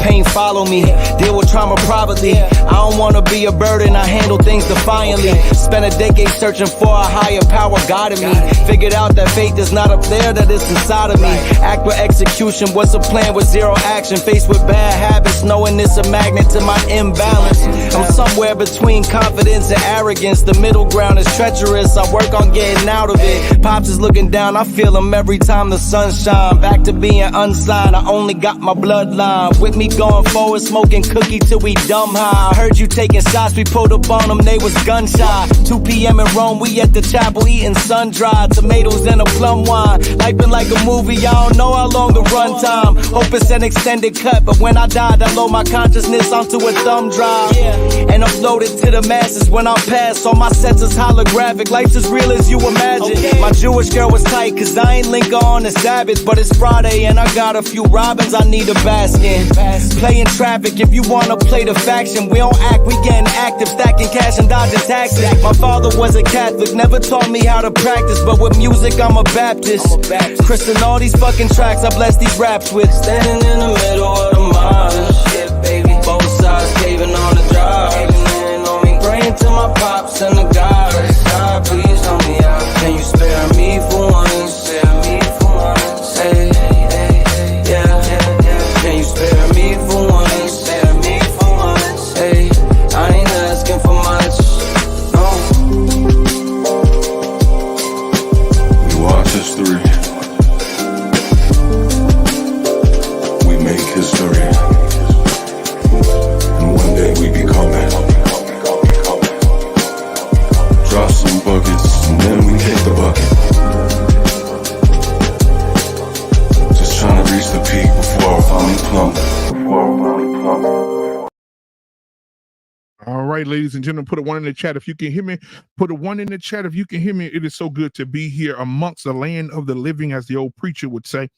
pain follow me. Deal with trauma privately. I don't wanna be a burden, I handle things defiantly. Spent a decade searching for a higher power guiding me. Figured out that faith is not up there, that it's inside of me. Act with execution, what's a plan with zero action? Faced with bad habits, knowing it's a magnet to my imbalance. I'm somewhere between confidence and arrogance. The middle ground is treacherous, I work on getting out of it. Pops is looking down, I feel him every time the sun shine. Back to being unsigned, I only got my bloodline. With me going forward, smoking cookie till we dumb high. I heard you taking shots, we pulled up on them, they was gun shy. 2 p.m. in Rome, we at the chapel eating sun-dried tomatoes and a plum wine. Life been like a movie, I don't know how long the run time. Hope it's an extended cut, but when I died, I load my consciousness onto a thumb drive. And upload it to the masses when I pass. All my sets is holographic, life's as real as you imagine. My Jewish girl was tight, cause I ain't link on the Sabbath. But it's Friday and I got a few robins I need to bask in. Playing traffic, if you wanna play the faction. We don't act, we getting active, stacking cash and dodging taxes. My father was a Catholic, never taught me how to practice. But with music, I'm a Baptist. Christian all these fucking tracks, I bless these raps with. Standing in the middle of the mosh, yeah, baby. Both sides caving on the drive. Praying to my pops and the gods. God, please help me out. Can you spare me for once? Spare me for once. Hey, hey, hey, yeah. Can you spare me for once? Spare me for once. Hey, I ain't asking for much. No. We watch history. We make history. And one day we become it. Drop some buckets, and then we hit the bucket. Just trying to reach the peak before I finally plummet. All right, ladies and gentlemen, put a 1 in the chat if you can hear me. Put a 1 in the chat if you can hear me. It is so good to be here amongst the land of the living, as the old preacher would say.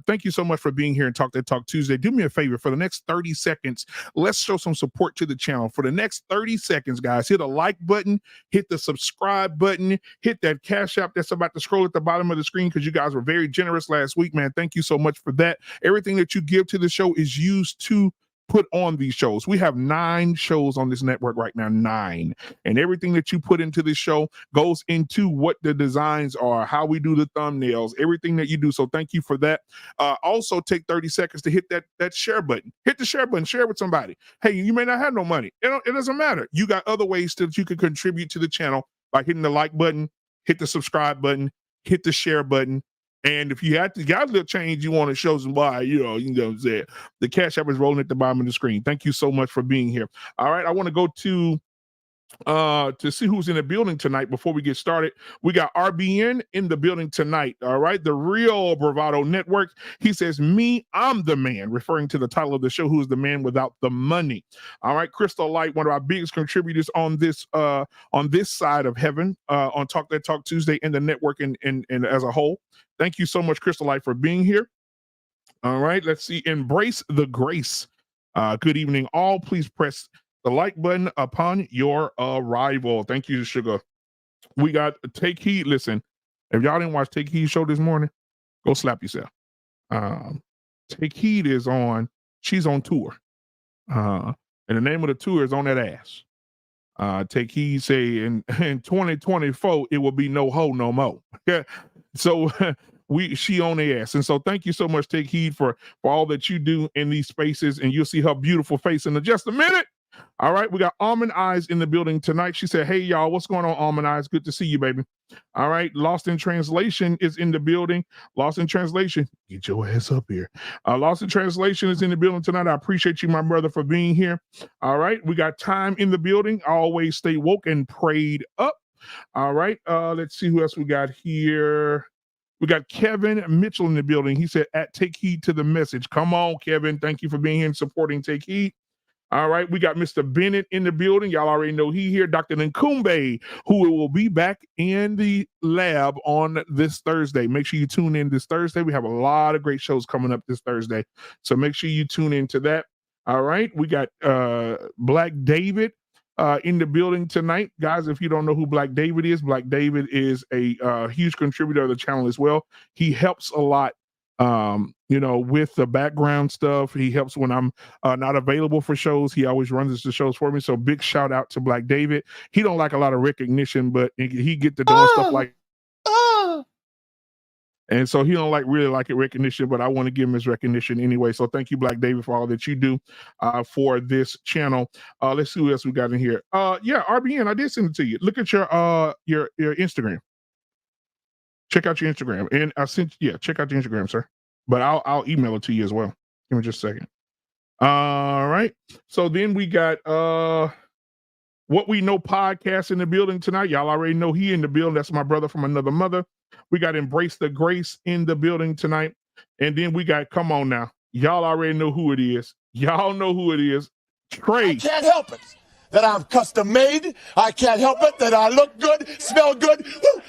Thank you so much for being here and Talk That Talk Tuesday. Do me a favor, for the next 30 seconds, let's show some support to the channel. For the next 30 seconds, guys, hit a like button, hit the subscribe button, hit that Cash App that's about to scroll at the bottom of the screen, because you guys were very generous last week, man. Thank you so much for that. Everything that you give to the show is used to put on these shows. We have 9 shows on this network right now, 9. And everything that you put into this show goes into what the designs are, how we do the thumbnails, everything that you do. So thank you for that. Also take 30 seconds to hit that share button. Hit the share button, share with somebody. Hey, you may not have no money. It doesn't matter. You got other ways that you can contribute to the channel by hitting the like button, hit the subscribe button, hit the share button. And if you got a little change you want to show somebody, you know what I'm saying, the Cash App is rolling at the bottom of the screen. Thank you so much for being here. All right, I want to go to see who's in the building tonight before we get started. We got RBN in the building tonight. All right, the Real Bravado Network. He says, "Me, I'm the man," referring to the title of the show, "Who's the Man Without the Money." All right, Crystal Light, one of our biggest contributors on this side of heaven, on Talk That Talk Tuesday and the network and as a whole. Thank you so much, Crystal Light, for being here. All right, let's see. Embrace the grace. Good evening, all. Please press the like button upon your arrival. Thank you, Sugar. We got Take Heed. Listen, if y'all didn't watch Take Heed show this morning, go slap yourself. Take Heed is on. She's on tour. And the name of the tour is On That Ass. Take Heed say in 2024 it will be no ho no more. Yeah. So she on the ass. And so thank you so much, Take Heed, for all that you do in these spaces. And you'll see her beautiful face in just a minute. All right, we got Almond Eyes in the building tonight. She said, "Hey, y'all, what's going on, Almond Eyes? Good to see you, baby." All right, Lost in Translation is in the building. Lost in Translation, get your ass up here. Lost in Translation is in the building tonight. I appreciate you, my brother, for being here. All right, we got Time in the building. Always stay woke and prayed up. All right, let's see who else we got here. We got Kevin Mitchell in the building. He said, "Take heed to the message." Come on, Kevin. Thank you for being here and supporting Take Heed. All right, we got Mr. Bennett in the building. Y'all already know he here. Dr. Nkumbe, who will be back in the lab on this Thursday. Make sure you tune in this Thursday. We have a lot of great shows coming up this Thursday, so make sure you tune into that. All right, we got Black David in the building tonight. Guys, if you don't know who Black David is a huge contributor of the channel as well. He helps a lot with the background stuff. He helps when I'm not available for shows. He always runs the shows for me. So big shout out to Black David. He don't like a lot of recognition, but he get to doing stuff like and so he don't really like it recognition, but I want to give him his recognition anyway. So thank you, Black David, for all that you do for this channel. Let's see who else we got in here. RBN, I did send it to you. Look at your Instagram. Check out your Instagram. And I sent check out the Instagram, sir. But I'll email it to you as well. Give me just a second. All right. So then we got What We Know podcast in the building tonight. Y'all already know he in the building. That's my brother from another mother. We got Embrace the Grace in the building tonight. And then we got, come on now. Y'all already know who it is. Y'all know who it is. Trey. I can't help it that I'm custom made. I can't help it that I look good, smell good,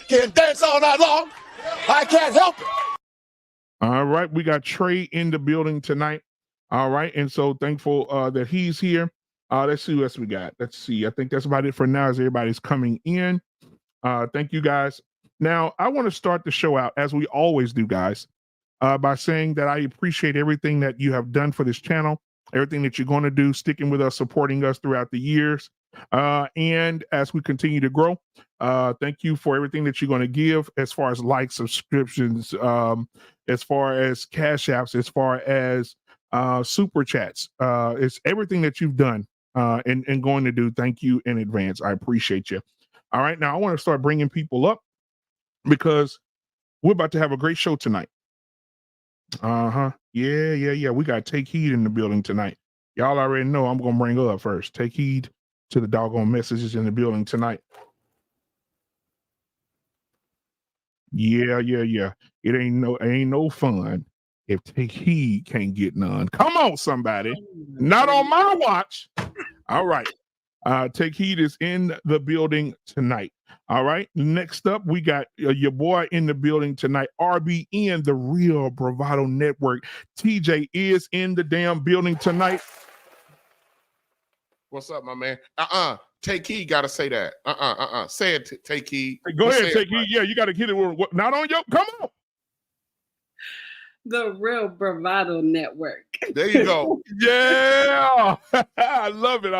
can dance all night long. I can't help it. All right. We got Trey in the building tonight. All right. And so thankful that he's here. Let's see what else we got. Let's see. I think that's about it for now as everybody's coming in. Thank you guys. Now, I want to start the show out, as we always do, guys, by saying that I appreciate everything that you have done for this channel, everything that you're going to do, sticking with us, supporting us throughout the years. And as we continue to grow, thank you for everything that you're going to give as far as likes, subscriptions, as far as cash apps, as far as super chats. It's everything that you've done and going to do. Thank you in advance. I appreciate you. All right. Now I want to start bringing people up because we're about to have a great show tonight. Yeah. We got Take Heed in the building tonight. Y'all already know I'm going to bring her up first. Take heed to the doggone messages in the building tonight. Yeah. It ain't no fun if Take Heed can't get none. Come on, somebody. Not on my watch. All right. Take Heed is in the building tonight. All right. Next up, we got your boy in the building tonight. RBN, the Real Bravado Network. TJ is in the damn building tonight. What's up, my man? Take Heed, gotta say that. Say it, Take Heed. Hey, go ahead, Take Heed. Yeah, you got to get it. Not on your. Come on. The Real Bravado Network. There you go. Yeah. I love it.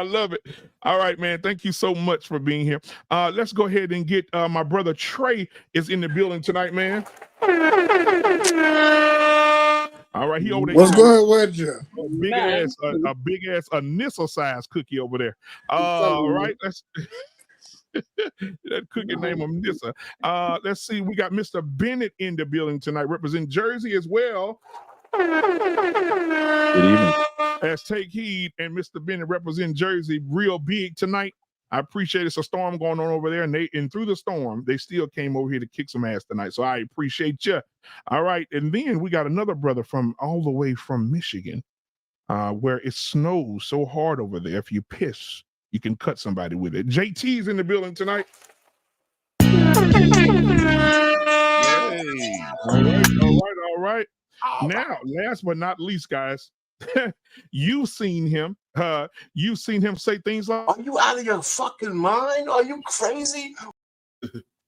All right, man. Thank you so much for being here. Let's go ahead and get my brother Trey is in the building tonight, man. All right, he over there. What's good with you? A big ass Anissa size cookie over there. All right, let's that cookie name of Nissa. Let's see. We got Mr. Bennett in the building tonight, represent Jersey as well. Good evening. As Take Heed and Mr. Bennett represent Jersey real big tonight. I appreciate it's a storm going on over there, and through the storm, they still came over here to kick some ass tonight. So I appreciate you. All right, and then we got another brother from all the way from Michigan, where it snows so hard over there. If you piss, you can cut somebody with it. JT's in the building tonight. Yay. All right. Now, last but not least, guys, you've seen him. You've seen him say things like, Are you out of your fucking mind? Are you crazy?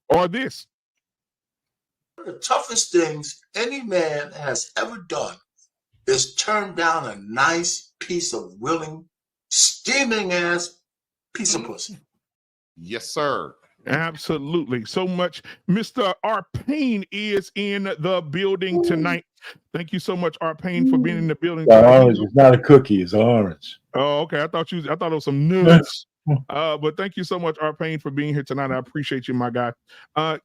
or this. One of the toughest things any man has ever done is turn down a nice piece of willing, steaming ass piece of pussy. Yes, sir. Absolutely. So much. Mr. R. Payne is in the building tonight. Thank you so much, R. Payne, for being in the building tonight. Orange. It's not a cookie, it's orange. Oh, okay. I thought it was some nuts. But thank you so much, R. Payne, for being here tonight. I appreciate you, my guy.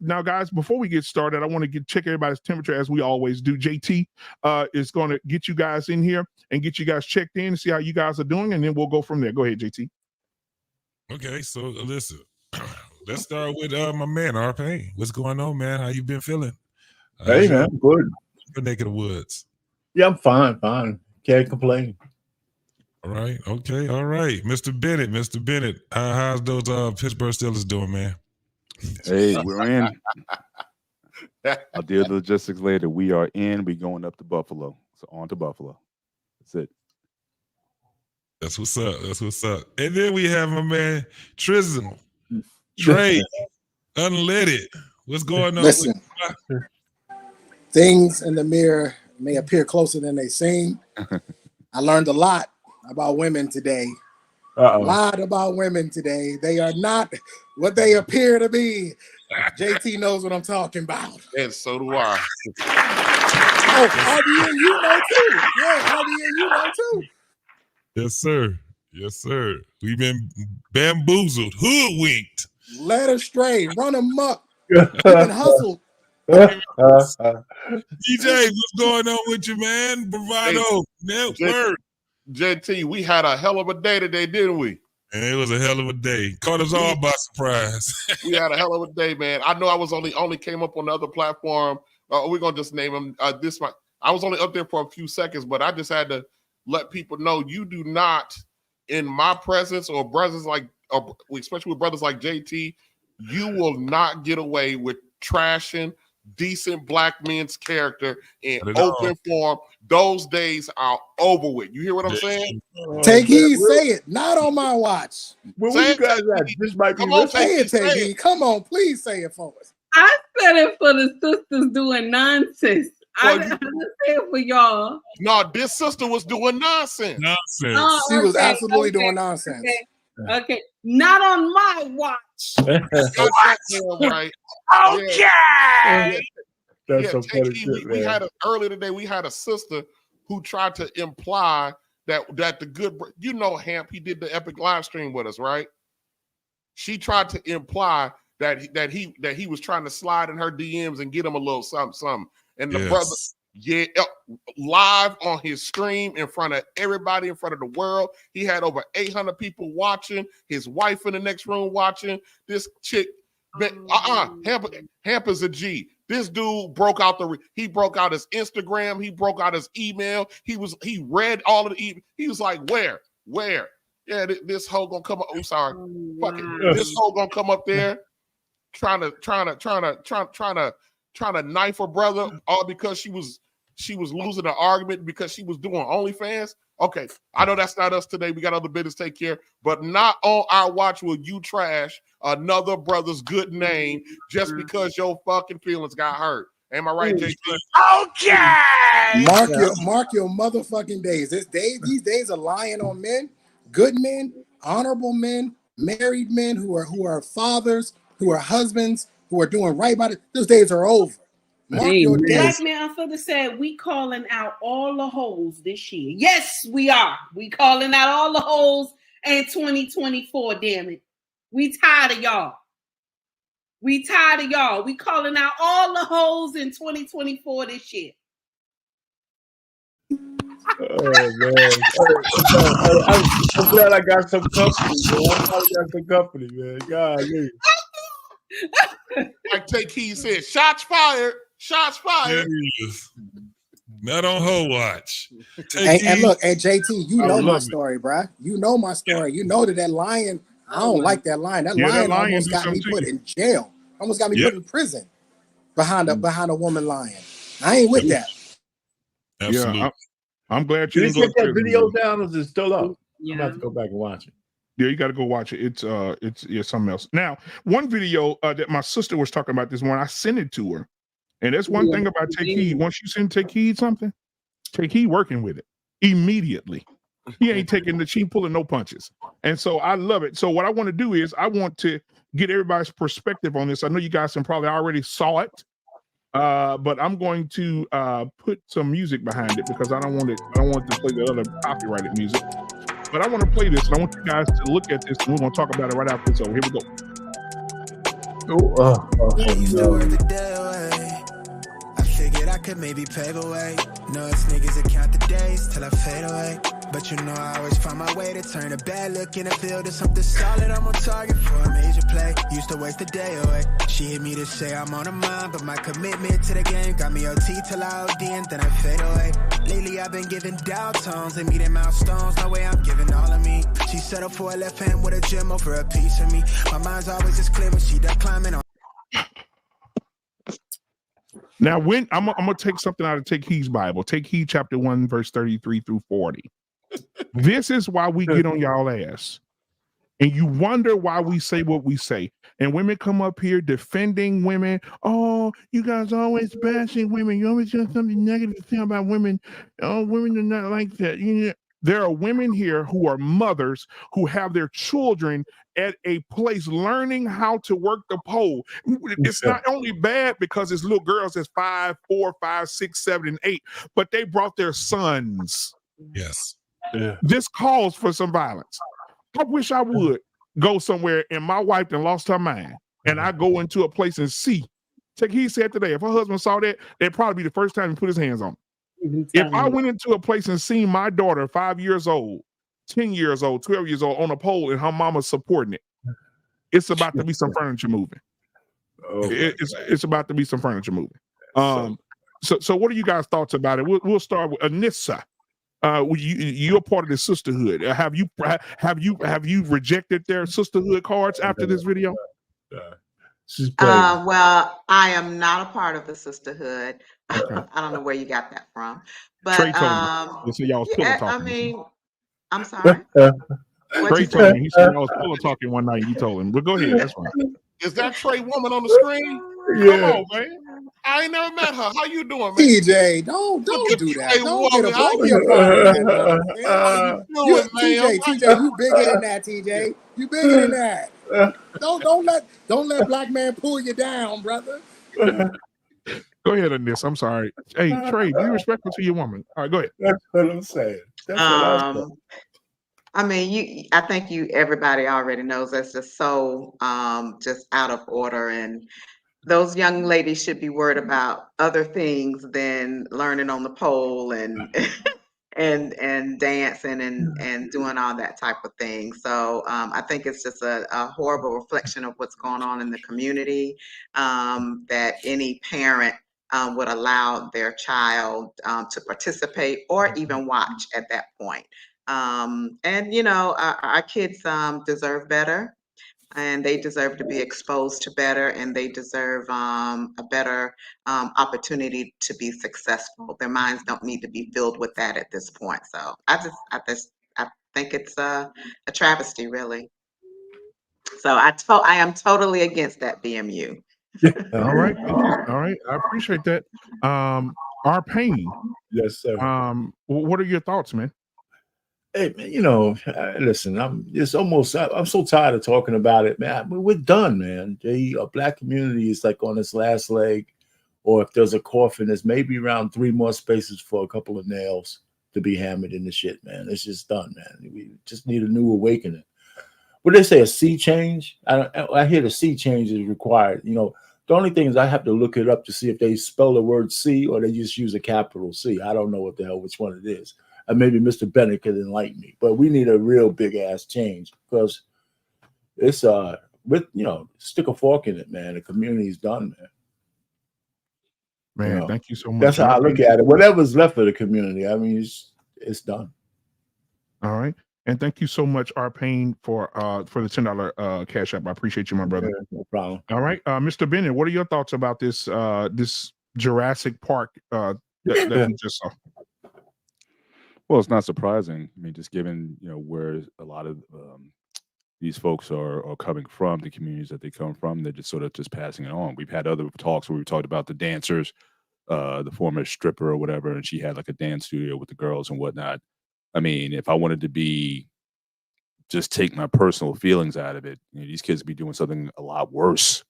Now, guys, before we get started, I want to check everybody's temperature as we always do. JT is going to get you guys in here and get you guys checked in and see how you guys are doing, and then we'll go from there. Go ahead, JT. Okay, so listen, let's start with my man, R. Payne. What's going on, man? How you been feeling? Hey, man, I'm good. Your neck of the woods. Yeah, I'm fine. Can't complain. All right, okay, all right. Mr. Bennett, how's those Pittsburgh Steelers doing, man? Hey, we're in. I'll deal with the logistics later. We are in. We going up to Buffalo. So on to Buffalo. That's it. That's what's up. And then we have my man, Trism. Trey, unleaded. What's going on? Listen, things in the mirror may appear closer than they seem. I learned a lot about women today. A lot about women today. They are not what they appear to be. JT knows what I'm talking about. And so do I. Oh, RBN, you know too. Yeah, RBN, you know too. Yes, sir. Yes, sir. We've been bamboozled, hoodwinked, led astray, run amok. We've been hustled. DJ, what's going on with you, man? Bravado Network. JT, we had a hell of a day today, didn't we? And it was a hell of a day. Caught us all by surprise. We had a hell of a day, man. I know I was only came up on the other platform. We're gonna just name them. I was only up there for a few seconds, but I just had to let people know you do not, in my presence or brothers like, especially with brothers like JT, you will not get away with trashing decent black men's character in open form. Those days are over with. You hear what I'm saying? Take heed, say it. Not on my watch. Where you guys at? This might be. Come on, say it, Take heed. Come on, please say it for us. I said it for the sisters doing nonsense. I didn't say it for y'all. No, this sister was doing nonsense. Oh, she was absolutely doing nonsense. Okay, not on my watch. Right. Okay. That's some funny shit, shit, we man. had earlier today. We had a sister who tried to imply that the good, Hamp, he did the epic live stream with us, right? She tried to imply that he was trying to slide in her DMs and get him a little something. And the brother, live on his stream in front of everybody, in front of the world. He had over 800 people watching. His wife in the next room watching. This chick, Hamp is a G. This dude broke out he broke out his Instagram. He broke out his email. He read all of the email. He was like, where? Yeah, this hoe gonna come up. I'm sorry. Fuck it. This hoe gonna come up there trying to knife her brother, all because she was losing the argument because she was doing OnlyFans. Okay, I know that's not us today. We got other business to take care, but not on our watch will you trash another brother's good name just because your fucking feelings got hurt. Am I right, JT? Okay. Mark your motherfucking days. These days are lying on men, good men, honorable men, married men who are fathers, who are husbands, who are doing right by it. Those days are over. Mark your days. Black Man Unfiltered said we calling out all the hoes this year. Yes, we are. We calling out all the hoes in 2024, damn it. We tired of y'all. We calling out all the hoes in 2024 this year. Oh man! I'm glad I got some company, man. God, like Take Heed said, shots fired. Yes. Not on her watch. And look, and JT, you know my story, bruh. You know my story. You know that lion. I don't like that lion. That lion almost got me put in jail. Almost got me put in prison behind a woman lion. I ain't with that. Absolutely. Yeah, I'm glad you didn't get that video down. Or is it still up? Yeah. I'm about to go back and watch it. Yeah, you got to go watch it. It's something else. Now, one video that my sister was talking about this morning, I sent it to her, and that's one thing about Take Heed. Once you send Take Heed something, Take Heed working with it immediately. He ain't she pulling no punches, and so I love it. So what I want to do is I want to get everybody's perspective on this. I know you guys probably already saw it, but I'm going to put some music behind it because I don't want to play the other copyrighted music. But I want to play this, and I want you guys to look at this, and we're going to talk about it right after this. So here we go. I figured I could maybe pave a way. No, it's niggas that count the days till I fade away. But you know I always find my way to turn a bad look in the field to something solid. I'm on target for a major play. Used to waste the day away. She hit me to say I'm on her mind, but my commitment to the game got me OT till I OD and then I fade away. Lately I've been giving down tones and meeting milestones. No way I'm giving all of me. She settled for a left hand with a gem over a piece of me. My mind's always just clear when she done climbing on. Now, when I'm gonna take something out of Take Heed's Bible, Take Heed chapter 1, verse 33 through 40. This is why we get on y'all ass. And you wonder why we say what we say. And women come up here defending women. Oh, you guys always bashing women. You always doing something negative to say about women. Oh, women are not like that. There are women here who are mothers who have their children at a place learning how to work the pole. It's not only bad because it's little girls that's 5, 4, 5, 6, 7, and 8, but they brought their sons. Yes. Yeah. This calls for some violence. I wish I would go somewhere and my wife done lost her mind, and I go into a place and see. He said today, if her husband saw that, that'd probably be the first time he put his hands on it. If I went into a place and seen my daughter, 5 years old, 10 years old, 12 years old, on a pole and her mama supporting it, it's about to be some furniture moving. It's about to be some furniture moving. So what are you guys' thoughts about it? We'll start with Anissa. You're part of the sisterhood. Have you rejected their sisterhood cards after this video? Well, I am not a part of the sisterhood. Okay. I don't know where you got that from, but Trey told me. He said y'all was pillow I talking. mean, I'm sorry. Trey told me. He said y'all was pillow talking one night. You told him. But go ahead. That's fine. Is that Trey woman on the screen? Yeah. Come on, man. I ain't never met her. How you doing, man? TJ, don't do that. Don't get a don't be a part of that, bro. How you doing, man? TJ, you bigger than that, TJ. You bigger than that. Don't let Black Man pull you down, brother. Go ahead on this. I'm sorry. Hey, Trey, be respectful to your woman. All right, go ahead. That's what I'm saying. I mean, I think everybody already knows that's just so just out of order, and those young ladies should be worried about other things than learning on the pole and and dancing and doing all that type of thing. So I think it's just a horrible reflection of what's going on in the community, that any parent would allow their child to participate or even watch at that point. And our kids deserve better, and they deserve to be exposed to better, and they deserve a better opportunity to be successful. Their minds don't need to be filled with that at this point. So I think it's a travesty, really. So I am totally against that BMU. All right, thank you. All right, I appreciate that. Our pain. Yes, sir. What are your thoughts, man? Hey, man, listen, I'm so tired of talking about it, man. We're done, man. The Black community is like on its last leg, or if there's a coffin, there's maybe around 3 more spaces for a couple of nails to be hammered in the shit, man. It's just done, man. We just need a new awakening. What they say, a sea change? I hear the sea change is required. The only thing is I have to look it up to see if they spell the word C or they just use a capital C. I don't know what the hell which one it is. Maybe Mr. Bennett could enlighten me, but we need a real big ass change because it's stick a fork in it, man. The community's done, man. Man, thank you so much. That's how I look at it. Whatever's left of the community, I mean, it's done. All right, and thank you so much, Arpain, for the $10 cash app. I appreciate you, my brother. Yeah, no problem. All right, Mr. Bennett, what are your thoughts about this Jurassic Park that we just saw? Well, it's not surprising. I mean, just given where a lot of these folks are coming from, the communities that they come from, they're just sort of just passing it on. We've had other talks where we talked about the dancers, the former stripper or whatever, and she had like a dance studio with the girls and whatnot. I mean, if I wanted to just take my personal feelings out of it, these kids would be doing something a lot worse,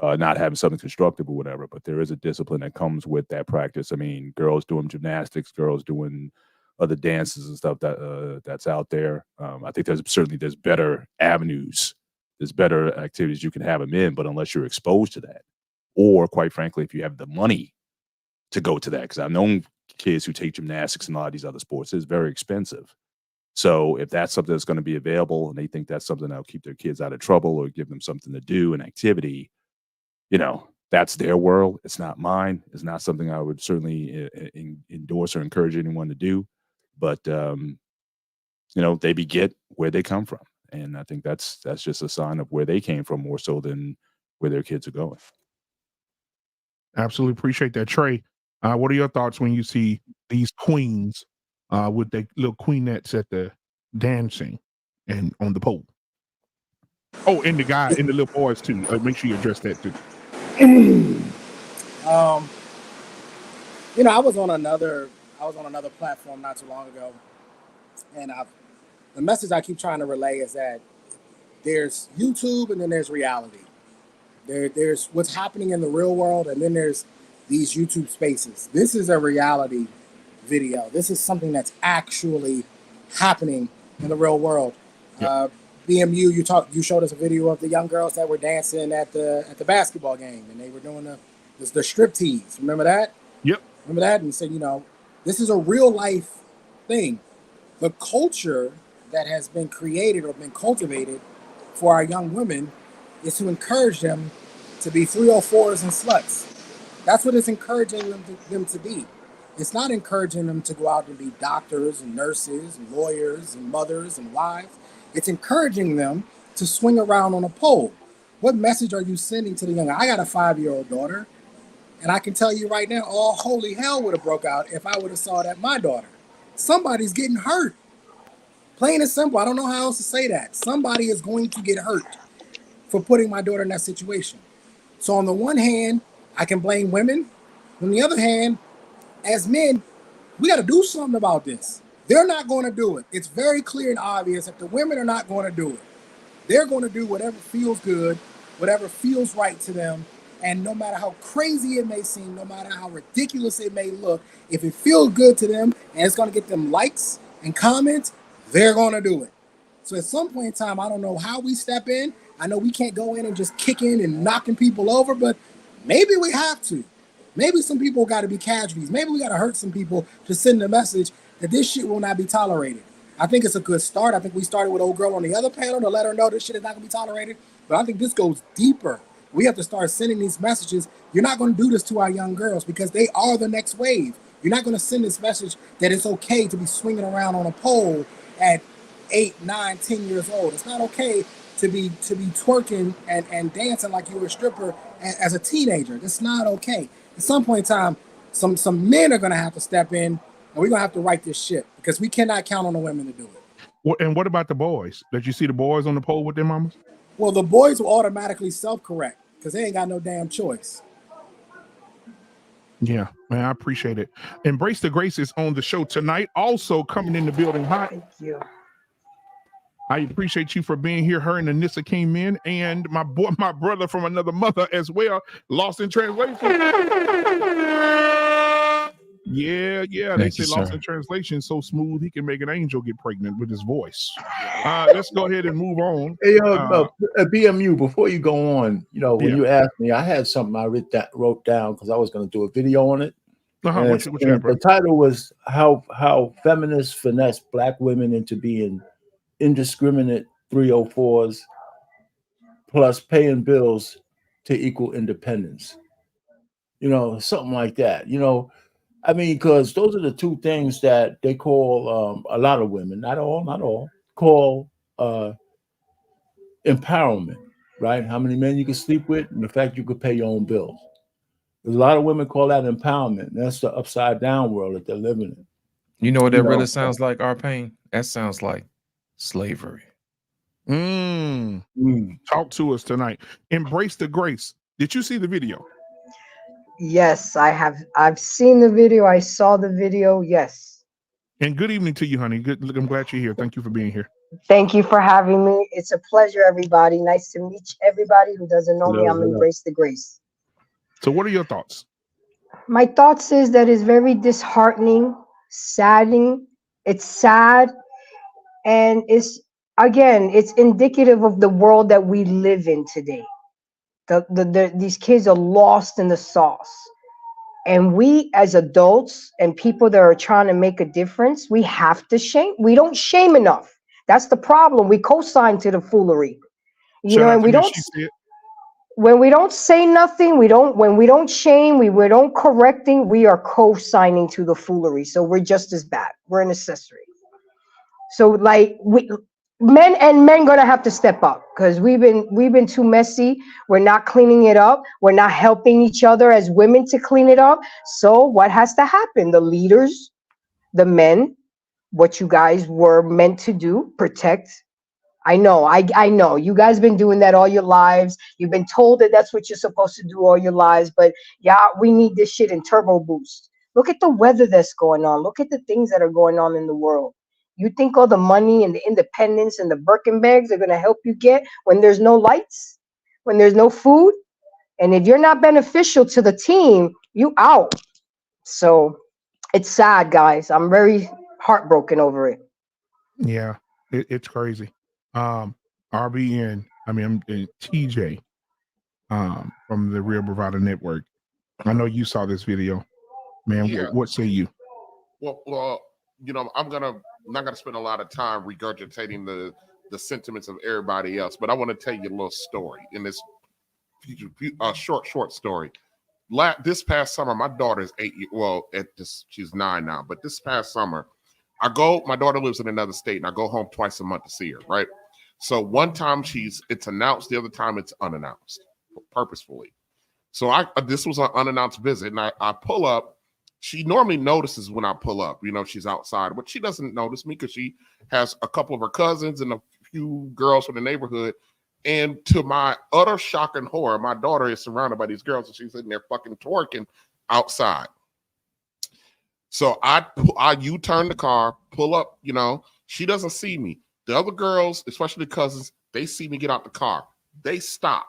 not having something constructive or whatever. But there is a discipline that comes with that practice. I mean, girls doing gymnastics, girls doing other dances and stuff that's out there. I think there's better avenues, there's better activities you can have them in, but unless you're exposed to that, or quite frankly, if you have the money to go to that, because I've known kids who take gymnastics and a lot of these other sports, it's very expensive. So if that's something that's going to be available and they think that's something that'll keep their kids out of trouble or give them something to do, an activity, that's their world. It's not mine. It's not something I would certainly endorse or encourage anyone to do. But they beget where they come from, and I think that's just a sign of where they came from more so than where their kids are going. Absolutely appreciate that, Trey. What are your thoughts when you see these queens with their little queenettes at the dancing and on the pole? Oh, and the guy and the little boys too. Make sure you address that too. You know, I was on another platform not too long ago, and the message I keep trying to relay is that there's YouTube and then there's reality. There's what's happening in the real world, and then there's these YouTube spaces. This is a reality video. This is something that's actually happening in the real world. BMU, you showed us a video of the young girls that were dancing at the basketball game, and they were doing the strip tease. Remember that? Yep. Remember that? And said, you know, this is a real life thing. The culture that has been created or been cultivated for our young women is to encourage them to be 304s and sluts. That's what it's encouraging them to be. It's not encouraging them to go out and be doctors and nurses and lawyers and mothers and wives. It's encouraging them to swing around on a pole. What message are you sending to the young? I got a 5-year-old daughter, and I can tell you right now, all holy hell would have broke out if I would have saw that my daughter. Somebody's getting hurt. Plain and simple. I don't know how else to say that. Somebody is going to get hurt for putting my daughter in that situation. So on the one hand, I can blame women. On the other hand, as men, we got to do something about this. They're not going to do it. It's very clear and obvious that the women are not going to do it. They're going to do whatever feels good, whatever feels right to them. And no matter how crazy it may seem, no matter how ridiculous it may look, if it feels good to them and it's going to get them likes and comments, they're going to do it. So at some point in time, I don't know how we step in. I know we can't go in and just kick in and knocking people over, but maybe we have to. Maybe some people got to be casualties. Maybe we got to hurt some people to send a message that this shit will not be tolerated. I think it's a good start. I think we started with old girl on the other panel to let her know this shit is not going to be tolerated. But I think this goes deeper. We have to start sending these messages. You're not going to do this to our young girls because they are the next wave. You're not going to send this message that it's okay to be swinging around on a pole at 8, 9, 10 years old. It's not okay to be twerking and dancing like you were a stripper as a teenager. That's not okay. At some point in time, some men are going to have to step in, and we're going to have to right this ship because we cannot count on the women to do it. And what about the boys? Did you see the boys on the pole with their mamas? Well, the boys will automatically self-correct because they ain't got no damn choice. Yeah, man, I appreciate it. Embrace the Grace is on the show tonight. Also coming in the building hot. Thank you. I appreciate you for being here. Her and Anissa came in, and my brother from another mother as well. Lost in translation. Yeah. They say Lost in translation so smooth he can make an angel get pregnant with his voice. Let's go ahead and move on. Hey, BMU, before you go on, you know, when you asked me, I had something I wrote down because I was going to do a video on it. The title was how feminists finesse Black women into being indiscriminate 304s plus paying bills to equal independence. You know, something like that. You know, I mean, because those are the two things that they call a lot of women, not all, call empowerment, right? How many men you can sleep with and the fact you could pay your own bills. There's a lot of women call that empowerment. That's the upside down world that they're living in. You know what that really sounds like, our pain? That sounds like slavery. Talk to us tonight. Embrace the Grace. Did you see the video? Yes, I have. I've seen the video. I saw the video. Yes. And good evening to you, honey. I'm glad you're here. Thank you for being here. Thank you for having me. It's a pleasure, everybody. Nice to meet everybody who doesn't know me. I'm Embrace the Grace. So what are your thoughts? My thoughts is that it's very disheartening, saddening. It's sad. And it's indicative of the world that we live in today. These kids are lost in the sauce. And we as adults and people that are trying to make a difference, we have to shame. We don't shame enough. That's the problem. We co-sign to the foolery. And we don't. When we don't say nothing, when we don't shame, we don't correcting, we are co-signing to the foolery. So we're just as bad. We're an accessory. So like men gonna have to step up because we've been too messy. We're not cleaning it up. We're not helping each other as women to clean it up. So what has to happen? The leaders, the men, what you guys were meant to do, protect I know. You guys been doing that all your lives. You've been told that that's what you're supposed to do all your lives. But yeah, we need this shit in turbo boost. Look at the weather that's going on. Look at the things that are going on in the world. You think all the money and the independence and the Birkin bags are going to help you get when there's no lights, when there's no food? And if you're not beneficial to the team, you out. So it's sad, guys. I'm very heartbroken over it. Yeah, it's crazy. RBN, TJ, from the Real Bravado Network. I know you saw this video, man. Yeah. What say you? Well, you know, I'm not gonna spend a lot of time regurgitating the sentiments of everybody else, but I want to tell you a little story in this short story. This past summer, my daughter is 8 years. Well, she's 9 now, but this past summer, my daughter lives in another state, and I go home twice a month to see her, right? So one time it's announced, the other time it's unannounced, purposefully. So this was an unannounced visit, and I pull up. She normally notices when I pull up, you know, she's outside, but she doesn't notice me because she has a couple of her cousins and a few girls from the neighborhood. And to my utter shock and horror, my daughter is surrounded by these girls, and she's sitting there fucking twerking outside. So I U-turn the car, pull up, you know, she doesn't see me. The other girls, especially the cousins, they see me get out the car. They stop.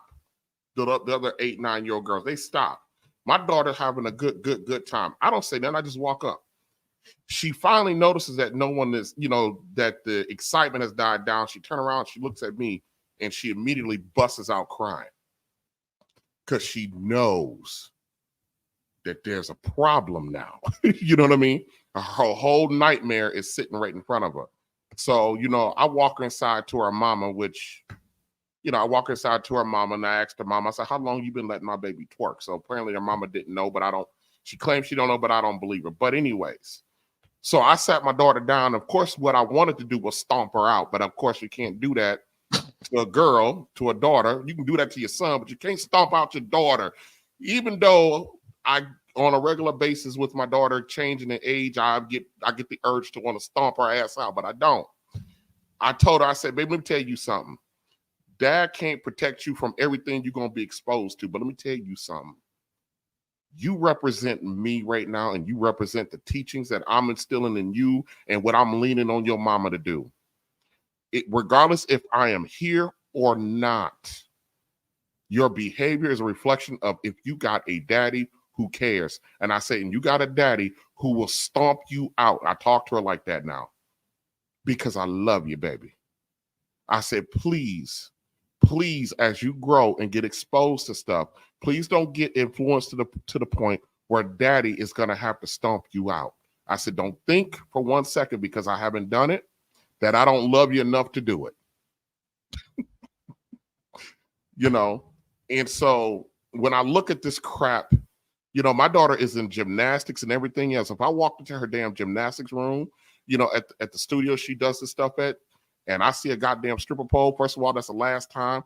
The other 8, 9-year-old girls, they stop. My daughter's having a good time. I don't say nothing. I just walk up. She finally notices that no one is, you know, that the excitement has died down. She turns around, she looks at me, and she immediately busts out crying because she knows that there's a problem now. You know what I mean? Her whole nightmare is sitting right in front of her. So, you know, I walk her inside to her mama, which, you know, I walk inside to her mama and I asked her mama, I said, how long you been letting my baby twerk? So apparently her mama didn't know, but she claims she don't know, but I don't believe her. But anyways, so I sat my daughter down. Of course, what I wanted to do was stomp her out. But of course, you can't do that to a girl, to a daughter. You can do that to your son, but you can't stomp out your daughter. Even though on a regular basis with my daughter changing in age, I get the urge to want to stomp her ass out, but I don't. I told her, I said, baby, let me tell you something. Dad can't protect you from everything you're going to be exposed to, but let me tell you something. You represent me right now, and you represent the teachings that I'm instilling in you and what I'm leaning on your mama to do. Regardless if I am here or not, your behavior is a reflection of if you got a daddy who cares. And I say, and you got a daddy who will stomp you out. I talk to her like that now because I love you, baby. I said, please, as you grow and get exposed to stuff, please don't get influenced to the point where daddy is going to have to stomp you out. I said, don't think for 1 second, because I haven't done it, that I don't love you enough to do it. You know? And so when I look at this crap, you know, my daughter is in gymnastics and everything else. If I walk into her damn gymnastics room, you know, at the studio she does this stuff at, and I see a goddamn stripper pole, first of all, that's the last time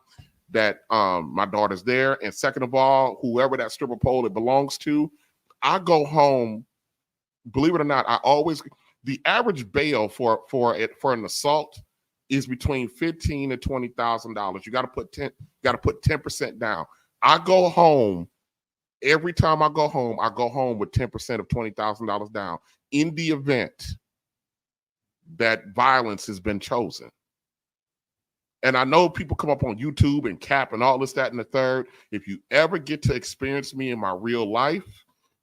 that my daughter's there. And second of all, whoever that stripper pole it belongs to, I go home, believe it or not, the average bail for an assault is between $15,000 and $20,000. You got to put 10% down. I go home, every time I go home with 10% of $20,000 down in the event that violence has been chosen. And I know people come up on YouTube and cap and all this, that, and the third. If you ever get to experience me in my real life,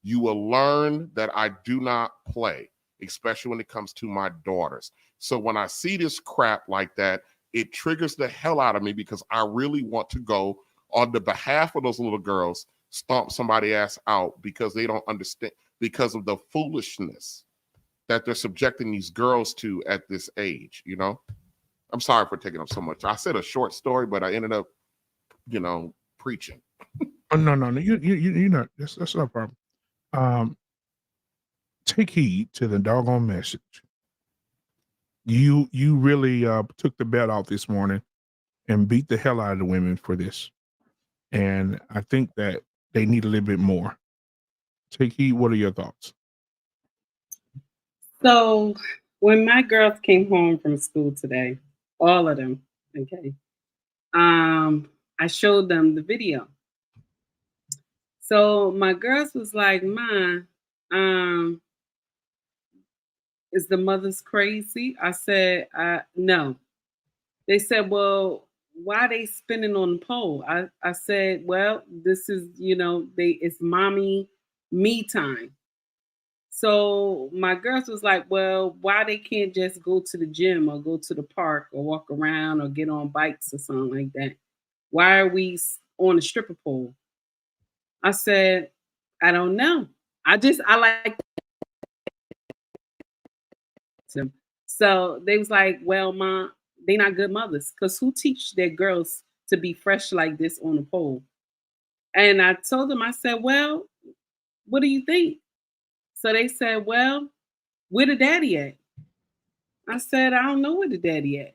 you will learn that I do not play, especially when it comes to my daughters. So when I see this crap like that, it triggers the hell out of me because I really want to go on the behalf of those little girls, stomp somebody ass out because they don't understand, because of the foolishness that they're subjecting these girls to at this age, you know? I'm sorry for taking up so much. I said a short story, but I ended up, you know, preaching. Oh, no. You're not. That's no problem. Take heed to the doggone message. You really took the belt off this morning and beat the hell out of the women for this. And I think that they need a little bit more. Take heed. What are your thoughts? So when my girls came home from school today, all of them, Okay. I showed them the video. So my girls was like, "Ma, is the mother's crazy?" I said, no. They said, "Well, why are they spinning on the pole?" I said, "Well, this is, it's mommy me time." So my girls was like, "Well, why they can't just go to the gym or go to the park or walk around or get on bikes or something like that? Why are we on a stripper pole?" I said, "I don't know. I like them." So they was like, "Well, Ma, they not good mothers, because who teach their girls to be fresh like this on a pole?" And I told them, I said, "Well, what do you think?" So they said, "Well, where the daddy at?" I said, "I don't know where the daddy at."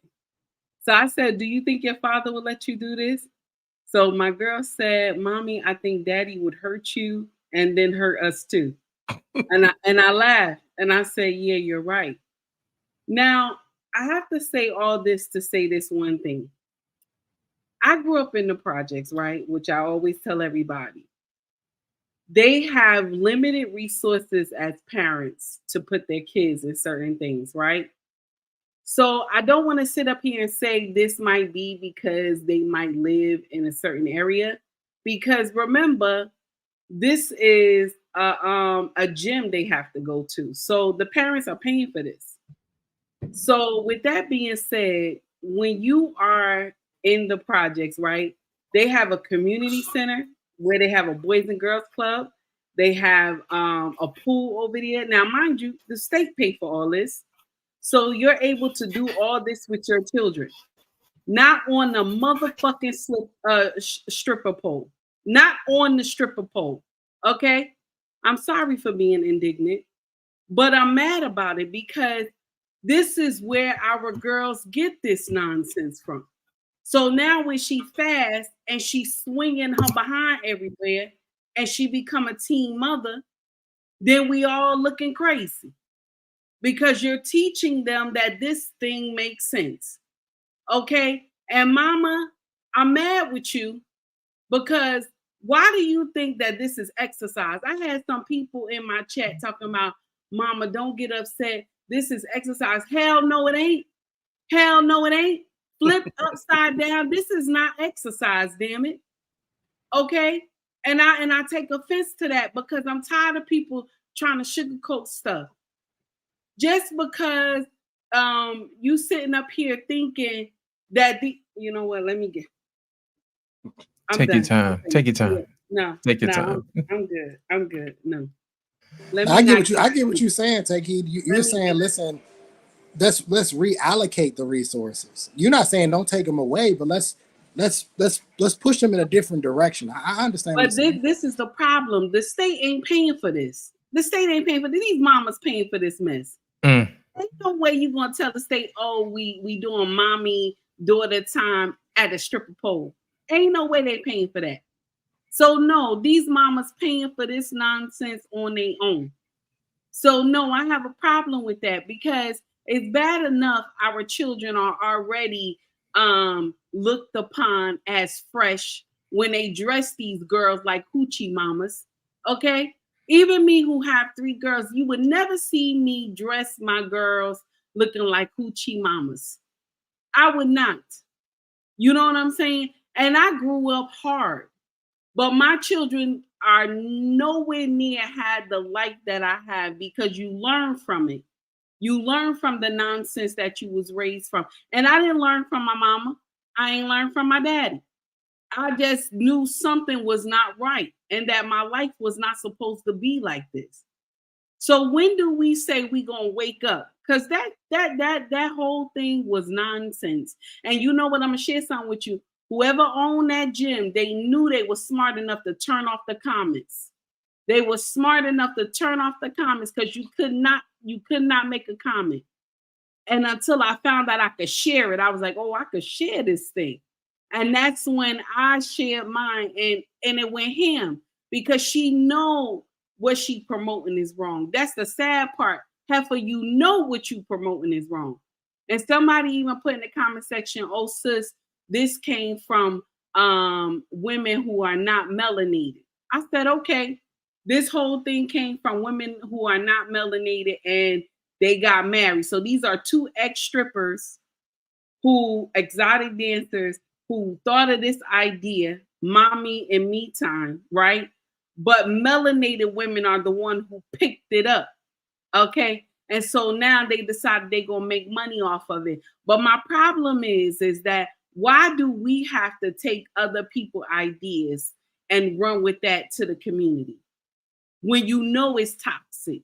So I said, "Do you think your father would let you do this?" So my girl said, "Mommy, I think daddy would hurt you and then hurt us too." And I laughed and I said, "Yeah, you're right." Now, I have to say all this to say this one thing. I grew up in the projects, right? Which I always tell everybody. They have limited resources as parents to put their kids in certain things, right? So I don't want to sit up here and say this might be because they might live in a certain area. Because remember, this is a gym they have to go to. So the parents are paying for this. So with that being said, when you are in the projects, right, they have a community center where they have a boys and girls club. They have a pool over there. Now, mind you, the state pay for all this. So you're able to do all this with your children. Not on the motherfucking stripper pole. Not on the stripper pole. Okay? I'm sorry for being indignant, but I'm mad about it because this is where our girls get this nonsense from. So now when she fast and she's swinging her behind everywhere and she become a teen mother, then we all looking crazy because you're teaching them that this thing makes sense. Okay? And mama, I'm mad with you because why do you think that this is exercise? I had some people in my chat talking about, "Mama, don't get upset. This is exercise." Hell no, it ain't. Hell no, it ain't. Flip upside down. This is not exercise, damn it. Okay? And I take offense to that because I'm tired of people trying to sugarcoat stuff. Just because you sitting up here thinking that you know what, let me get Take your time. Take your time. No, Take your time. I'm good. I'm good. No. I get what you're saying, Take Heed. You're saying, listen, let's reallocate the resources. You're not saying don't take them away, but let's push them in a different direction. I understand. But this is the problem. The state ain't paying for this. The state ain't paying for this. These mamas paying for this mess. Ain't no way you gonna tell the state, "Oh, we doing mommy daughter time at a stripper pole." Ain't no way they paying for that. So no, these mamas paying for this nonsense on their own. So no, I have a problem with that because it's bad enough our children are already looked upon as fresh when they dress these girls like hoochie mamas. Okay? Even me who have 3 girls, you would never see me dress my girls looking like hoochie mamas. I would not. You know what I'm saying? And I grew up hard. But my children are nowhere near had the life that I have because you learn from it. You learn from the nonsense that you was raised from. And I didn't learn from my mama. I ain't learned from my daddy. I just knew something was not right and that my life was not supposed to be like this. So when do we say we gonna wake up? Because that whole thing was nonsense. And you know what? I'm gonna share something with you. Whoever owned that gym, they knew they were smart enough to turn off the comments. They were smart enough to turn off the comments because you could not make a comment. And until I found out I could share it, I was like, "Oh, I could share this thing." And that's when I shared mine, and it went ham because she know what she promoting is wrong. That's the sad part. Heifer, you know what you promoting is wrong. And somebody even put in the comment section, oh sis, this came from women who are not melanated. I said, okay, this whole thing came from women who are not melanated and they got married. So these are two ex-strippers who, exotic dancers, who thought of this idea, mommy and me time, right? But melanated women are the one who picked it up. Okay. And so now they decided they're gonna make money off of it. But my problem is that why do we have to take other people's ideas and run with that to the community when you know it's toxic?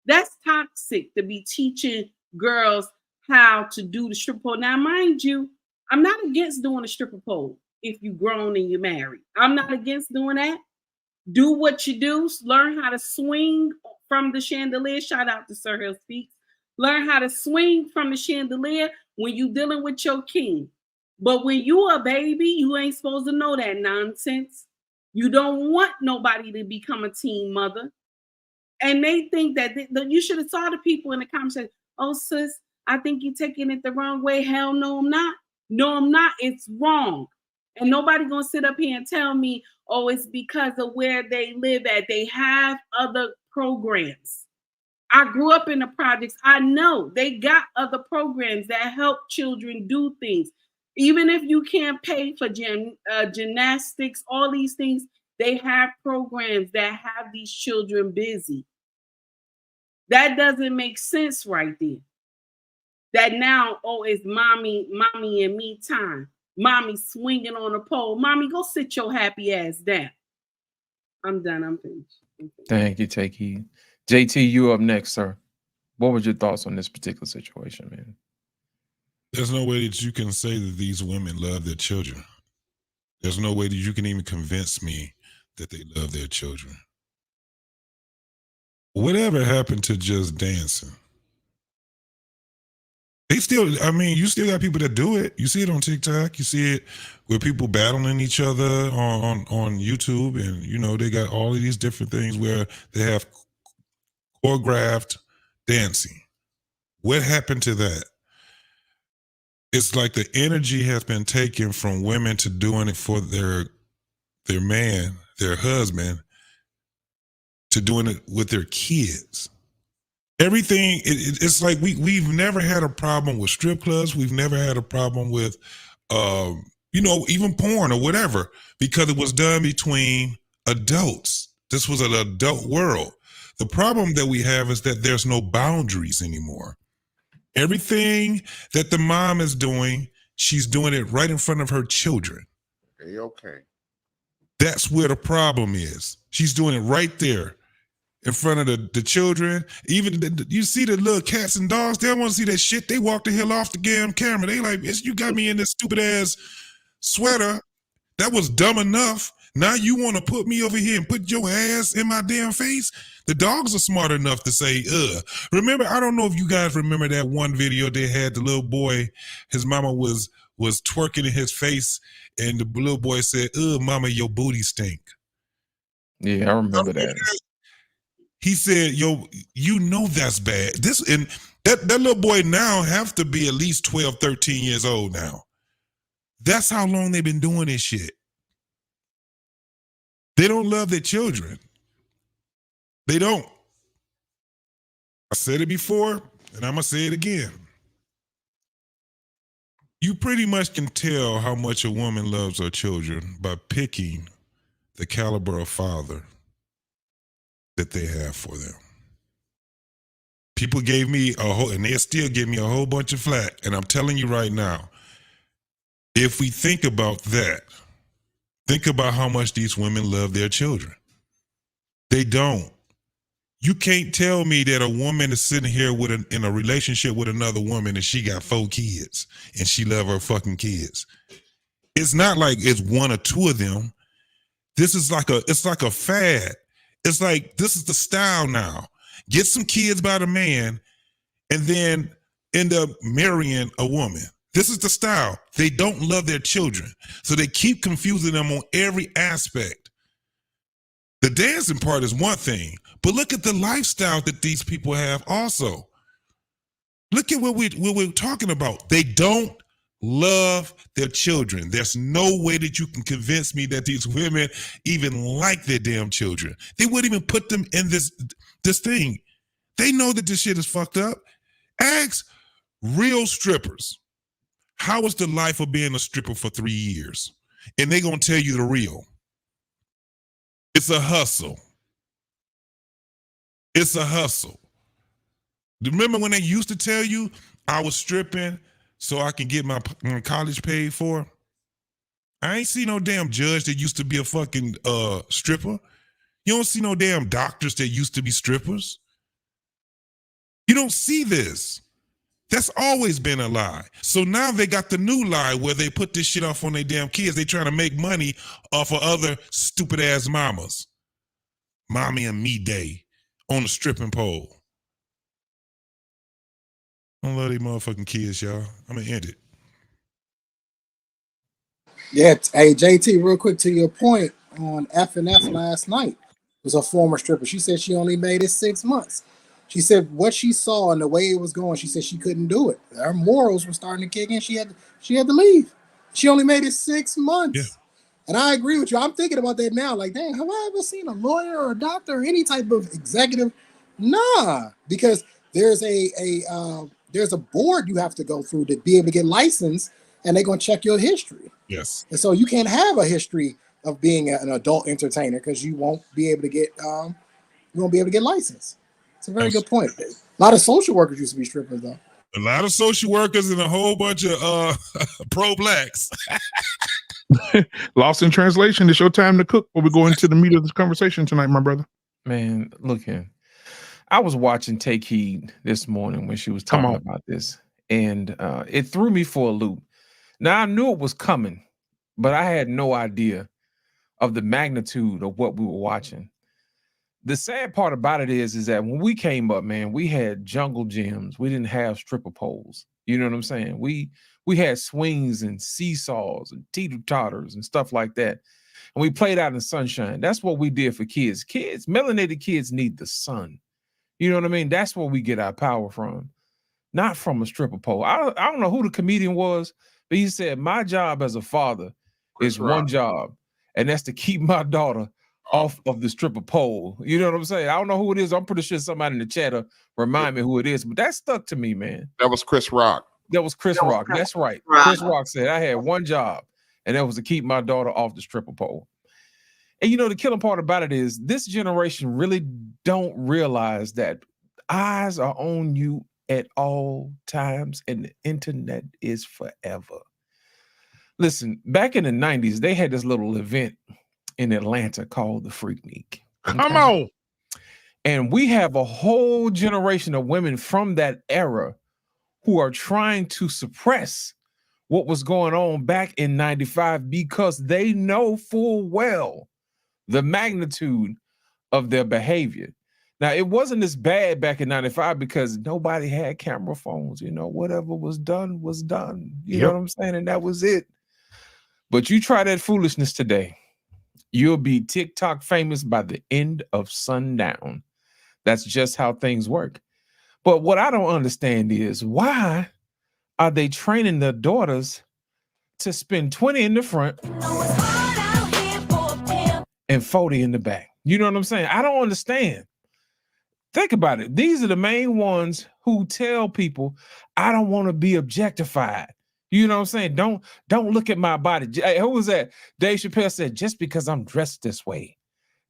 That's toxic to be teaching girls how to do the stripper pole. Now, mind you, I'm not against doing a stripper pole if you're grown and you're married. I'm not against doing that. Do what you do. Learn how to swing from the chandelier. Shout out to Sir Hill Speaks. Learn how to swing from the chandelier when you're dealing with your king. But when you a baby, you ain't supposed to know that nonsense. You don't want nobody to become a teen mother. And they think that you should have saw the people in the comments say, oh, sis, I think you're taking it the wrong way. Hell no, I'm not. No, I'm not. It's wrong. And nobody gonna sit up here and tell me, oh, it's because of where they live at. They have other programs. I grew up in the projects. I know they got other programs that help children do things. Even if you can't pay for gymnastics, all these things, they have programs that have these children busy. That doesn't make sense right there. That now, oh, it's mommy and me time. Mommy swinging on a pole. Mommy, go sit your happy ass down. I'm done. I'm finished. Thank you, Take Heed. JT, you up next, sir. What were your thoughts on this particular situation, man? There's no way that you can say that these women love their children. There's no way that you can even convince me that they love their children. Whatever happened to just dancing? They still, I mean, you still got people that do it. You see it on TikTok. You see it with people battling each other on YouTube. And, you know, they got all of these different things where they have choreographed dancing. What happened to that? It's like the energy has been taken from women to doing it for their man, their husband, to doing it with their kids. Everything, it's like we've never had a problem with strip clubs. We've never had a problem with, you know, even porn or whatever, because it was done between adults. This was an adult world. The problem that we have is that there's no boundaries anymore. Everything that the mom is doing, she's doing it right in front of her children. Okay. That's where the problem is. She's doing it right there in front of the children. Even you see the little cats and dogs, they don't want to see that shit. They walk the hell off the damn camera. They like, you got me in this stupid ass sweater. That was dumb enough. Now you want to put me over here and put your ass in my damn face? The dogs are smart enough to say, ugh. Remember, I don't know if you guys remember that one video they had, the little boy, his mama was twerking in his face, and the little boy said, ugh, mama, your booty stink. Yeah, I remember that. He said, yo, you know that's bad. And that little boy now have to be at least 12, 13 years old now. That's how long they've been doing this shit. They don't love their children. They don't. I said it before, and I'm going to say it again. You pretty much can tell how much a woman loves her children by picking the caliber of father that they have for them. People gave me and they still give me a whole bunch of flack. And I'm telling you right now, if we think about that, think about how much these women love their children. They don't. You can't tell me that a woman is sitting here in a relationship with another woman and she got 4 kids and she love her fucking kids. It's not like it's 1 or 2 of them. This is it's like a fad. It's like, this is the style now. Get some kids by the man and then end up marrying a woman. This is the style. They don't love their children. So they keep confusing them on every aspect. The dancing part is one thing, but look at the lifestyle that these people have also. Look at what we're talking about. They don't love their children. There's no way that you can convince me that these women even like their damn children. They wouldn't even put them in this thing. They know that this shit is fucked up. Ask real strippers, how was the life of being a stripper for 3 years? And they're going to tell you the real. It's a hustle. It's a hustle. Remember when they used to tell you I was stripping so I can get my college paid for? I ain't see no damn judge that used to be a fucking stripper. You don't see no damn doctors that used to be strippers. You don't see this. That's always been a lie. So now they got the new lie where they put this shit off on their damn kids. They trying to make money off of other stupid ass mamas. Mommy and me day on the stripping pole. I don't love these motherfucking kids, y'all. I'm gonna end it. Yeah, hey JT, real quick to your point on F&F last night was a former stripper. She said she only made it 6 months. She said what she saw and the way it was going, she said she couldn't do it. Her morals were starting to kick in. She had to leave. She only made it 6 months. Yeah. And I agree with you. I'm thinking about that now. Like, dang, have I ever seen a lawyer or a doctor or any type of executive? Nah, because there's a board you have to go through to be able to get licensed, and they're gonna check your history. Yes. And so you can't have a history of being an adult entertainer because you won't be able to get licensed. It's a very good point. A lot of social workers used to be strippers, though. A lot of social workers and a whole bunch of pro-blacks. Lost in translation. It's your time to cook before we go into the meat of this conversation tonight, my brother. Man, look here. I was watching Take Heed this morning when she was talking about this, and it threw me for a loop. Now, I knew it was coming, but I had no idea of the magnitude of what we were watching. The sad part about it is that when we came up, man, we had jungle gyms. We didn't have stripper poles. You know what I'm saying? We had swings and seesaws and teeter-totters and stuff like that. And we played out in the sunshine. That's what we did for kids. Kids, melanated kids need the sun. You know what I mean? That's where we get our power from, not from a stripper pole. I don't know who the comedian was, but he said, my job as a father is one job, and that's to keep my daughter off of the stripper pole. You know what I'm saying? I don't know who it is. I'm pretty sure somebody in the chat will remind me who it is, but that stuck to me, man. That was Chris Rock. That was Chris Rock. That's right. Chris Rock said, I had one job, and that was to keep my daughter off the stripper pole. And you know, the killing part about it is this generation really don't realize that eyes are on you at all times, and the internet is forever. Listen, back in the 90s, they had this little event in Atlanta called the Freaknik. Okay? Come on. And we have a whole generation of women from that era who are trying to suppress what was going on back in 95 because they know full well the magnitude of their behavior. Now, it wasn't as bad back in 95 because nobody had camera phones. You know, whatever was done was done. You know what I'm saying? And that was it. But you try that foolishness today, you'll be TikTok famous by the end of sundown. That's just how things work. But what I don't understand is why are they training their daughters to spend 20 in the front and 40 in the back? You know what I'm saying? I don't understand. Think about it. These are the main ones who tell people, I don't want to be objectified. You know what I'm saying? Don't look at my body. Hey, who was that? Dave Chappelle said, just because I'm dressed this way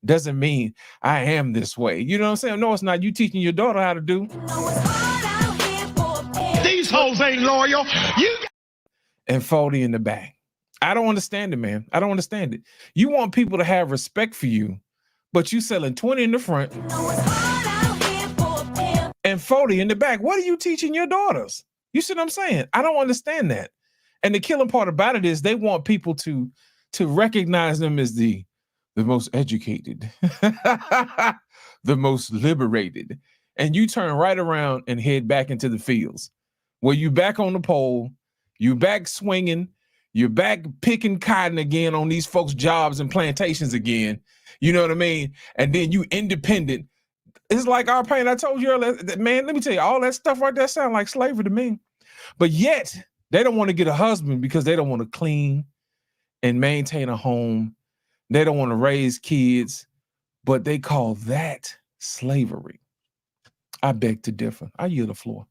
doesn't mean I am this way. You know what I'm saying? No, it's not. You teaching your daughter how to do. These hoes ain't loyal. And 40 in the back. I don't understand it, man. I don't understand it. You want people to have respect for you, but you selling 20 in the front and 40 in the back. What are you teaching your daughters? You see what I'm saying? I don't understand that. And the killing part about it is they want people to recognize them as the most educated, the most liberated. And you turn right around and head back into the fields where you back on the pole, you back swinging, you're back picking cotton again on these folks' jobs and plantations again. You know what I mean? And then you independent, It's like our pain. I told you earlier, man, let me tell you, all that stuff right there sound like slavery to me. But yet, they don't want to get a husband because they don't want to clean and maintain a home. They don't want to raise kids, but they call that slavery. I beg to differ. I yield the floor.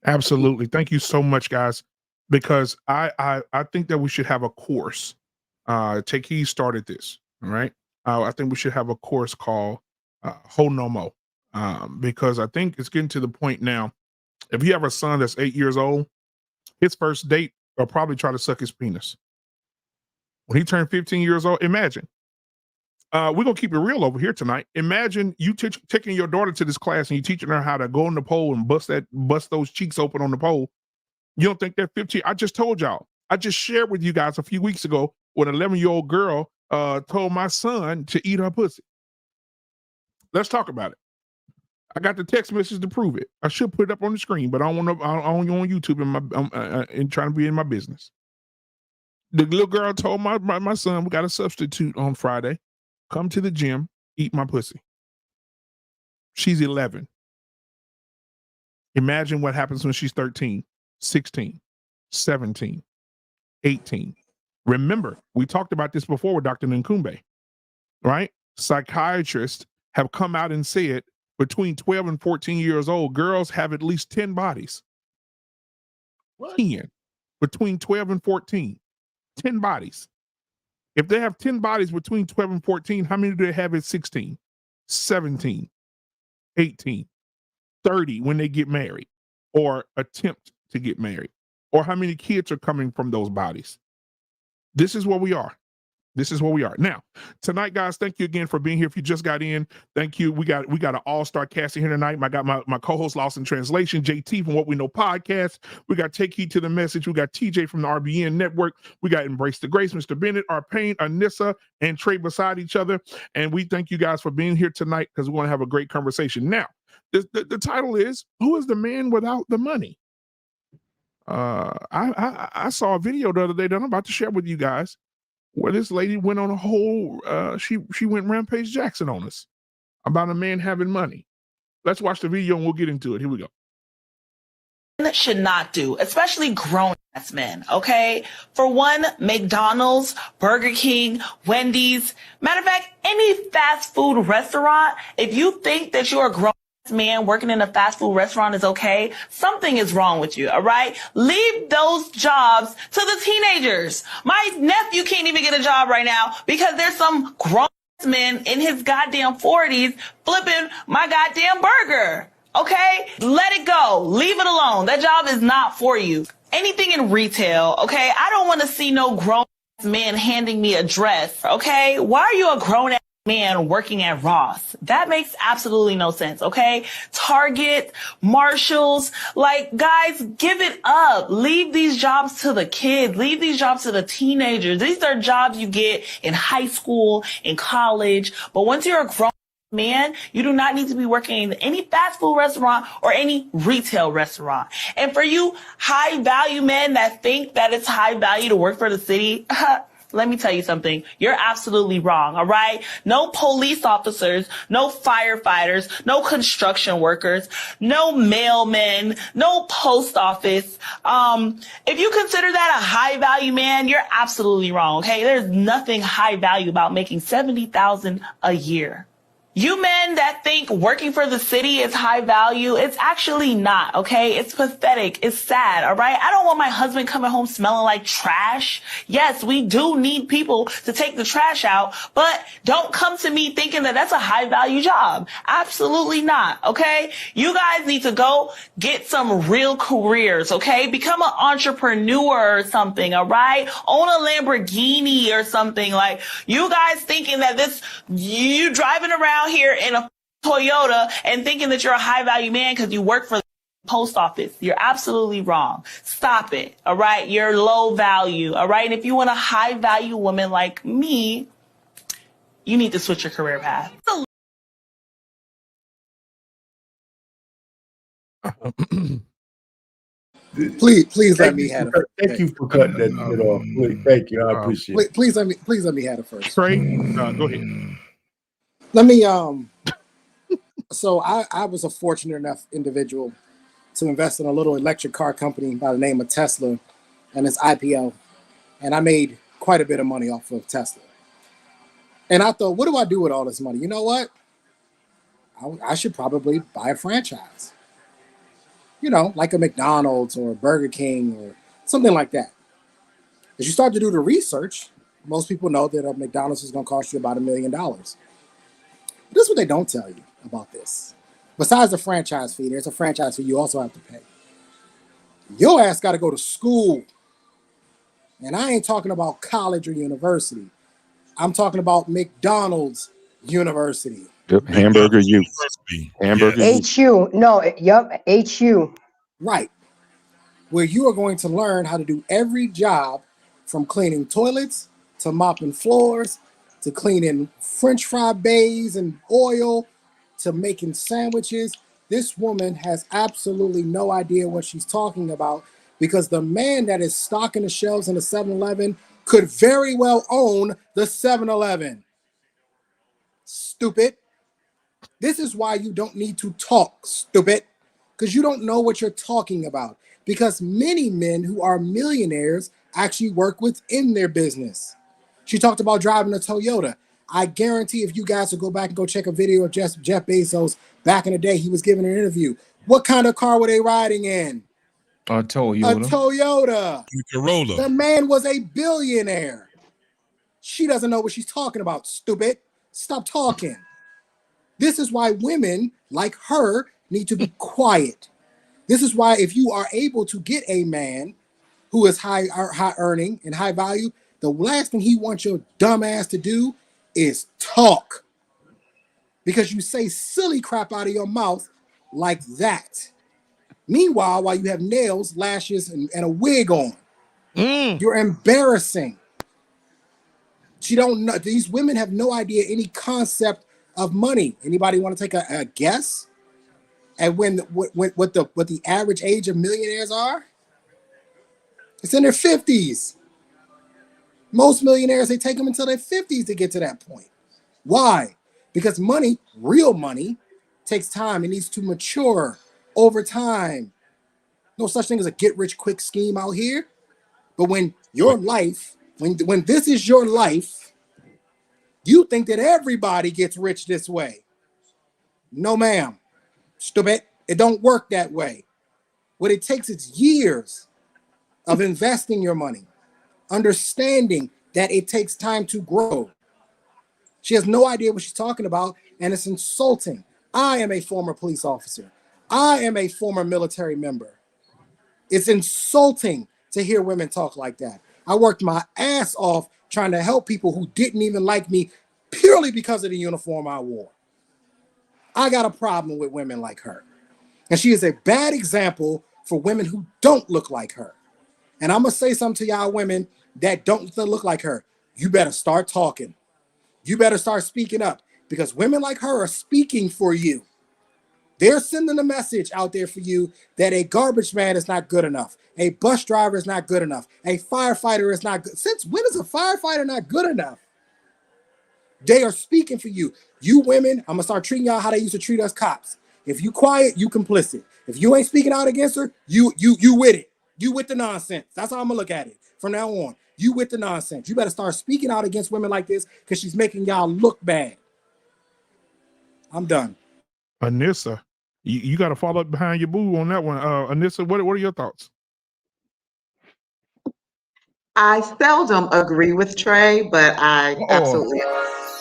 Absolutely. Thank you so much, guys, because I think that we should have a course. Take Heed started this, all right? I think we should have a course called Ho No Mo, because I think it's getting to the point now, if you have a son that's 8 years old, his first date will probably try to suck his penis. When he turned 15 years old, imagine. We're going to keep it real over here tonight. Imagine you taking your daughter to this class and you teaching her how to go on the pole and bust those cheeks open on the pole. You don't think that 15? I just told y'all. I just shared with you guys a few weeks ago when an 11-year-old girl told my son to eat her pussy. Let's talk about it. I got the text message to prove it. I should put it up on the screen, but I don't want to. I don't on YouTube and trying to be in my business. The little girl told my son, we got a substitute on Friday. Come to the gym, eat my pussy. She's 11. Imagine what happens when she's 13, 16, 17, 18. Remember, we talked about this before with Dr. Nkumbe, right? Psychiatrists have come out and said between 12 and 14 years old, girls have at least 10 bodies. What? 10. Between 12 and 14, 10 bodies. If they have 10 bodies between 12 and 14, how many do they have at 16, 17, 18, 30 when they get married or attempt to get married? Or how many kids are coming from those bodies? This is where we are. This is where we are. Now, tonight, guys, thank you again for being here. If you just got in, thank you. We got an all-star cast in here tonight. I got my co-host Lost in Translation, JT from What We Know Podcast. We got Take Heed to the Message. We got TJ from the RBN Network. We got Embrace the Grace, Mr. Bennett, Arpain, Anissa, and Trey beside each other. And we thank you guys for being here tonight because we want to have a great conversation. Now, the title is, Who is the Man Without the Money? I saw a video the other day that I'm about to share with you guys where this lady went on a whole, she went Rampage Jackson on us about a man having money. Let's watch the video and we'll get into it. Here we go. Should not do, especially grown-ass men, okay? For one, McDonald's, Burger King, Wendy's, matter of fact, any fast food restaurant, if you think that you're a grown man working in a fast food restaurant is okay, something is wrong with you, all right? Leave those jobs to the teenagers. My nephew can't even get a job right now because there's some grown man in his goddamn 40s flipping my goddamn burger, okay? Let it go. Leave it alone. That job is not for you. Anything in retail, okay? I don't want to see no grown man handing me a dress, okay? Why are you a grown man working at Ross? That makes absolutely no sense, okay? Target, Marshalls, like, guys, give it up. Leave these jobs to the kids. Leave these jobs to the teenagers. These are jobs you get in high school, in college. But once you're a grown man, you do not need to be working in any fast food restaurant or any retail restaurant. And for you high value men that think that it's high value to work for the city, let me tell you something. You're absolutely wrong, all right? No police officers, no firefighters, no construction workers, no mailmen, no post office. If you consider that a high value man, you're absolutely wrong, okay? There's nothing high value about making $70,000 a year. You men that think working for the city is high value, it's actually not, okay? It's pathetic. It's sad, all right? I don't want my husband coming home smelling like trash. Yes, we do need people to take the trash out, but don't come to me thinking that that's a high value job. Absolutely not, okay? You guys need to go get some real careers, okay? Become an entrepreneur or something, all right? Own a Lamborghini or something. Like, you guys thinking that you driving around here in a Toyota and thinking that you're a high value man because you work for the post office. You're absolutely wrong. Stop it. All right. You're low value. All right. And if you want a high value woman like me, you need to switch your career path. Please let me have it. Thank you for cutting that shit off. Please, thank you. I appreciate it. Please let me have it first. Trey, go ahead. Let me So I was a fortunate enough individual to invest in a little electric car company by the name of Tesla and its IPO. And I made quite a bit of money off of Tesla. And I thought, what do I do with all this money? You know what? I should probably buy a franchise. You know, like a McDonald's or a Burger King or something like that. As you start to do the research, most people know that a McDonald's is going to cost you about $1 million. But this is what they don't tell you about this. Besides the franchise fee, there's a franchise fee you also have to pay. Your ass got to go to school. And I ain't talking about college or university. I'm talking about McDonald's University. Yep. Hamburger U. Hamburger U. HU. No, yup, HU. Right. Where you are going to learn how to do every job from cleaning toilets to mopping floors to cleaning French fry bays and oil to making sandwiches. This woman has absolutely no idea what she's talking about because the man that is stocking the shelves in the 7-Eleven could very well own the 7-Eleven. Stupid. This is why you don't need to talk, stupid, because you don't know what you're talking about. Because many men who are millionaires actually work within their business. She talked about driving a Toyota. I guarantee if you guys will go back and go check a video of Jeff Bezos back in the day, he was giving an interview. What kind of car were they riding in? A Toyota. A Toyota. Corolla. The man was a billionaire. She doesn't know what she's talking about, stupid. Stop talking. This is why women like her need to be quiet. This is why if you are able to get a man who is high earning and high value, the last thing he wants your dumb ass to do is talk. Because you say silly crap out of your mouth like that. Meanwhile, while you have nails, lashes, and a wig on, you're embarrassing. She don't know. These women have no idea any concept of money. Anybody want to take a guess at what the average age of millionaires are? It's in their 50s. Most millionaires, they take them until their 50s to get to that point. Why? Because money, real money, takes time. It needs to mature over time. No such thing as a get-rich-quick scheme out here. But when your life, when this is your life, you think that everybody gets rich this way. No, ma'am. Stupid. It don't work that way. What it takes is years of investing your money, understanding that it takes time to grow. She has no idea what she's talking about, and it's insulting. I am a former police officer. I am a former military member. It's insulting to hear women talk like that. I worked my ass off trying to help people who didn't even like me purely because of the uniform I wore. I got a problem with women like her. And she is a bad example for women who don't look like her. And I'm going to say something to y'all women that don't look like her. You better start talking. You better start speaking up because women like her are speaking for you. They're sending a message out there for you that a garbage man is not good enough. A bus driver is not good enough. A firefighter is not good. Since when is a firefighter not good enough? They are speaking for you. You women, I'm going to start treating y'all how they used to treat us cops. If you quiet, you complicit. If you ain't speaking out against her, you with it. You with the nonsense. That's how I'm going to look at it from now on. You with the nonsense. You better start speaking out against women like this because she's making y'all look bad. I'm done. Anissa, you got to follow up behind your boo on that one. Anissa, what are your thoughts? I seldom agree with Trey, but I absolutely.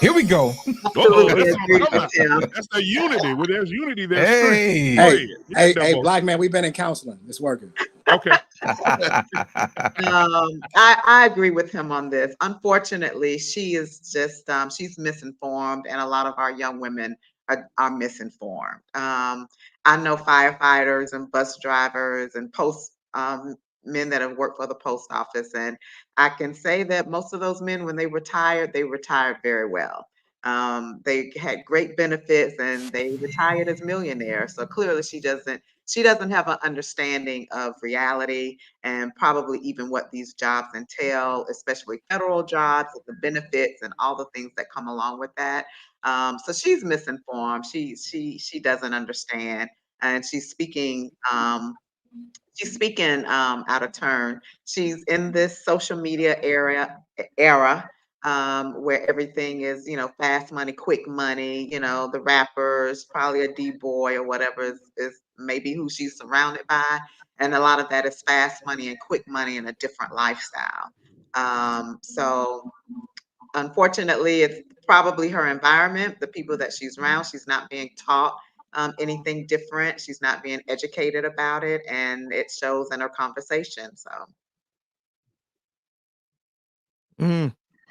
Here we go. Absolutely agree with him. That's the unity. Where there's unity, there's Hey. strength. Hey, black man, we've been in counseling. It's working. Okay. I agree with him on this. Unfortunately, she is just she's misinformed, and a lot of our young women are misinformed. I know firefighters and bus drivers and post men that have worked for the post office, and I can say that most of those men, when they retired very well. They had great benefits and they retired as millionaires. So clearly she doesn't have an understanding of reality and probably even what these jobs entail, especially federal jobs, the benefits and all the things that come along with that. So she's misinformed. She doesn't understand, and she's speaking. Out of turn. She's in this social media era where everything is, fast money, quick money. The rappers, probably a D-boy or whatever is maybe who she's surrounded by, and a lot of that is fast money and quick money and a different lifestyle. So unfortunately, it's probably her environment, the people that she's around. She's not being taught anything different. She's not being educated about it, and it shows in her conversation. So,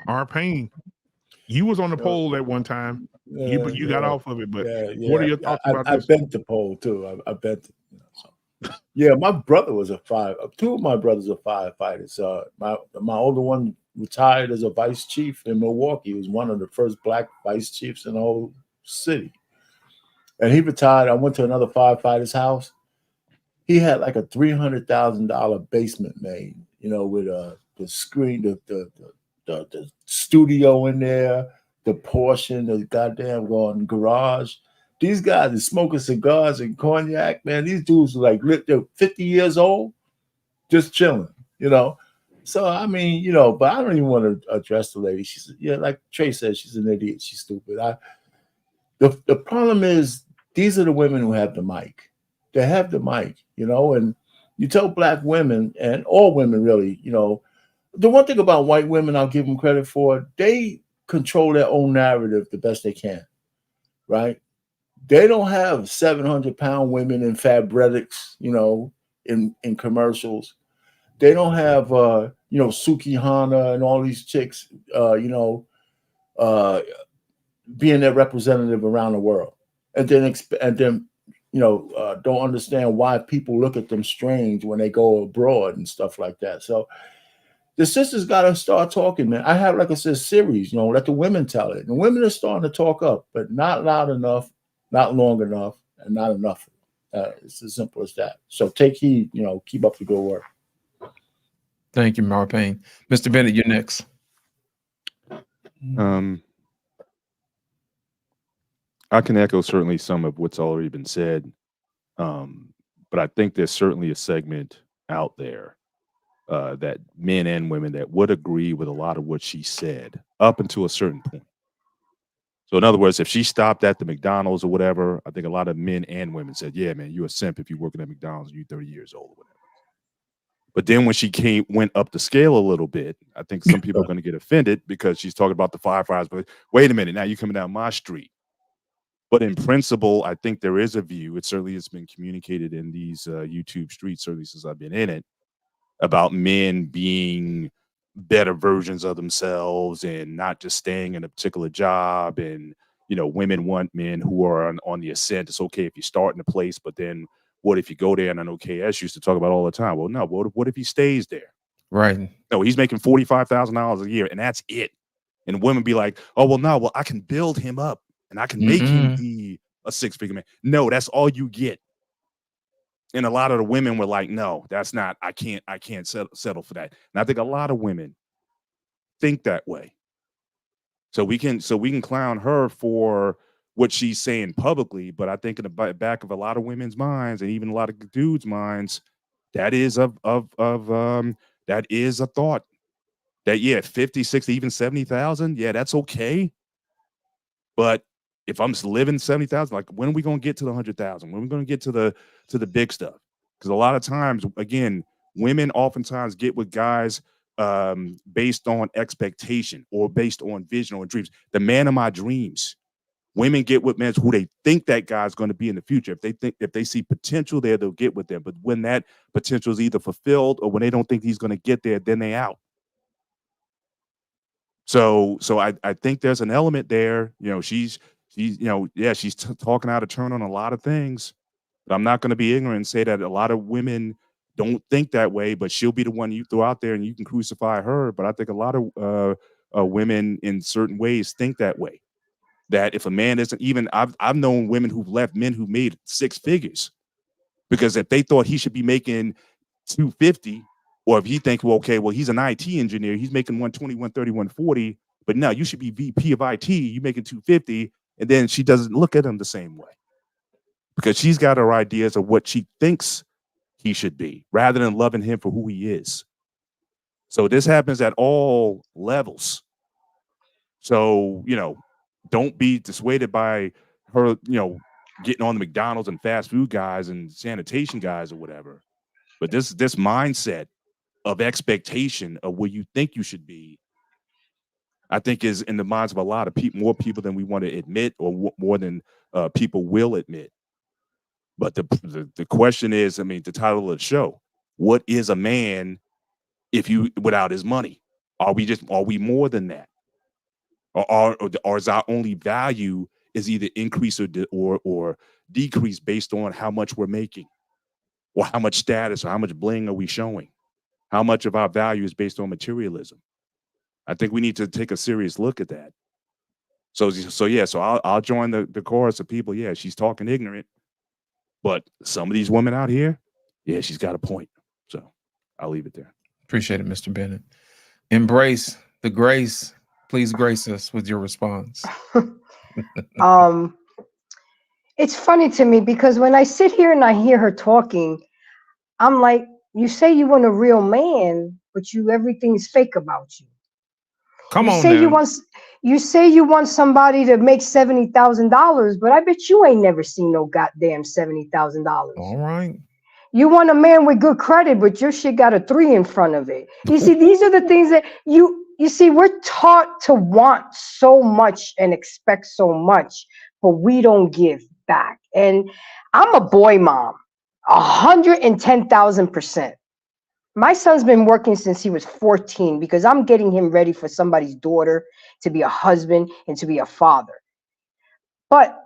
Our pain. You was on the poll at one time. You got off of it, but what are your thoughts about I this? bent the poll too. I bent. Yeah, my brother was two of my brothers are firefighters. My older one retired as a vice chief in Milwaukee. He was one of the first black vice chiefs in the whole city. And he retired. I went to another firefighter's house. He had like a $300,000 basement made, with the screen, the studio in there, the portion, the goddamn garage. These guys are smoking cigars and cognac, man. These dudes are they're 50 years old, just chilling, So, I mean, but I don't even want to address the lady. She's, like Trey said, she's an idiot. She's stupid. The problem is these are the women who have the mic. They have the mic, and you tell black women and all women really, the one thing about white women I'll give them credit for, they control their own narrative the best they can, right? They don't have 700-pound women in fabretics, in commercials. They don't have, Suki Hana and all these chicks, being their representative around the world. And then don't understand why people look at them strange when they go abroad and stuff like that. So the sisters got to start talking, man. I have, like I said, series, let the women tell it. And women are starting to talk up, but not loud enough, not long enough, and not enough. It's as simple as that. So take heed, keep up the good work. Thank you, Marpain. Mr. Bennett, you're next. I can echo certainly some of what's already been said, but I think there's certainly a segment out there that men and women that would agree with a lot of what she said up until a certain point. So in other words, if she stopped at the McDonald's or whatever, I think a lot of men and women said, yeah, man, you're a simp if you're working at McDonald's and you're 30 years old or whatever. But then when she went up the scale a little bit, I think some people are going to get offended because she's talking about the firefighters. But wait a minute, now you're coming down my street. But in principle, I think there is a view. It certainly has been communicated in these YouTube streets, certainly since I've been in it, about men being better versions of themselves and not just staying in a particular job. And, women want men who are on the ascent. It's okay if you start in a place, but then what if you go there? And I know KS used to talk about all the time. Well, no, what if he stays there? Right. No, he's making $45,000 a year and that's it. And women be like, oh, well, I can build him up and I can make him be a six-figure man. No, that's all you get. And a lot of the women were like, no, that's not, I can't settle for that. And I think a lot of women think that way. So we can clown her for what she's saying publicly, but I think in the back of a lot of women's minds and even a lot of dudes' minds, that is that is a thought that 50, 60, even 70,000, that's okay. But if I'm living 70,000, like when are we going to get to the 100,000? When are we going to get to the big stuff? Because a lot of times, again, women oftentimes get with guys based on expectation or based on vision or dreams. The man of my dreams. Women get with men who they think that guy's going to be in the future. If they see potential there, they'll get with them. But when that potential is either fulfilled or when they don't think he's going to get there, then they out. So I think there's an element there. She's talking out of turn on a lot of things. But I'm not going to be ignorant and say that a lot of women don't think that way, but she'll be the one you throw out there and you can crucify her. But I think a lot of women in certain ways think that way. That if a man isn't even, I've known women who've left men who made six figures because if they thought he should be making 250, or if you think, well, he's an IT engineer, he's making 120, 130, 140, but no, you should be VP of IT, you making 250, and then she doesn't look at him the same way because she's got her ideas of what she thinks he should be rather than loving him for who he is. So this happens at all levels. So, don't be dissuaded by her, getting on the McDonald's and fast food guys and sanitation guys or whatever. But this mindset of expectation of where you think you should be, I think is in the minds of a lot of people, more people than we want to admit, or more than people will admit. But the question is, the title of the show, what is a man without his money? Are we more than that? Or is our only value is either increase or decrease based on how much we're making, or how much status, or how much bling are we showing? How much of our value is based on materialism? I think we need to take a serious look at that. So I'll join the chorus of people. Yeah, she's talking ignorant, but some of these women out here, yeah, she's got a point. So I'll leave it there. Appreciate it, Mr. Bennett. Embrace the grace. Please grace us with your response. It's funny to me because when I sit here and I hear her talking, I'm like, you say you want a real man, but everything's fake about you. You say you want somebody to make $70,000, but I bet you ain't never seen no goddamn $70,000. All right. You want a man with good credit, but your shit got a 3 in front of it. You see, these are the things that you see, we're taught to want so much and expect so much, but we don't give back. And I'm a boy mom, 110,000%. My son's been working since he was 14 because I'm getting him ready for somebody's daughter, to be a husband and to be a father. But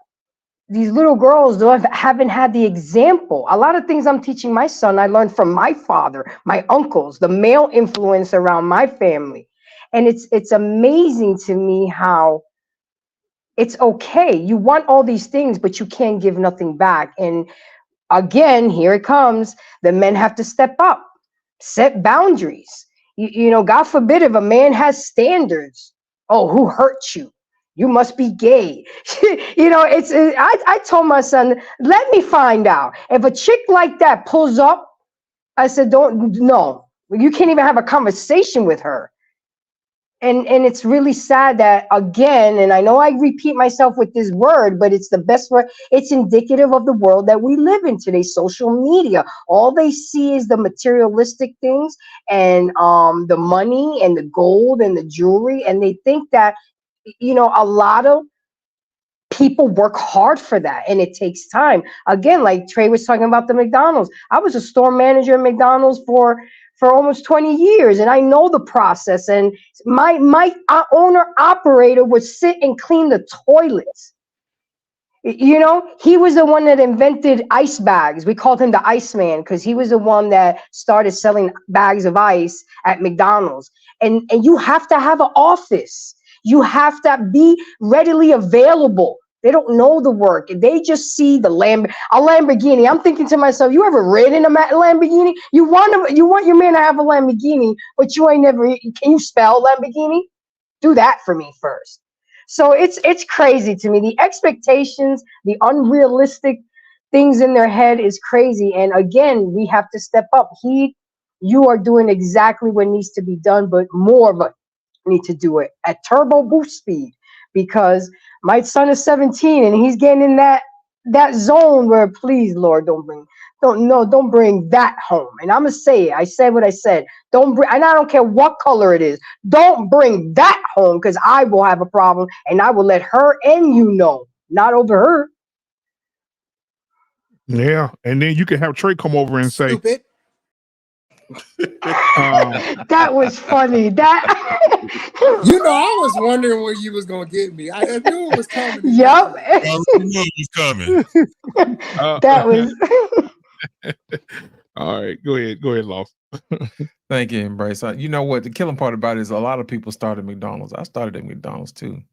these little girls haven't had the example. A lot of things I'm teaching my son, I learned from my father, my uncles, the male influence around my family. And it's amazing to me how it's okay. You want all these things, but you can't give nothing back. And again, here it comes. The men have to step up, set boundaries. God forbid if a man has standards. Oh, who hurt you? You must be gay. I told my son, let me find out. If a chick like that pulls up, I said, no, you can't even have a conversation with her. And it's really sad that, again, and I know I repeat myself with this word, but it's the best word. It's indicative of the world that we live in today, social media. All they see is the materialistic things and the money and the gold and the jewelry. And they think that, a lot of people work hard for that and it takes time. Again, like Trey was talking about the McDonald's. I was a store manager at McDonald's for almost 20 years and I know the process. And my owner operator would sit and clean the toilets. He was the one that invented ice bags. We called him the Iceman because he was the one that started selling bags of ice at McDonald's. And you have to have an office. You have to be readily available. They don't know the work. They just see the a Lamborghini. I'm thinking to myself, you ever ridden a Lamborghini? You want your man to have a Lamborghini, but you ain't never. Can you spell Lamborghini? Do that for me first. So it's crazy to me. The expectations, the unrealistic things in their head is crazy. And again, we have to step up. You are doing exactly what needs to be done, but more of it need to do it at turbo boost speed, because my son is 17 and he's getting in that zone where, please, Lord, don't bring that home. And I'm gonna say it. I said what I said. Don't bring, and I don't care what color it is. Don't bring that home, because I will have a problem and I will let her and not over her. Yeah, and then you can have Trey come over and say, stupid. That was funny. I was wondering where you was gonna get me. I knew it was coming. Yep. I knew it was coming. That was. All right, go ahead, Lost. Thank you, Embrace. You know what? The killing part about it is a lot of people started McDonald's. I started at McDonald's too.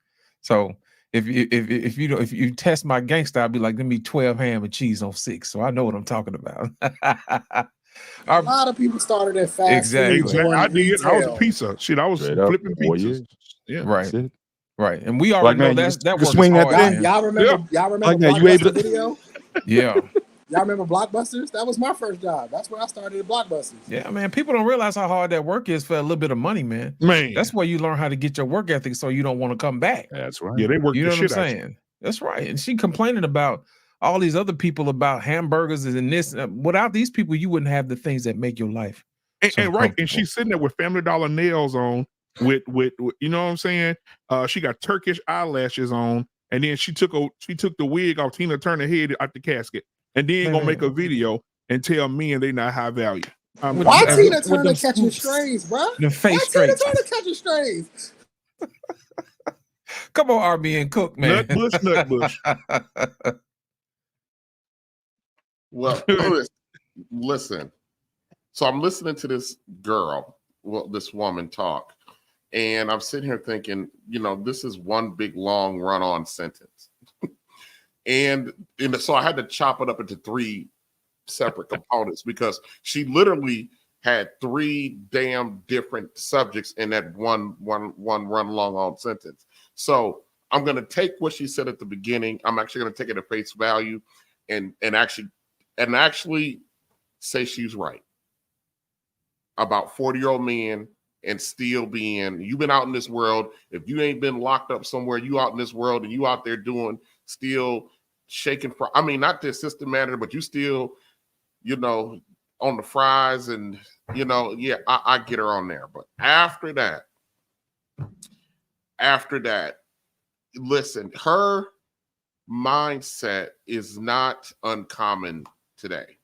So if you test my gangster, I'll be like, give me 12 ham and cheese on 6. So I know what I'm talking about. A lot of people started at fast food. Exactly. I did. I was a retail. pizza. Shit, I was Straight up, flipping 4 pizzas. years. Yeah, Right. That's it. Right, and we Black already know man, that that you work swing is that hard, thing. man. Y'all remember Black man, you able Blockbuster to? Video? Yeah. Y'all remember Blockbusters? That was my first job. That's where I started at Blockbusters. Yeah, man. People don't realize how hard that work is for a little bit of money, man. Man. That's where you learn how to get your work ethic so you don't want to come back. That's right. Yeah, they work You the know what I'm shit out you. saying? That's right. And she complaining about all these other people about hamburgers and this. Without these people, you wouldn't have the things that make your life. So And right, and she's sitting there with Family Dollar nails on, with you know what I'm saying? She got Turkish eyelashes on, and then she took the wig off Tina Turner head out the casket, and then gonna make a video and tell men they not high value. Why Tina with Turner them catching scoops, strays, bro? the face Why Tina straights. Turner catching strays? Come on, RB and Cook, man. Nut bush. Well, listen. So I'm listening to this girl, this woman talk, and I'm sitting here thinking, this is one big long run-on sentence. and so I had to chop it up into 3 separate components because she literally had 3 damn different subjects in that one run long on sentence. So I'm going to take what she said at the beginning. I'm actually going to take it at face value and actually say she's right about 40-year-old men and still you've been out in this world. If you ain't been locked up somewhere, you out in this world and you out there still shaking for, not the assistant manager, but you still, on the fries and, I get her on there. But after that, listen, her mindset is not uncommon today.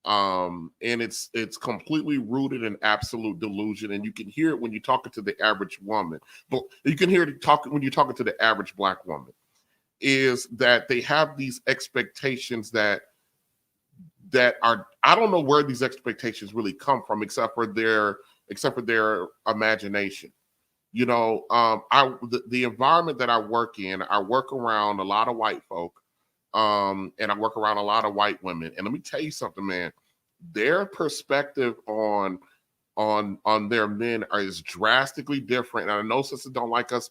And it's completely rooted in absolute delusion. And you can hear it when you're talking to the average woman, but you can hear it when you're talking to the average Black woman, is that they have these expectations that are, I don't know where these expectations really come from, except for their imagination. The environment that I work in, I work around a lot of white folk. And I work around a lot of white women. And let me tell you something, man. Their perspective on their men is drastically different. And I know sisters don't like us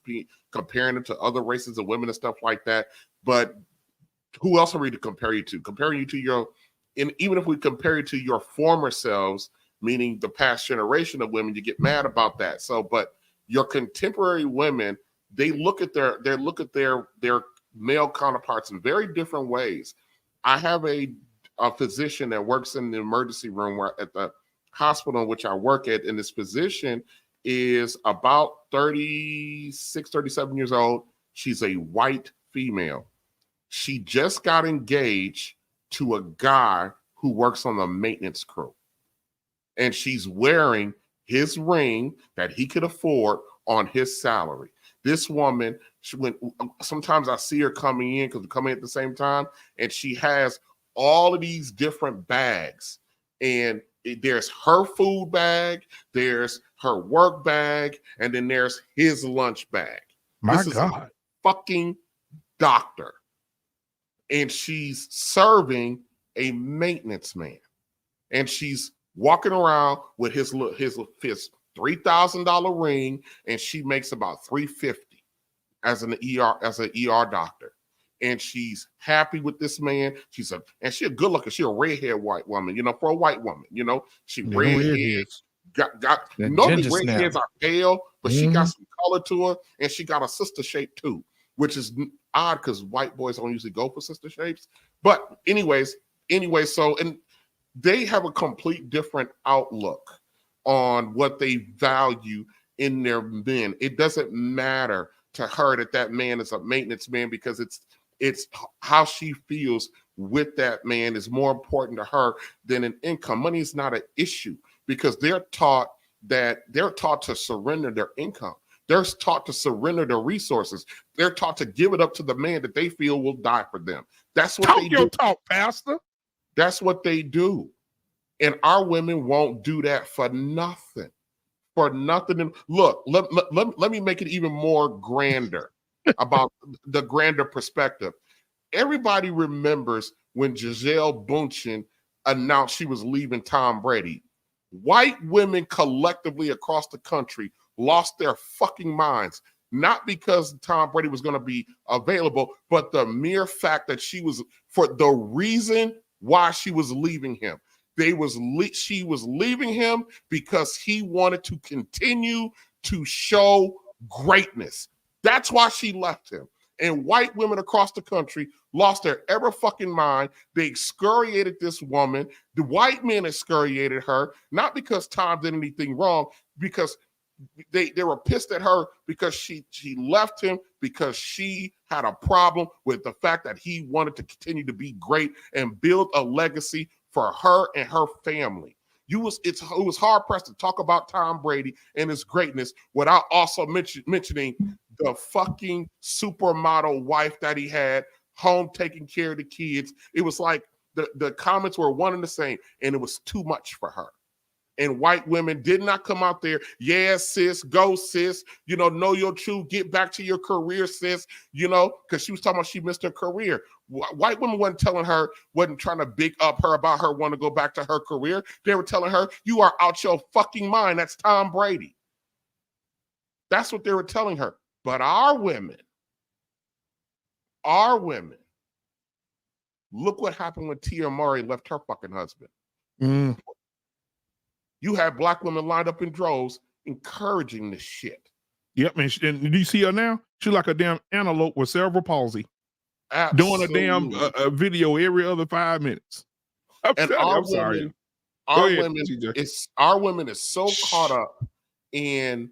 comparing them to other races of women and stuff like that. But who else are we to compare you to? Comparing you to even if we compare you to your former selves, meaning the past generation of women, you get mad about that. So, but your contemporary women, they look at their male counterparts in very different ways. I have a physician that works in the emergency room at the hospital in which I work at, and this physician is about 36, 37 years old. She's a white female. She just got engaged to a guy who works on the maintenance crew. And she's wearing his ring that he could afford on his salary. This woman, sometimes I see her coming in because we're coming at the same time, and she has all of these different bags. And there's her food bag, there's her work bag, and then there's his lunch bag. This is a fucking doctor. And she's serving a maintenance man. And she's walking around with his $3,000 ring, and she makes about $350 as an ER doctor. And she's happy with this man. She's a good looking, she's a redhead white woman, for a white woman, she redhead. Normally redheads are pale, but she got some color to her, and she got a sister shape too, which is odd because white boys don't usually go for sister shapes. But anyway, so, and they have a complete different outlook on what they value in their men. It doesn't matter to her that man is a maintenance man, because it's how she feels with that man is more important to her than an income. Money is not an issue, because they're taught to surrender their income. They're taught to surrender their resources. They're taught to give it up to the man that they feel will die for them. That's what they do. Talk, Pastor. That's what they do. And our women won't do that for nothing. For nothing. And look, let me make it even more grander about the grander perspective. Everybody remembers when Gisele Bündchen announced she was leaving Tom Brady. White women collectively across the country lost their fucking minds. not because Tom Brady was going to be available, but the mere fact that she was, for the reason why she was leaving him. She was leaving him because he wanted to continue to show greatness. That's why she left him. And white women across the country lost their ever fucking mind. They excoriated this woman. The white men excoriated her, not because Tom did anything wrong, because they were pissed at her because she left him because she had a problem with the fact that he wanted to continue to be great and build a legacy for her and her family. It was hard pressed to talk about Tom Brady and his greatness without also mentioning the fucking supermodel wife that he had, home taking care of the kids. It was like the comments were one and the same, and it was too much for her. And white women did not come out there, yeah, sis, go, sis, know your truth, get back to your career, sis, because she was talking about she missed her career. White women wasn't trying to big up her about her wanting to go back to her career. They were telling her, you are out your fucking mind. That's Tom Brady. That's what they were telling her. But our women, look what happened when Tia Murray left her fucking husband. Mm. You had black women lined up in droves encouraging this shit. Yep, and do you see her now? She's like a damn antelope with cerebral palsy. Absolutely. Doing a damn video every other 5 minutes. Our women is so caught up in,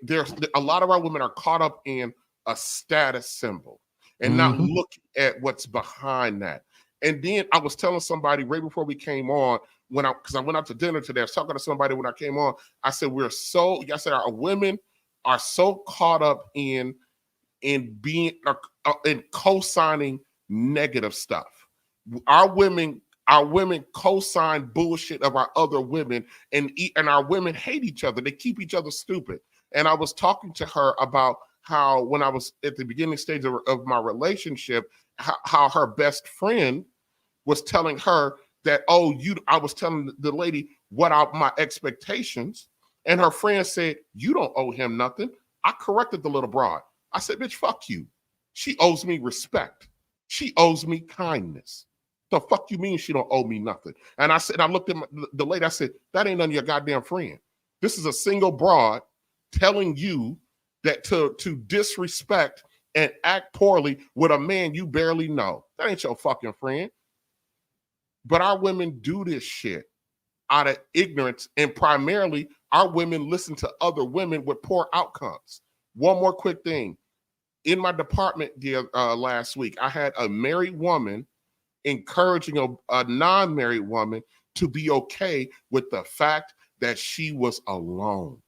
there's a lot of our women are caught up in a status symbol and not looking at what's behind that. And then I was telling somebody right before we came on, because I went out to dinner today, I was talking to somebody when I came on. I said, our women are so caught up in being in co-signing negative stuff. Our women co-sign bullshit of our other women, and our women hate each other. They keep each other stupid. And I was talking to her about how when I was at the beginning stage of my relationship, how her best friend was telling her that, I was telling the lady what are my expectations, and her friend said, you don't owe him nothing. I corrected the little broad. I said, bitch, fuck you. She owes me respect. She owes me kindness. The fuck you mean she don't owe me nothing? And I said, I looked at the lady, I said, that ain't none of your goddamn friend. This is a single broad telling you that to disrespect and act poorly with a man you barely know. That ain't your fucking friend. But our women do this shit out of ignorance, and primarily our women listen to other women with poor outcomes. One more quick thing. In my department last week, I had a married woman encouraging a non-married woman to be okay with the fact that she was alone.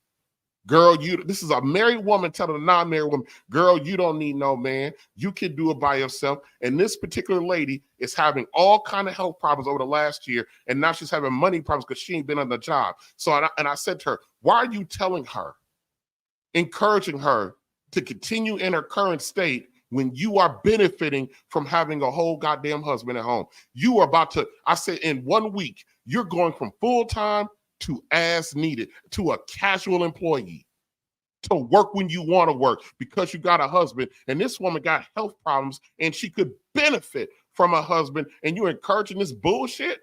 Girl, this is a married woman telling a non-married woman, girl, you don't need no man. You can do it by yourself. And this particular lady is having all kind of health problems over the last year, and now she's having money problems because she ain't been on the job. So, I said to her, why are you telling her, encouraging her to continue in her current state when you are benefiting from having a whole goddamn husband at home? You are about to, I said, in 1 week, you're going from full-time to as needed, to a casual employee, to work when you want to work because you got a husband. And this woman got health problems and she could benefit from a husband, and you're encouraging this bullshit?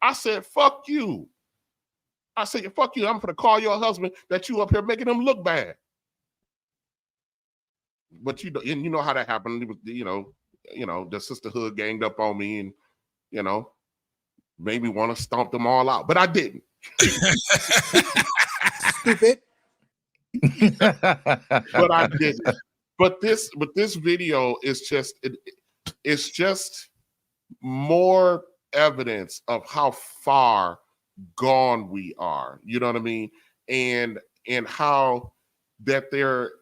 I said, fuck you. I said, fuck you. I'm going to call your husband that you up here making him look bad. But you know how that happened. It was, the sisterhood ganged up on me and, made me want to stomp them all out. But I didn't. Stupid. But I didn't. But this video is it's just more evidence of how far gone we are. You know what I mean? And how that there,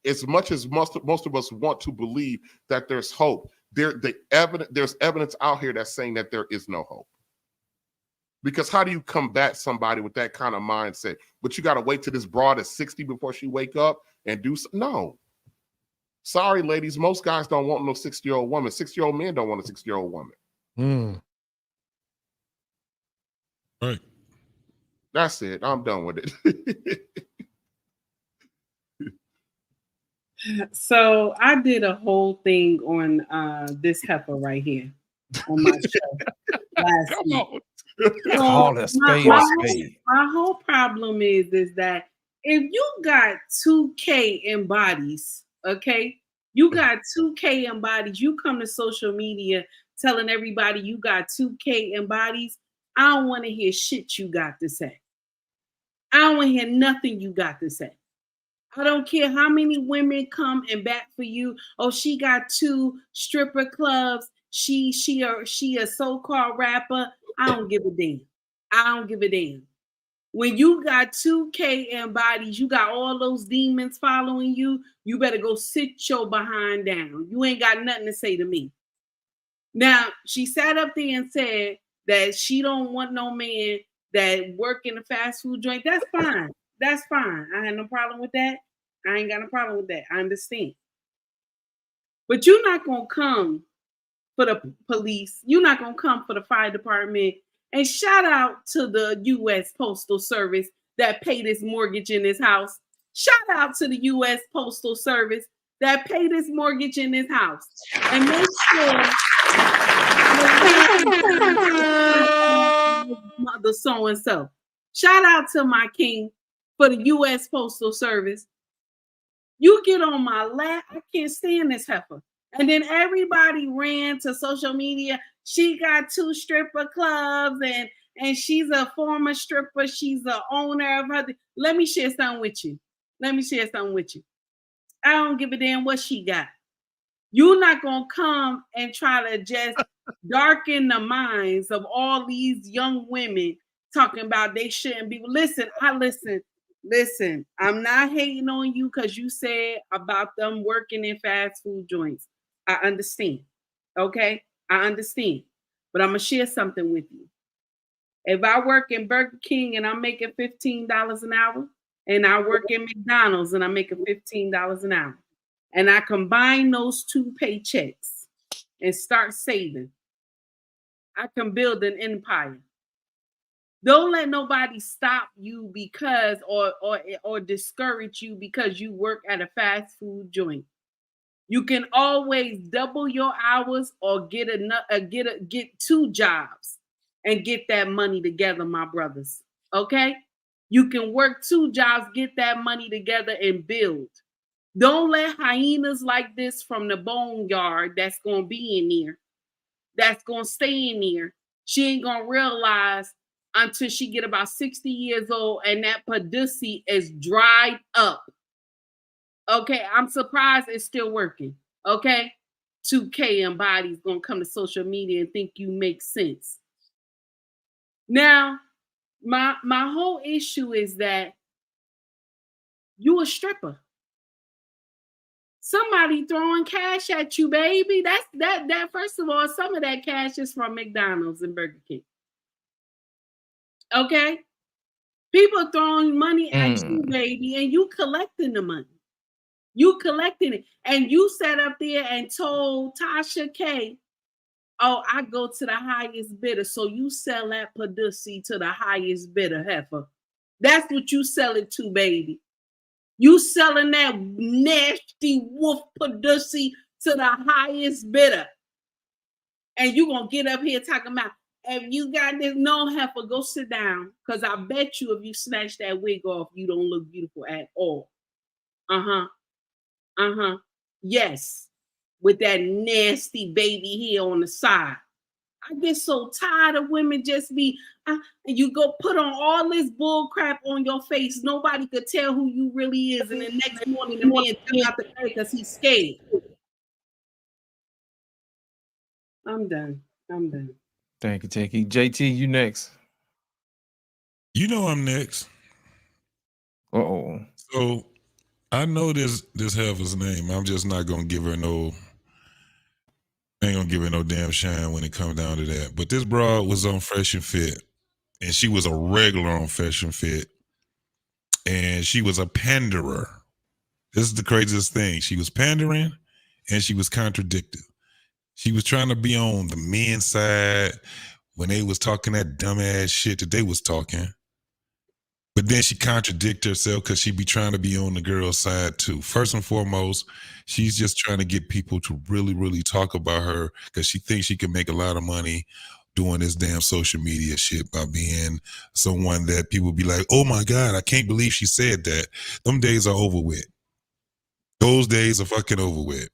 as much as most of us want to believe that there's hope, there's evidence out here that's saying that there is no hope. Because how do you combat somebody with that kind of mindset? But you got to wait till this broad is 60 before she wake up and do so? No. Sorry, ladies. Most guys don't want no 60-year-old woman. 60-year-old men don't want a 60-year-old woman. Right. That's it. I'm done with it. So I did a whole thing on this heifer right here on my show last week. Call a spade a spade. My whole problem is that if you got 2K in bodies, okay, you got 2K in bodies, you come to social media telling everybody you got 2K in bodies, I don't want to hear shit you got to say. I don't want to hear nothing you got to say. I don't care how many women come and back for you. Oh, she got 2 stripper clubs. She a so-called rapper. I don't give a damn. I don't give a damn. When you got 2K in bodies, you got all those demons following you, you better go sit your behind down. You ain't got nothing to say to me. Now, she sat up there and said that she don't want no man that work in a fast food joint. That's fine. That's fine. I had no problem with that. I ain't got no problem with that. I understand. But you're not going to come for the police. You're not going to come for the fire department. And shout out to the U.S. Postal Service that paid his mortgage in his house. Shout out to the U.S. Postal Service that paid his mortgage in his house. And make sure mother so-and-so. Shout out to my king for the U.S. Postal Service. You get on my lap, I can't stand this heifer. And then everybody ran to social media. She got 2 stripper clubs and she's a former stripper. She's the owner of her. Let me share something with you. I don't give a damn what she got. You're not going to come and try to just darken the minds of all these young women talking about they shouldn't be. Listen, I'm not hating on you because you said about them working in fast food joints. I understand. Okay? I understand. But I'm going to share something with you. If I work in Burger King and I'm making $15 an hour, and I work in McDonald's and I'm making $15 an hour, and I combine those 2 paychecks and start saving, I can build an empire. Don't let nobody stop you because or discourage you because you work at a fast food joint. You can always double your hours or get 2 jobs and get that money together, my brothers. Okay? You can work 2 jobs, get that money together and build. Don't let hyenas like this from the boneyard that's going to be in there, that's going to stay in there. She ain't going to realize until she get about 60 years old and that pussy is dried up. Okay, I'm surprised it's still working. Okay, 2K and body's gonna come to social media and think you make sense. Now, my whole issue is that you a stripper. Somebody throwing cash at you, baby. That first of all, some of that cash is from McDonald's and Burger King. Okay, people throwing money at you, baby, and you collecting the money. You collecting it. And you sat up there and told Tasha K, oh, I go to the highest bidder. So you sell that pussy to the highest bidder, heifer. That's what you sell it to, baby. You selling that nasty wolf pussy to the highest bidder. And you going to get up here talking about, if you got this, no, heifer, go sit down. Because I bet you if you snatch that wig off, you don't look beautiful at all. Yes. With that nasty baby hair on the side. I get so tired of women just be, you go put on all this bull crap on your face. Nobody could tell who you really is. And the next morning, the man comes out the bed because he's scared. I'm done. Thank you, Takey. JT, you next. You know I'm next. Uh-oh. So I know this heifer's name. I'm just not gonna give her no. I ain't gonna give her no damn shine when it comes down to that. But this broad was on Fresh and Fit, and she was a regular on Fresh and Fit, and she was a panderer. This is the craziest thing. She was pandering, and she was contradictive. She was trying to be on the men's side when they was talking that dumbass shit that they was talking. But then she contradicts herself because she be trying to be on the girl's side too. First and foremost, she's just trying to get people to really, really talk about her because she thinks she can make a lot of money doing this damn social media shit by being someone that people be like, oh my God, I can't believe she said that. Them days are over with. Those days are fucking over with.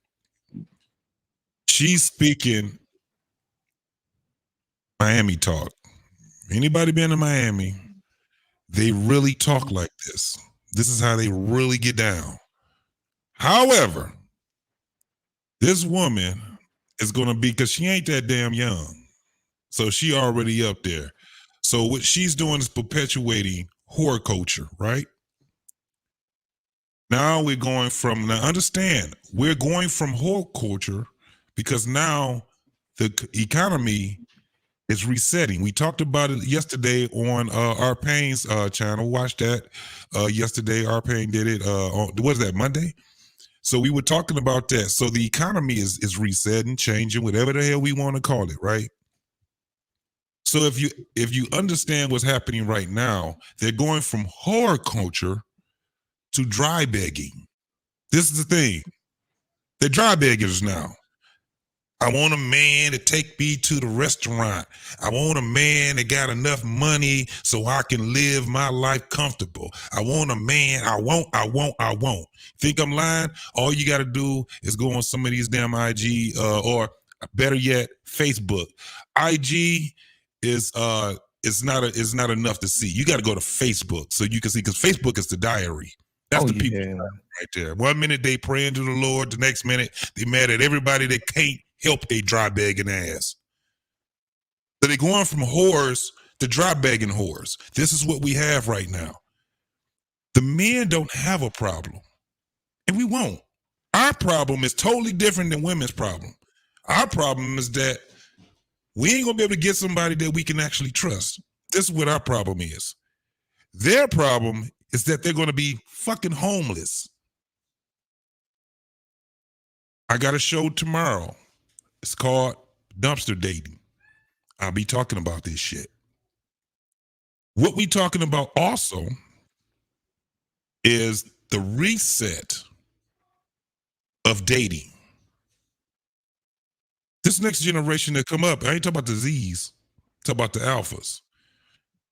She's speaking Miami talk. Anybody been to Miami? They really talk like this. This is how they really get down. However, this woman is going to be, because she ain't that damn young. So she already up there. So what she's doing is perpetuating whore culture, right? Now we're going from, now understand, we're going from whore culture because now the economy is resetting. We talked about it yesterday on our Payne's channel. Watch that. Yesterday, our Payne did it. On, what is that, Monday? So we were talking about that. So the economy is resetting, changing, whatever the hell we want to call it, right? So if you understand what's happening right now, they're going from whore culture to dry begging. This is the thing. They're dry beggars now. I want a man to take me to the restaurant. I want a man that got enough money so I can live my life comfortable. I want a man. I want. Think I'm lying? All you got to do is go on some of these damn IG or better yet, Facebook. IG is not enough to see. You got to go to Facebook so you can see, because Facebook is the diary. That's the people right there. 1 minute they praying to the Lord, the next minute they mad at everybody that can't help they dry begging ass. So they're going from whores to dry begging whores. This is what we have right now. The men don't have a problem, and we won't. Our problem is totally different than women's problem. Our problem is that we ain't gonna be able to get somebody that we can actually trust. This is what our problem is. Their problem is that they're gonna be fucking homeless. I got a show tomorrow. It's called Dumpster Dating. I'll be talking about this shit. What we talking about also is the reset of dating. This next generation that come up, I ain't talking about the Z's, I'm talking about the alphas.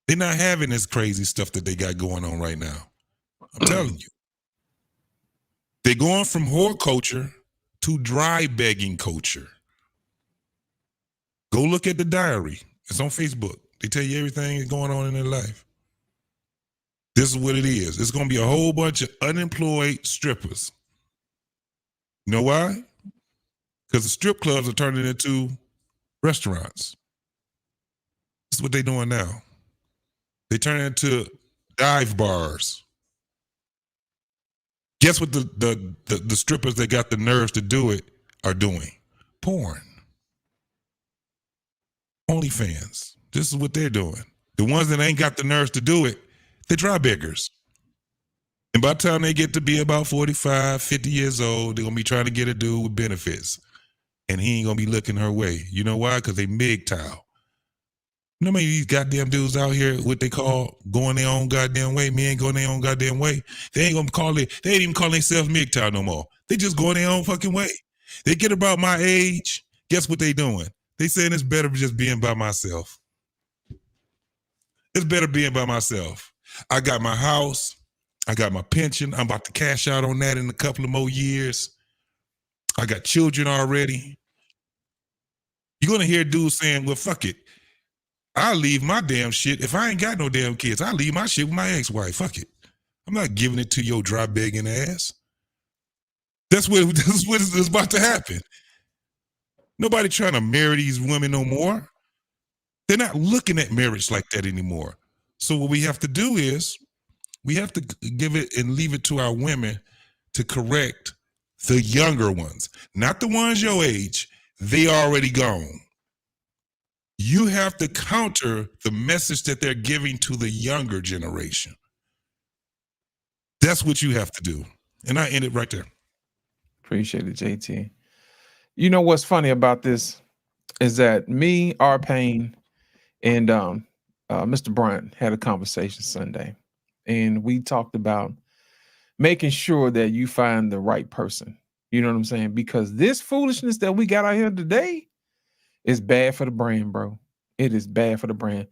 They're not having this crazy stuff that they got going on right now. I'm telling you. They're going from whore culture to dry begging culture. Go look at the diary. It's on Facebook. They tell you everything that's going on in their life. This is what it is. It's going to be a whole bunch of unemployed strippers. You know why? Because the strip clubs are turning into restaurants. This is what they're doing now. They turn into dive bars. Guess what the strippers that got the nerves to do it are doing? Porn. OnlyFans. This is what they're doing. The ones that ain't got the nerves to do it, they're dry beggars. And by the time they get to be about 45, 50 years old, they're going to be trying to get a dude with benefits. And he ain't going to be looking her way. You know why? Because they MGTOW. You know how many of these goddamn dudes out here, what they call going their own goddamn way, men going their own goddamn way? They ain't going to call it, they ain't even calling themselves MGTOW no more. They just going their own fucking way. They get about my age, guess what they doing? They saying it's better just being by myself. It's better being by myself. I got my house. I got my pension. I'm about to cash out on that in a couple of more years. I got children already. You're going to hear dudes saying, well, fuck it. I'll leave my damn shit. If I ain't got no damn kids, I'll leave my shit with my ex-wife. Fuck it. I'm not giving it to your dry begging ass. That's what is about to happen. Nobody trying to marry these women no more. They're not looking at marriage like that anymore. So what we have to do is we have to give it and leave it to our women to correct the younger ones, not the ones your age. They already gone. You have to counter the message that they're giving to the younger generation. That's what you have to do. And I end it right there. Appreciate it, JT. You know what's funny about this is that me, R. Payne, and Mr. Bryant had a conversation Sunday. and we talked about making sure that you find the right person. You know what I'm saying? Because this foolishness that we got out here today is bad for the brand, bro. It is bad for the brand.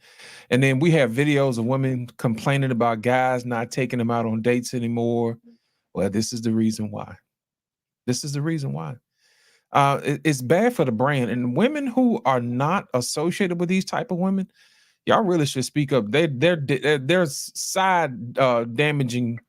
And then we have videos of women complaining about guys not taking them out on dates anymore. Well, this is the reason why. This is the reason why. It's bad for the brand. And women who are not associated with these type of women, y'all really should speak up. They're side damaging,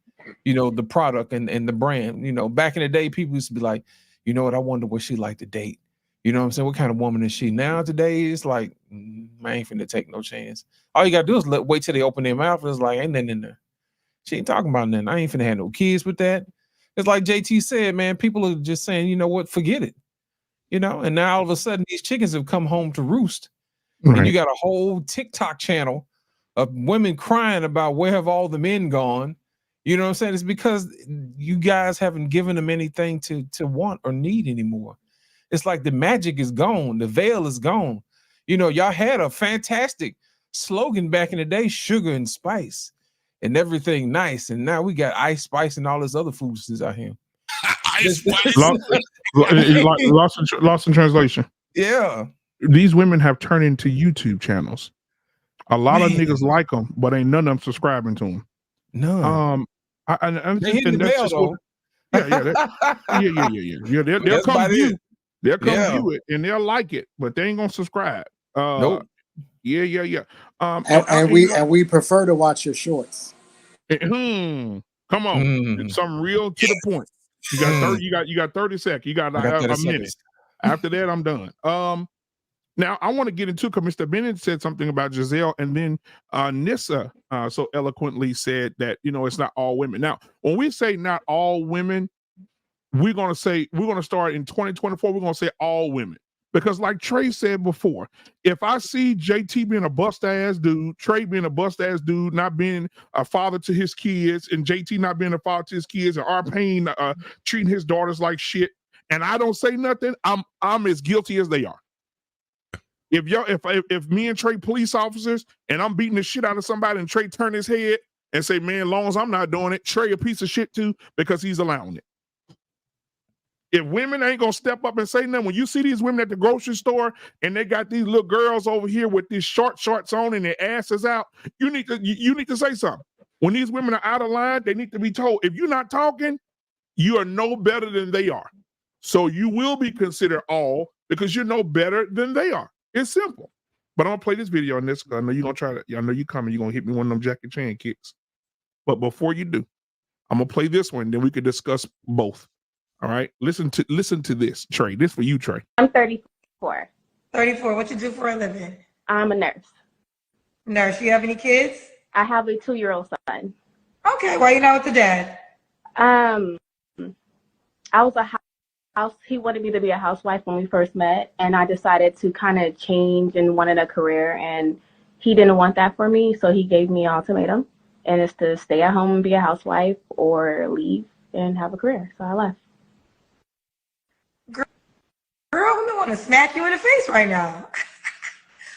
you know, the product and the brand. You know, back in the day, people used to be like, you know what, I wonder what she like to date. You know what I'm saying? What kind of woman is she? Now today, it's like, I ain't finna take no chance. All you gotta do is wait till they open their mouth. It's like, ain't nothing in there. She ain't talking about nothing. I ain't finna have no kids with that. It's like JT said, man, people are just saying, you know what, forget it. You know, and now all of a sudden these chickens have come home to roost. Right. And you got a whole TikTok channel of women crying about where have all the men gone. You know what I'm saying? It's because you guys haven't given them anything to want or need anymore. It's like the magic is gone. The veil is gone. You know, y'all had a fantastic slogan back in the day, sugar and spice and everything nice. And now we got ice spice and all this other foolishness out here. Ice spice. Lost in translation. Yeah. These women have turned into YouTube channels. A lot of niggas like them, but ain't none of them subscribing to them. No. They hitting the bell, though. Yeah. They'll come view. They'll come view it and they'll like it, but they ain't gonna subscribe. Nope. Yeah. And we prefer to watch your shorts. Come on, something real to the point. You got 30. You got 30 seconds. You got a minute. After that, I'm done. Now I want to get into, because Mr. Bennett said something about Giselle, and then Nissa so eloquently said that, you know, it's not all women. Now, when we say not all women, we're gonna start in 2024. We're gonna say all women, because like Trey said before, if I see JT being a bust ass dude, Trey being a bust ass dude, not being a father to his kids, and JT not being a father to his kids, and R-Pain treating his daughters like shit, and I don't say nothing, I'm as guilty as they are. If me and Trey police officers and I'm beating the shit out of somebody and Trey turn his head and say, man, as long as I'm not doing it, Trey a piece of shit too, because he's allowing it. If women ain't gonna step up and say nothing, when you see these women at the grocery store and they got these little girls over here with these shorts on and their asses out, you need to say something. When these women are out of line, they need to be told, if you're not talking, you are no better than they are. So you will be considered all, because you're no better than they are. It's simple. But I'm gonna play this video on this, because I know you're gonna try to, I know you coming, you're gonna hit me one of them Jackie Chan kicks. But before you do, I'm gonna play this one, then we can discuss both. All right, listen to this, Trey. This for you, Trey. I'm 34. 34. What you do for a living? I'm a nurse. Nurse. You have any kids? I have a 2-year-old son. Okay. Why you not with the dad? I was a house. He wanted me to be a housewife when we first met, and I decided to kind of change and wanted a career, and he didn't want that for me, so he gave me an ultimatum, and it's to stay at home and be a housewife or leave and have a career. So I left. Girl, we want to smack you in the face right now.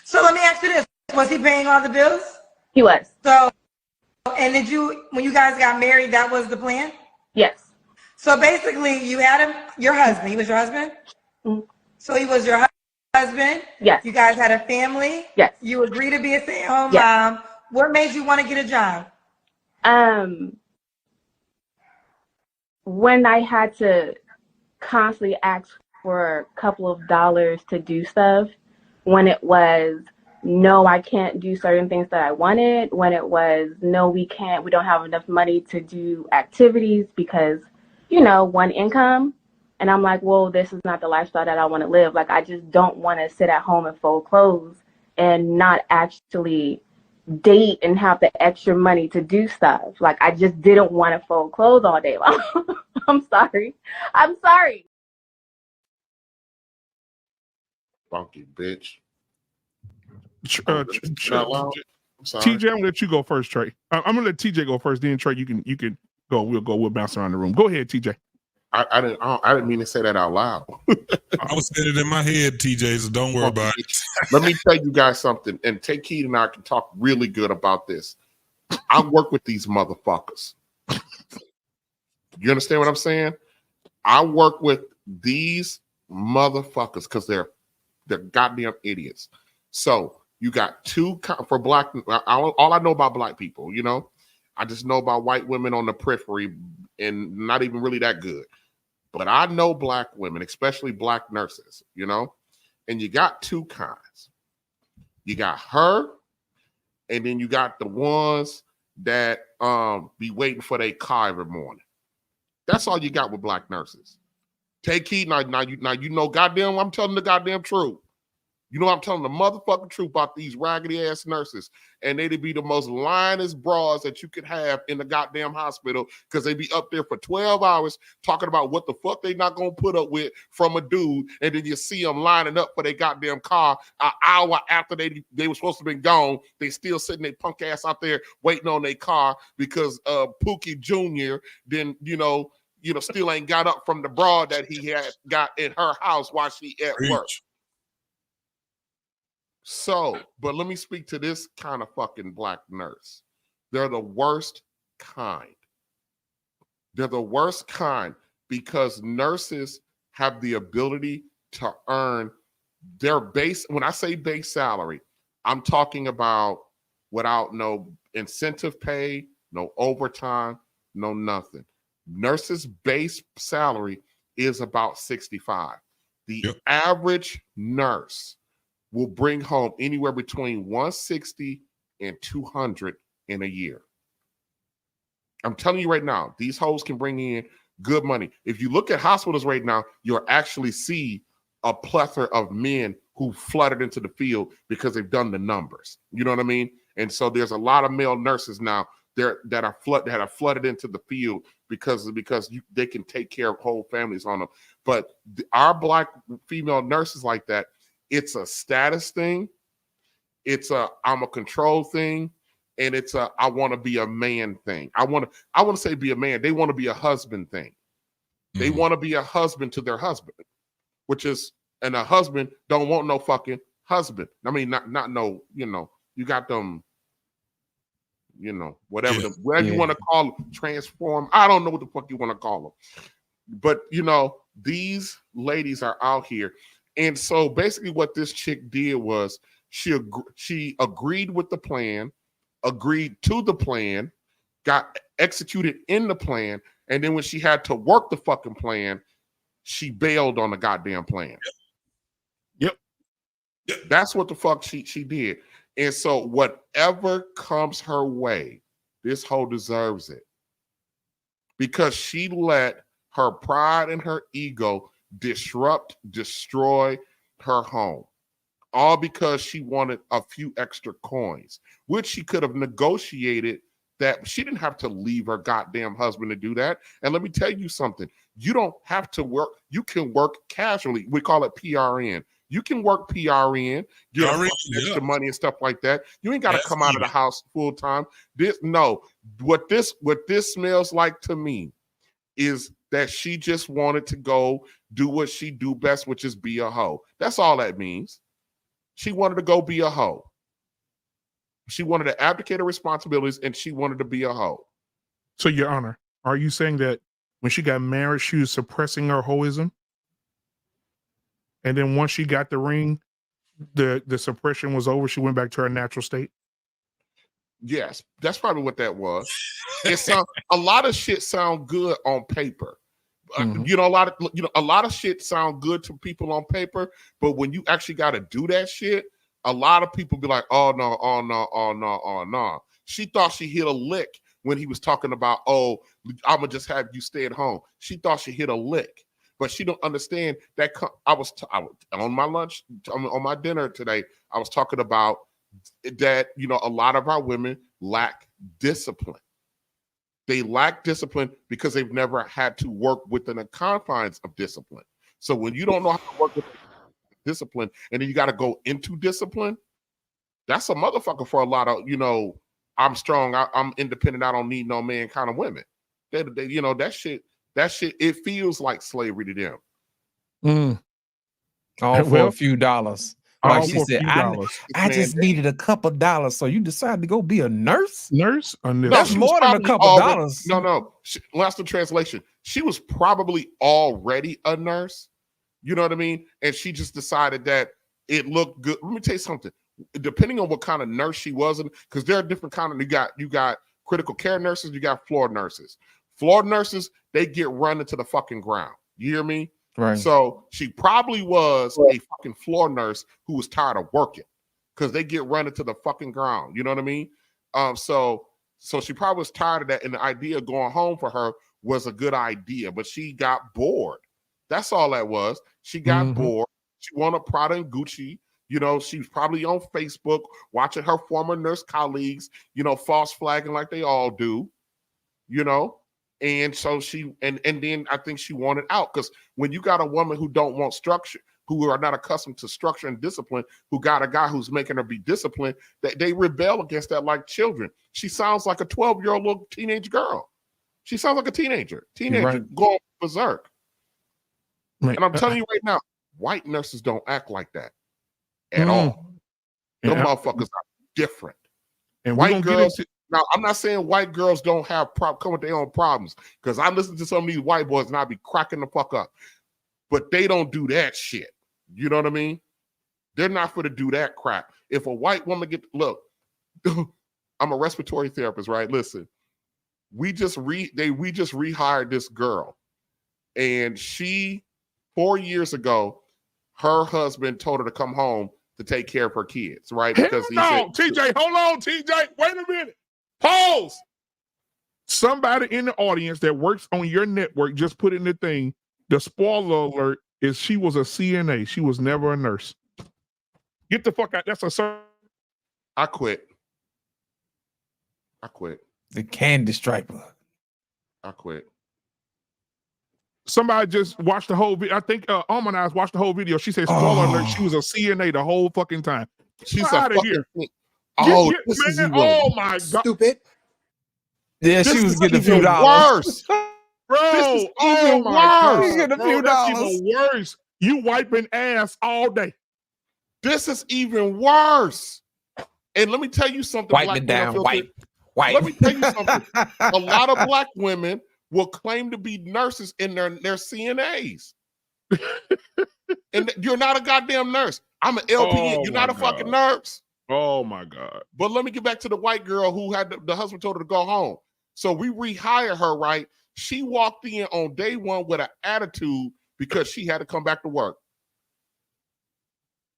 So let me ask you this. Was he paying all the bills? He was. So, and when you guys got married, that was the plan? Yes. So basically you had your husband. He was your husband? Mm-hmm. So he was your husband? Yes. You guys had a family? Yes. You agreed to be a stay-at-home mom. What made you want to get a job? When I had to constantly ask for a couple of dollars to do stuff, when it was no, I can't do certain things that I wanted, when it was no, we don't have enough money to do activities because, you know, one income. And I'm like, well, this is not the lifestyle that I want to live. Like, I just don't want to sit at home and fold clothes and not actually date and have the extra money to do stuff. Like, I just didn't want to fold clothes all day long. I'm sorry. Funky bitch. TJ, I'm gonna let you go first, Trey. I'm gonna let TJ go first. Then Trey, you can go. We'll bounce around the room. Go ahead, TJ. I didn't mean to say that out loud. I was saying it in my head, TJ. So don't worry about it. Let me tell you guys something, and Take Heed and I can talk really good about this. I work with these motherfuckers. You understand what I'm saying? I work with these motherfuckers because they're goddamn idiots. So you got two for black. All I know about black people, you know, I just know about white women on the periphery and not even really that good. But I know black women, especially black nurses, you know, and you got two kinds. You got her, and then you got the ones that be waiting for their car every morning. That's all you got with black nurses. Take heed now. You know, goddamn, I'm telling the goddamn truth. You know, I'm telling the motherfucking truth about these raggedy ass nurses, and they'd be the most lionest bras that you could have in the goddamn hospital because they be up there for 12 hours talking about what the fuck they not gonna put up with from a dude, and then you see them lining up for their goddamn car an hour after they were supposed to be gone. They still sitting their punk ass out there waiting on their car because Pookie Jr. then still ain't got up from the broad that he had got in her house while she at work. So, but let me speak to this kind of fucking black nurse. They're the worst kind. They're the worst kind because nurses have the ability to earn their base. When I say base salary, I'm talking about without no incentive pay, no overtime, no nothing. Nurses' base salary is about 65. The average nurse will bring home anywhere between 160 and 200 in a year. I'm telling you right now, these hoes can bring in good money. If you look at hospitals right now, you'll actually see a plethora of men who flooded into the field because they've done the numbers. You know what I mean? And so there's a lot of male nurses now that have flooded into the field because they can take care of whole families on them. But our black female nurses like that, it's a status thing, it's a I'm a control thing, and it's a I want to be a man thing. I want to say be a man. They want to be a husband thing. They want to be a husband to their husband, and a husband don't want no fucking husband. I mean, not no, you got them, whatever you want to call them, transform. I don't know what the fuck you want to call them. But these ladies are out here. And so basically what this chick did was she agreed with the plan, agreed to the plan, got executed in the plan, and then when she had to work the fucking plan, she bailed on the goddamn plan. Yep. That's what the fuck she did. And so whatever comes her way, this hoe deserves it. Because she let her pride and her ego destroy her home. All because she wanted a few extra coins, which she could have negotiated. That she didn't have to leave her goddamn husband to do that. And let me tell you something. You don't have to work. You can work casually. We call it PRN. You can work PRN, get extra money and stuff like that. You ain't got to come out of the house full time. What this smells like to me is that she just wanted to go do what she do best, which is be a hoe. That's all that means. She wanted to go be a hoe. She wanted to abdicate her responsibilities, and she wanted to be a hoe. So, Your Honor, are you saying that when she got married, she was suppressing her hoism? And then once she got the ring, the suppression was over, she went back to her natural state? Yes, that's probably what that was. A lot of shit sound good on paper. A lot of shit sound good to people on paper, but when you actually got to do that shit, a lot of people be like, oh no, oh no, oh no, oh no. She thought she hit a lick when he was talking about, oh, I'm gonna just have you stay at home. She thought she hit a lick, but she don't understand that. I was on my lunch, on my dinner today. I was talking about that. A lot of our women lack discipline. They lack discipline because they've never had to work within the confines of discipline. So when you don't know how to work with discipline and then you got to go into discipline, that's a motherfucker for a lot of, I'm strong, I'm independent, I don't need no man kind of women. That shit, it feels like slavery to them. All for a few dollars. Like All she for a said, few dollars. I just needed a couple dollars. So you decided to go be a nurse? Nurse or No, That's she was more than a probably couple already, dollars. No. Lost the translation. She was probably already a nurse. You know what I mean? And she just decided that it looked good. Let me tell you something. Depending on what kind of nurse she was, because there are different kind of you got critical care nurses, you got floor nurses. Floor nurses, they get run into the fucking ground. You hear me? Right. So she probably was a fucking floor nurse who was tired of working because they get run into the fucking ground. You know what I mean? So she probably was tired of that, and the idea of going home for her was a good idea, but she got bored. That's all that was. She got bored. She wanted Prada and Gucci. You know, she was probably on Facebook watching her former nurse colleagues, you know, false flagging like they all do, you know. And so she, and then I think she wanted out, because when you got a woman who don't want structure, who are not accustomed to structure and discipline, who got a guy who's making her be disciplined, they rebel against that like children. She sounds like a 12-year-old little teenage girl. She sounds like a teenager going berserk. Man, and I'm telling you right now, white nurses don't act like that at all. Them motherfuckers are different. And white girls. Now, I'm not saying white girls don't have come with their own problems, because I listen to some of these white boys and I be cracking the fuck up. But they don't do that shit. You know what I mean? They're not for to do that crap. If a white woman look, I'm a respiratory therapist, right? Listen, we just rehired this girl, and she 4 years ago, her husband told her to come home to take care of her kids, right? Because he said, TJ, hold on, TJ, wait a minute. Pause. Somebody in the audience that works on your network just put in the thing, the spoiler alert is she was a CNA. She was never a nurse. Get the fuck out. That's a I quit. The candy striper. I quit. Somebody just watched the whole video. I think Almanize watched the whole video. She said, spoiler alert, she was a CNA the whole fucking time. She's out of here. Oh, oh my God. Stupid. Yeah, this she was is getting a even few dollars. worse. Bro, This is oh even my worse. God. She's getting a few That's dollars. even worse. You wiping ass all day. This is even worse. And let me tell you something. Wipe Black it Man down. Unfiltered. Wipe. Let me tell you something. A lot of black women will claim to be nurses in their CNAs. And you're not a goddamn nurse. I'm an LPN. Oh You're not a my fucking God. nurse. Oh my God. But let me get back to the white girl who had the husband told her to go home. So we rehire her, right? She walked in on day one with an attitude because she had to come back to work.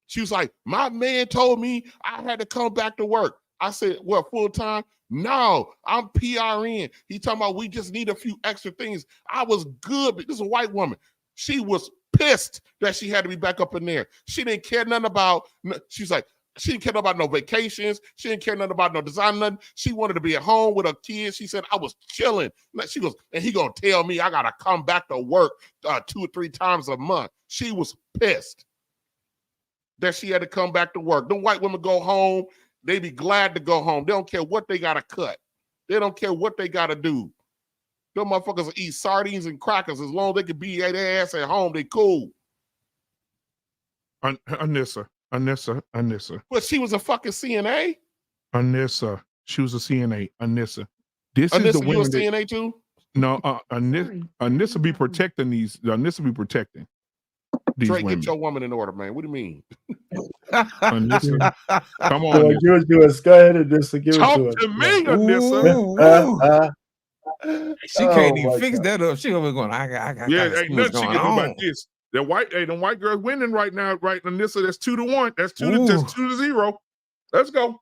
She was like, my man told me I had to come back to work. I said, what, full time? No, I'm PRN. He talking about we just need a few extra things. I was good, but this is a white woman. She was pissed that she had to be back up in there. She didn't care nothing about, she's like, she didn't care about no vacations. She didn't care nothing about no design, nothing. She wanted to be at home with her kids. She said, I was chilling. She goes, and he gonna tell me I gotta come back to work 2 or 3 times a month. She was pissed that she had to come back to work. Them white women go home, they be glad to go home. They don't care what they gotta cut. They don't care what they gotta do. Them motherfuckers will eat sardines and crackers as long as they can be their ass at home. They cool. Anissa. But she was a fucking CNA. Anissa. She was a CNA. Anissa. This Anissa, is the you a women that, CNA too? no, Anissa be protecting these. Anissa be protecting these Drake, women. get your woman in order, man. What do you mean? Anissa, come on. Anissa. Give it to us. Go ahead, Anissa. Give Talk it to to me, us. Anissa. She can't even fix that up. She over going, I gotta Yeah, see ain't what's nothing she going can do on. about this. The white girls winning right now, right? Anissa, that's 2-1. That's 2-0. Let's go.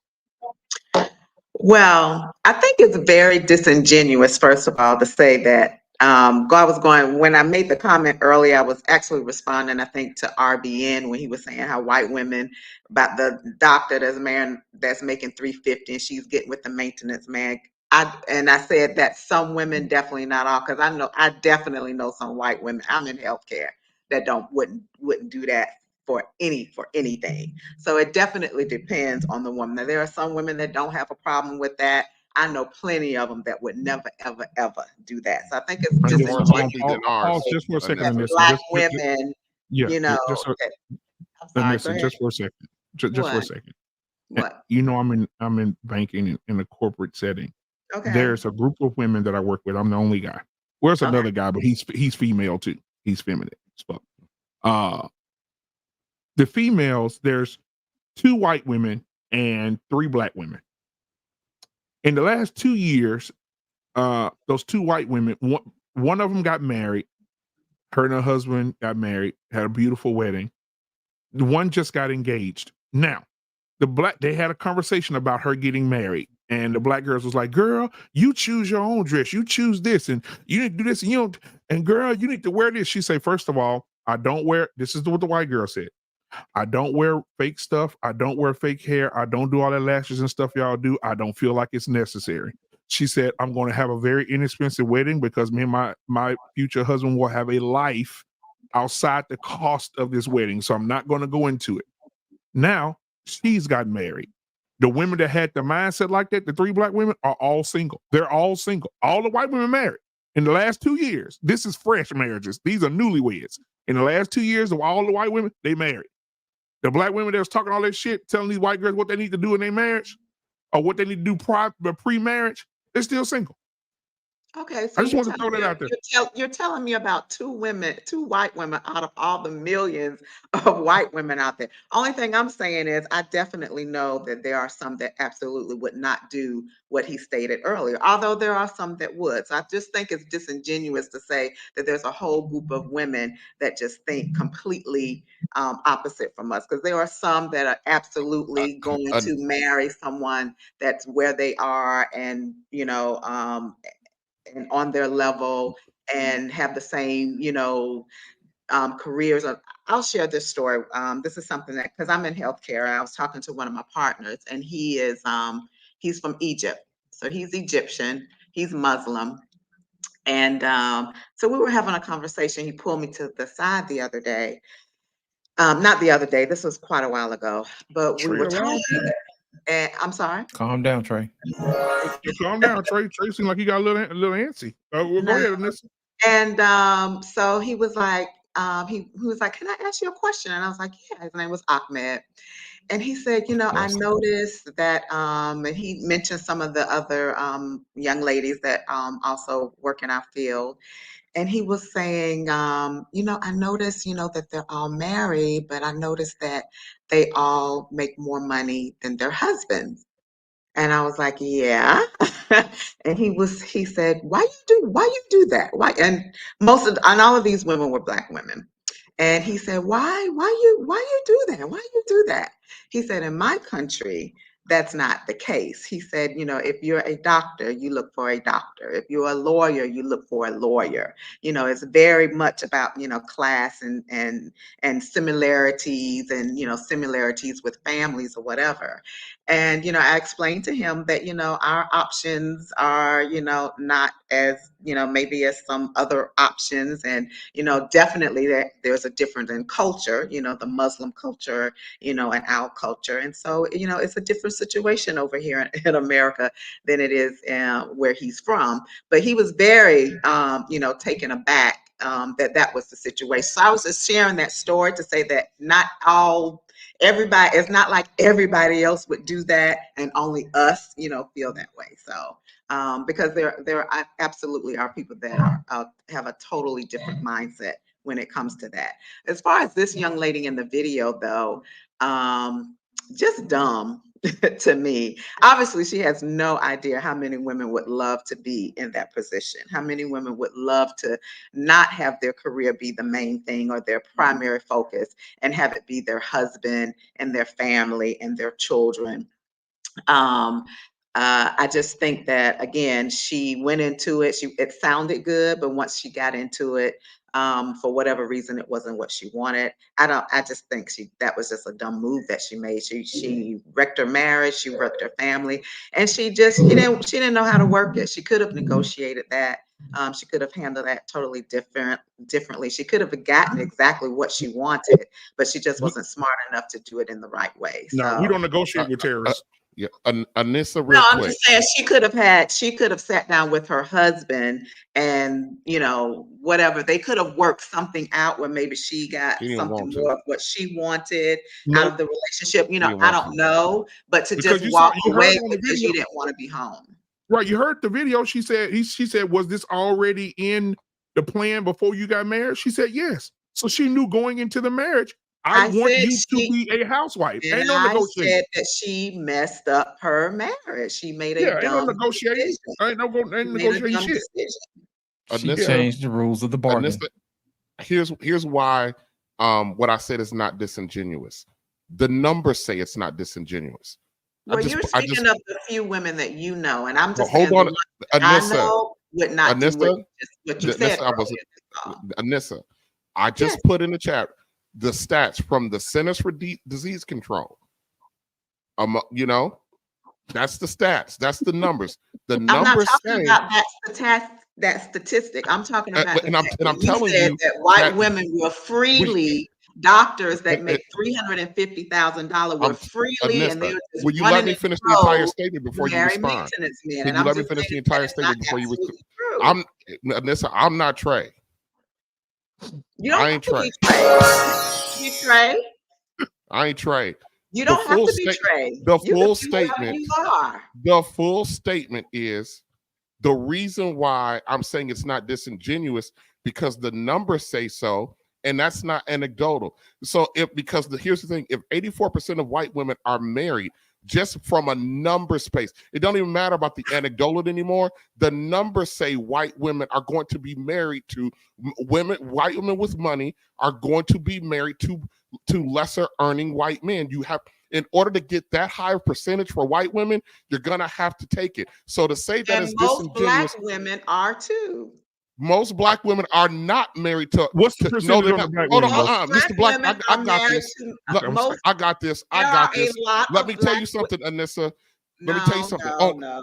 Well, I think it's very disingenuous, first of all, to say that God was going, when I made the comment earlier, I was actually responding, I think, to RBN when he was saying how white women, about the doctor that's making $350 and she's getting with the maintenance man. I said that some women, definitely not all, because I definitely know some white women, I'm in healthcare, that wouldn't do that for anything. So it definitely depends on the woman. Now, there are some women that don't have a problem with that. I know plenty of them that would never, ever, ever do that. So I think it's More likely than ours. Pause just for a second, that Anissa. black women, Yeah, you know, just I'm And sorry. Go listen, ahead. just for a second. Just for a What? second. What? You know, I'm in banking in a corporate setting. Okay. There's a group of women that I work with. I'm the only guy. Well, there's Okay. another guy, but he's female too. He's feminine as fuck. The females, there's 2 white women and 3 black women. In the last 2 years, those 2 white women, one of them got married. Her and her husband got married, had a beautiful wedding. The one just got engaged. Now, they had a conversation about her getting married, and the black girls was like, "Girl, you choose your own dress. You choose this, and you need to do this, and you don't. And girl, you need to wear this." She said, "First of all, I don't wear." This is what the white girl said. "I don't wear fake stuff. I don't wear fake hair. I don't do all that lashes and stuff y'all do. I don't feel like it's necessary." She said, "I'm going to have a very inexpensive wedding because me and my future husband will have a life outside the cost of this wedding. So I'm not going to go into it." Now she's gotten married. The women that had the mindset like that, the 3 black women, are all single. They're all single. All the white women married in the last 2 years. This is fresh marriages. These are newlyweds. In the last 2 years of all the white women, they married. The black women that was talking all that shit, telling these white girls what they need to do in their marriage or what they need to do pre-marriage, they're still single. Okay, I so just want to throw that out there. you're telling me about 2 white women out of all the millions of white women out there. Only thing I'm saying is I definitely know that there are some that absolutely would not do what he stated earlier, although there are some that would. So I just think it's disingenuous to say that there's a whole group of women that just think completely opposite from us, because there are some that are absolutely going to marry someone that's where they are, and and on their level, and have the same, careers. I'll share this story. This is something that, because I'm in healthcare, I was talking to one of my partners, and he's from Egypt. So he's Egyptian, he's Muslim. And so we were having a conversation. He pulled me to the side the other day. Not the other day, this was quite a while ago, but we Trey were allowed? talking. And I'm sorry. Calm down, Trey. Calm down, Trey. Trey seemed like he got a little antsy. Well, go ahead, Anissa. And so he was like, he was like, "Can I ask you a question?" And I was like, "Yeah." His name was Ahmed. And he said, "I noticed that," and he mentioned some of the other young ladies that also work in our field. And he was saying, "I noticed, that they're all married, but I noticed that they all make more money than their husbands." And I was like, "Yeah." And he said, why you do that? Why?" And and all of these women were black women. And he said, why you do that? Why you do that? He said, "In my country, that's not the case." He said, "If you're a doctor, you look for a doctor. If you're a lawyer, you look for a lawyer. It's very much about, class and similarities, and, similarities with families or whatever." And, I explained to him that, our options are, not as, maybe as some other options. And, definitely there's a difference in culture, the Muslim culture, and our culture. And so, it's a different situation over here in America than it is where he's from. But he was very, taken aback that was the situation. So I was just sharing that story to say that not all everybody, it's not like everybody else would do that and only us, feel that way. So because there absolutely are people that have a totally different mindset when it comes to that. As far as this young lady in the video, though, just dumb to me. Obviously, she has no idea how many women would love to be in that position, how many women would love to not have their career be the main thing or their primary focus, and have it be their husband and their family and their children. I just think that, again, she went into it. It sounded good, but once she got into it, for whatever reason, it wasn't what she wanted. I just think that was just a dumb move that she made. She wrecked her marriage, she wrecked her family, and she didn't know how to work it. She could have negotiated that. She could have handled that totally differently. She could have gotten exactly what she wanted, but she just wasn't smart enough to do it in the right way. No, we don't negotiate with terrorists. Yeah, Anissa, No, real I'm quick. just saying she could have sat down with her husband and, whatever. They could have worked something out where maybe she got She didn't something want to. more of what she wanted out Nope. of the relationship. She didn't I want don't to. know, but to Because just you walk heard away on the because video. you didn't want to be home. Right, you heard the video. She said, was this already in the plan before you got married? She said yes. So she knew going into the marriage, I want said you to be a housewife. And Ain't no I negotiating. said that she messed up her marriage. She made a Yeah, ain't no dumb negotiating. decision. Ain't She made a negotiating dumb shit. decision. She changed the rules of the bargain. Anissa, here's why what I said is not disingenuous. The numbers say it's not disingenuous. Well, you're speaking of the few women that you know, and I'm just saying hold on, the ones that I Anissa. know would not do what you said Anissa, earlier. Anissa, I just put in the chat the stats from the Centers for Disease Control. That's the stats. That's the numbers. The I'm not numbers talking say, about that statistic. I'm talking about and I'm telling said you that white that women will freely doctors that make $350,000 will freely, and they're just will you let me running finish the entire road statement before you marry respond? maintenance men. Can And you I'm let me just finish the saying entire that is not statement before you absolutely true. Anissa, I'm not Trey. You don't I have ain't to Trey. be Trey. I ain't Trey. You don't have to be Trey. The You full can be whoever statement. you are. The full statement is the reason why I'm saying it's not disingenuous because the numbers say so, and that's not anecdotal. So here's the thing: if 84% of white women are married, just from a number space, it don't even matter about the anecdotal anymore. The numbers say white women are going to be married to white women with money are going to be married to lesser earning white men. You have, in order to get that higher percentage for white women, you're gonna have to take it. So to say that it's most disingenuous, Black women are too. most Black women are not married to. What's the percentage of the Black women? Mr. Black, I got this. I got this. I got this. Let me tell you something, Anissa. Let me tell you something.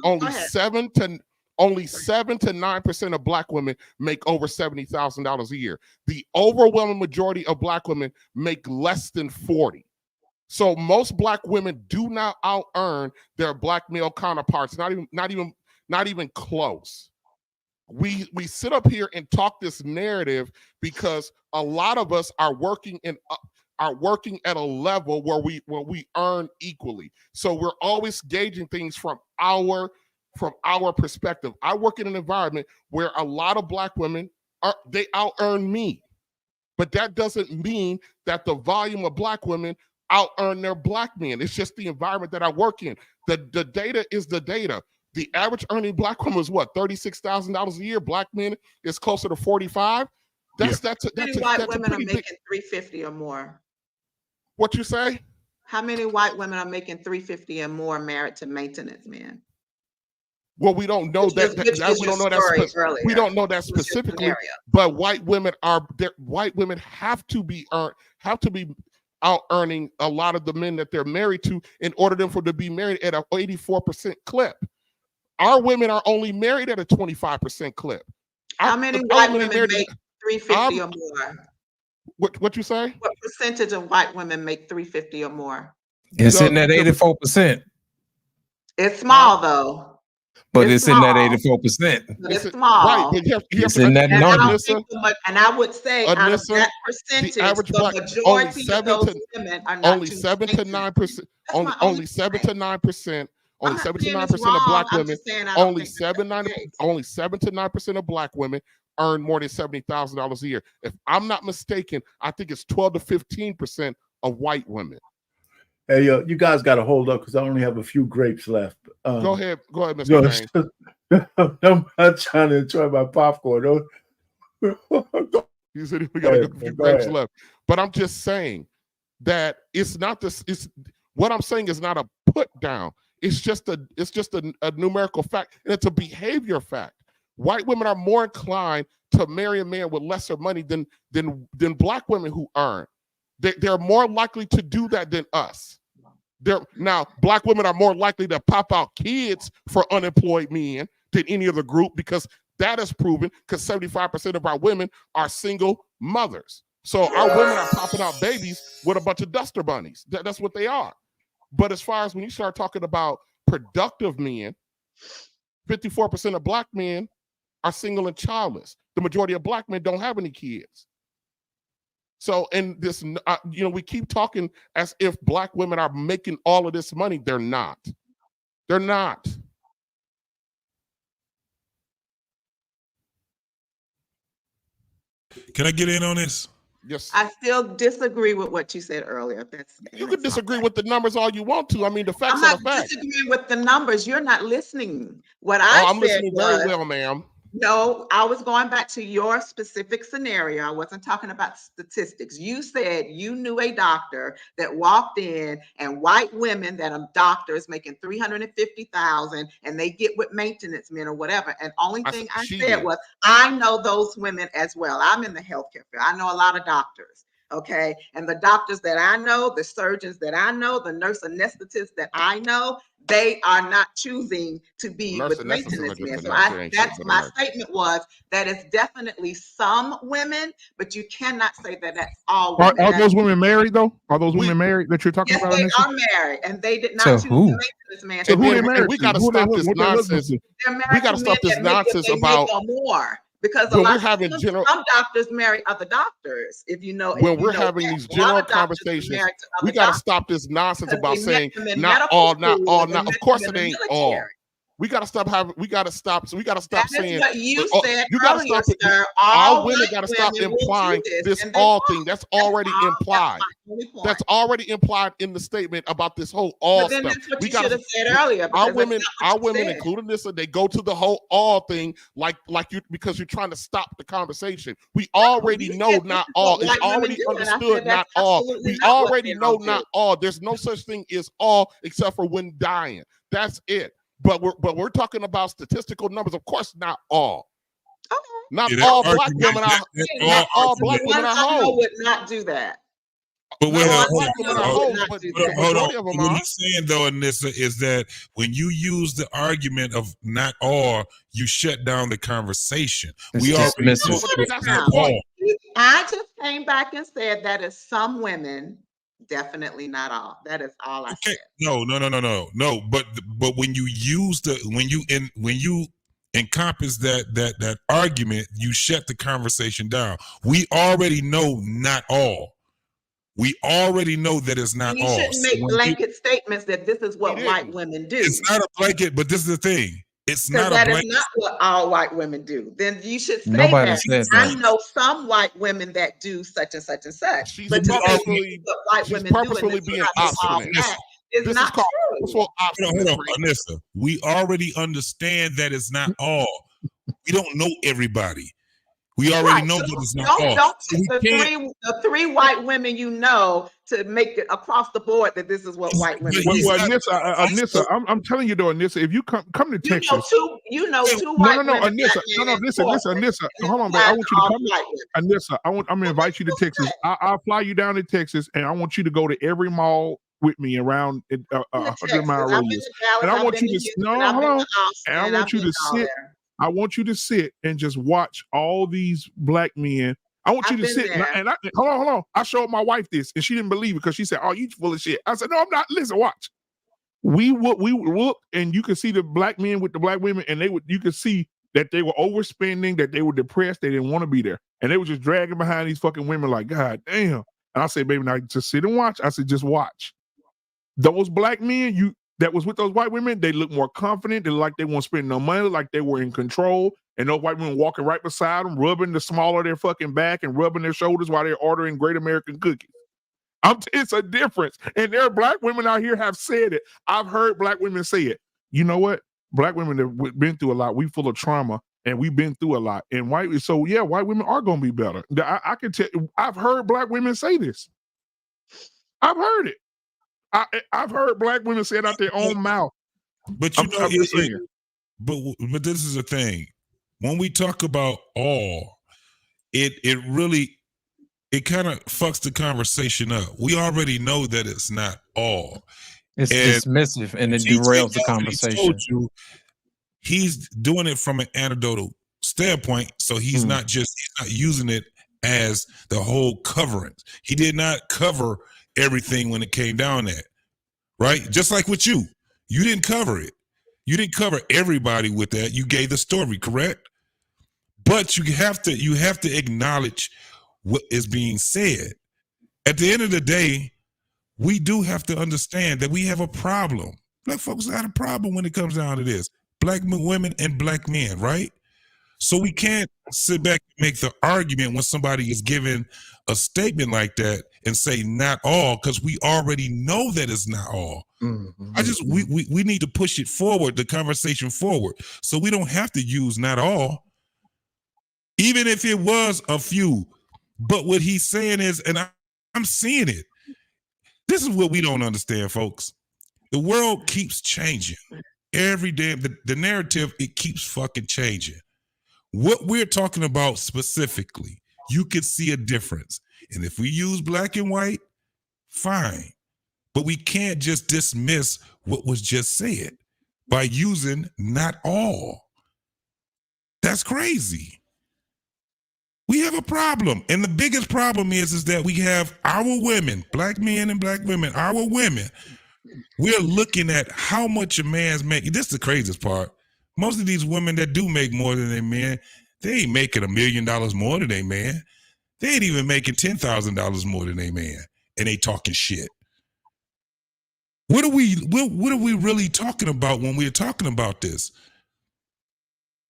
Only 7 to 9% of Black women make over $70,000 a year. The overwhelming majority of Black women make less than 40. So most Black women do not out earn their Black male counterparts. Not even close. We sit up here and talk this narrative because a lot of us are working at a level where we earn equally. So we're always gauging things from our perspective. I work in an environment where a lot of Black women they out earn me, but that doesn't mean that the volume of Black women out earn their Black men. It's just the environment that I work in. The data is the data. The average earning Black woman is what, $36,000 a year. Black men is closer to 45. How many white women are making $350,000 or more? What you say? How many white women are making $350,000 or more married to maintenance men? Well, we don't know that. We don't know that specifically. But white women have to be out earning a lot of the men that they're married to in order for them to be married at an 84% clip. Our women are only married at a 25% clip. How many white women make $350,000 or more? What you say? What percentage of white women make $350,000 or more? It's in that 84%. It's small though. But it's in that 84%. But it's small. Right, but it's in that number. And I would say out of that percentage, the average the majority of those women are not only 7 to 9%. Only 7 to 9%. Only 7 to 9% of Black women. Only 7 to 9% of Black women earn more than $70,000 a year. If I'm not mistaken, I think it's 12 to 15% of white women. Hey, you guys got to hold up because I only have a few grapes left. Go ahead, Mr. Payne. I'm not trying to enjoy my popcorn. You said we got a few grapes left, but I'm just saying that it's not this. It's what I'm saying is not a put down. It's just a numerical fact, and it's a behavior fact. White women are more inclined to marry a man with lesser money than Black women who earn. They're more likely to do that than us. Now, Black women are more likely to pop out kids for unemployed men than any other group because that is proven because 75% of our women are single mothers. So our women are popping out babies with a bunch of duster bunnies. That's what they are. But as far as when you start talking about productive men, 54% of black men are single and childless. The majority of black men don't have any kids. So, and this, we keep talking as if black women are making all of this money. They're not. They're not. Can I get in on this? Yes. I still disagree with what you said earlier. You can disagree with the numbers all you want to. I mean, the facts I'm not are the facts. disagreeing with the numbers. You're not listening. What I'm said listening very was, well, ma'am. no, I was going back to your specific scenario. I wasn't talking about statistics. You said you knew a doctor that walked in, and white women that are doctors making $350,000 and they get with maintenance men or whatever. And only thing I said was, I know those women as well. I'm in the healthcare field. I know a lot of doctors. Okay. And the doctors that I know, the surgeons that I know, the nurse anesthetists that I know, they are not choosing to be with maintenance men. So that's my statement was that it's definitely some women, but you cannot say that that's all women. Are those women married though? Are those women married that you're talking about? Yes, they are married, and they did not choose the maintenance man. So who they married? We got to stop this nonsense. We got to stop this nonsense about more. Because when we're having general, some doctors marry other doctors. If you know, when we're having these general conversations, we got to stop this nonsense about saying not all. Of course, it ain't all. We got to stop having. We got to stop. So we got to stop saying. What you said you got to stop. Sir, all women got to stop implying this all thing. That's already implied. That's already implied in the statement about this whole all stuff. That's what you should have said earlier. Our women, including this, they go to the whole all thing like you, because you're trying to stop the conversation. We already know not all. It's already understood not all. We already know not all. There's no such thing as all except for when dying. That's it. But we're talking about statistical numbers. Of course, not all. Okay. Not all black women are. Not all black women are hoes. Would not do that. But What you're saying though, Anissa, is that when you use the argument of not all, you shut down the conversation. We are. I just came back and said that is some women. Definitely not all. That is all I said. No. But when you use when you encompass that argument, you shut the conversation down. We already know not all. We already know that it's not all. You shouldn't make blanket statements that this is what white women do. It's not a blanket, but this is the thing. It's not a blanket. That is not what all white women do. Then you should say that. I know some white women that do such and such and such. She's purposefully being obstinate. It's not true. Hold on, Anissa. We already understand that it's not all. We don't know everybody. We already know that it's not all. Don't take the three white women you know to make it across the board that this is what white women do. Well, Anissa, I'm telling you though, Anissa, if you come to Texas, you know two white women. Anissa, hold on, babe. I want you to come. Anissa, I'm gonna invite you to Texas. I'll fly you down to Texas, and I want you to go to every mall with me around 100-mile radius. And I want you to hold on. And I want you to sit. I want you to sit and just watch all these black men. I want you to sit and hold on. I showed my wife this and she didn't believe it because she said, "Oh, you full of shit." I said, "No, I'm not. Listen, watch." We would look and you could see the black men with the black women, and you could see that they were overspending, that they were depressed, they didn't want to be there, and they were just dragging behind these fucking women like, God damn. And I said, "Baby, now just sit and watch." I said, "Just watch." Those black men, that was with those white women, they look more confident. They look like they won't spend no money, like they were in control. And those white women walking right beside them, rubbing the small of their fucking back and rubbing their shoulders while they're ordering Great American Cookies. It's a difference. And there are black women out here have said it. I've heard black women say it. You know what? Black women have been through a lot. We full of trauma and we've been through a lot. And white women are going to be better. I can tell. I've heard black women say this. I've heard it. I've heard black women say it out their own mouth. But but this is the thing. When we talk about all, it kind of fucks the conversation up. We already know that it's not all. It's dismissive and it derails the conversation. He's doing it from an anecdotal standpoint, so he's not using it as the whole covering. He did not cover everything when it came down that. right? Just like with you. You didn't cover it. You didn't cover everybody with that. You gave the story, correct? But you have to acknowledge what is being said. At the end of the day, we do have to understand that we have a problem. Black folks got a problem when it comes down to this. Black women and black men, right? So we can't sit back and make the argument when somebody is giving a statement like that and say not all, because we already know that it's not all. We need to push it forward, the conversation forward, so we don't have to use not all, even if it was a few. But what he's saying is, and I'm seeing it. This is what we don't understand, folks. The world keeps changing every day. The narrative, it keeps fucking changing. What we're talking about specifically, you could see a difference. And if we use black and white, fine. But we can't just dismiss what was just said by using not all. That's crazy. We have a problem. And the biggest problem is that we have our women, black men and black women, our women. We're looking at how much a man's making. This is the craziest part. Most of these women that do make more than their men, they ain't making $1 million more than their man. They ain't even making $10,000 more than their man. And they talking shit. What are we really talking about when we're talking about this?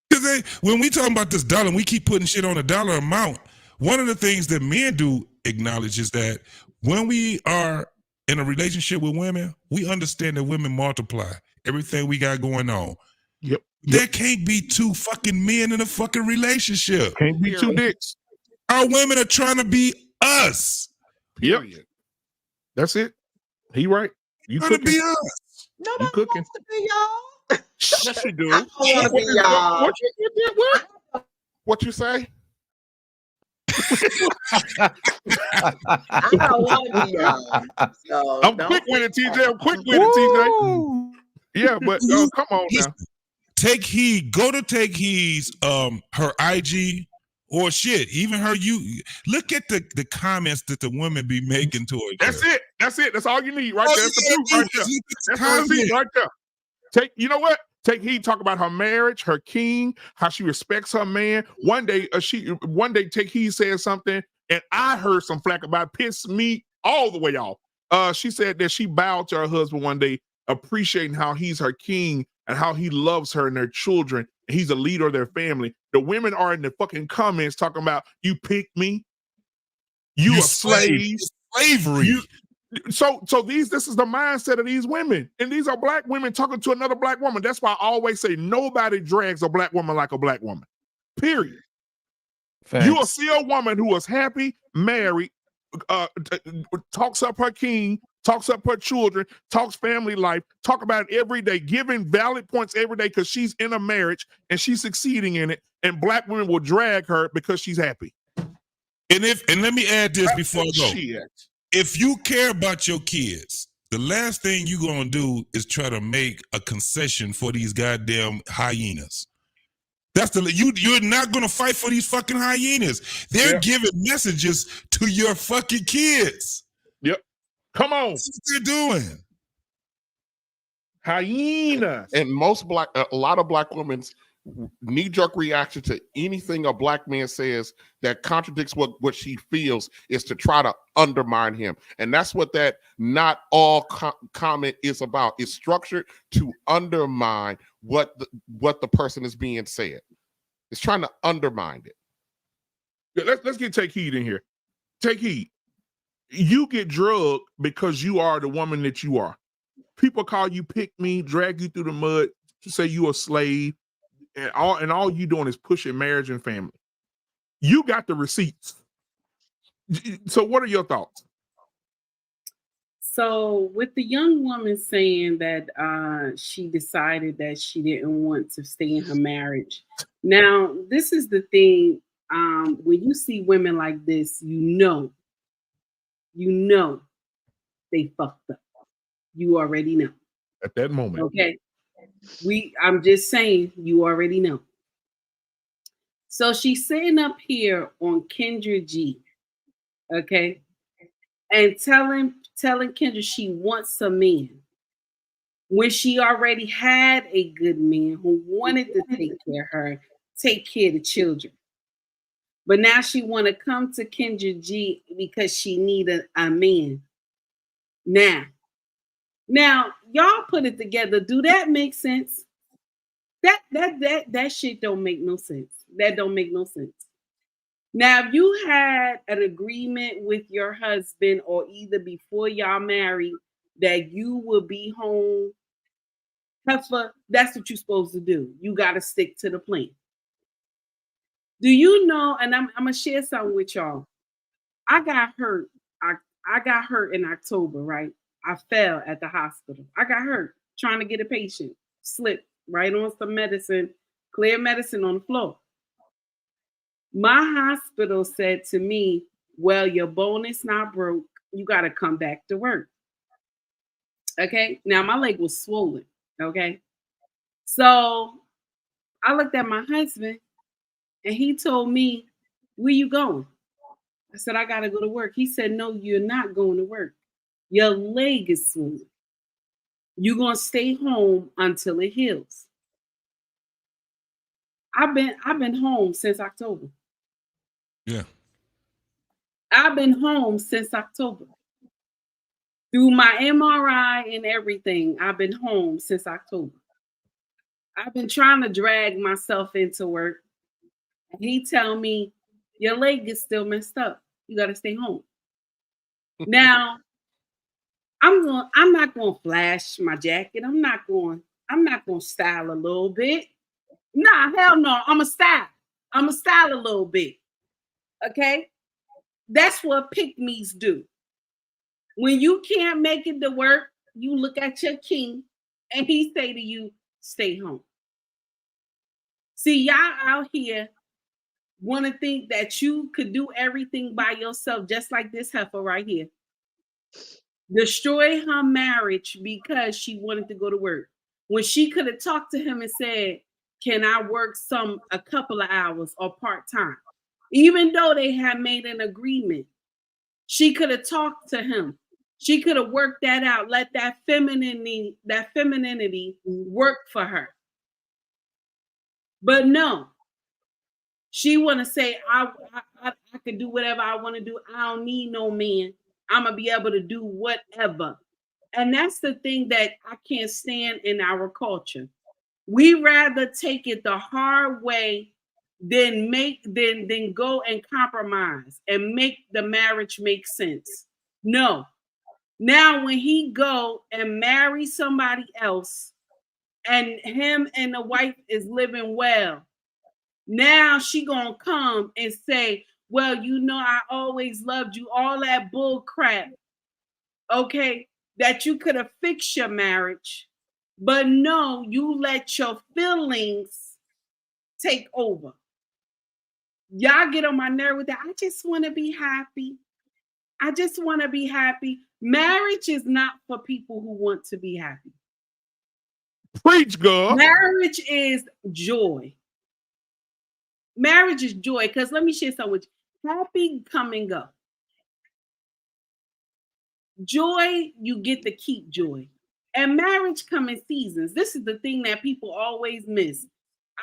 Because when we talking about this dollar, and we keep putting shit on a dollar amount. One of the things that men do acknowledge is that when we are in a relationship with women, we understand that women multiply everything we got going on. Yep. There can't be two fucking men in a fucking relationship. Can't be two dicks. Our women are trying to be us. Period. Yep. That's it. He right. You trying to be cooking. us. Nobody You cooking. wants to be y'all. Yes, you do. I don't want to be y'all. What you say? I don't want to be y'all. So I'm quick with it, TJ. I'm quick with it, TJ. Yeah, but come on now. Take Heed. Go to Take Heed's her IG or shit. Even her. You look at the comments that the women be making towards That's her. it. That's it. That's all you need right there. That's the proof right there. That's the receipt right there. You know what? Take Heed talk about her marriage, her king, how she respects her man. One day Take Heed said something, and I heard some flack about it, pissed me all the way off. She said that she bowed to her husband one day, appreciating how he's her king and how he loves her and their children. And he's a leader of their family. The women are in the fucking comments talking about, you picked me, you a slave, slavery. So this is the mindset of these women, and these are black women talking to another black woman. That's why I always say nobody drags a black woman like a black woman. Period. Facts. You will see a woman who is happy, married, talks up her king, talks up her children, talks family life, talk about it every day, giving valid points every day because she's in a marriage and she's succeeding in it. And black women will drag her because she's happy. And let me add this before I go. Shit. If you care about your kids, the last thing you're going to do is try to make a concession for these goddamn hyenas. You're not going to fight for these fucking hyenas. They're giving messages to your fucking kids. Yep. Come on. That's what they're doing. Hyenas. And a lot of black women's knee-jerk reaction to anything a black man says that contradicts what she feels is to try to undermine him. And that's what that not all comment is about. It's structured to undermine what the person is being said. It's trying to undermine it. Yeah, let's Take Heed in here. Take Heed. You get drugged because you are the woman that you are. People call you pick me, drag you through the mud, say you a slave. And all you doing is pushing marriage and family. You got the receipts. So what are your thoughts? So with the young woman saying that she decided that she didn't want to stay in her marriage. Now, this is the thing. When you see women like this, you know they fucked up. You already know. At that moment. Okay. I'm just saying, you already know. So she's sitting up here on Kendra G, okay, and telling Kendra she wants a man. when she already had a good man who wanted to take care of her, take care of the children. But now she want to come to Kendra G because she need a man. Now, y'all put it together. Do that make sense? That shit don't make no sense. That don't make no sense. Now, if you had an agreement with your husband or either before y'all married that you will be home, Heifer, that's what you're supposed to do. You got to stick to the plan. Do you know, and I'm going to share something with y'all. I got hurt. I got hurt in October, right? I fell at the hospital. I got hurt trying to get a patient. Slipped right on some medicine, clear medicine on the floor. My hospital said to me, well, your bone is not broke. You got to come back to work. Okay. Now my leg was swollen. Okay. So I looked at my husband and he told me, where you going? I said, I got to go to work. He said, no, you're not going to work. Your leg is swollen. You're going to stay home until it heals. I've been home since October. Yeah. I've been home since October. Through my MRI and everything, I've been home since October. I've been trying to drag myself into work. And he tell me, your leg is still messed up. You got to stay home. Now, I'm not going to flash my jacket. I'm not going to style a little bit. Nah, hell no. I'm a style a little bit. Okay? That's what pick-me's do. When you can't make it to work, you look at your king and he say to you, stay home. See, y'all out here want to think that you could do everything by yourself, just like this heifer right here. Destroy her marriage because she wanted to go to work. When she could have talked to him and said, can I work a couple of hours or part-time? Even though they had made an agreement, she could have talked to him. She could have worked that out, let that femininity work for her. But no, she want to say, I can do whatever I want to do. I don't need no man. I'm going to be able to do whatever. And that's the thing that I can't stand in our culture. We rather take it the hard way than go and compromise and make the marriage make sense. No. Now, when he go and marry somebody else and him and the wife is living well, now she gonna come and say, well, you know, I always loved you, all that bull crap, okay, that you could have fixed your marriage, but no, you let your feelings take over. Y'all get on my nerve with that. I just want to be happy. I just want to be happy. Marriage is not for people who want to be happy. Preach, girl. Marriage is joy. Marriage is joy. Because let me share something with you. Happy come and go. Joy, you get to keep joy. And marriage come in seasons. This is the thing that people always miss.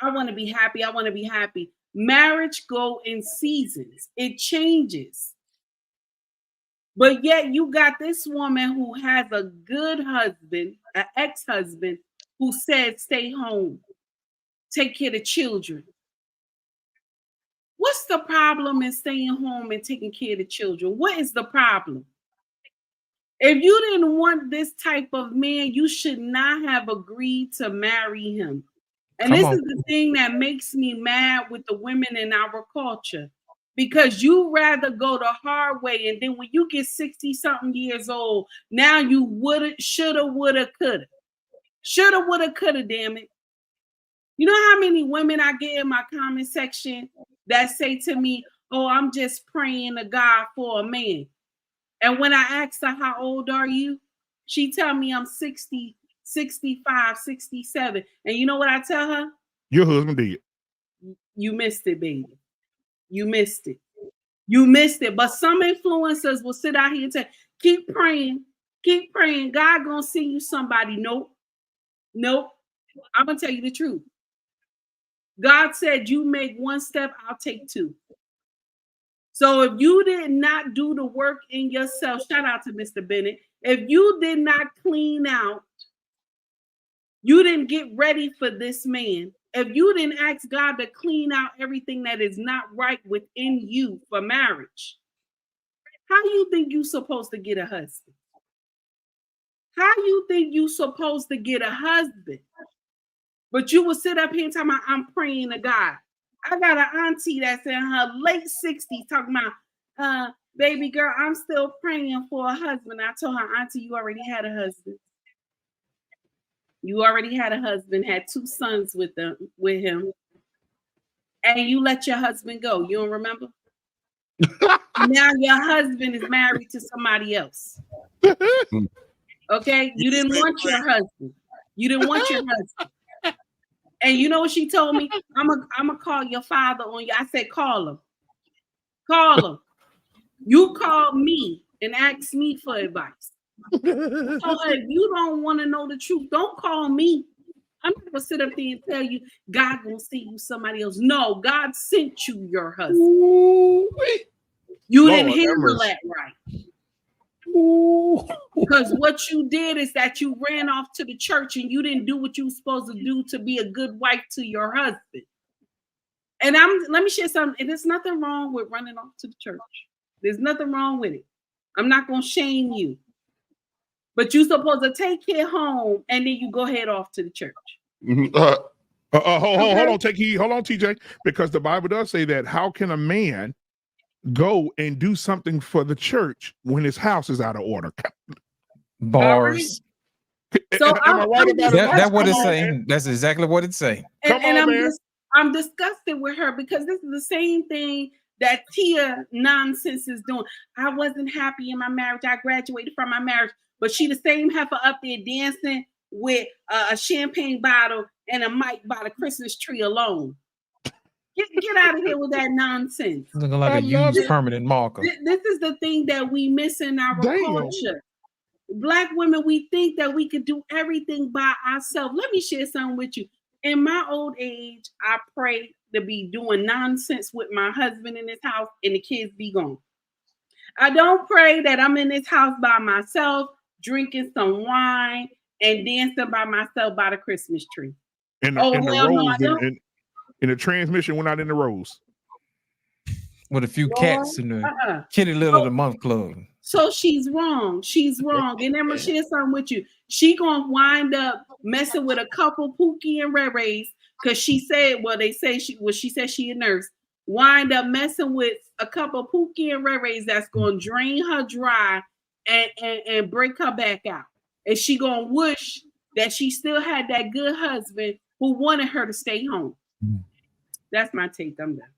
I want to be happy. I want to be happy. Marriage go in seasons. It changes. But yet you got this woman who has a good husband, an ex-husband, who said, stay home, take care of the children. What's the problem in staying home and taking care of the children? What is the problem? If you didn't want this type of man, you should not have agreed to marry him. And this is the thing that makes me mad with the women in our culture. Because you rather go the hard way, and then when you get 60-something years old, now you shoulda, woulda, coulda. Shoulda, woulda, coulda, damn it. You know how many women I get in my comment section that say to me, oh, I'm just praying to God for a man. And when I ask her, how old are you? She tell me I'm 60, 65, 67. And you know what I tell her? Your husband did. You missed it, baby. You missed it. You missed it. But some influencers will sit out here and say, keep praying. Keep praying. God gonna send you somebody. Nope. Nope. I'm gonna tell you the truth. God said, you make one step, I'll take two. So if you did not do the work in yourself, shout out to Mr. Bennett. If you did not clean out, you didn't get ready for this man. If you didn't ask God to clean out everything that is not right within you for marriage, how you think you supposed to get a husband? How you think you supposed to get a husband? But you will sit up here and tell me, I'm praying to God. I got an auntie that's in her late 60s talking about, baby girl, I'm still praying for a husband. I told her, auntie, you already had a husband. You already had a husband, had 2 sons with him. And you let your husband go. You don't remember? Now your husband is married to somebody else. Okay? You didn't want your husband. You didn't want your husband. And you know what she told me? I'm gonna call your father on you. I said, call him. Call him. You call me and ask me for advice. So if you don't want to know the truth, don't call me. I'm not gonna sit up there and tell you God gonna see you somebody else. No, God sent you your husband. You didn't handle that right. Because what you did is that you ran off to the church and you didn't do what you were supposed to do to be a good wife to your husband. And let me share something. There's nothing wrong with running off to the church. There's nothing wrong with it. I'm not gonna shame you. But you're supposed to take it home and then you go head off to the church. Hold on, TJ, because the Bible does say that. How can a man go and do something for the church when his house is out of order? Bars. So am I right about it? That's what it's saying. That's exactly what it's saying. And I'm disgusted with her because this is the same thing that Tia nonsense is doing. I wasn't happy in my marriage. I graduated from my marriage, but she the same heifer up there dancing with a champagne bottle and a mic by the Christmas tree alone. Get out of here with that nonsense. Looking like a used permanent marker. This is the thing that we miss in our culture. Black women, we think that we could do everything by ourselves. Let me share something with you. In my old age, I pray to be doing nonsense with my husband in this house and the kids be gone. I don't pray that I'm in this house by myself, drinking some wine and dancing by myself by the Christmas tree. In the transmission, we're not in the rose. With a few cats in the Kitty Little of the Month Club. So she's wrong. She's wrong. And I'm gonna share something with you. She gonna wind up messing with a couple Pookie and Ray Rays because she said, well, they say she said she a nurse. Wind up messing with a couple Pookie and Ray Rays that's gonna drain her dry and break her back out. And she gonna wish that she still had that good husband who wanted her to stay home. That's my take. I'm done.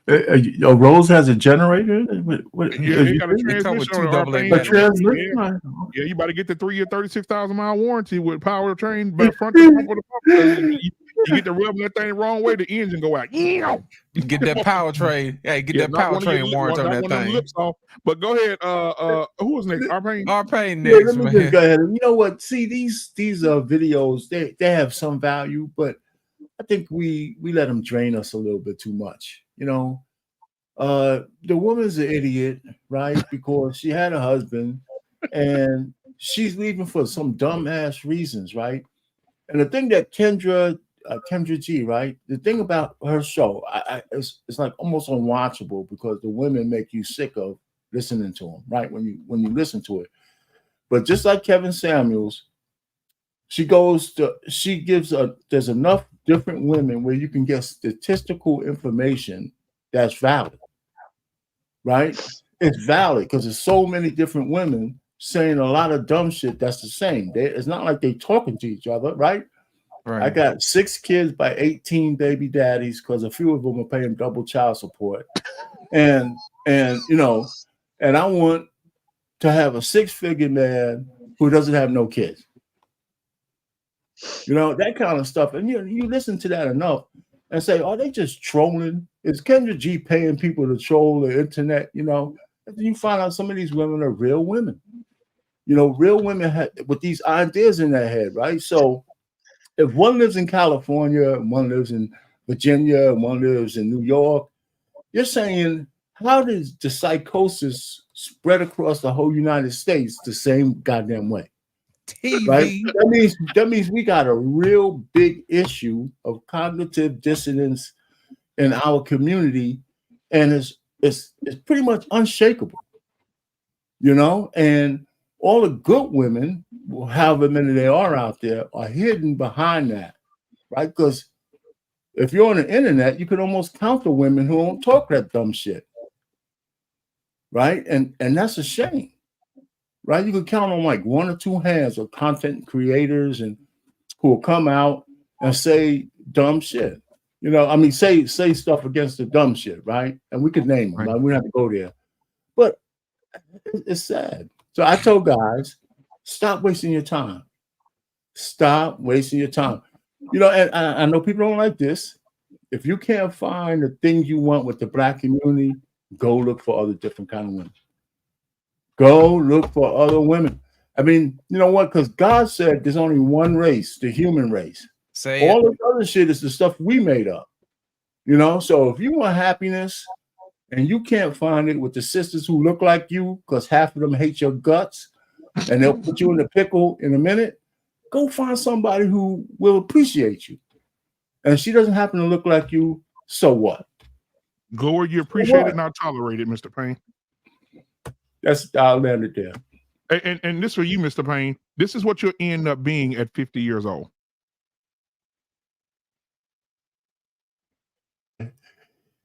Rose has a generator. Yeah, you got a transmission on it. Yeah, you better get the 3-year, 36,000-mile warranty with powertrain, but front to front with a you get the rubbing that thing the wrong way, the engine go out. You get that powertrain. Yeah, get that powertrain warranty on that thing. But go ahead. Who was next? Arpain next. Let me just go ahead. And you know what? See, these videos, they have some value, but I think we let them drain us a little bit too much. You know, the woman's an idiot, right? Because she had a husband and she's leaving for some dumbass reasons, right? And the thing that Kendra G, right? The thing about her show, it's like almost unwatchable because the women make you sick of listening to them, right? When you listen to it. But just like Kevin Samuels, there's enough different women where you can get statistical information that's valid, right? It's valid because there's so many different women saying a lot of dumb shit that's the same. It's not like they talking to each other, right? I got 6 kids by 18 baby daddies because a few of them are paying double child support, and you know, and I want to have a 6-figure man who doesn't have no kids. You know, that kind of stuff. And you listen to that enough and say, are they just trolling? Is Kendra G paying people to troll the internet? You know, and then you find out some of these women are real women. You know, real women with these ideas in their head, right? So if one lives in California and one lives in Virginia and one lives in New York, you're saying, how does the psychosis spread across the whole United States the same goddamn way? TV. Right? That means we got a real big issue of cognitive dissonance in our community, and it's pretty much unshakable, you know. And all the good women, however many they are out there, are hidden behind that, right? Because if you're on the internet, you can almost count the women who don't talk that dumb shit, right? And that's a shame, right? You can count on like one or two hands of content creators and who will come out and say dumb shit. You know, I mean, say stuff against the dumb shit, right? And we could name them, right? We don't have to go there. But it's sad. So I told guys, stop wasting your time. Stop wasting your time. You know, and I know people don't like this. If you can't find the things you want with the Black community, go look for other different kind of women. Go look for other women. I mean, you know what? Because God said there's only one race, the human race. All this other shit is the stuff we made up. You know, so if you want happiness and you can't find it with the sisters who look like you, because half of them hate your guts and they'll put you in the pickle in a minute, go find somebody who will appreciate you. And she doesn't happen to look like you, so what? Go where you appreciate it, not tolerate it, Mr. Payne. I'll land it there. And this for you, Mr. Payne. This is what you'll end up being at 50 years old.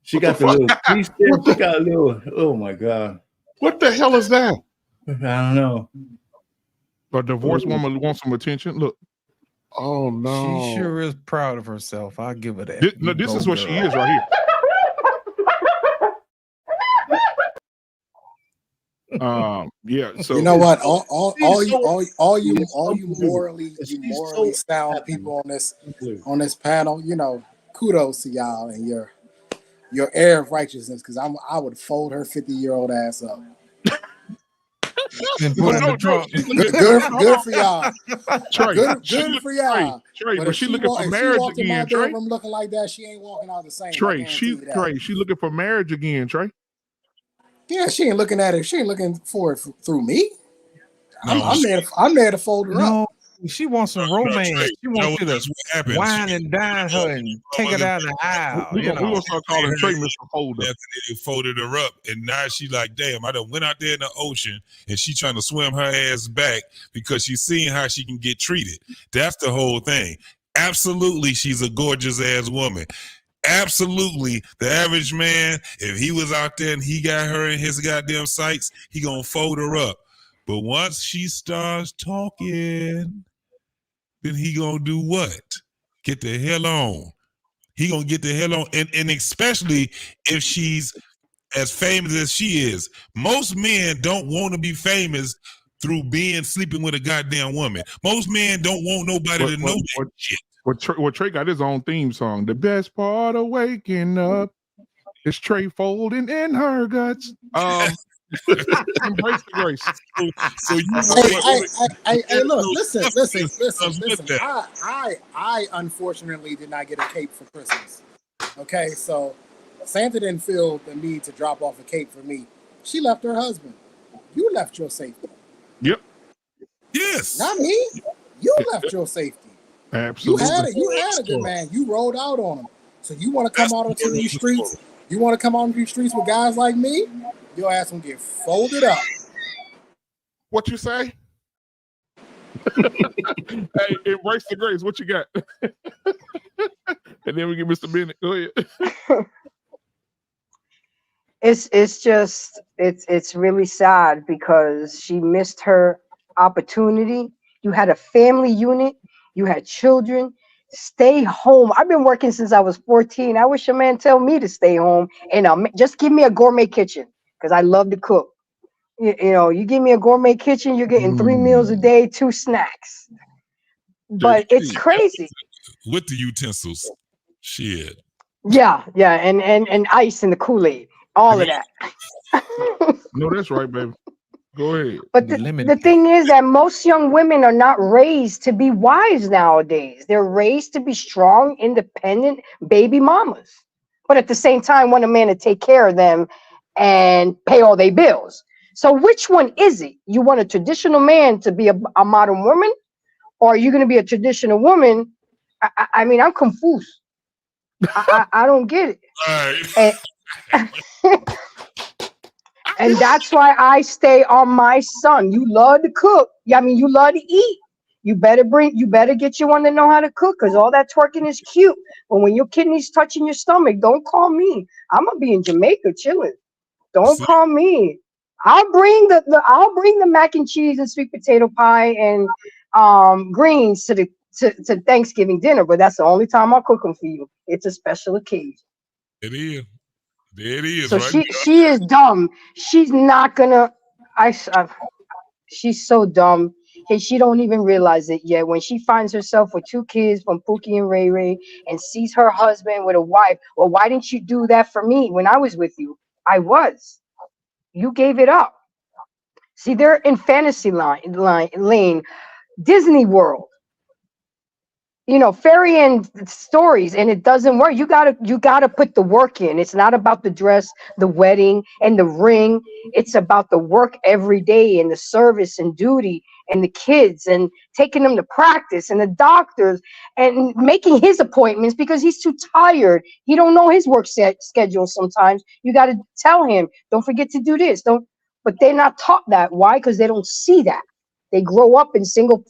She got the little piece there. She got a little, oh my God. What the hell is that? I don't know. A divorced woman wants some attention. Look. Oh no. She sure is proud of herself. I'll give her that. This is what she is right here. Yeah. So you know what? All you morally sound people on this panel, you know, kudos to y'all and your air of righteousness, because I would fold her 50-year-old ass up. And put in the trunk. Good for y'all. Trey, good for y'all. Trey, but she looking for marriage again, Trey. I'm looking like that. She ain't walking out the same. Trey, she looking for marriage again, Trey. Yeah, she ain't looking at it. She ain't looking for it through me. I'm there to fold her up. She wants some romance. She wants you to wine and dine her and take her down the aisle. We gonna start calling Trey Mr. Folder. They folded her up, and now she like, damn, I done went out there in the ocean, and she trying to swim her ass back because she's seeing how she can get treated. That's the whole thing. Absolutely, she's a gorgeous ass woman. Absolutely, the average man, if he was out there and he got her in his goddamn sights, he gonna fold her up. But once she starts talking, then he gonna do what? Get the hell on. He gonna get the hell on, and especially if she's as famous as she is. Most men don't want to be famous through sleeping with a goddamn woman. Most men don't want nobody to know that shit. Well, Trey got his own theme song. The best part of waking up is Trey folding in her guts. Embrace the grace. So hey, look, listen. I unfortunately did not get a cape for Christmas. Okay, so Santa didn't feel the need to drop off a cape for me. She left her husband. You left your safety. Yep. Yes. Not me. You left your safety. Absolutely. You had a good man. You rolled out on him. So you want to come out onto these streets? You want to come out on these streets with guys like me? Your ass gonna get folded up. What you say? Hey, embrace the grace. What you got? And then we get Mr. Bennett. Go ahead. It's really sad because she missed her opportunity. You had a family unit. You had children. Stay home. I've been working since I was 14. I wish a man tell me to stay home and just give me a gourmet kitchen because I love to cook. You know, you give me a gourmet kitchen, you're getting 3 meals a day, 2 snacks. But it's crazy. With the utensils. Shit. Yeah, and ice in the Kool-Aid. All of that. No, that's right, baby. Go ahead. But the thing is that most young women are not raised to be wives nowadays. They're raised to be strong, independent baby mamas. But at the same time, want a man to take care of them and pay all their bills. So which one is it? You want a traditional man to be a modern woman? Or are you going to be a traditional woman? I mean, I'm confused. I don't get it. And that's why I stay on my son. You love to cook. I mean, you love to eat. You better get you one to know how to cook, because all that twerking is cute. But when your kidney's touching your stomach, don't call me. I'm gonna be in Jamaica chilling. Don't call me. I'll bring the mac and cheese and sweet potato pie and greens to Thanksgiving dinner, but that's the only time I'll cook them for you. It's a special occasion. It is. There it is. So right she is dumb. She's not gonna. She's so dumb, and she don't even realize it yet. When she finds herself with 2 kids from Pookie and Ray Ray, and sees her husband with a wife, well, why didn't you do that for me when I was with you? I was. You gave it up. See, they're in fantasy lane, Disney World. You know, fairy and stories, and it doesn't work. You gotta put the work in. It's not about the dress, the wedding, and the ring. It's about the work every day, and the service and duty, and the kids, and taking them to practice, and the doctors, and making his appointments because he's too tired. He don't know his work schedule sometimes. You got to tell him, don't forget to do this. But they're not taught that. Why? Because they don't see that. They grow up in single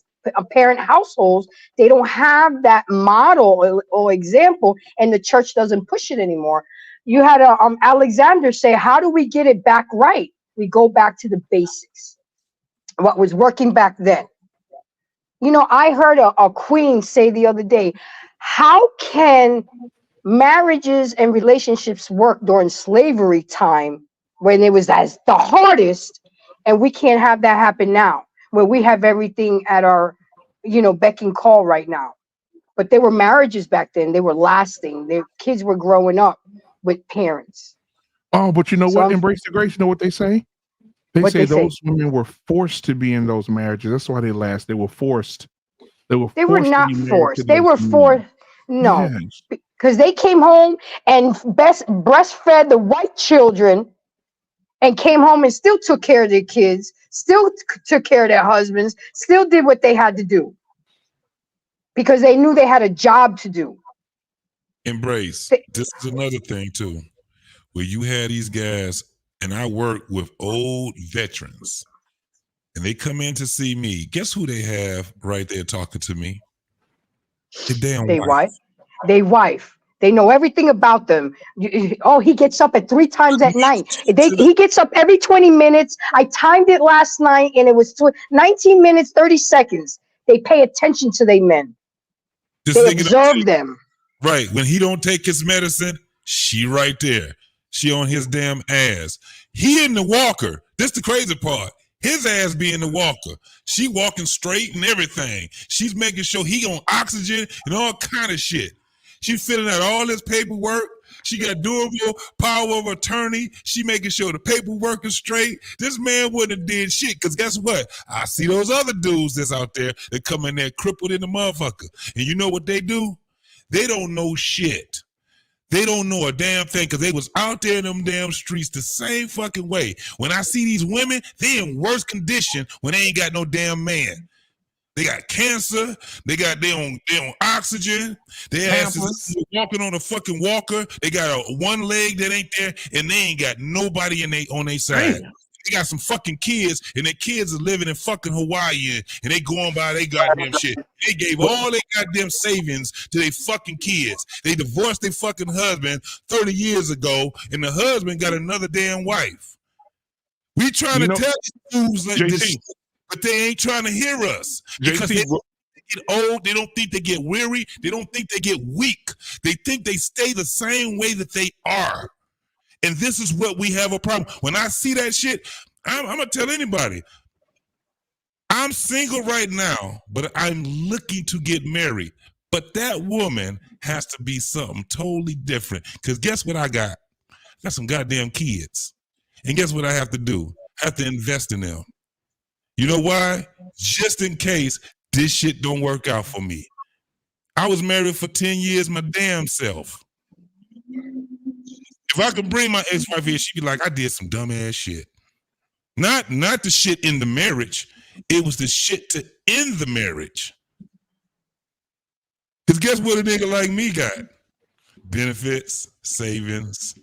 parent households. They don't have that model or example, and the church doesn't push it anymore. You had Alexander say, how do we get it back right? We go back to the basics, what was working back then. You know, I heard a queen say the other day, how can marriages and relationships work during slavery time when it was as the hardest, and we can't have that happen now, where we have everything at our, beck and call right now. But there were marriages back then. They were lasting. Their kids were growing up with parents. Oh, but you know what? Embrace the grace. You know what they say? They say those women were forced to be in those marriages. That's why they last. They were forced. They were not forced. They were forced. No, because they came home and breastfed the white children, and came home and still took care of their kids, still took care of their husbands, still did what they had to do because they knew they had a job to do. Embrace. This is another thing too, where you had these guys, and I work with old veterans, and they come in to see me. Guess who they have right there talking to me? The damn wife. They wife. They know everything about them. He gets up at 3 times at night. He gets up every 20 minutes. I timed it last night, and it was 19 minutes, 30 seconds. They pay attention to their men. They observe them. Right. When he don't take his medicine, she right there. She on his damn ass. He in the walker. This the crazy part. His ass be in the walker. She walking straight and everything. She's making sure he on oxygen and all kind of shit. She's filling out all this paperwork. She got durable power of attorney. She making sure the paperwork is straight. This man wouldn't have did shit, because guess what? I see those other dudes that's out there that come in there crippled in the motherfucker. And you know what they do? They don't know shit. They don't know a damn thing, because they was out there in them damn streets the same fucking way. When I see these women, they in worse condition when they ain't got no damn man. They got cancer. They on oxygen. They asses walking on a fucking walker. They got one leg that ain't there, and they ain't got nobody on their side. Damn. They got some fucking kids, and their kids are living in fucking Hawaii, and they going by their goddamn shit. They gave all their goddamn savings to their fucking kids. They divorced their fucking husband 30 years ago, and the husband got another damn wife. We trying to tell these fools like this shit, but they ain't trying to hear us, because they get old. They don't think they get weary. They don't think they get weak. They think they stay the same way that they are. And this is what we have a problem. When I see that shit, I'm going to tell anybody, I'm single right now, but I'm looking to get married. But that woman has to be something totally different. Because guess what I got? I got some goddamn kids. And guess what I have to do? I have to invest in them. You know why? Just in case this shit don't work out for me. I was married for 10 years my damn self. If I could bring my ex-wife here, she'd be like, I did some dumbass shit. Not the shit in the marriage. It was the shit to end the marriage. Because guess what a nigga like me got? Benefits, savings.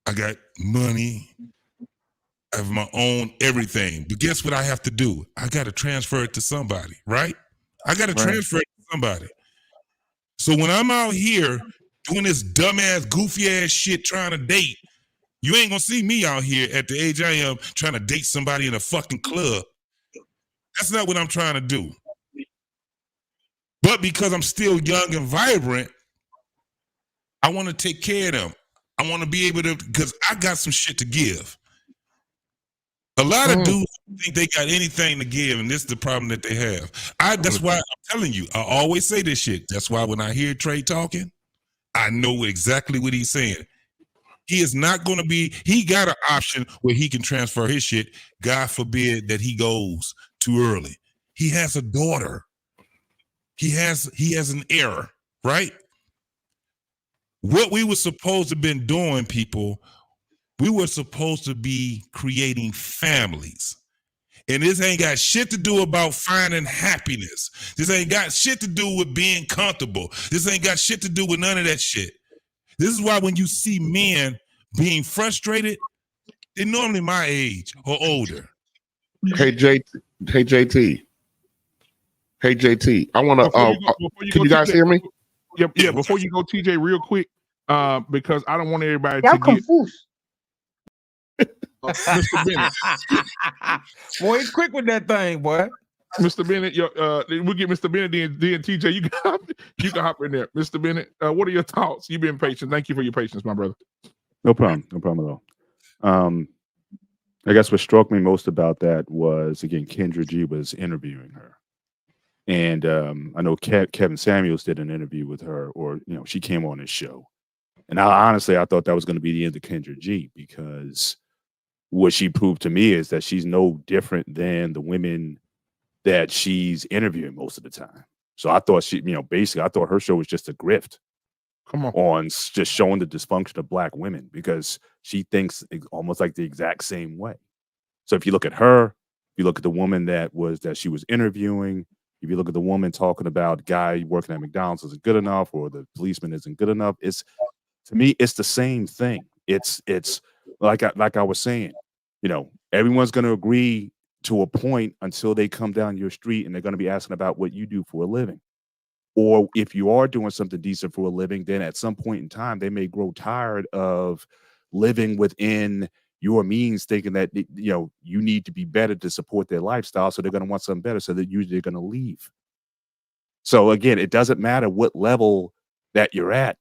I got money. I have my own everything. But guess what I have to do? I got to transfer it to somebody, right? I got to transfer it to somebody. So when I'm out here doing this dumbass, goofy ass shit trying to date, you ain't gonna see me out here at the age I am trying to date somebody in a fucking club. That's not what I'm trying to do. But because I'm still young and vibrant, I want to take care of them. I want to be able to, because I got some shit to give. A lot of dudes think they got anything to give, and this is the problem that they have. That's why I'm telling you, I always say this shit. That's why when I hear Trey talking, I know exactly what he's saying. He is not going to be, he got an option where he can transfer his shit. God forbid that he goes too early. He has a daughter. He has an heir, right? What we were supposed to have been doing, people, we were supposed to be creating families. And this ain't got shit to do about finding happiness. This ain't got shit to do with being comfortable. This ain't got shit to do with none of that shit. This is why when you see men being frustrated, they're normally my age or older. Hey, JT. Hey, JT. I want to. Can you guys hear me? Yeah. Before you go, TJ, real quick, because I don't want everybody Y'all to get confused. Mr. Bennett. Boy, he's quick with that thing, boy. Mr. Bennett, we'll get Mr. Bennett, then TJ, you can hop in there. Mr. Bennett, what are your thoughts? You've been patient. Thank you for your patience, my brother. No problem at all. I guess what struck me most about that was, again, Kendra G was interviewing her. And I know Kevin Samuels did an interview with her, or, she came on his show. And I thought that was going to be the end of Kendra G, because what she proved to me is that she's no different than the women that she's interviewing most of the time. So I thought basically, I thought her show was just a grift. Come on, just showing the dysfunction of Black women, because she thinks almost like the exact same way. So if you look at her, if you look at the woman that she was interviewing, if you look at the woman talking about guy working at McDonald's isn't good enough, or the policeman isn't good enough, to me, it's the same thing. It's like I was saying, everyone's going to agree to a point until they come down your street and they're going to be asking about what you do for a living. Or if you are doing something decent for a living, then at some point in time, they may grow tired of living within your means, thinking that, you need to be better to support their lifestyle. So they're going to want something better. So they're usually going to leave. So again, it doesn't matter what level that you're at.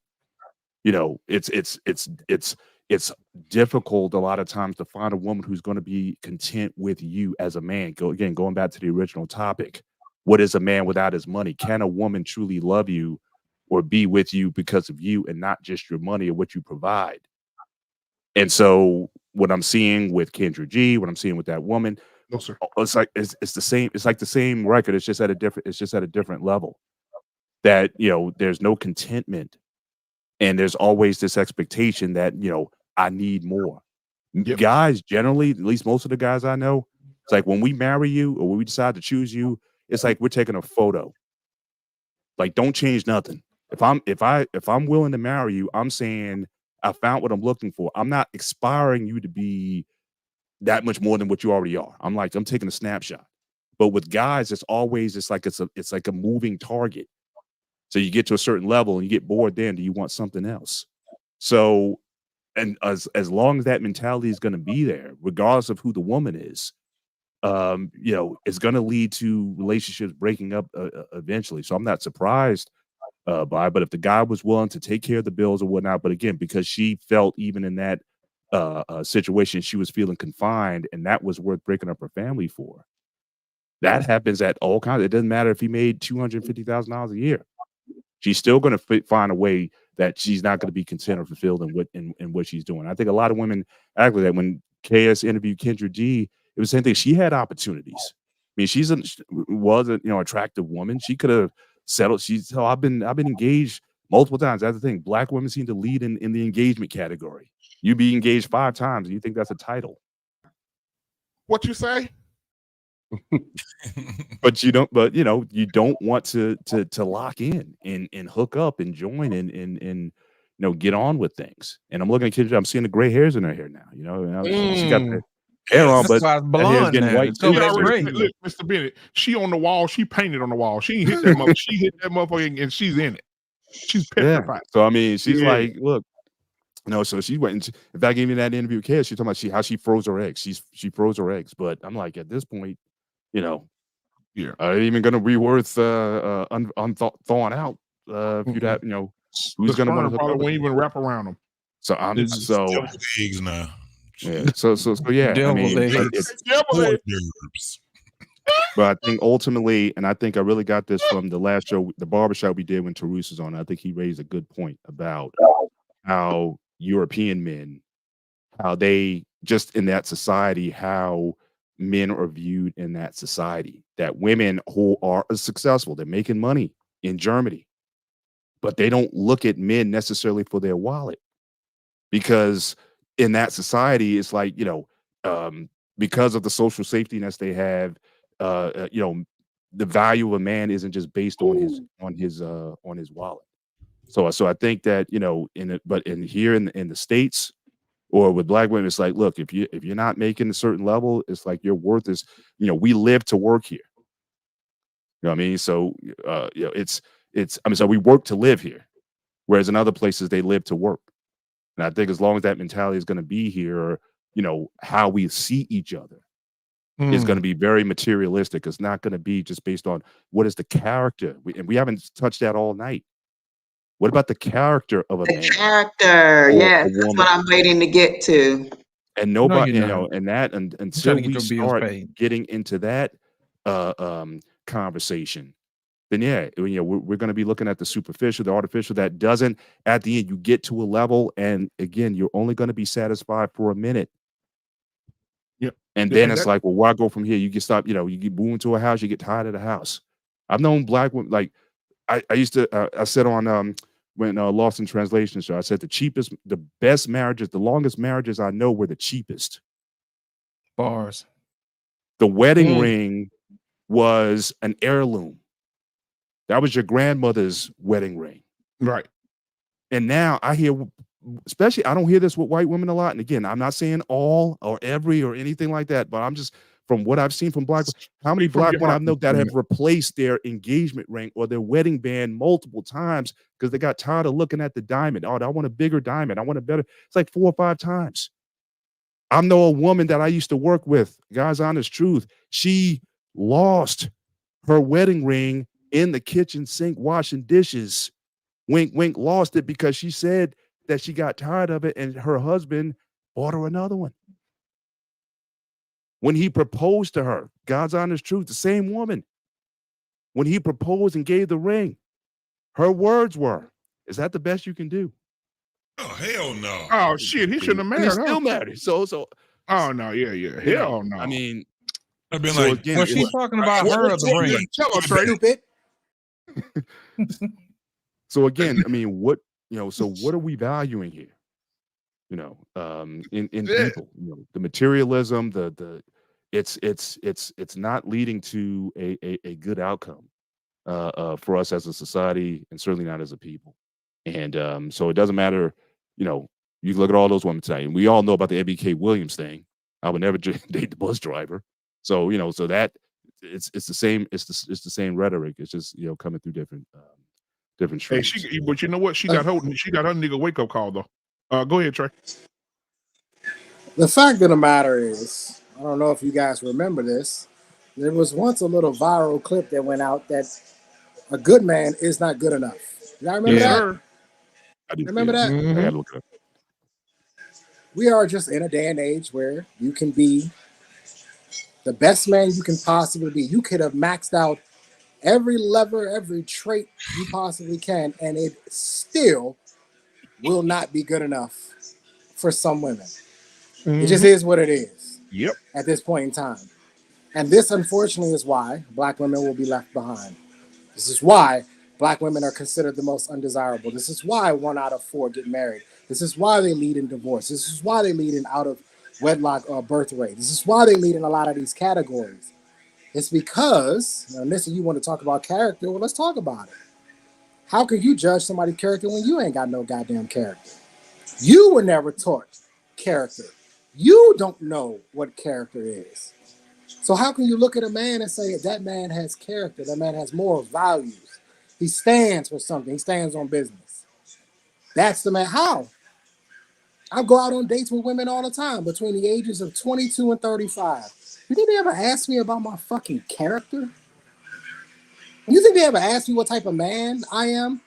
It's difficult a lot of times to find a woman who's going to be content with you as a man. Going back to the original topic. What is a man without his money? Can a woman truly love you or be with you because of you and not just your money or what you provide? And so what I'm seeing with Kendra G, what I'm seeing with that woman, no, sir. It's the same. It's like the same record. It's just at a different level. That, there's no contentment, and there's always this expectation that, I need more. Yep. Guys, generally, at least most of the guys I know, it's like when we marry you or when we decide to choose you, it's like we're taking a photo. Like, don't change nothing. If I'm willing to marry you, I'm saying I found what I'm looking for. I'm not aspiring you to be that much more than what you already are. I'm taking a snapshot. But with guys, it's like a moving target. So you get to a certain level and you get bored. Then do you want something else? So, and as long as that mentality is going to be there, regardless of who the woman is, it's going to lead to relationships breaking up eventually. So I'm not surprised by it. But if the guy was willing to take care of the bills or whatnot, but again, because she felt even in that situation, she was feeling confined, and that was worth breaking up her family for. That happens at all kinds. It doesn't matter if he made $250,000 a year. She's still going to find a way that she's not going to be content or fulfilled in what she's doing. I think a lot of women act like that. When KS interviewed Kendra G, it was the same thing. She had opportunities. I mean, was a attractive woman. She could have settled. I've been engaged multiple times. That's the thing. Black women seem to lead in the engagement category. You be engaged 5 times and you think that's a title. What you say? But you don't want to lock in and hook up and join and get on with things. And I'm looking at kids, I'm seeing the gray hairs in her hair now. She got the hair on, but that hair's getting white too. Look, Mr. Bennett, she on the wall, she painted on the wall. She ain't hit that motherfucker. She hit that motherfucker and she's in it. She's petrified. So I mean, she's like, look, so she went and in fact, even that interview with Kay, she's talking about how she froze her eggs. She froze her eggs. But I'm like, at this point, are they even gonna be worth thawing out? If you'd have, who's gonna want to probably won't even wrap around them. So I'm deviled eggs now. Yeah. So yeah. Deviled eggs. But I think ultimately, and I think I really got this from the last show, the barbershop we did when Terus was on. I think he raised a good point about how European men, how they just in that society, how men are viewed in that society, that women who are successful, they're making money in Germany, but they don't look at men necessarily for their wallet, because in that society, it's like, because of the social safety nets they have, the value of a man isn't just based on his wallet. So I think that, in the States or with Black women, it's like, look, if you're not making a certain level, it's like your worth is, we live to work here. You know what I mean? So so we work to live here, whereas in other places they live to work. And I think as long as that mentality is going to be here, how we see each other is going to be very materialistic. It's not going to be just based on what is the character. And we haven't touched that all night. What about the character of a man? The character, yes, that's what I'm waiting to get to. And nobody, until we start getting into that conversation, then we're going to be looking at the superficial, the artificial. That doesn't, at the end, you get to a level, and again, you're only going to be satisfied for a minute. Yep. And then it's like, well, why go from here? You get stopped. You get moved into a house, you get tired of the house. I've known Black women, like I used to. I said on when Lost in Translation show, I said the best marriages, the longest marriages I know were the cheapest. Bars. The wedding ring was an heirloom. That was your grandmother's wedding ring. Right. And now I hear, especially, I don't hear this with white women a lot. And again, I'm not saying all or every or anything like that, but I'm just, from what I've seen from Black, how many Black women I know that have replaced their engagement ring or their wedding band multiple times because they got tired of looking at the diamond. Oh, I want a bigger diamond. I want a better. It's like 4 or 5 times. I know a woman that I used to work with, guys, honest truth. She lost her wedding ring in the kitchen sink washing dishes. Wink, wink, lost it because she said that she got tired of it and her husband bought her another one. When he proposed to her, God's honest truth, the same woman, when he proposed and gave the ring, her words were, "Is that the best you can do?" Oh, hell no. Oh, shit. He shouldn't have married her. Still married. So. Oh, no. Yeah. Hell no. I mean, I've been like, again, was she talking about her or the ring? Tell her, stupid. So again, I mean, so what are we valuing here? In people, the materialism, it's not leading to a good outcome for us as a society, and certainly not as a people. And so it doesn't matter, you look at all those women today, and we all know about the MBK Williams thing. I would never date the bus driver. So so that it's the same. It's the same rhetoric. It's just coming through different streams. Hey, but you know what? She got her nigga wake up call though. Go ahead, Trey. The fact of the matter is, I don't know if you guys remember this. There was once a little viral clip that went out that a good man is not good enough. Y'all remember that? Remember that? I gotta look it up. We are just in a day and age where you can be the best man you can possibly be. You could have maxed out every lever, every trait you possibly can, and it still will not be good enough for some women. It just is what it is. Yep. At this point in time. And this, unfortunately, is why Black women will be left behind. This is why Black women are considered the most undesirable. This is why 1 out of 4 get married. This is why they lead in divorce. This is why they lead in out of wedlock birth rate. This is why they lead in a lot of these categories. It's because, now listen, you want to talk about character? Well, let's talk about it. How can you judge somebody's character when you ain't got no goddamn character? You were never taught character. You don't know what character is. So how can you look at a man and say that man has character, that man has moral values? He stands for something. He stands on business. That's the man. How? I go out on dates with women all the time between the ages of 22 and 35. You think they ever ask me about my fucking character? You think they ever ask me what type of man I am?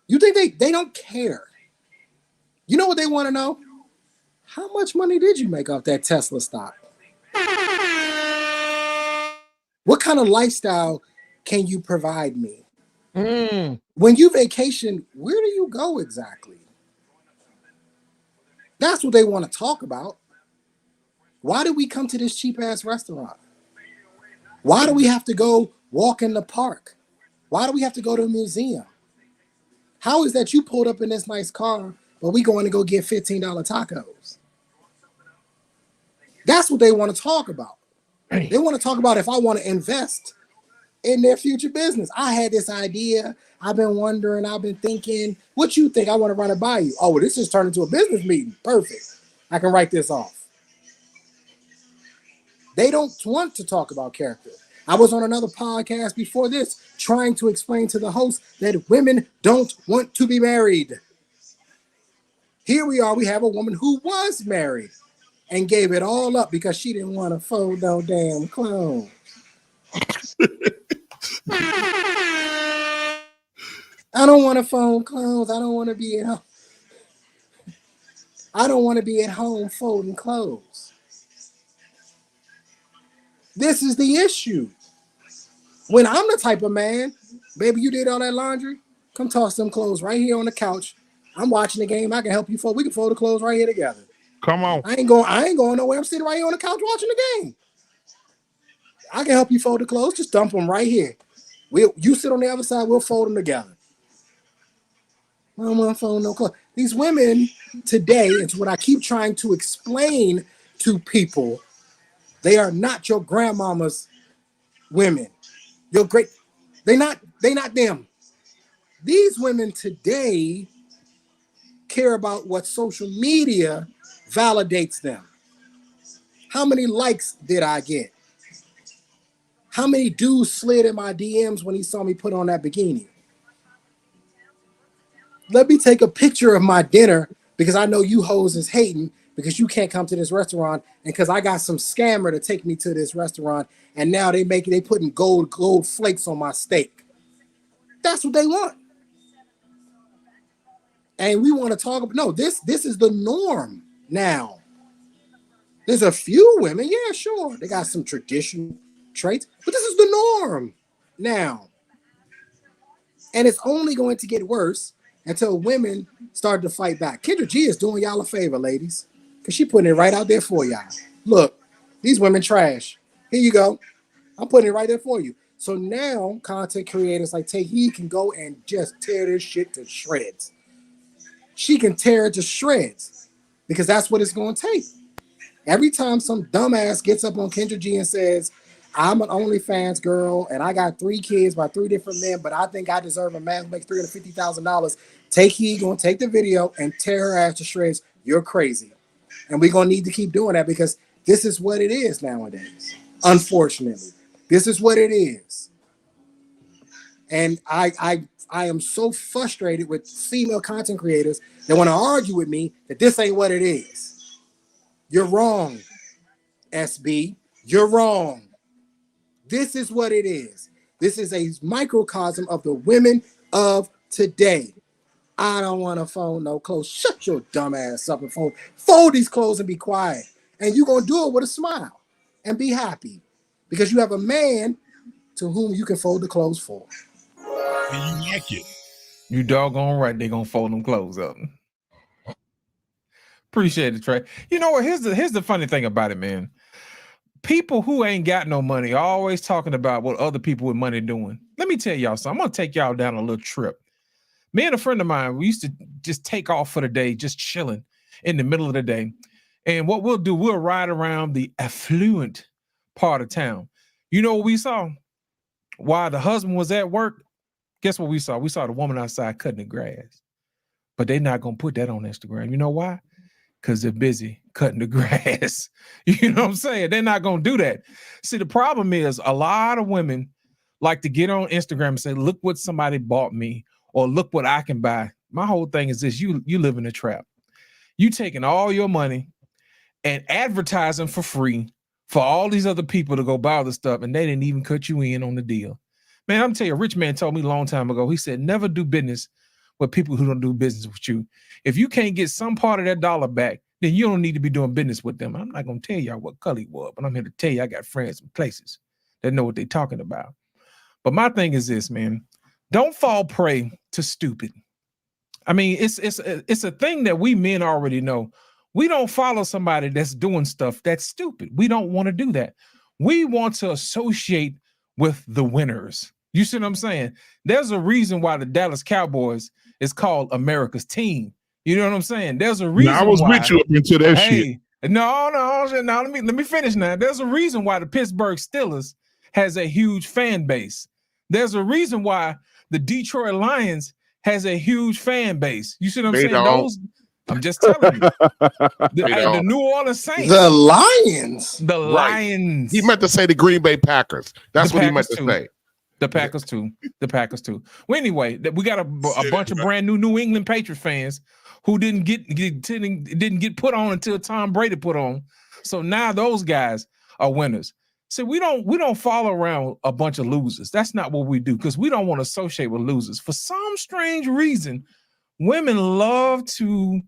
You think they don't care? You know what they want to know? How much money did you make off that Tesla stock? What kind of lifestyle can you provide me? When you vacation, where do you go exactly? That's what they want to talk about. Why did we come to this cheap ass restaurant? Why do we have to go walk in the park? Why do we have to go to a museum? How is that you pulled up in this nice car, but we going to go get $15 tacos? That's what they want to talk about. They want to talk about if I want to invest in their future business. I had this idea. I've been wondering. I've been thinking. What you think? I want to run it by you. Oh, well, this just turned into a business meeting. Perfect. I can write this off. They don't want to talk about character. I was on another podcast before this trying to explain to the host that women don't want to be married. Here we are. We have a woman who was married and gave it all up because she didn't want to fold no damn clothes. I don't want to fold clothes. I don't want to be at home. I don't want to be at home folding clothes. This is the issue. When I'm the type of man, baby, you did all that laundry, come toss them clothes right here on the couch. I'm watching the game. I can help you fold. We can fold the clothes right here together. Come on. I ain't going nowhere. I'm sitting right here on the couch watching the game. I can help you fold the clothes. Just dump them right here. You sit on the other side. We'll fold them together. I don't want to fold no clothes. These women today, it's what I keep trying to explain to people. They are not your grandmama's women. Your great, they not them. These women today care about what social media validates them. How many likes did I get? How many dudes slid in my DMs when he saw me put on that bikini? Let me take a picture of my dinner because I know you hoes is hating because you can't come to this restaurant and because I got some scammer to take me to this restaurant and now they putting gold flakes on my steak. That's what they want. And we want to talk about, no, this is the norm now. There's a few women, yeah, sure. They got some traditional traits, but this is the norm now. And it's only going to get worse until women start to fight back. Kendra G is doing y'all a favor, ladies, because she putting it right out there for y'all. Look, these women trash. Here you go. I'm putting it right there for you. So now content creators like Tahi can go and just tear this shit to shreds. She can tear it to shreds because that's what it's going to take. Every time some dumbass gets up on Kendra G and says, I'm an OnlyFans girl and I got 3 kids by 3 different men, but I think I deserve a man who makes $350,000. Tahi gonna take the video and tear her ass to shreds. You're crazy. And we're gonna need to keep doing that because this is what it is nowadays. Unfortunately, this is what it is. And I am so frustrated with female content creators that want to argue with me that this ain't what it is. You're wrong, SB. You're wrong. This is what it is. This is a microcosm of the women of today. I don't want to fold no clothes. Shut your dumb ass up and fold these clothes and be quiet. And you're going to do it with a smile and be happy because you have a man to whom you can fold the clothes for. And you like it. You doggone right, they gonna fold them clothes up. Appreciate it, Trey. You know what? Here's the funny thing about it, man. People who ain't got no money are always talking about what other people with money doing. Let me tell y'all something. I'm gonna take y'all down a little trip. Me and a friend of mine, we used to just take off for the day, just chilling in the middle of the day. And what we'll do, we'll ride around the affluent part of town. You know what we saw? While the husband was at work, guess what we saw? We saw the woman outside cutting the grass. But they're not gonna put that on Instagram. You know why? Because they're busy cutting the grass. You know what I'm saying? They're not going to do that. See, the problem is a lot of women like to get on Instagram and say, look what somebody bought me, or look what I can buy. My whole thing is this: you live in a trap. You taking all your money and advertising for free for all these other people to go buy all the stuff, and they didn't even cut you in on the deal. Man, I'm telling you, a rich man told me a long time ago, he said, never do business with people who don't do business with you. If you can't get some part of that dollar back, then you don't need to be doing business with them. I'm not going to tell y'all what color he was, but I'm here to tell you I got friends in places that know what they're talking about. But my thing is this, man, don't fall prey to stupid. I mean, it's a thing that we men already know. We don't follow somebody that's doing stuff that's stupid. We don't want to do that. We want to associate with the winners. You see what I'm saying? There's a reason why the Dallas Cowboys is called America's team. You know what I'm saying? There's a reason. Now, I was why, with you up into that shit. No. Now let me finish. Now, there's a reason why the Pittsburgh Steelers has a huge fan base. There's a reason why the Detroit Lions has a huge fan base. You see what I'm saying? Those, I'm just telling you. The New Orleans Saints. The Lions. The Lions. He meant to say the Green Bay Packers. That's what he meant to say. The Packers too. The Packers too. Well, anyway, we got a bunch of brand New England Patriot fans who didn't get put on until Tom Brady put on. So now those guys are winners. See, we don't follow around a bunch of losers. That's not what we do, because we don't want to associate with losers. For some strange reason, women love to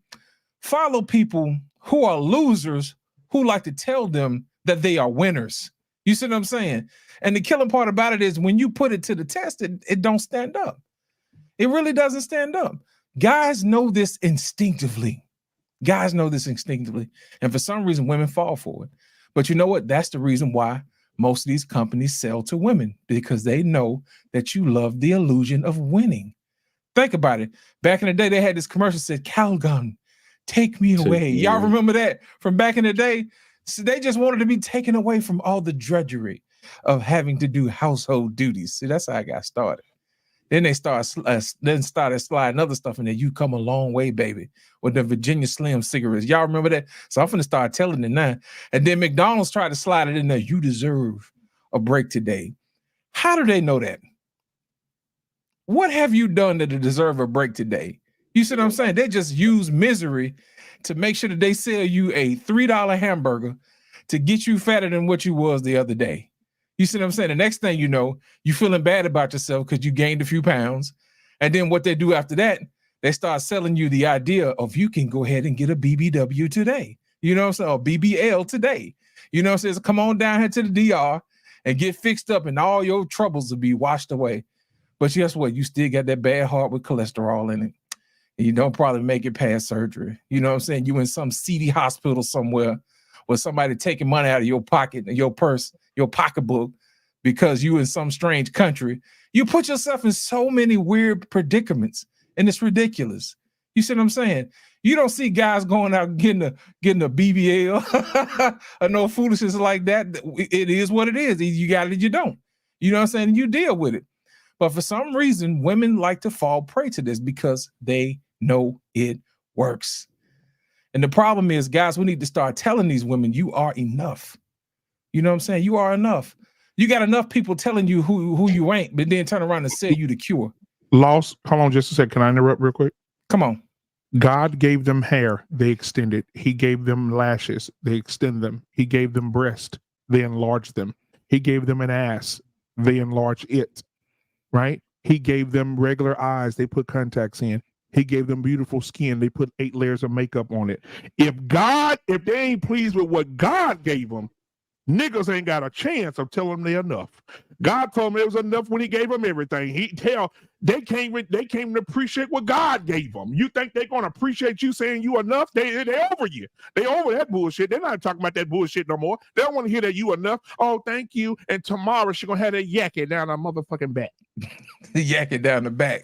follow people who are losers who like to tell them that they are winners. You see what I'm saying? And the killing part about it is when you put it to the test, it don't stand up. It really doesn't stand up. Guys know this instinctively. And for some reason, women fall for it. But you know what? That's the reason why most of these companies sell to women, because they know that you love the illusion of winning. Think about it. Back in the day, they had this commercial that said, Calgon, take me away. Y'all remember that from back in the day? So they just wanted to be taken away from all the drudgery of having to do household duties. See, that's how I got started. Then they started sliding other stuff in there. You come a long way, baby, with the Virginia Slim cigarettes. Y'all remember that? So I'm finna start telling it now. And then McDonald's tried to slide it in there. You deserve a break today. How do they know that? What have you done to deserve a break today? You see what I'm saying? They just use misery to make sure that they sell you a $3 hamburger to get you fatter than what you was the other day. You see what I'm saying? The next thing you know, you're feeling bad about yourself because you gained a few pounds. And then what they do after that, they start selling you the idea of you can go ahead and get a BBW today. You know what I'm saying? Or BBL today. You know what I'm saying? Come on down here to the DR and get fixed up and all your troubles will be washed away. But guess what? You still got that bad heart with cholesterol in it. And you don't probably make it past surgery. You know what I'm saying? You in some seedy hospital somewhere with somebody taking money out of your pocket, your purse, your pocketbook, because you in some strange country. You put yourself in so many weird predicaments, and it's ridiculous. You see what I'm saying? You don't see guys going out getting a BBL or no foolishness like that. It is what it is. You got it, you don't. You know what I'm saying? You deal with it. But for some reason, women like to fall prey to this because they know it works. And the problem is, guys, we need to start telling these women, you are enough. You know what I'm saying? You are enough. You got enough people telling you who you ain't, but then turn around and sell you the cure. Lost. Hold on just a second. Can I interrupt real quick? Come on. God gave them hair. They extended. He gave them lashes. They extend them. He gave them breast. They enlarge them. He gave them an ass. They enlarge it. Right? He gave them regular eyes. They put contacts in. He gave them beautiful skin. They put 8 layers of makeup on it. If they ain't pleased with what God gave them, Niggas ain't got a chance of telling them they're enough. God told them it was enough when he gave them everything. They came to appreciate what God gave them. You think they're gonna appreciate you saying you enough? They over you. They over that bullshit. They're not talking about that bullshit no more. They don't want to hear that you enough. Oh, thank you. And tomorrow she gonna have that yakking down her motherfucking back. Yakking down the back.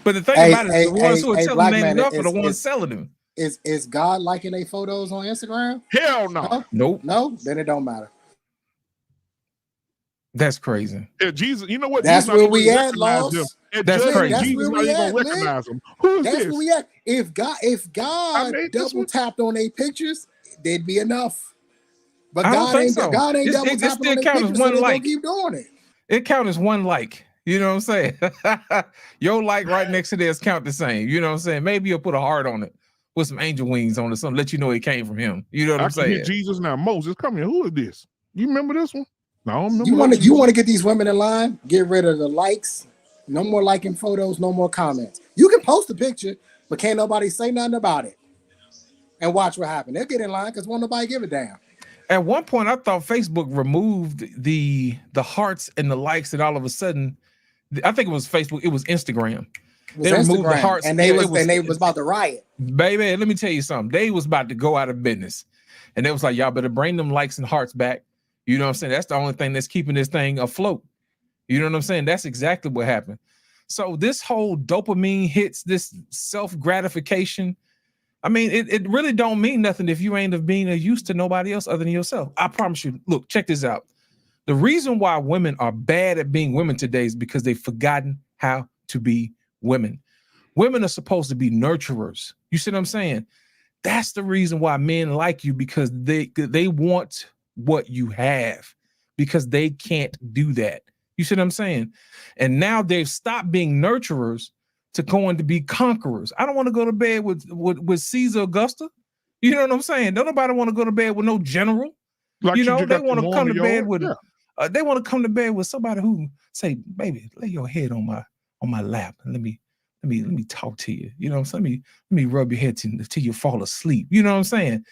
But the thing about it is the ones who are telling them they ain't enough are the ones selling them. Is God liking their photos on Instagram? Hell no. Nope. No, then it don't matter. That's crazy. Yeah, Jesus, you know what? That's Jesus where we at, Lost. That's crazy. That's Jesus where not we even at, recognize them. Who is That's this? where we at. If God double tapped on their pictures, they'd be enough. But I don't God think ain't so. double It tapping on still their count as pictures, so one they gonna like. keep doing it. It count as one like. You know what I'm saying? Your like right next to theirs count the same. You know what I'm saying? Maybe you'll put a heart on it with some angel wings on it, something let you know it came from him. You know what I'm I can hear saying? Jesus now. Moses, come here. Who is this? You remember this one? No, I don't remember. You want to get these women in line? Get rid of the likes. No more liking photos. No more comments. You can post a picture, but can't nobody say nothing about it. And watch what happens. They'll get in line because won't nobody give a damn. At one point, I thought Facebook removed the hearts and the likes, and all of a sudden, I think it was Facebook. It was Instagram. They removed the hearts, and they was about to riot. Baby, let me tell you something. They was about to go out of business, and they was like, y'all better bring them likes and hearts back. You know what I'm saying? That's the only thing that's keeping this thing afloat. You know what I'm saying? That's exactly what happened. So this whole dopamine hits, this self-gratification, I mean, it really don't mean nothing if you ain't of being a use to nobody else other than yourself. I promise you. Look, check this out. The reason why women are bad at being women today is because they've forgotten how to be women. Women are supposed to be nurturers. You see what I'm saying? That's the reason why men like you, because they want what you have, because they can't do that. You see what I'm saying? And now they've stopped being nurturers to going to be conquerors. I don't want to go to bed with Caesar Augusta. You know what I'm saying? Don't nobody want to go to bed with no general. Like you know, you they got want to them come on to the bed yard? with Yeah. they want to come to bed with somebody who say, baby, lay your head on my lap and let me talk to you. You know what I'm saying? Let me rub your head till you fall asleep. You know what I'm saying?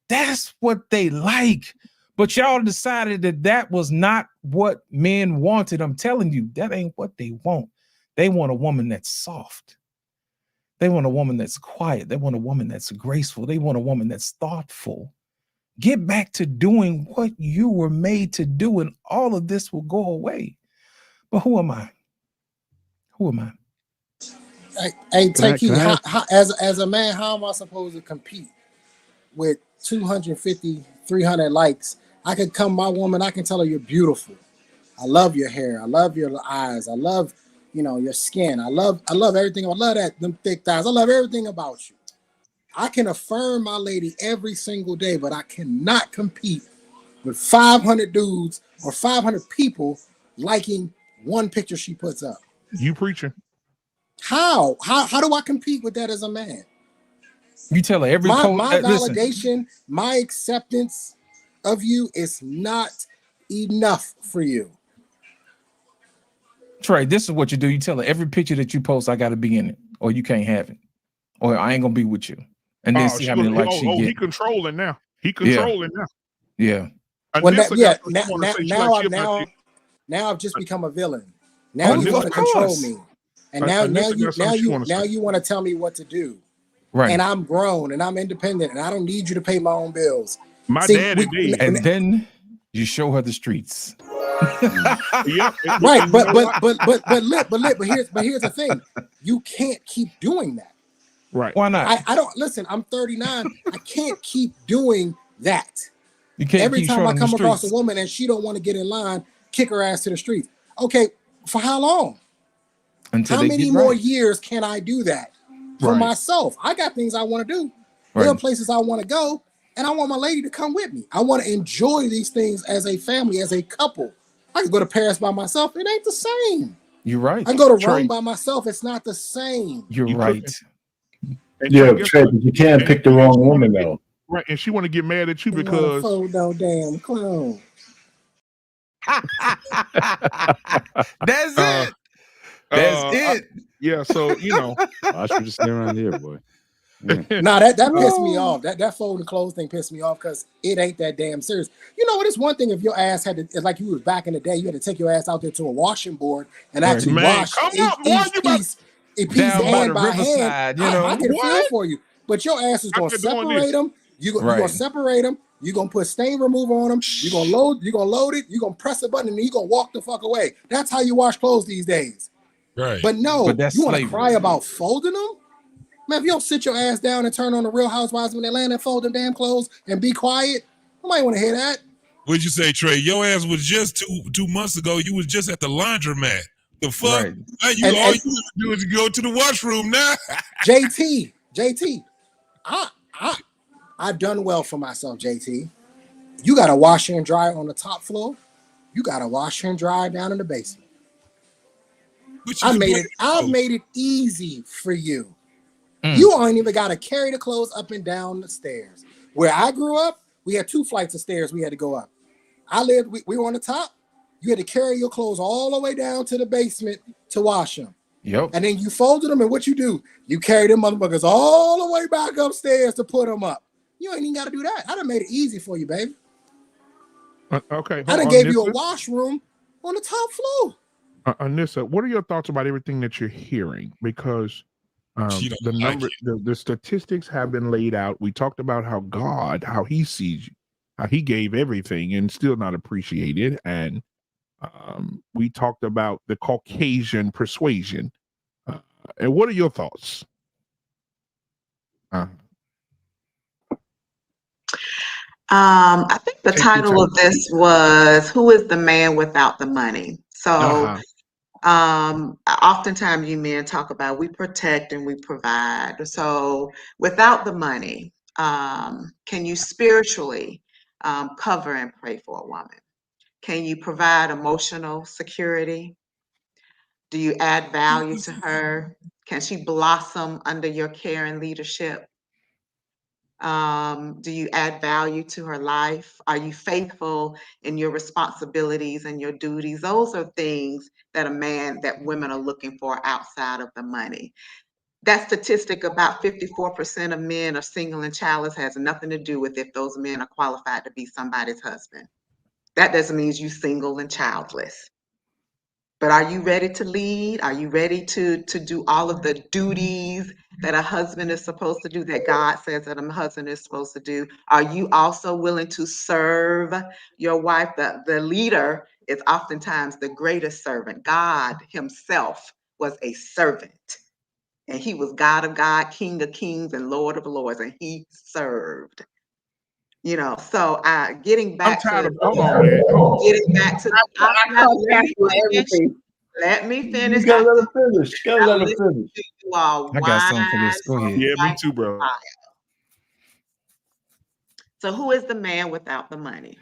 That's what they like. But y'all decided that was not what men wanted. I'm telling you, that ain't what they want. They want a woman that's soft. They want a woman that's quiet. They want a woman that's graceful. They want a woman that's thoughtful. Get back to doing what you were made to do, and all of this will go away. But who am I? Who am I? Hey, Takey, how, as a man, how am I supposed to compete with 250, 300 likes? I could come my woman, I can tell her you're beautiful. I love your hair. I love your eyes. I love, your skin. I love everything. I love them thick thighs. I love everything about you. I can affirm my lady every single day, but I cannot compete with 500 dudes or 500 people liking one picture she puts up. You preaching? How do I compete with that as a man? You tell her every my listen. validation, my acceptance of you is not enough for you. Trey, this is what you do. You tell her every picture that you post, I got to be in it, or you can't have it, or I ain't gonna be with you. And then see how many likes she get. He controlling now. He controlling now. Yeah. Now I've just become a villain. Now you want to control me, and now you want to tell me what to do. Right. And I'm grown and I'm independent and I don't need you to pay my own bills. And then you show her the streets. Right, but here's the thing. You can't keep doing that. Right. Why not? I don't listen. I'm 39. I can't keep doing that. You can't. Every keep time I come across streets. a woman and she don't want to get in line, kick her ass to the streets. Okay, for how long? Until how many more years can I do that for myself? I got things I want to do. There are places I want to go, and I want my lady to come with me. I want to enjoy these things as a family, as a couple. I could go to Paris by myself. It ain't the same. You're right. I can go to Rome by myself. It's not the same. You're right. Yeah, Trey, but you can't pick the wrong woman though. Right, and she want to get mad at you because no damn clown. That's it. That's it. Yeah, so I should just stay around here, boy. Nah, that pissed me off. That folding clothes thing pissed me off because it ain't that damn serious. You know what? It's one thing if your ass had to, it's like you was back in the day, you had to take your ass out there to a washing board and Right. actually Man, wash come each, on, boy, each you about piece Down by hand the by hand. riverside, you I know. can feel What? for you, but your ass is gonna After doing separate this. them. You gonna Right. separate them. You gonna put stain remover on them. You gonna load it. You gonna press a button and you gonna walk the fuck away. That's how you wash clothes these days. Right. But no, But that's you want to slavery. cry about folding them? Man, if you don't sit your ass down and turn on the Real Housewives of Atlanta and fold them damn clothes and be quiet, nobody want to hear that. What'd you say, Trey? Your ass was just 2 months ago. You was just at the laundromat. The fuck? Right. All you gotta do is go to the washroom now. JT, I done well for myself, JT. You got to washer and dry on the top floor. You got to washer and dry down in the basement. I've made it easy for you. You ain't even got to carry the clothes up and down the stairs. Where I grew up, we had 2 flights of stairs we had to go up. We were on the top. You had to carry your clothes all the way down to the basement to wash them. Yep. And then you folded them, and what you do? You carry them motherfuckers all the way back upstairs to put them up. You ain't even got to do that. I done made it easy for you, baby. Okay. I done gave you a washroom on the top floor. Anissa, what are your thoughts about everything that you're hearing? Because the statistics have been laid out. We talked about how God, how he sees you, how he gave everything and still not appreciated. And we talked about the Caucasian persuasion. And what are your thoughts? I think the title of this was "Who is the Man Without the Money?" So oftentimes you men talk about we protect and we provide. So without the money, can you spiritually cover and pray for a woman? Can you provide emotional security? Do you add value to her? Can she blossom under your care and leadership? Do you add value to her life? Are you faithful in your responsibilities and your duties? Those are things that women are looking for outside of the money. That statistic about 54% of men are single and childless has nothing to do with if those men are qualified to be somebody's husband. That doesn't mean you're single and childless. But are you ready to lead? Are you ready to do all of the duties that a husband is supposed to do, that God says that a husband is supposed to do? Are you also willing to serve your wife? The leader is oftentimes the greatest servant. God himself was a servant. And he was God of God, King of kings, and Lord of lords, and he served. So getting back to hold on, man. Hold on. getting back to let me finish. You gotta let her finish. You gotta let her finish. I got something for this. Go ahead. Yeah, me too, bro. So who is the man without the money?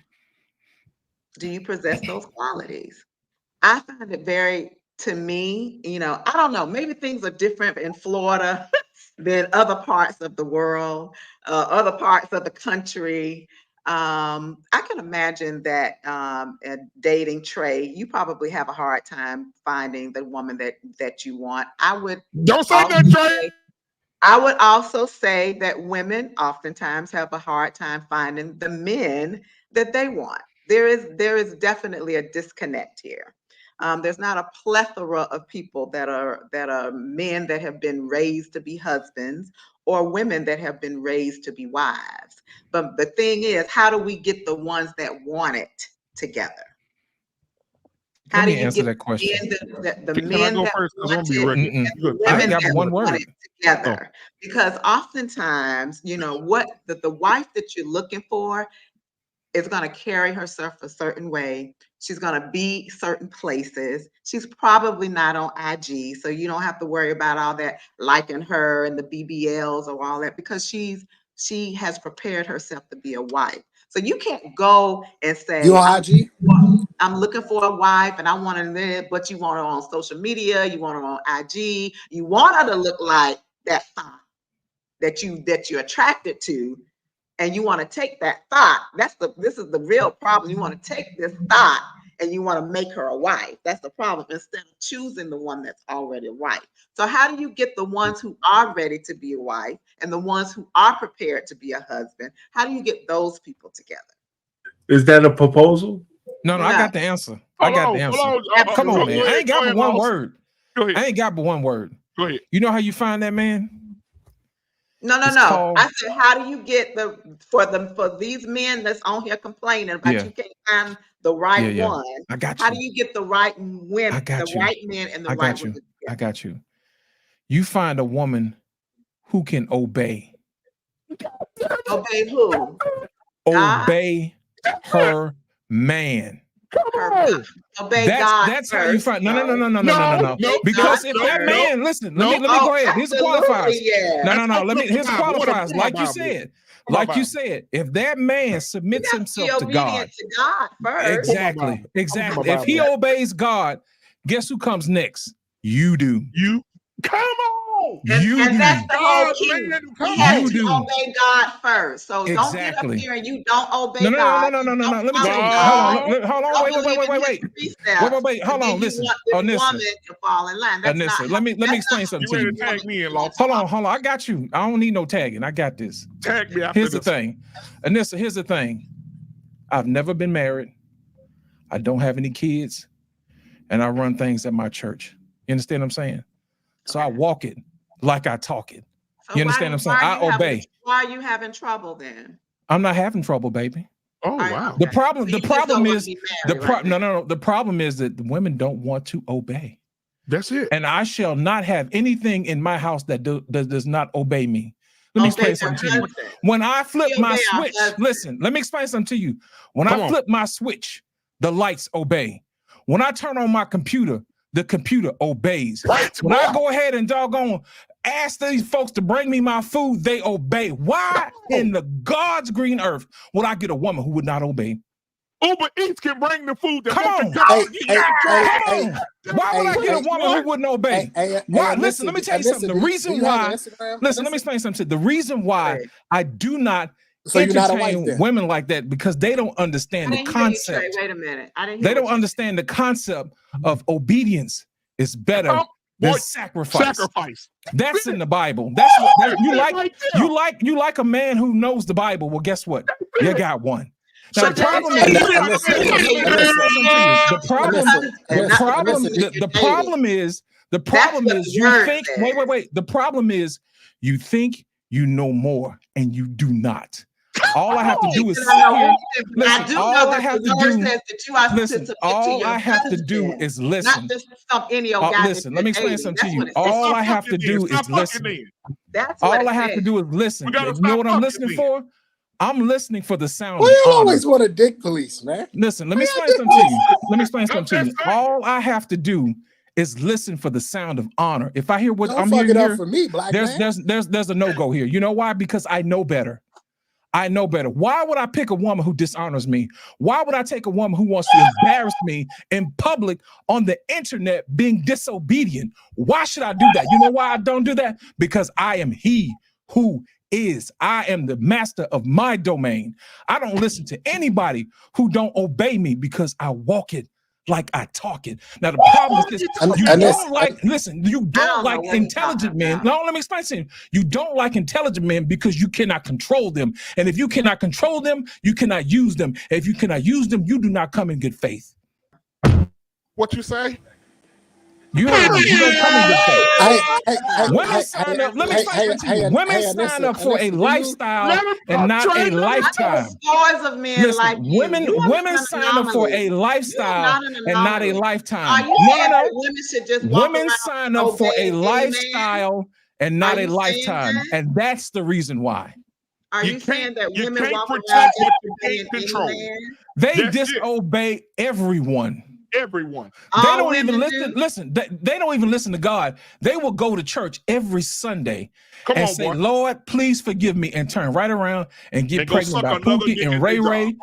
Do you possess those qualities? I find it to me, I don't know, maybe things are different in Florida than other parts of the world, other parts of the country. I can imagine that dating Trey, you probably have a hard time finding the woman that you want. Don't say that, Trey. I would also say that women oftentimes have a hard time finding the men that they want. There is definitely a disconnect here. There's not a plethora of people that are men that have been raised to be husbands or women that have been raised to be wives. But the thing is, how do we get the ones that want it together? How Let do me you answer get that question. the Can I men go that first? I'm want gonna be it ready. and the I women got that one want word. it together? Because oftentimes, what the wife that you're looking for is going to carry herself a certain way. She's going to be certain places. She's probably not on IG, so you don't have to worry about all that liking her and the BBLs or all that, because she has prepared herself to be a wife. So you can't go and say, You on IG? I'm looking for a wife and I want to live, but you want her on social media, you want her on IG, you want her to look like that thought that you're attracted to, and you want to take that thought. This is the real problem. You want to take this thought and you want to make her a wife. That's the problem, instead of choosing the one that's already right. So how do you get the ones who are ready to be a wife and the ones who are prepared to be a husband? How do you get those people together? Is that a proposal? No, I got the answer. I got the answer. Come on, man. I ain't got but one word. I ain't got but one word. Go ahead. You know how you find that man? No. I said, how do you get for these men that's on here complaining about you can't find the right one? I got you. How do you get the right women, right men and the right women? I got you. You find a woman who can obey. Obey who? Obey her man. Obey God. That's how you find. No. Because if that man, listen, let me go ahead. Here's the qualifiers. No. Here's the qualifiers. Like you said, if that man submits himself to God, first. Exactly. If he obeys God, guess who comes next? You do. You come on. And that's the whole key. He has to obey God first. So don't get up here and you don't obey God. No. Let me tell you. Hold on. Wait. Hold on. Listen. Woman to fall in line. Let me explain something to you. Tag me in, Lawson. Hold on. I got you. I don't need no tagging. I got this. Tag me after Here's the thing. Anissa, here's the thing. I've never been married. I don't have any kids. And I run things at my church. You understand what I'm saying? So I walk it like I talk it. You understand what I'm saying? I obey. Why are you having trouble then? I'm not having trouble, baby. Oh wow. The problem is the problem is that the women don't want to obey. That's it. And I shall not have anything in my house that does not obey me. Let me explain something to you. When I flip my switch, listen, let me explain something to you. When I flip my switch, the lights obey. When I turn on my computer, the computer obeys. When I go ahead and doggone ask these folks to bring me my food, they obey. Why in the God's green earth would I get a woman who would not obey? Uber Eats can bring the food. Come on. Why would I get a woman who wouldn't obey? Why? Listen, let me tell you something. The reason why, listen, let me explain something. The reason why I do not entertain women like that, because they don't understand the concept. Wait a minute. They don't understand the concept of obedience is better than sacrifice. That's in the Bible. That's what you like a man who knows the Bible. Well, guess what? You got one. Now, the problem is you think, wait. The problem is you think you know more and you do not. All I have to do is sit here. Listen, all I have to do is listen. Listen, let me explain something to you. All I have to do is listen. All I have to do is listen. You know what I'm listening for? I'm listening for the sound. Well, you always want a dick police, man. Listen, let me explain something to you. All I have to do is listen for the sound of honor. If I hear what I'm hearing here, for me, Black man. There's a no-go here. You know why? Because I know better. I know better. Why would I pick a woman who dishonors me? Why would I take a woman who wants to embarrass me in public on the internet being disobedient? Why should I do that? You know why I don't do that? Because I am he who is. I am the master of my domain. I don't listen to anybody who don't obey me because I walk it like I talk it. Now the problem is this: you don't like intelligent men. No, let me explain something. You don't like intelligent men because you cannot control them. And if you cannot control them, you cannot use them. If you cannot use them, you do not come in good faith. What you say? You don't come in good faith. Women sign up. Let me explain to you. Women sign up for a lifestyle and not a lifetime. Listen, women sign up for a lifestyle and not a lifetime. No. Women sign up for a lifestyle and not a lifetime, and that's the reason why. Are you saying that women walk around disobeying control? They disobey everyone. Everyone. They don't even listen. They don't even listen to God. They will go to church every Sunday and say, Lord, please forgive me, and turn right around and get pregnant by Pookie and Ray Ray.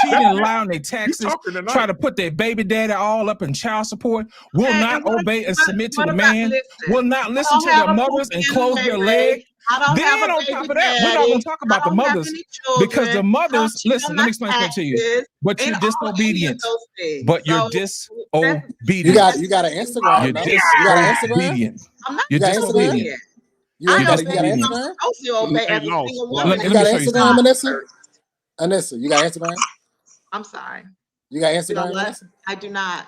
Cheating and lie on their taxes, try to put their baby daddy all up in child support, will not obey and submit to the man, will not listen to their mothers and close their leg. I don't have Then a on baby top of that, we're not daddy. going to talk about the I don't have mothers any children. because the I don't mothers, cheat listen, on let me my explain something to you. taxes But you're and all any of disobedient. those things. But you're So You got disobedient. an Instagram, You're no? You got an Instagram? disobedient. I'm not You're You got Instagram? disobedient. You I You're got obey you got an disobedient. Instagram? I'm supposed to obey as a single woman. Let You me got show an you Instagram, something. Anissa? Anissa, you got Instagram? I'm sorry. You got You know Instagram, what? Anissa? I do not.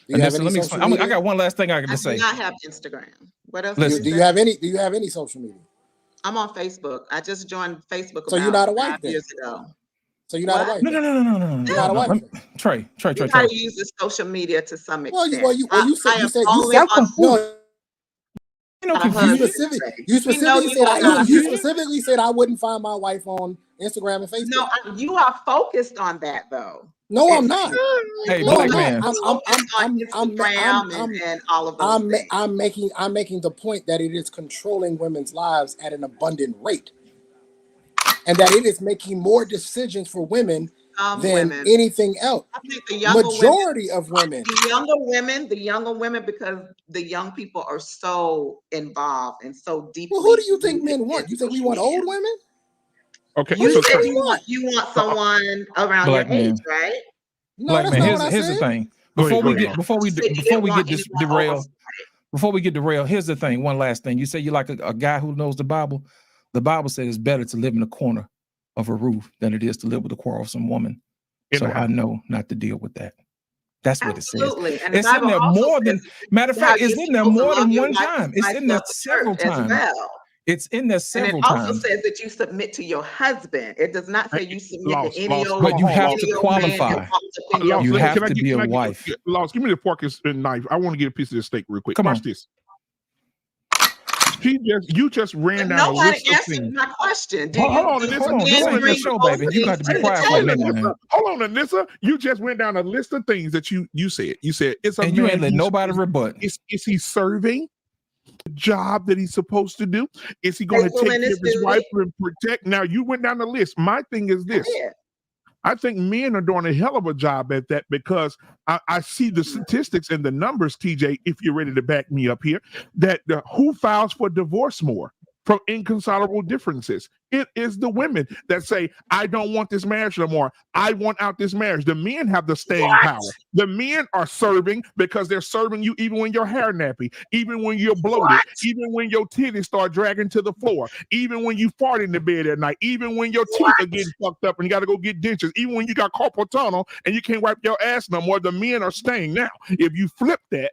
Do you have Anissa, any let me social explain. media? I got one last thing I got I to do say. not have Instagram. What else Listen. did Do you say? you have any social media? I'm on Facebook. I just joined Facebook So you're about not a wife 5 then? years ago. So you're not a What? wife No. then? You're not a wife then? Trey. You gotta use the social media to some Well, extent. you said I am you only sound on no. You know, a husband. You We know specifically you said are not a you husband. specifically said I wouldn't find my wife on Instagram and Facebook. No, you are focused on that though. No, I'm not. Hey, No, Black I'm man. not. And all of those things. I'm making the point that it is controlling women's lives at an abundant rate, and that it is making more decisions for women than anything else. I think the younger Majority of women. the younger women, because the young people are so involved and so deeply. Well, who do you think men want? You think we want old women? Okay, You so said Trey, you want someone around Black your age, man. right? No, Black that's man, not what I here's the said. thing. Go Before we ahead. get this derailed, here's the thing. One last thing. You say you like a guy who knows the Bible. The Bible says it's better to live in the corner of a roof than it is to live with a quarrelsome woman. So I know not to deal with that. That's what it says. Absolutely. And the It's in Bible there also more than says matter of how fact, you're it's in there supposed to more love than your one wife time. as It's in there thyself, the several church as times. well. It's in there And several it also times. says that you submit to your husband. It does not say you submit Lost, to any old But you have any to old man that qualify. walks up in your You face. have to be a wife. Lost, give me the fork and knife. I want to get a piece of this steak real quick. Come Watch on. this. You just ran But down a nobody list of answered things. my question. Hold on, Anissa. Hold on. This ain't your show, baby. You got to be quiet for a minute, man. Hold on, Anissa. You just went down a list of things that you said. You said it's a And man. you ain't let nobody rebut. Is he serving the job that he's supposed to do? Is he going to take care of his wife and protect? Now you went down the list. My thing is this. I think men are doing a hell of a job at that because I see the statistics and the numbers, TJ, if you're ready to back me up here, that who files for divorce more from inconsolable differences? It is the women that say, I don't want this marriage no more. I want out this marriage. The men have the staying power. The men are serving because they're serving you even when your hair nappy, even when you're bloated, even when your titties start dragging to the floor, even when you fart in the bed at night, even when your teeth are getting fucked up and you got to go get dentures, even when you got carpal tunnel and you can't wipe your ass no more, the men are staying. Now, if you flip that,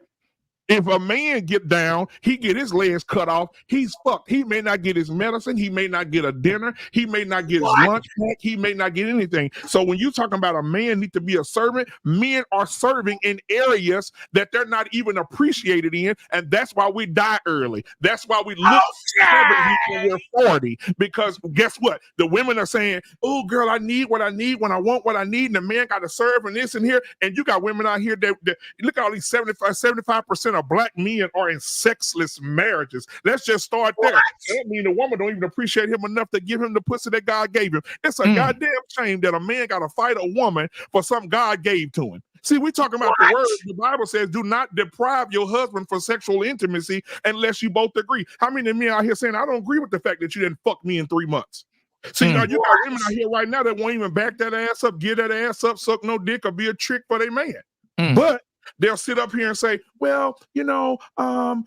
if a man get down, he get his legs cut off, he's fucked. He may not get his medicine. He may not get a dinner. He may not get his lunch back. He may not get anything. So when you talking about a man need to be a servant, men are serving in areas that they're not even appreciated in. And that's why we die early. That's why we look 70 when we're 40. Because guess what? The women are saying, oh, girl, I need what I need when I want what I need. And the man got to serve and this and here. And you got women out here that look at all these 75% of black men are in sexless marriages. Let's just start there. That means the woman don't even appreciate him enough to give him the pussy that God gave him. It's a goddamn shame that a man got to fight a woman for something God gave to him. See, we talking about the word. The Bible says, do not deprive your husband for sexual intimacy unless you both agree. How many of men out here saying, I don't agree with the fact that you didn't fuck me in 3 months? See, now you got women out here right now that won't even back that ass up, get that ass up, suck no dick, or be a trick for their man. But they'll sit up here and say, well, you know, I'm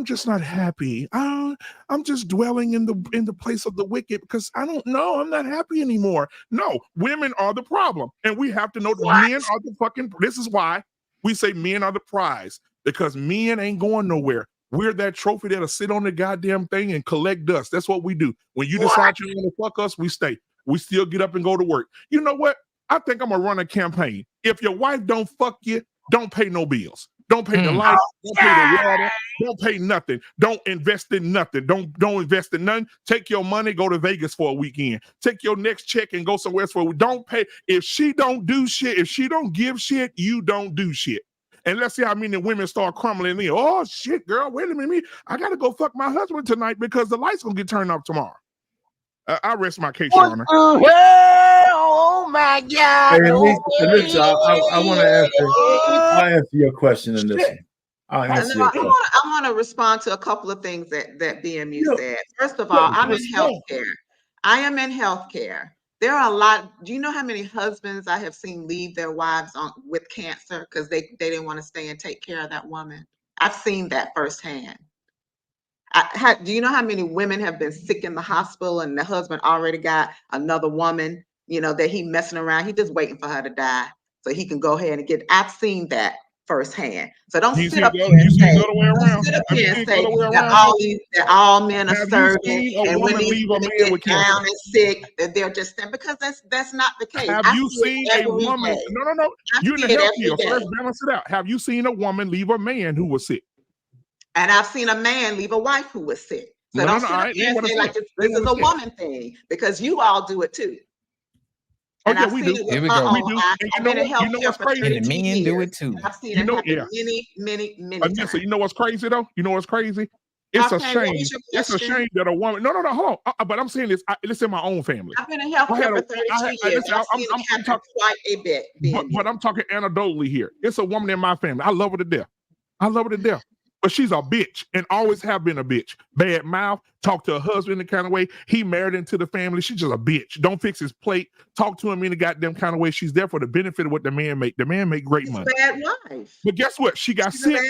just not happy. I'm just dwelling in the place of the wicked because I don't know. I'm not happy anymore. No, women are the problem. And we have to know that men are the fucking, this is why we say men are the prize, because men ain't going nowhere. We're that trophy that'll sit on the goddamn thing and collect dust. That's what we do. When you decide you want to fuck us, we stay. We still get up and go to work. You know what? I think I'm going to run a campaign. If your wife don't fuck you, don't pay no bills. Don't pay the light. Don't pay the water. Don't pay nothing. Don't invest in nothing. Don't invest in nothing. Take your money, go to Vegas for a weekend. Take your next check and go somewhere else for a week. Don't pay. If she don't do shit, if she don't give shit, you don't do shit. And let's see how many women start crumbling in. Oh shit, girl, wait a minute. I gotta go fuck my husband tonight because the lights gonna get turned off tomorrow. I rest my case, Your Honor. Oh my God! Hey, Anissa, I want to answer. I'll answer your question in this one. I'll And answer then your I question. want to respond to a couple of things that BMU You know, said. First of no, all, I'm in respond. healthcare. I am in healthcare. There are a lot. Do you know how many husbands I have seen leave their wives with cancer because they didn't want to stay and take care of that woman? I've seen that firsthand. Do you know how many women have been sick in the hospital and the husband already got another woman, that he messing around? He just waiting for her to die so he can go ahead and get. I've seen that firsthand. So don't sit up here and say, that all men are serving, and when these women get down and sick, that they're just because that's not the case. Have you seen a woman? No. You're in the health field, so let's balance it out. Have you seen a woman leave a man who was sick? And I've seen a man leave a wife who was sick. So don't sit up here and say like this is a woman thing, because you all do it too. And I've seen it with my own eyes. I've been in healthcare for 32 years. do it too. I've seen it happen many times. You know what's crazy though? You know what's crazy? It's a shame. It's a shame that a woman. No, hold on. But I'm saying this. It's in my own family. I've been in healthcare for 32 years. I've seen it happen quite a bit. But I'm talking anecdotally here. It's a woman in my family. I love her to death. But she's a bitch and always have been a bitch. Bad mouth, talk to her husband in the kind of way. He married into the family. She's just a bitch. Don't fix his plate. Talk to him in the goddamn kind of way. She's there for the benefit of what the man make. The man make great money. Bad wife. But guess what? She got sick.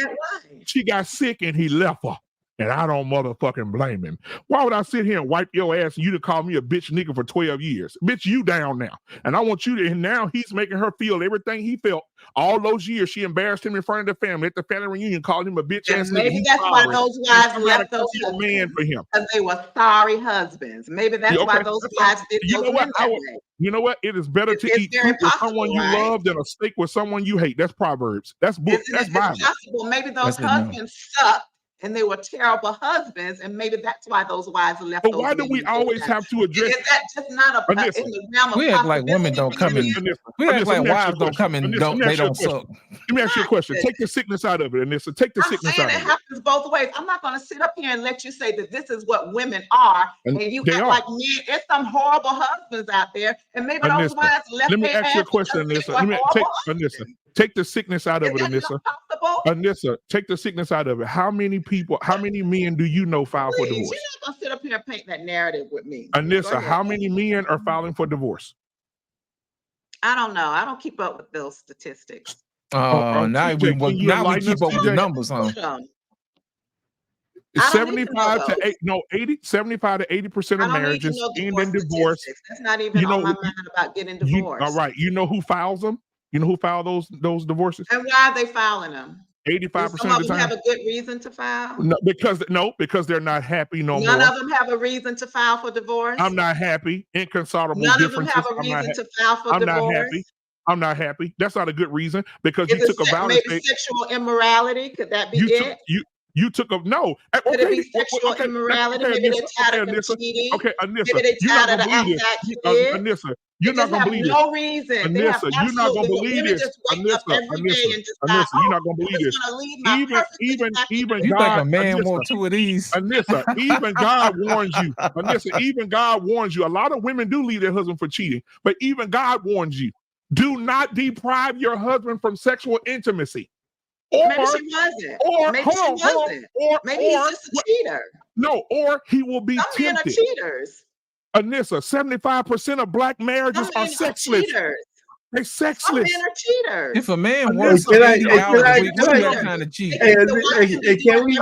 She got sick and he left her. And I don't motherfucking blame him. Why would I sit here and wipe your ass and you to call me a bitch nigga for 12 years? Bitch, you down now. And I want you to, and now he's making her feel everything he felt all those years. She embarrassed him in front of the family at the family reunion, called him a bitch ass nigga. Maybe that's why those wives left those man for him. Because they were sorry husbands. Maybe that's why those wives did those men that way. You know what? It is better to eat fruit with someone you love than a steak with someone you hate. That's Proverbs. That's book. That's Bible. Possible. Maybe those husbands sucked. And they were terrible husbands, and maybe that's why those wives left. But why do we always have to address? Is that just not in the realm of we act like women don't come in. We act like wives don't come in. They don't suck. Let me ask you a question. Take the sickness out of it, Anissa. Take the sickness out of it. It happens both ways. I'm not going to sit up here and let you say that this is what women are, and you act like men. There's some horrible husbands out there, and maybe those wives left. Let me ask you a question, Anissa. Let me take the sickness out of it, Anissa. Anissa, take the sickness out of it. How many men do you know file for divorce? You're not gonna sit up here and paint that narrative with me. Anissa, how many men are filing for divorce? I don't know. I don't keep up with those statistics. Now we keep up with the numbers, huh? 75 to 80% of marriages end in divorce. That's not even on my mind about getting divorced. All right, you know who files them? You know who filed those divorces? And why are they filing them? 85% of the time. time. Have a good reason to file? No, because they're not happy no more. None of them have a reason to file for divorce. I'm not happy. Inconsolable None differences. of them have a reason to file for divorce. I'm not happy. That's not a good reason because you took a vow. Maybe sexual immorality. Could that be it? You took a no. Could it be sexual immorality? Maybe they're tired of cheating. Okay, Anissa, maybe they're tired of the outside kids. Anissa, you're not gonna believe this. No reason. Anissa, you're not gonna believe this. Anissa, you're not gonna believe this. Even you God, think a man wants two of these? Anissa, even God warns you. Anissa, even God warns you. A lot of women do leave their husband for cheating, but even God warns you. Do not deprive your husband from sexual intimacy. Maybe she wasn't. Maybe she wasn't. Maybe he's just a cheater. No, or he will be tempted. Men are cheaters. Anissa, 75% of black marriages are sexless. They're sexless. Some men are cheaters. If a man works 80 hours a week, what kind of cheat? Can we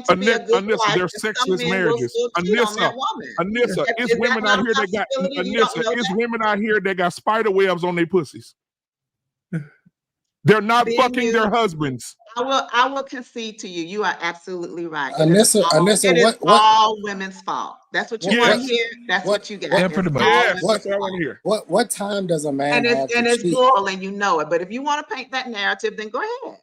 Anissa, they're sexless marriages. Anissa, it's women out here that got it's women out here that got spider webs on their pussies. They're not fucking their husbands. I will concede to you. You are absolutely right. Anissa, what? All women's fault. That's what you want to hear. That's what you get. Yeah, pretty much. Yes, that's what I want to hear. What time does a man have to it's cheat? plural, and you know it. But if you want to paint that narrative, then go ahead.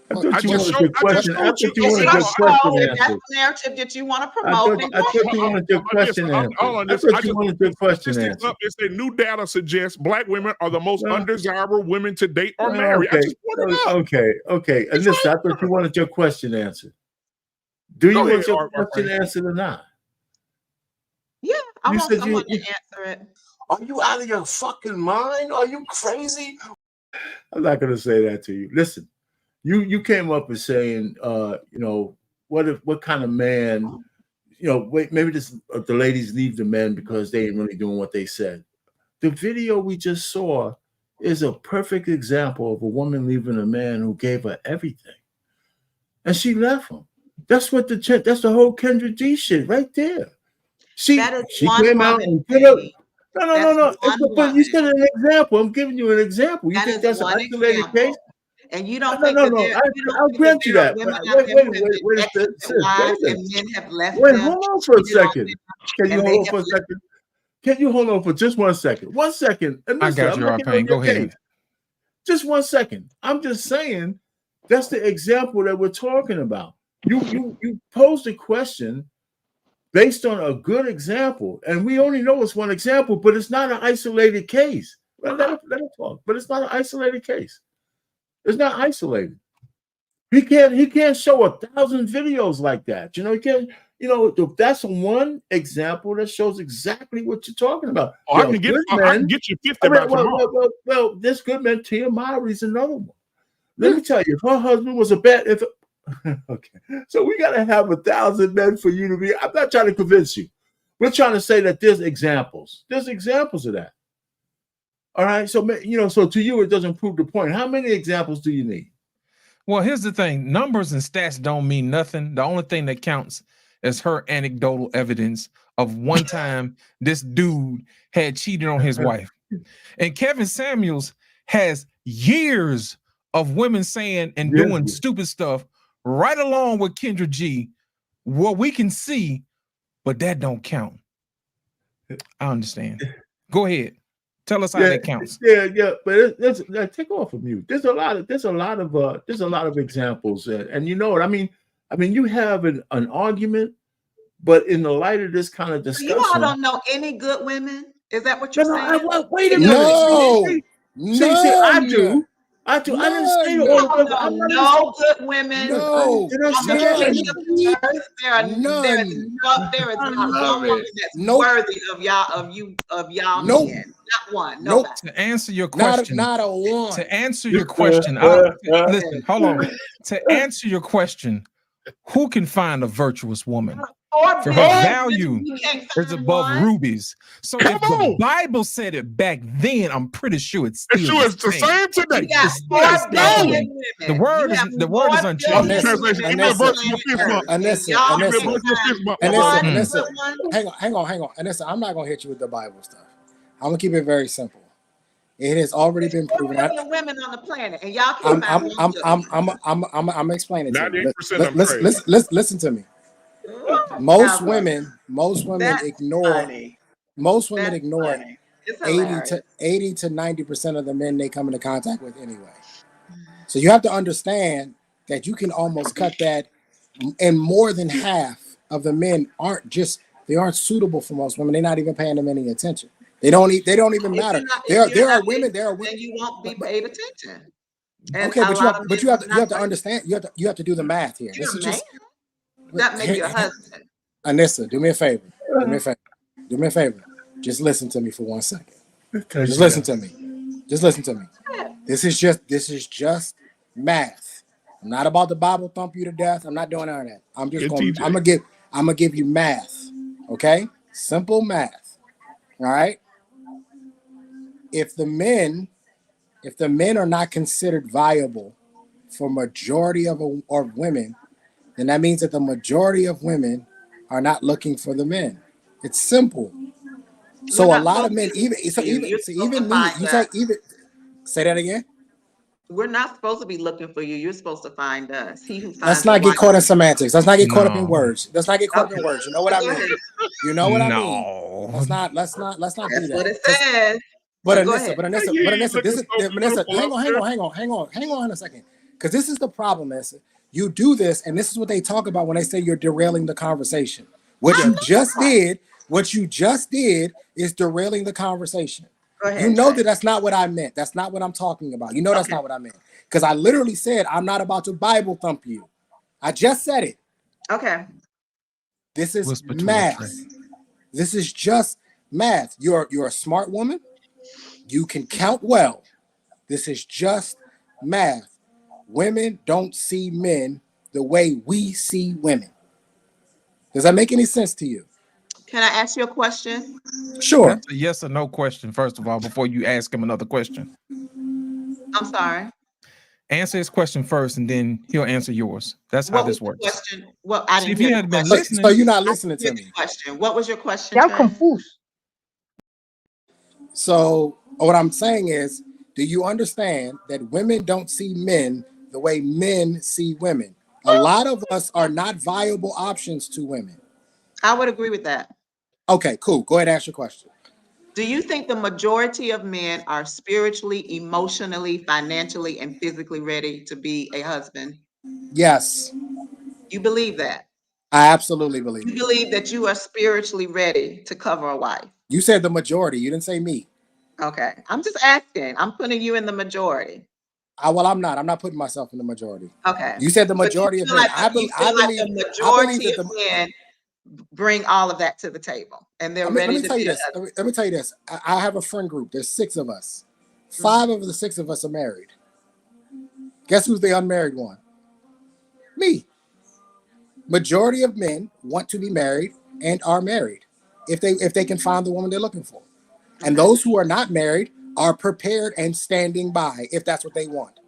I thought you wanted your question. I thought you wanted your question answered. That's the narrative that you want to promote. I thought you wanted your question answered. I thought you wanted your question answered. It's a new data suggests black women are the most undesirable women to date or marry. Okay, okay. Listen, I thought you wanted your question answered. Do you want your question answered or not? Yeah, I want someone to answer it. Are you out of your fucking mind? Are you crazy? I'm not going to say that to you. Listen. you came up with saying, what kind of man, maybe the ladies leave the men because they ain't really doing what they said. The video we just saw is a perfect example of a woman leaving a man who gave her everything, and she left him. That's what that's the whole Kendra G shit right there. She came out and did it. No. But you said an example. I'm giving you an example. You think that's an isolated case? And you don't No. I'll grant you that. Wait a second. Wait, hold on for a second. Can you hold on for a second? Can you hold on for just 1 second? 1 second. And I got you, R-Pain. Go ahead. Just 1 second. I'm just saying that's the example that we're talking about. You posed a question based on a good example, and we only know it's one example, but it's not an isolated case. Let him talk, but it's not an isolated case. It's not isolated. He can't show 1,000 videos like that. He can't. That's one example that shows exactly what you're talking about. I can get you 50 by tomorrow. Well, this good man, Tia Mowry is another one. Let me tell you, if her husband was a bad, okay, so we got to have 1,000 men for you to be. I'm not trying to convince you. We're trying to say that there's examples. There's examples of that. All right, so so to you, it doesn't prove the point. How many examples do you need? Well, here's the thing: numbers and stats don't mean nothing. The only thing that counts is her anecdotal evidence of one time this dude had cheated on his wife, and Kevin Samuels has years of women saying and doing stupid stuff right along with Kendra G, what we can see, but that don't count. I understand. Go ahead. Tell us how that counts. Yeah, but take off of mute. There's a lot of examples, and you know what I mean. I mean, you have an argument, but in the light of this kind of discussion, you all don't know any good women. Is that what you're saying? Wait a minute. No, I do. I didn't say no good women. No, There is not one woman that's worthy of y'all men. Not one. Nobody. To answer your question, not a one. To answer your question, listen, hold on. To answer your question, who can find a virtuous woman? For her value is above rubies. So if the Bible said it back then, I'm pretty sure it's still the same today. The word is unchanged. Hang on. Anissa, I'm not gonna hit you with the Bible stuff. I'm gonna keep it very simple. It has already been proven. Women on the planet, and y'all can't I'm explaining to you. 98% Listen to me. Most women ignore 80 to 90% of the men they come into contact with anyway. So you have to understand that you can almost cut that, and more than half of the men aren't suitable for most women. They're not even paying them any attention. They don't even matter. There are women. Then you won't be paid attention. And okay, but you have to understand. You have to do the math here. This is just that make your husband. Anissa, do me a favor. Just listen to me for 1 second. Just listen to me. This is just math. I'm not about to Bible thump you to death. I'm not doing none of that. I'm gonna give you math. Okay? Simple math. All right. If the men are not considered viable for majority of women, then that means that the majority of women are not looking for the men. It's simple. So a lot of men, even say that again. We're not supposed to be looking for you. You're supposed to find us. He who finds Let's not get caught in semantics. Let's not get caught up in words. Let's not get caught up in words. You know what I mean? You know what I mean? Let's not do that. That's what it says. But Anissa, hang on a second. Because this is the problem, Anissa. You do this, and this is what they talk about when they say you're derailing the conversation. What you just did is derailing the conversation. You know that's not what I meant. That's not what I'm talking about. You know that's not what I meant. Because I literally said I'm not about to Bible thump you. I just said it. Okay. This is math. This is just math. You're a smart woman. You can count well. This is just math. women don't see men the way we see women. Does that make any sense to you? Can I ask you a question? Sure. That's a yes or no question, first of all, before you ask him another question. I'm sorry. Answer his question first, and then he'll answer yours. That's how What was this the works. question? Well, I See, didn't if hear you the had been question. listening, So you're not I listening didn't to hear the me. question. What was your question, Yeah, I'm Trey? confused. So what I'm saying is, do you understand that women don't see men the way men see women? A lot of us are not viable options to women. I would agree with that. Okay, cool. Go ahead and ask your question. Do you think the majority of men are spiritually, emotionally, financially, and physically ready to be a husband? Yes, You believe that? I absolutely believe You it. believe that you are spiritually ready to cover a wife? You said the majority. You didn't say me. Okay. I'm just asking. I'm putting you in the majority. Well, I'm not. I'm not putting myself in the majority. Okay. You said the But you majority of feel men. like I you believe. feel like the I believe majority that of the. men bring all of that to the table and they're Let ready me to tell you be a this. husband. Let me tell you this. I have a friend group. There's 6 of us. Mm-hmm. 5 of the 6 of us are married. Guess who's the unmarried one? Me. Majority of men want to be married and are married if they can find the woman they're looking for. And those who are not married are prepared and standing by if that's what they want.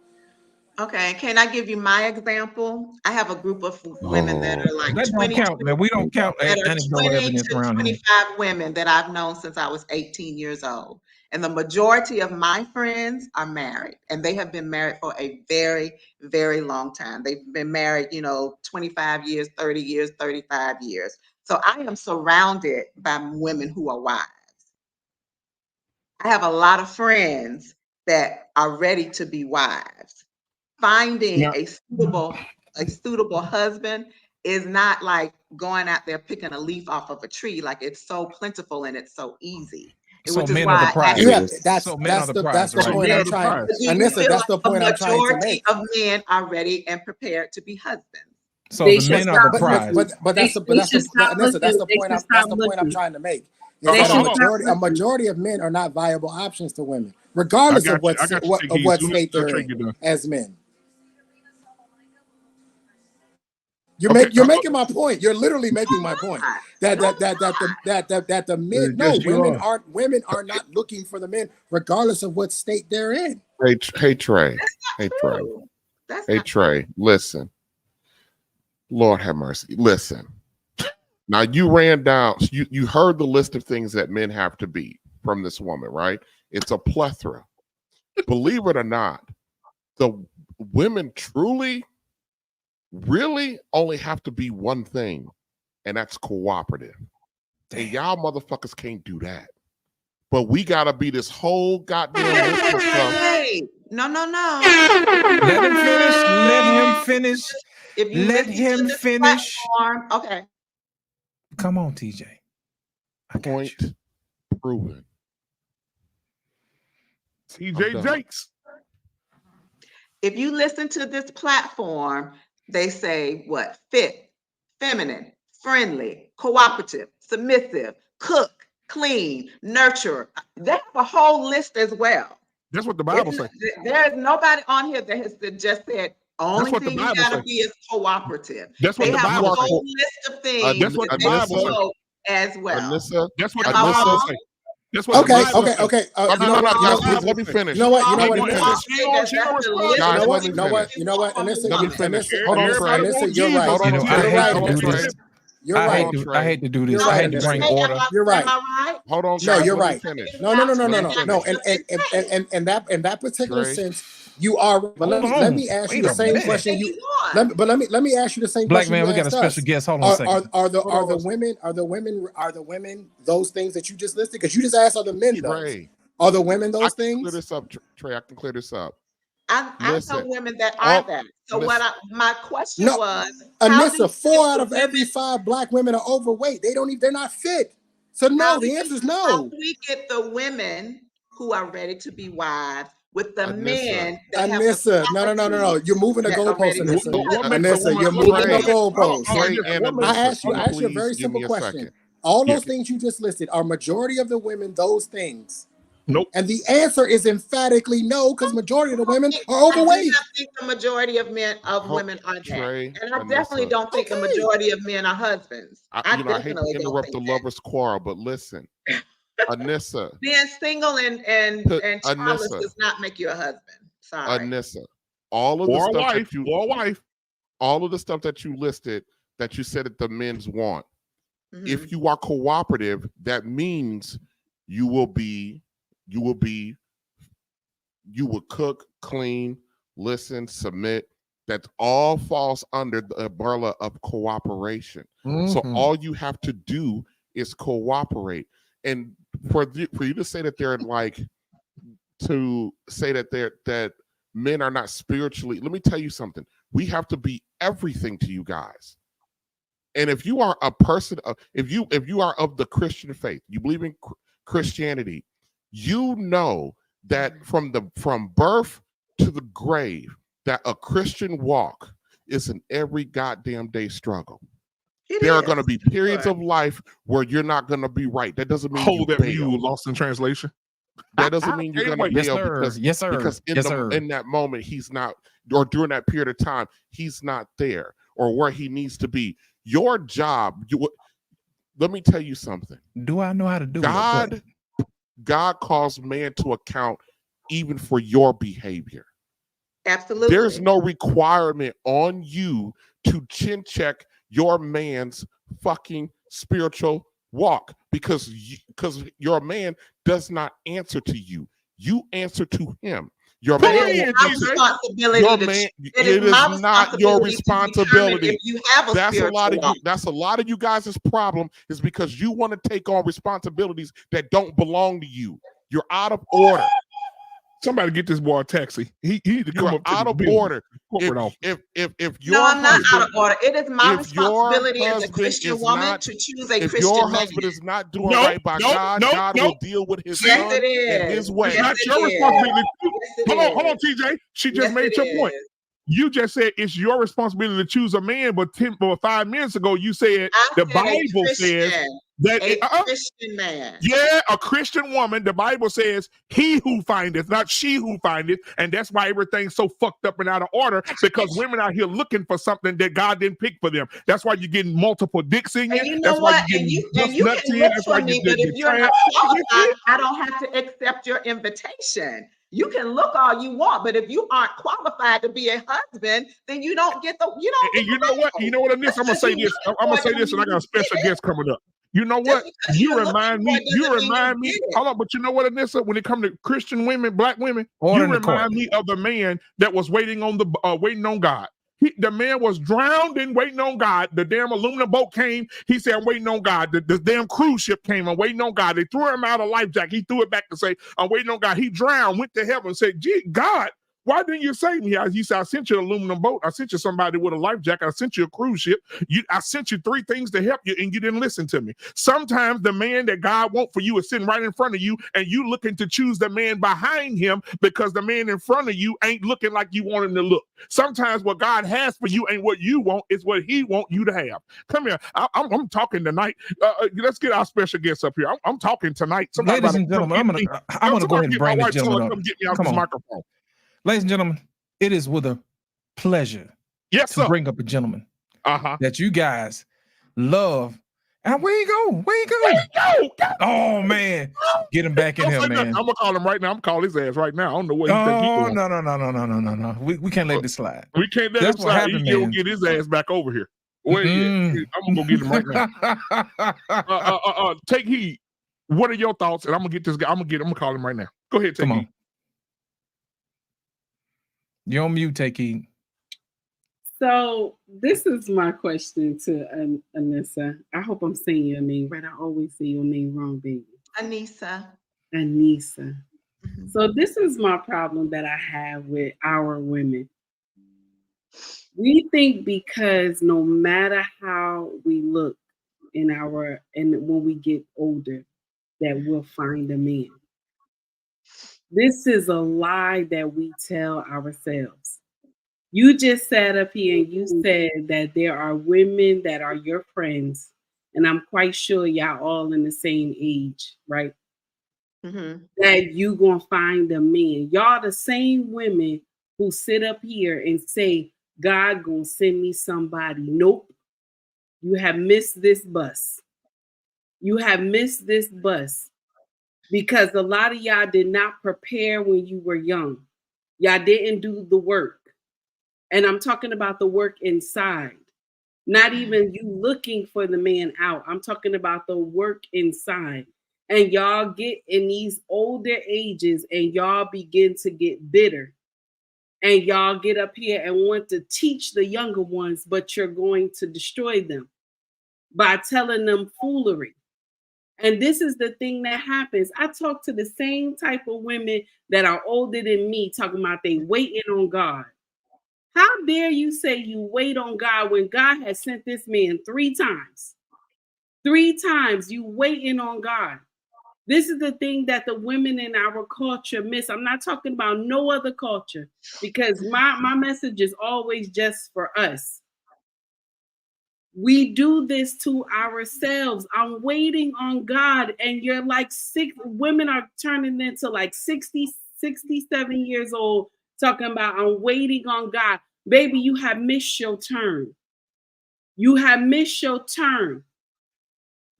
Okay, can I give you my example? I have a group of women that are like that don't 20, count, man. We don't count that are anecdotal 20 evidence to around here. 25 women that I've known since I was 18 years old. And the majority of my friends are married, and they have been married for a very, very long time. They've been married, 25 years, 30 years, 35 years. So I am surrounded by women who are wives. I have a lot of friends that are ready to be wives. Finding Yeah. a suitable husband is not like going out there picking a leaf off of a tree. Like, it's so plentiful and it's so easy. So Which is men are the why prize. Yeah, That's the prize, the right? point I'm trying. do you Anissa, feel that's like the a point I'm trying to majority make. of men are ready and prepared to be husbands? So They the should men are stop the prize. looking. But that's the They should stop Anissa, that's looking. the They point should that's stop the point I'm looking. trying to make. Is They that should stop a looking. majority of men are not viable options to women, I regardless got of you. I got you. Take what Soon state as they're Trey in get done. as men. Okay. You're making my point. You're literally making my point. That the men, no, Yes, you are. women are not looking for the men, regardless of what state they're in. Hey, Trey. Hey, Trey. Hey, Trey. Listen. Lord have mercy. Listen. Now you ran down. You heard the list of things that men have to be from this woman, right? It's a plethora. Believe it or not, the women truly, really only have to be one thing, and that's cooperative. And y'all motherfuckers can't do that. But we gotta be this whole goddamn list of stuff. Hey, no. Let him finish. Let him finish. If you Let listen to him this finish. platform, okay. Come on, TJ. Point proven. TJ Jakes. If you listen to this platform, they say what? Fit, feminine, friendly, cooperative, submissive, cook, clean, nurture. They have a whole list as well. That's what the Bible says. There is nobody on here that has just said only what the thing you Bible gotta say. be is cooperative. That's what They the have Bible a say. whole list of things That's what the that they Bible say. promote as well. Anissa, That's what the Am I Bible wrong? say. That's what the Bible say. Okay. Let me finish. You know what? Let me finish. She don't respond. Guys, let me finish. You know what? Anissa, Let me finish. Hold on, Trey. Anissa, you're right. Hold on, I Trey. hate Hold to on, do Trey. this. You're I right. hate to do this. You're I right, hate to bring Anissa. order. You're right. Am I right? Hold on, No, guys, you're let me right. finish. No. And that particular Trey. sense, you are. But let me ask you the same question. Let me ask you the same Black question man, you we got a asked special us. guest. Hold on a second. Are the women those things that you just listed? Because you just asked, are the men those? Trey, Are the women I those can things? clear this up, Trey. I can clear this up. I know Listen. women that are that. So my question was, how do you Anissa, 4 out get of the every 5 black women are overweight. They're not fit. So no, the answer is How no. do we get the women who are ready to be wives with the men that Anissa, have no. You're moving the that are goalposts, ready to Anissa. be Anissa, you're moving the goalposts. Trey and I Anissa, asked you a please very give me simple a question. second. All those things you just listed, are majority of the women those things? Nope. And the answer is emphatically no, because majority of the women are I do overweight. not think the majority of women are that. Trey, And I definitely Anissa. don't think the majority of men are husbands. I hate to definitely don't interrupt think the that. lovers' quarrel, but listen, Anissa, Being single and childless Anissa, does not make you a husband. Sorry. Anissa, all of the Or a stuff wife. that you, Or a wife. all of the stuff that you listed, that you said that the men's want. Mhm. If you are cooperative, that means you will cook, clean, listen, submit. That all falls under the umbrella of cooperation. So all you have to do is cooperate. And for you to say that they're like, to say that that men are not spiritually, let me tell you something. We have to be everything to you guys. And if you are a person of, if you are of the Christian faith, you believe in Christianity, you know that from birth to the grave, that a Christian walk is an every goddamn day struggle. There are going to be periods of life where you're not going to be right. That doesn't mean Hold you that bail. view, lost in translation. That doesn't mean you're going to Yes, bail sir. because Yes, sir. because Yes, sir. in that moment he's not, or during that period of time he's not there or where he needs to be. Your job, let me tell you something. Do I know how to do it? God calls man to account even for your behavior. Absolutely. There's no requirement on you to chin check your man's fucking spiritual walk because your man does not answer to you. You answer to him. Your man It is my responsibility. It is not your responsibility. If you have a spiritual walk. That's a lot of you guys' problem is because you want to take on responsibilities that don't belong to you. You're out of order. Somebody get this boy a taxi. He need to come up to out the of building, order. corporate office. If your No, I'm not husband, out of order. It is my if your responsibility as a husband Christian is woman not- to choose a if Christian your man. husband is not doing right by God, God will deal with his Yes, son it is. and his way. It's not your responsibility. Hold on, is. TJ. She just Yes, made it your point. is. You just said it's your responsibility to choose a man, but 5 minutes ago you said I the said a Bible says Christian, that a Christian man. yeah, a Christian woman. The Bible says he who findeth, not she who findeth, and that's why everything's so fucked up and out of order because women out here looking for something that God didn't pick for them. That's why you're getting multiple dicks in you. And you know That's why what? you're And getting you nuts can in. look That's for why me, you're but if you're not qualified, I don't have to accept your invitation. You can look all you want, but if you aren't qualified to be a husband, then you don't get the And you know what? You know what? Anissa, I'm gonna say this. I'm gonna say this, and I got a special guest coming up. You know what? You remind me. You remind me. Hold on, but you know what, Anissa? When it comes to Christian women, black women, you remind me of the man that was waiting on God. The man was drowned and waiting on God. The damn aluminum boat came. He said, I'm waiting on God. The damn cruise ship came. I'm waiting on God. They threw him out of life jacket. He threw it back to say, I'm waiting on God. He drowned, went to heaven and said, gee, God, why didn't you save me? He said, I sent you an aluminum boat. I sent you somebody with a life jacket. I sent you a cruise ship. I sent you 3 things to help you, and you didn't listen to me. Sometimes the man that God wants for you is sitting right in front of you, and you looking to choose the man behind him because the man in front of you ain't looking like you want him to look. Sometimes what God has for you ain't what you want, it's what he wants you to have. Come here. I'm talking tonight. Let's get our special guest up here. I'm talking tonight. Somebody Ladies and gentlemen, I'm gonna go ahead and bring this gentleman up. Come get me out Come this on. microphone. Ladies and gentlemen, it is with a pleasure to bring up a gentleman that you guys love. And where you go? Where you go? Oh man, get him back in here, man. I'm gonna call him right now. I'm gonna call his ass right now. I don't know what he think he doing. No. We can't let this slide. We can't let him slide. He will get his ass back over here. Wait, I'm gonna go get him right now. Take heed. What are your thoughts? And I'm gonna get this guy. I'm gonna call him right now. Go ahead, take heed. You're on mute, take heed. So this is my question to Anissa. I hope I'm saying your name right. I always say your name wrong, baby. Anissa. So this is my problem that I have with our women. We think because no matter how we look and when we get older, that we'll find a man. This is a lie that we tell ourselves. You just sat up here and you said that there are women that are your friends, and I'm quite sure y'all all in the same age, right? that you gonna find a man. Y'all the same women who sit up here and say, God gonna send me somebody. Nope. You have missed this bus. You have missed this bus because a lot of y'all did not prepare when you were young. Y'all didn't do the work. And I'm talking about the work inside. Not even you looking for the man out. I'm talking about the work inside. And y'all get in these older ages and y'all begin to get bitter. And y'all get up here and want to teach the younger ones, but you're going to destroy them by telling them foolery. And this is the thing that happens. I talk to the same type of women that are older than me, talking about they waiting on God. How dare you say you wait on God when God has sent this man 3 times? 3 times you waiting on God. This is the thing that the women in our culture miss. I'm not talking about no other culture because my message is always just for us. We do this to ourselves. I'm waiting on God, and you're like women are turning into like 60, 67 years old, talking about I'm waiting on God. Baby, you have missed your turn. You have missed your turn.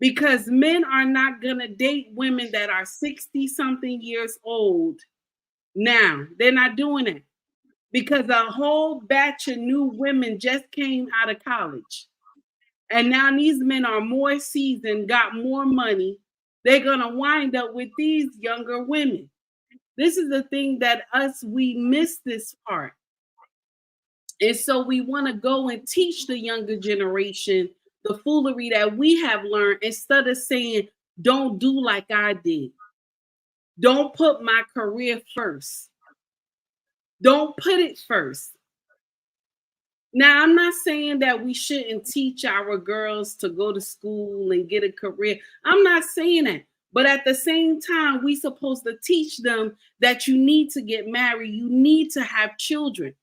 Because men are not gonna date women that are 60-something years old now. They're not doing it. Because a whole batch of new women just came out of college. And now these men are more seasoned, got more money. They're going to wind up with these younger women. This is the thing that we miss this part. And so we want to go and teach the younger generation the foolery that we have learned instead of saying, don't do like I did. Don't put my career first. Don't put it first. Now, I'm not saying that we shouldn't teach our girls to go to school and get a career. I'm not saying that. But at the same time, we're supposed to teach them that you need to get married. You need to have children.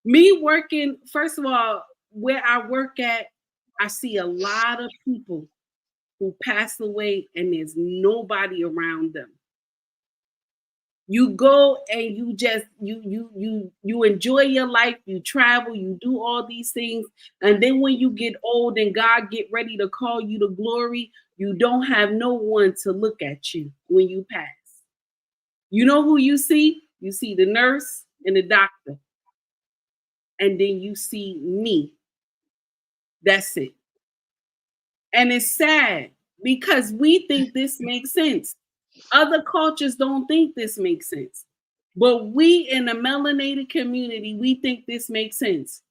Me working, first of all, where I work at, I see a lot of people who pass away and there's nobody around them. You go and you just you enjoy your life, you travel, you do all these things, and then when you get old and God get ready to call you to glory, you don't have no one to look at you when you pass. You know who you see? You see the nurse and the doctor. And then you see me. That's it. And it's sad because we think this makes sense. Other cultures don't think this makes sense. But we in the melanated community, we think this makes sense.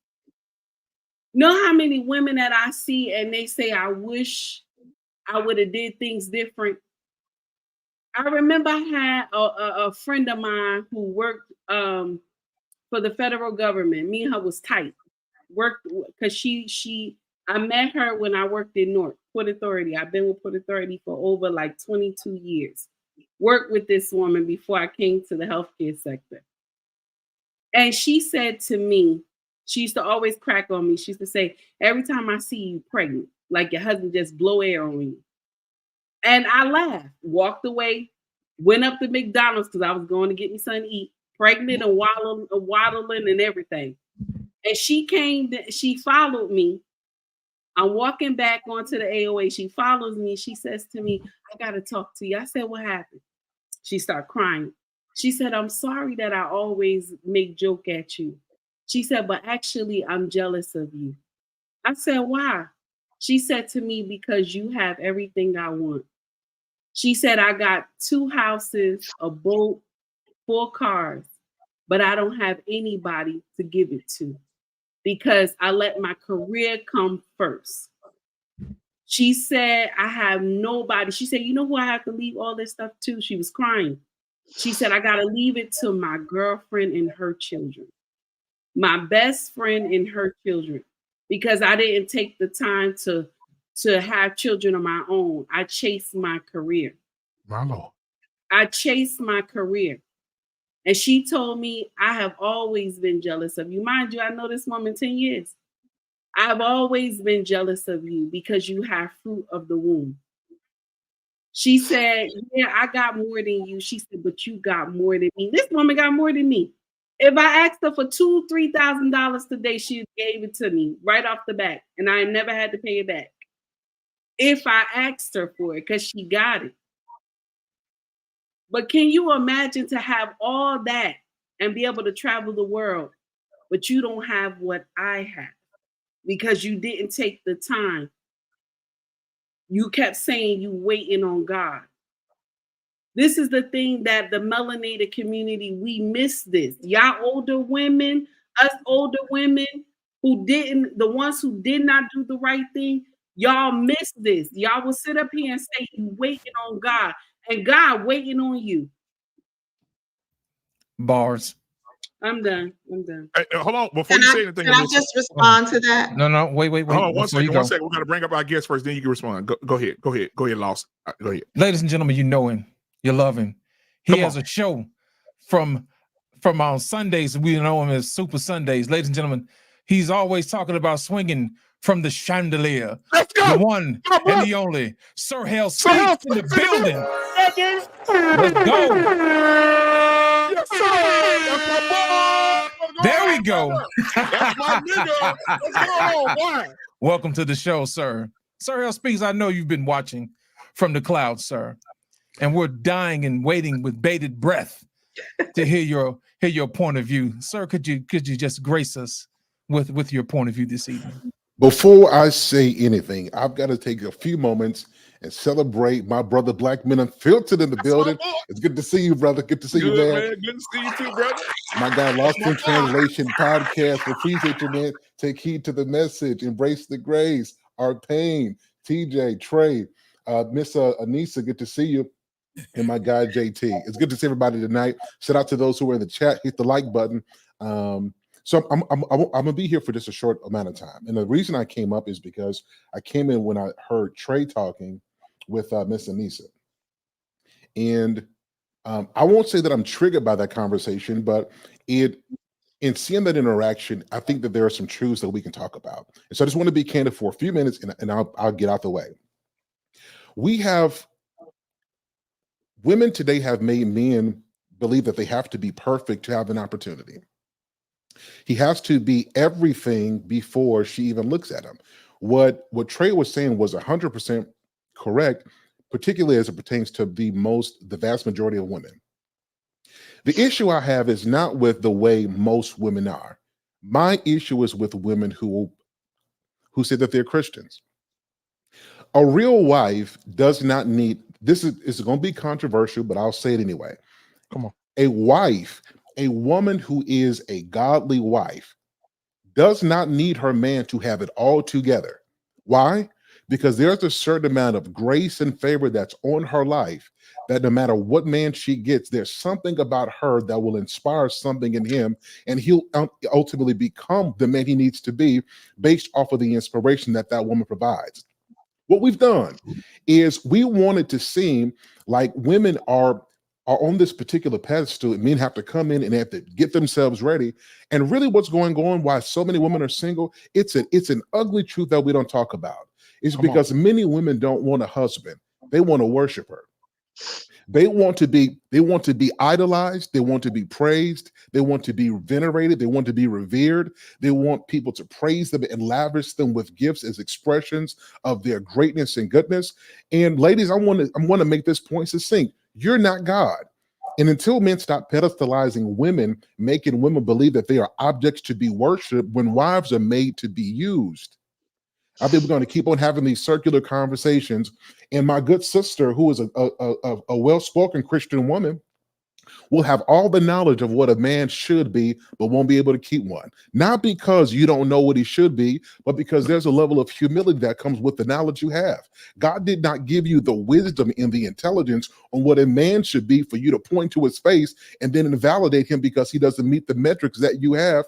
Know how many women that I see and they say, I wish I would have did things different. I remember I had a friend of mine who worked for the federal government. Me and her was tight. Worked because I met her when I worked in Port Authority. I've been with Port Authority for over like 22 years. Worked with this woman before I came to the healthcare sector. And she said to me, she used to always crack on me. She used to say, every time I see you pregnant, like your husband just blow air on you. And I laughed, walked away, went up to McDonald's because I was going to get me something to eat, pregnant and waddling and everything. And she followed me. I'm walking back onto the AOA. She follows me. She says to me, I got to talk to you. I said, what happened? She started crying. She said, I'm sorry that I always make joke at you. She said, but actually, I'm jealous of you. I said, why? She said to me, because you have everything I want. She said, I got 2 houses, a boat, 4 cars, but I don't have anybody to give it to because I let my career come first. She said, I have nobody. She said, you know who I have to leave all this stuff to? She was crying. She said, I got to leave it to my girlfriend and her children, my best friend and her children, because I didn't take the time to have children of my own. I chased my career. My Lord. I chased my career. And she told me, I have always been jealous of you. Mind you, I know this woman 10 years. I've always been jealous of you because you have fruit of the womb. She said, yeah, I got more than you. She said, but you got more than me. This woman got more than me. If I asked her for $2,000-$3,000 today, she gave it to me right off the bat, and I never had to pay it back. If I asked her for it, because she got it. But can you imagine to have all that and be able to travel the world, but you don't have what I have because you didn't take the time. You kept saying you waiting on God. This is the thing that the melanated community, we miss this. Y'all older women, us older women who didn't, the ones who did not do the right thing, y'all miss this. Y'all will sit up here and say you waiting on God and God waiting on you. Bars. I'm done. Hey, hold on. Before you say anything, can I just respond to that? No, wait. Hold on one second. One second. We're gonna bring up our guest first, then you can respond. Go ahead, Lost. Go ahead. Ladies and gentlemen, you know him, you love him. He has a show from on Sundays. We know him as Super Sundays. Ladies and gentlemen, he's always talking about swinging from the chandelier. Let's go. The one and the only Sir Hell Speaks in the building. Let's go. Yes, sir. That's my boy. There we go. That's my nigga. What's going on, boy? Welcome to the show, sir. Sir Hell Speaks, I know you've been watching from the clouds, sir. And we're dying and waiting with bated breath to hear your point of view. Sir, could you just grace us with your point of view this evening? Before I say anything, I've got to take a few moments and celebrate my brother Black Man Unfiltered in the building. It's good to see you, brother. Good to see you, man. Good to see you too, brother. My guy, Lost in Translation podcast. Appreciate you, man. Take heed to the message. Embrace the grace. Art Payne, TJ, Trey, Miss Anissa. Good to see you. And my guy JT. It's good to see everybody tonight. Shout out to those who are in the chat. Hit the like button. So I'm gonna be here for just a short amount of time. And the reason I came up is because I came in when I heard Trey talking with Miss Anissa. And I won't say that I'm triggered by that conversation, but in seeing that interaction, I think that there are some truths that we can talk about. And so I just want to be candid for a few minutes, and I'll get out the way. Women today have made men believe that they have to be perfect to have an opportunity. He has to be everything before she even looks at him. What Trey was saying was 100% correct, particularly as it pertains to the vast majority of women. The issue I have is not with the way most women are. My issue is with women who say that they're Christians. A real wife does not need, this is going to be controversial, but I'll say it anyway. Come on. A woman who is a godly wife does not need her man to have it all together. Why? Because there's a certain amount of grace and favor that's on her life that no matter what man she gets, there's something about her that will inspire something in him, and he'll ultimately become the man he needs to be based off of the inspiration that woman provides. What we've done is we wanted to seem like women are on this particular pedestal, and men have to come in and have to get themselves ready. And really what's going on, why so many women are single, it's an ugly truth that we don't talk about. It's because many women don't want a husband. They want to worship her. They want to be idolized. They want to be praised. They want to be venerated. They want to be revered. They want people to praise them and lavish them with gifts as expressions of their greatness and goodness. And ladies, I want to make this point succinct. You're not God. And until men stop pedestalizing women, making women believe that they are objects to be worshiped when wives are made to be used, I think we're going to keep on having these circular conversations. And my good sister, who is a well-spoken Christian woman, will have all the knowledge of what a man should be, but won't be able to keep one. Not because you don't know what he should be, but because there's a level of humility that comes with the knowledge you have. God did not give you the wisdom and the intelligence on what a man should be for you to point to his face and then invalidate him because he doesn't meet the metrics that you have.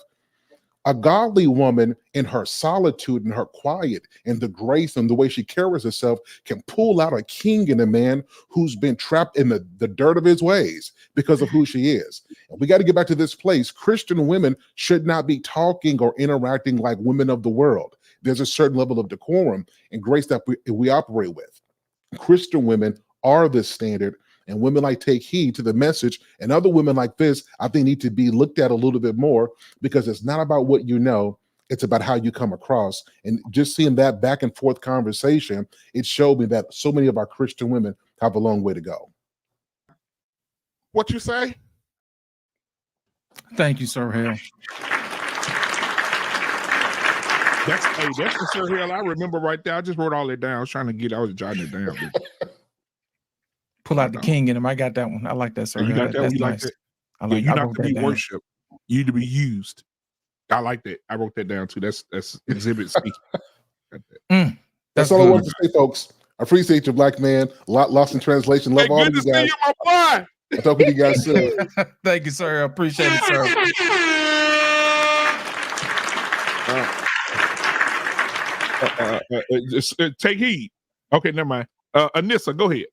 A godly woman in her solitude and her quiet and the grace and the way she carries herself can pull out a king in a man who's been trapped in the dirt of his ways because of who she is. And we got to get back to this place. Christian women should not be talking or interacting like women of the world. There's a certain level of decorum and grace that we operate with. Christian women are the standard. And women like take heed to the message, and other women like this, I think, need to be looked at a little bit more, because it's not about what you know, it's about how you come across. And just seeing that back and forth conversation, it showed me that so many of our Christian women have a long way to go. What you say? Thank you, Sir Hill. That's the Sir Hill I remember right there. I just wrote all that down. I was jotting it down. Pull out the king in him. I got that one. I like that, Sir You Hill. got that? That's You like nice. that? I like. You're I not wrote to that be down. worshipped. You need to be used. I like that. I wrote that down too. That's Exhibit C. That's all I wanted to say, folks. I appreciate you, Black Man. Lost in translation. Love all of you guys. my boy. I'll talk with you guys soon. Thank you, sir. I appreciate it, sir. Take heed. Okay, never mind. Anissa, go ahead.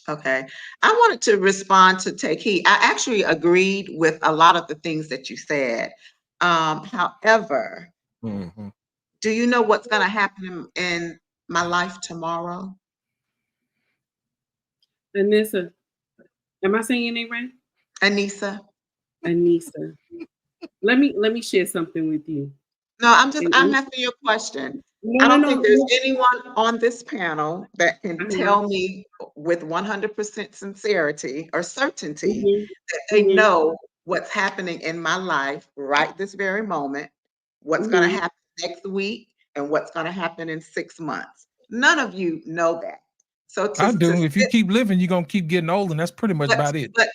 Okay. I wanted to respond to Take Heed. I actually agreed with a lot of the things that you said. However, do you know what's going to happen in my life tomorrow? Anissa. Am I saying your name right? Anissa. Anissa. Let me share something with you. No, I'm asking you a question. I don't think there's anyone on this panel that can tell me with 100% sincerity or certainty that they know what's happening in my life right this very moment, what's going to happen next week, and what's going to happen in 6 months. None of you know that. So I do. If you keep living, you're gonna keep getting old, and that's pretty much about it. But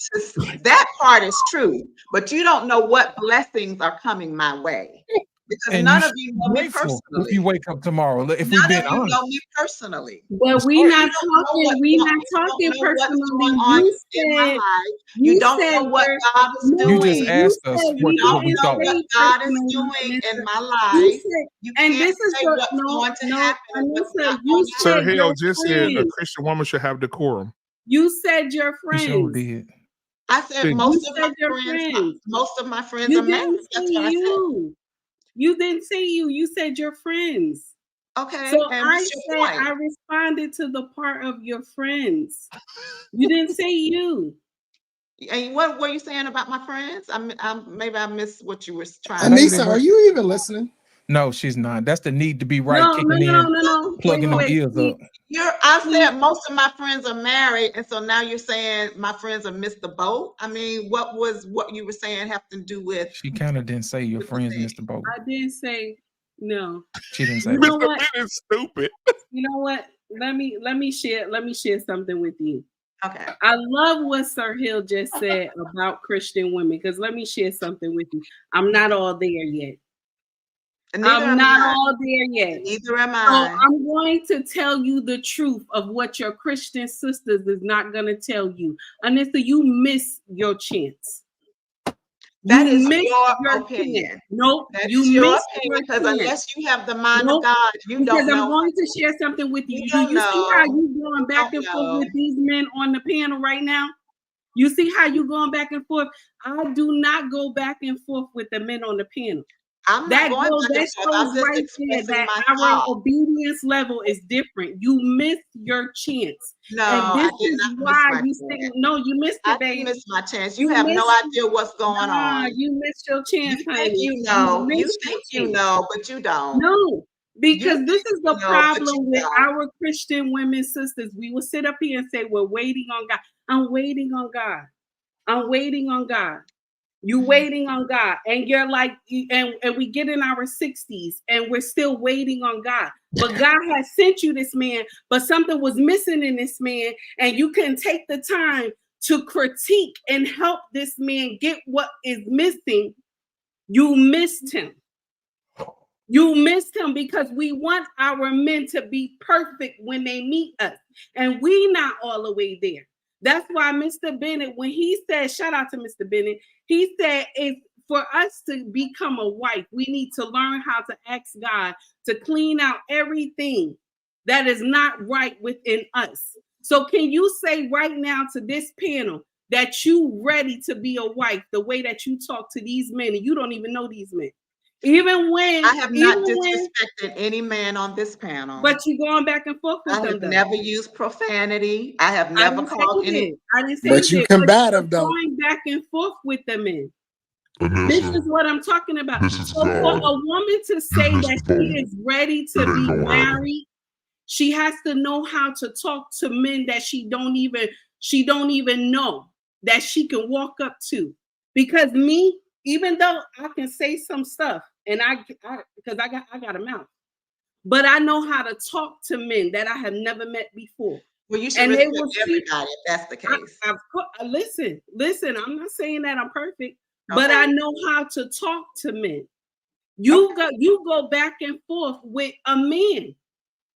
that part is true. But you don't know what blessings are coming my way. Because And none of you know me grateful personally. if you wake up tomorrow. If we've None been of you honest. know me personally. But we not talking. We not talking personally. You said You don't know what God is doing. You just asked us what we thought. What God is doing in my life. You and can't this is say what's going to happen. What's not going to Sir happen. Hill just said a Christian woman should have decorum. You said your friends. He sure did. I said You most of my your friends. Most of my friends You are married. didn't That's say what I said. you. You didn't say you. You said your friends. Okay. So and I what's your said point? I responded to the part of your friends. You didn't say you. And what were you saying about my friends? Maybe I missed what you were trying. Anissa, are you even listening? No, she's not. That's the need to be right No, kicking in, plugging them ears up. I said most of my friends are married, and so now you're saying my friends have missed the boat. I mean, what you were saying have to do with? She kind of didn't say your friends missed the boat. I didn't say no. She didn't say You know that. what? It's stupid. You know what? Let me share something with you. Okay. I love what Sir Hill just said about Christian women, because let me share something with you. I'm not all there yet. I'm not all there yet. Neither am I. So I'm going to tell you the truth of what your Christian sisters is not going to tell you. Anissa, you miss your chance. That is your opinion. Nope. That you is your missed opinion, your because chance. unless you have the mind of God, you don't know. I'm going to share something with you. Do you see how you going back and forth with these men on the panel right now? You see how you going back and forth? I do not go back and forth with the men on the panel. I'm not going back and forth. I'm just right there that our obedience level is different. You missed your chance. No, and this I did is not why miss you stick. No, you missed it, baby. I missed my chance. You have no idea what's going on. You missed your chance, you honey. think you know. You think you know, but you don't. No, because this is the know, problem with our Christian women sisters. We will sit up here and say, we're waiting on God. I'm waiting on God. I'm waiting on God. You waiting on God, and you're like, and we get in our 60s, and we're still waiting on God. But God has sent you this man, but something was missing in this man, and you can take the time to critique and help this man get what is missing. You missed him. You missed him because we want our men to be perfect when they meet us, and we not all the way there. That's why Mr. Bennett, when he said, shout out to Mr. Bennett, he said, if for us to become a wife, we need to learn how to ask God to clean out everything that is not right within us. So can you say right now to this panel that you ready to be a wife the way that you talk to these men, and you don't even know these men? Even when, I have even not when, disrespected any man on this panel. but you going back and forth with I them have though. never used profanity. I have I never didn't say called you any. did. I didn't say But you you did. But combative you're though. going back and forth with the men. Anissa, This is what I'm talking about. this is So for God. a woman to say missed that the she boat. is ready It to ain't be gonna happen. married, she has to know how to talk to men that she don't even know that she can walk up to. Because me, even though I can say some stuff, and because I got a mouth, but I know how to talk to men that I have never met before. Well, you should And they respect will see. everybody if that's the case. Listen. I'm not saying that I'm perfect, but Okay. I know how to talk to men. You go back and forth with a man,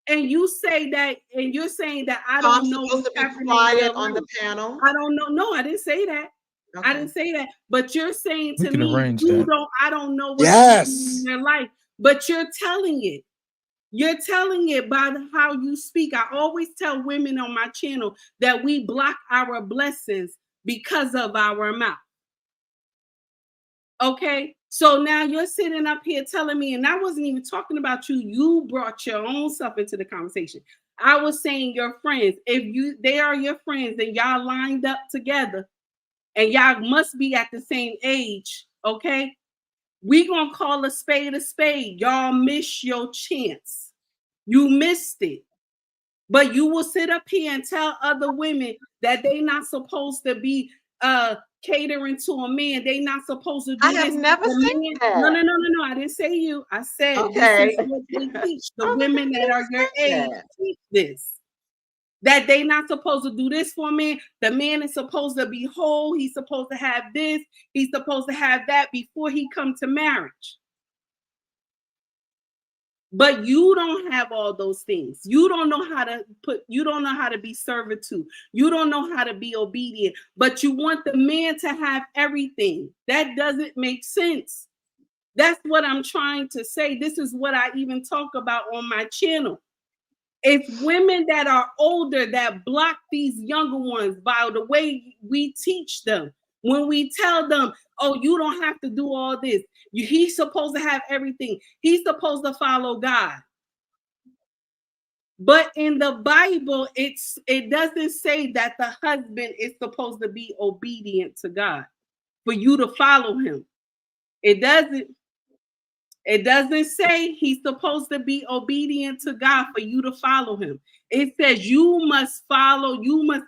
and you say that, and you're saying that I So I'm don't know supposed what's to be happening in quiet your on the life. panel? I don't know. No, I didn't say that. Okay. I didn't say that. But you're saying We to can me, arrange that. I don't know what's happening Yes. in your life, but you're telling it. You're telling it by how you speak. I always tell women on my channel that we block our blessings because of our mouth. Okay, so now you're sitting up here telling me, and I wasn't even talking about you. You brought your own stuff into the conversation. I was saying your friends. If they are your friends, and y'all lined up together, and y'all must be at the same age. Okay, we gonna a spade a spade. Y'all miss your chance. You missed it. But you will sit up here and tell other women that they not supposed to be catering to a man. They not supposed to do I have this. never said that. No. I didn't say you. I said Okay. this is what they teach. The Oh, women that are your age teach this. That they not supposed to do this for a man. The man is supposed to be whole. He's supposed to have this. He's supposed to have that before he come to marriage. But you don't have all those things. You don't know how to be servitude. You don't know how to be obedient, but you want the man to have everything. That doesn't make sense. That's what I'm trying to say. This is what I even talk about on my channel. It's women that are older that block these younger ones by the way we teach them. When we tell them, oh, you don't have to do all this. He's supposed to have everything. He's supposed to follow God. But in the Bible, it doesn't say that the husband is supposed to be obedient to God for you to follow him. It doesn't say he's supposed to be obedient to God for you to follow him. It says you must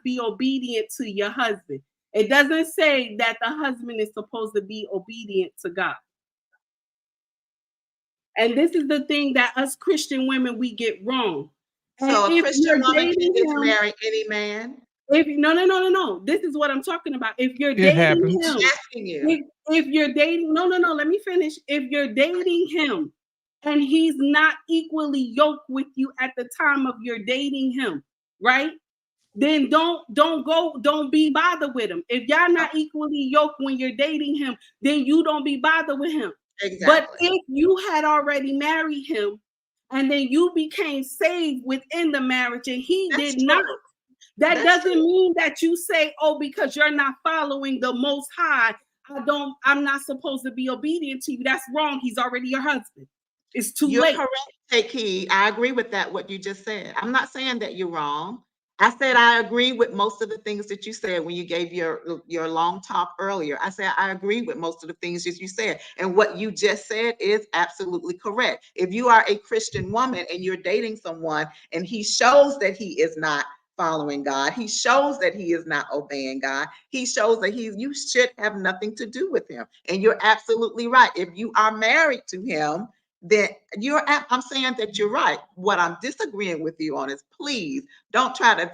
be obedient to your husband. It doesn't say that the husband is supposed to be obedient to God. And this is the thing that us Christian women, we get wrong. So And a if Christian you're woman can dating just him, marry any man? no. This is what I'm talking about. If you're It dating happens. him, I'm asking you. if you're dating, no, let me finish. If you're dating him and he's not equally yoked with you at the time of your dating him, right? Then don't be bothered with him. If y'all not equally yoked when you're dating him, then you don't be bothered with him. Exactly. But if you had already married him and then you became saved within the marriage and he That's did not, true. that That's doesn't mean that you say, oh, because you're not following the Most High, I'm not supposed to be obedient to you. That's wrong. He's already your husband. It's too You're late. correct, Take Heed. I agree with that, what you just said. I'm not saying that you're wrong. I said I agree with most of the things that you said when you gave your long talk earlier. I said I agree with most of the things that you said. And what you just said is absolutely correct. If you are a Christian woman and you're dating someone and he shows that he is not following God, he shows that he is not obeying God, he shows that you should have nothing to do with him. And you're absolutely right. If you are married to him, then I'm saying that you're right. What I'm disagreeing with you on is, please don't try to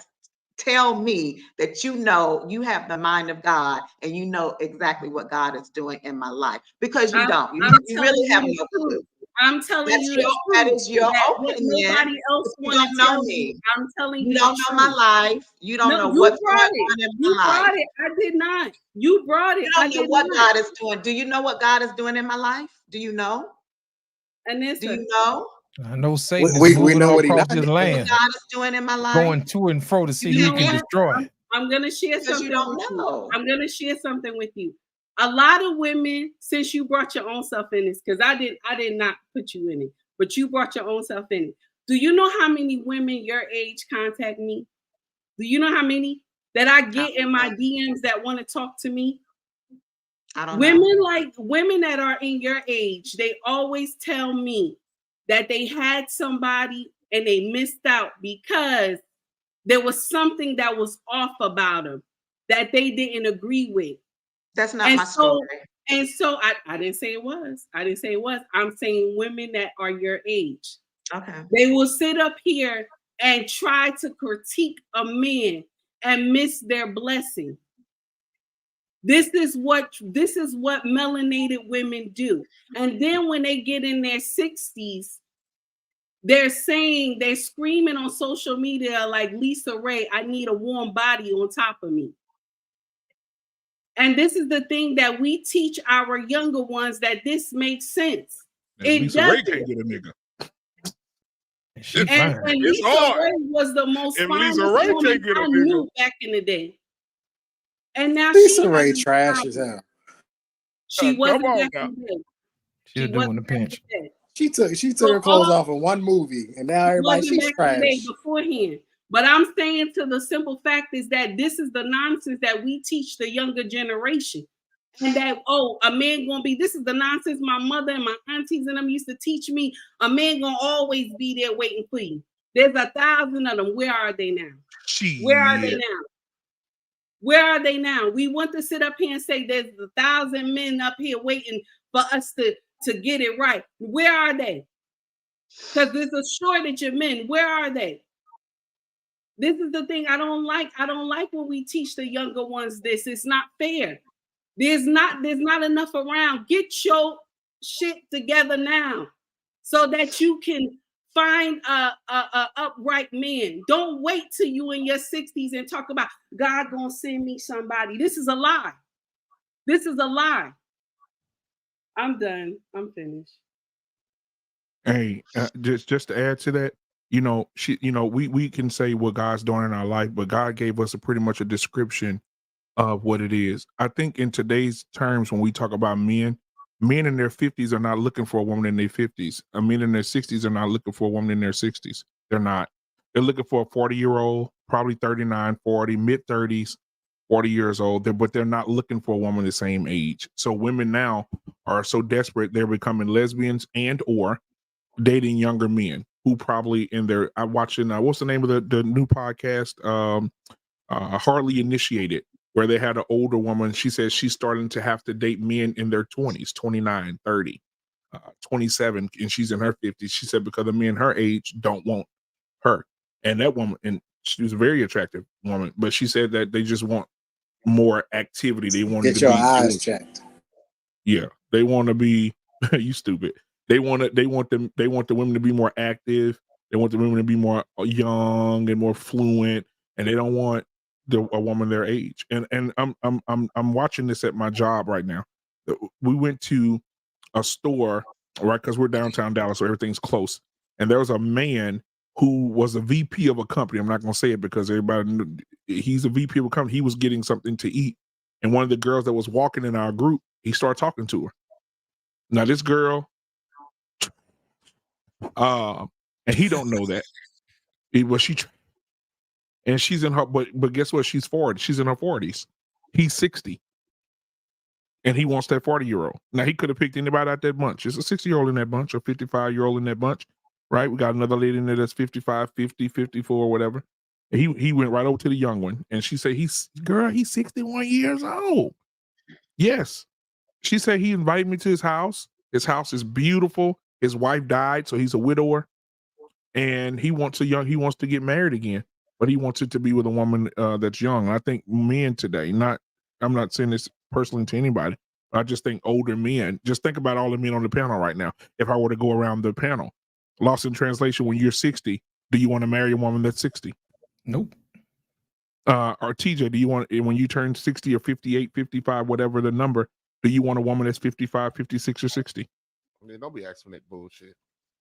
tell me that you have the mind of God and you know exactly what God is doing in my life, because you don't. You really have no clue. I'm telling you the truth. That is your What opinion. nobody else You want to don't know tell me. you. I'm telling You you don't the know truth. my life. You don't know you what's brought going it. on in You my life. brought it. I did not. You brought it. You don't know what God is doing. Do you know what God is doing in my life? Do you know? And do you know? I know Satan We is moving know all what he across not this doing. land, God is doing in my life? going to and fro to see who he can destroy. I'm gonna share Because you something don't with know. you. I'm gonna share something with you. A lot of women, since you brought your own self in this, because I did not put you in it, but you brought your own self in it. Do you know how many women your age contact me? Do you know how many that I get in my DMs that want to talk to me? I don't Women know. like women that are in your age, they always tell me that they had somebody and they missed out because there was something that was off about them that they didn't agree with. That's not And my so, story. and so I didn't say it was. I didn't say it was. I'm saying women that are your age. Okay. They will sit up here and try to critique a man and miss their blessing. This is what melanated women do. And then when they get in their 60s, they're screaming on social media like Lisa Ray, I need a warm body on top of me. And this is the thing that we teach our younger ones, that this makes sense. And Lisa Ray can't get a nigga. And Lisa Ray was the most And finest Lisa Ray woman can't get a I nigga. knew back in the day. And now Lisa she Ray has a trash problem. as hell. She wasn't on back now. in the day. She'll do in the pinch. She took So her clothes off in one movie, and now everybody wasn't she's back in the day trash. beforehand. But I'm saying to the simple fact is that this is the nonsense that we teach the younger generation. And that, oh, a man gonna be, this is the nonsense my mother and my aunties and them used to teach me. A man gonna always be there waiting for you. There's 1,000 of them. Where are they now? Where are they now? Where are they now? We want to sit up here and say there's 1,000 men up here waiting for us to get it right. Where are they? Because there's a shortage of men. Where are they? This is the thing I don't like. I don't like when we teach the younger ones this. It's not fair. There's not enough around. Get your shit together now so that you can find a upright man. Don't wait till you in your 60s and talk about God gonna send me somebody. This is a lie. This is a lie. I'm done. I'm finished. Hey, just to add to that, we can say what God's doing in our life, but God gave us pretty much a description of what it is. I think in today's terms, when we talk about men in their 50s are not looking for a woman in their 50s. Men in their 60s are not looking for a woman in their 60s. They're not. They're looking for a 40-year-old, probably 39, 40, mid 30s, 40 years old. But they're not looking for a woman the same age. So women now are so desperate, they're becoming lesbians and or dating younger men who probably I'm watching, what's the name of the new podcast? Hardly Initiated, where they had an older woman. She says she's starting to have to date men in their 20s, 29, 30, 27, and she's in her 50s. She said because the men her age don't want her. And that woman, and she was a very attractive woman, but she said that they just want more activity. They wanted Get to your be eyes checked. Yeah, they want to be you stupid. They want the women to be more active. They want the women to be more young and more fluent, and they don't want a woman their age. And I'm watching this at my job right now. We went to a store, right, because we're downtown Dallas, so everything's close. And there was a man who was a VP of a company. I'm not going to say it because everybody knew he's a VP of a company. He was getting something to eat, and one of the girls that was walking in our group, he started talking to her. Now this girl, and he don't know that. And she's in her, but guess what? She's 40. She's in her 40s. He's 60. And he wants that 40-year-old. Now he could have picked anybody out that bunch. There's a 60-year-old in that bunch or 55-year-old in that bunch, right? We got another lady in there that's 55, 50, 54, whatever. And he went right over to the young one, and she said, he's 61 years old. Yes. She said he invited me to his house. His house is beautiful. His wife died, so he's a widower. And he wants to get married again, but he wants it to be with a woman that's young. And I think men today, I'm not saying this personally to anybody, but I just think older men, just think about all the men on the panel right now. If I were to go around the panel, lost in translation, when you're 60, do you want to marry a woman that's 60? Nope. Or TJ, do you want, when you turn 60 or 58, 55, whatever the number, do you want a woman that's 55, 56, or 60? I mean, don't be asking that bullshit.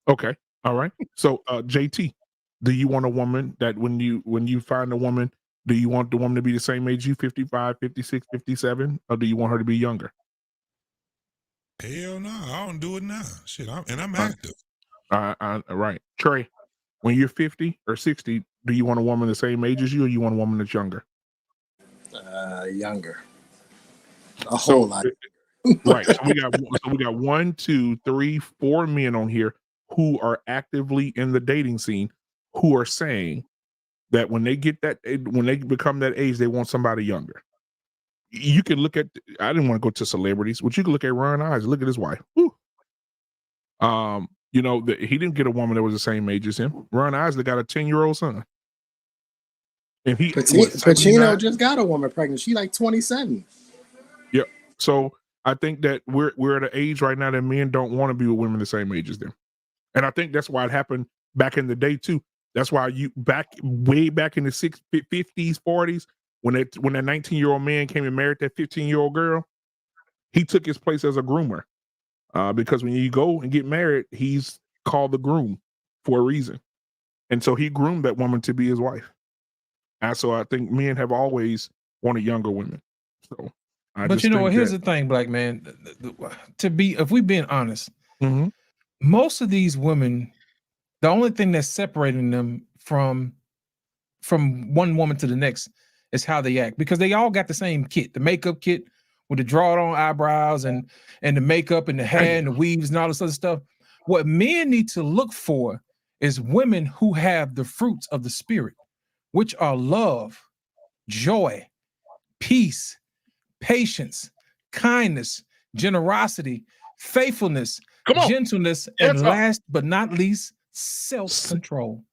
Okay. All right. So JT, do you want a woman that when you find a woman, do you want the woman to be the same age you, 55, 56, 57, or do you want her to be younger? Hell no, I don't do it now. Shit, I'm active. Right. Trey, when you're 50 or 60, do you want a woman the same age as you, or you want a woman that's younger? Younger. A whole lot. Right. So we got 1, 2, 3, 4 men on here who are actively in the dating scene who are saying that when they become that age, they want somebody younger. You can look at, I didn't want to go to celebrities, but you can look at Ron Isley. Look at his wife. Woo. He didn't get a woman that was the same age as him. Ron Isley got a 10-year-old son. And Pacino just got a woman pregnant. She like 27. Yep. So I think that we're at an age right now that men don't want to be with women the same age as them. And I think that's why it happened back in the day too. That's why way back in the 50s, 40s, when that 19-year-old man came and married that 15-year-old girl, he took his place as a groomer. Because when you go and get married, he's called the groom for a reason. And so he groomed that woman to be his wife. And so I think men have always wanted younger women. So but you know what? Here's the thing, Black Man. If we're being honest, most of these women, the only thing that's separating them from one woman to the next is how they act, because they all got the same kit, the makeup kit with the drawn on eyebrows and the makeup and the hair and the weaves and all this other stuff. What men need to look for is women who have the fruits of the spirit, which are love, joy, peace, patience, kindness, generosity, faithfulness, gentleness, and last but not least, self-control.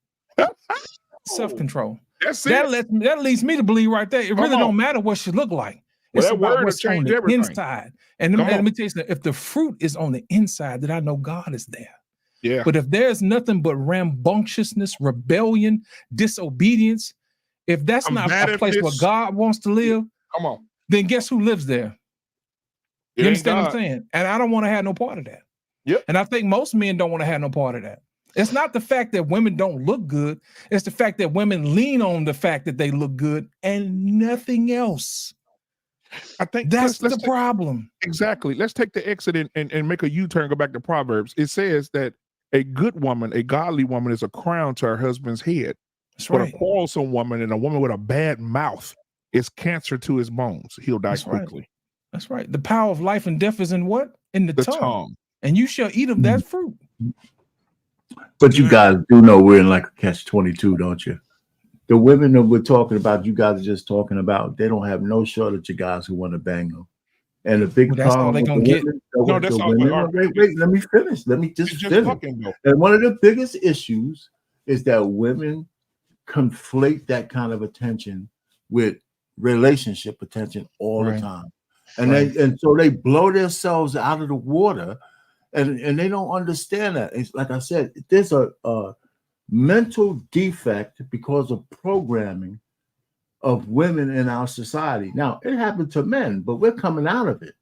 Self-control. That leads me to believe right there. It really don't matter what she look like. Well, it's that about word what's will on change the everything. inside. And let me tell you something. If the fruit is on the inside, then I know God is there. Yeah. But if there's nothing but rambunctiousness, rebellion, disobedience, if that's not a place where God wants to live, then guess who lives there? You understand what I'm saying? And I don't want to have no part of that. Yep. And I think most men don't want to have no part of that. It's not the fact that women don't look good. It's the fact that women lean on the fact that they look good and nothing else. I think that's the problem. Exactly. Let's take the exit and make a U-turn, go back to Proverbs. It says that a good woman, a godly woman, is a crown to her husband's head. That's but right. a quarrelsome woman and a woman with a bad mouth is cancer to his bones. He'll die quickly. That's right. The power of life and death is in what? In the tongue. And you shall eat of that fruit. But you guys do know we're in like a catch-22, don't you? The women that we're talking about, you guys are just talking about, they don't have no shortage of guys who want to bang them. And the big that's all problem they with gonna the get. women, that's all. wait, let me finish. Let me just finish. And one of the biggest issues is that women conflate that kind of attention with relationship attention all the time. And so they blow themselves out of the water, and they don't understand that. It's like I said, there's a mental defect because of programming of women in our society. Now, it happened to men, but we're coming out of it.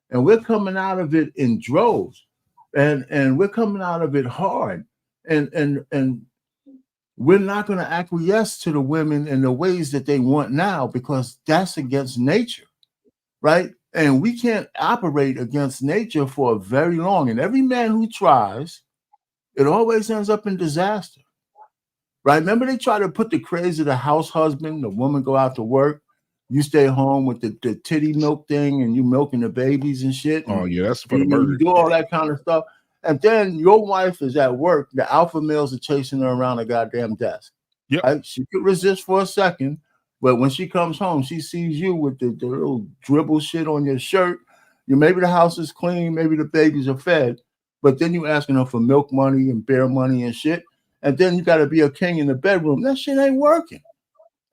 And we're coming out of it in droves. And we're coming out of it hard. And we're not going to acquiesce to the women in the ways that they want now, because that's against nature, right? And we can't operate against nature for very long. And every man who tries, it always ends up in disaster. Right? Remember, they try to put the craze of the house husband, the woman go out to work, you stay home with the titty milk thing, and you milking the babies and shit. Oh, and, yeah, that's for the birds. You do all that kind of stuff. And then your wife is at work, the alpha males are chasing her around a goddamn desk. Yep. Right? She could resist for a second, but when she comes home, she sees you with the little dribble shit on your shirt. Maybe the house is clean, maybe the babies are fed, but then you asking her for milk money and bear money and shit. And then you got to be a king in the bedroom. That shit ain't working.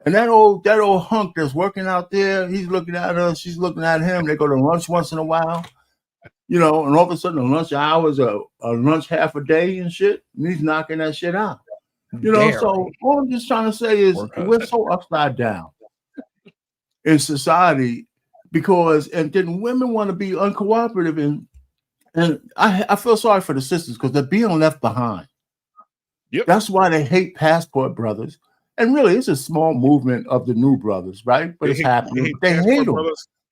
And that old hunk that's working out there, he's looking at her, she's looking at him. They go to lunch once in a while, and all of a sudden the lunch hours are lunch half a day and shit. And he's knocking that shit out. So all I'm just trying to say is we're so upside down in society and then women want to be uncooperative. And I feel sorry for the sisters because they're being left behind. Yep. That's why they hate passport brothers. And really, it's a small movement of the new brothers, right? But it's happening. They hate them.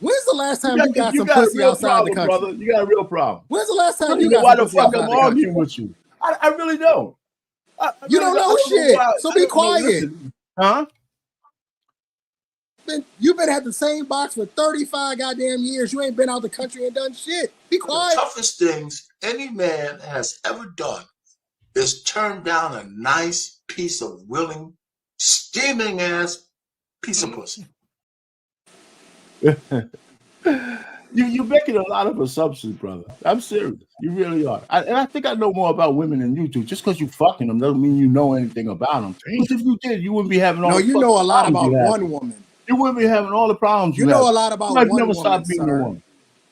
When's the last time you got you some got a pussy real outside the problem, country? brother. You got a real problem. When's the last I time don't you know got why some the pussy fuck outside I'm the country? arguing with you. I really don't. You don't know shit, so be quiet. Listen, huh? You've been at the same box for 35 goddamn years. You ain't been out the country and done shit. Be quiet. The toughest things any man has ever done is turn down a nice piece of willing, steaming ass piece of pussy. You're making a lot of assumptions, brother. I'm serious. You really are. And I think I know more about women than you do. Just because you fucking them doesn't mean you know anything about them. Because if you did, you wouldn't be having all No, the you fucking know a lot problems about you have. one woman. You wouldn't be having all the problems You you know have. a lot about I've one never stopped woman, being a sir. woman.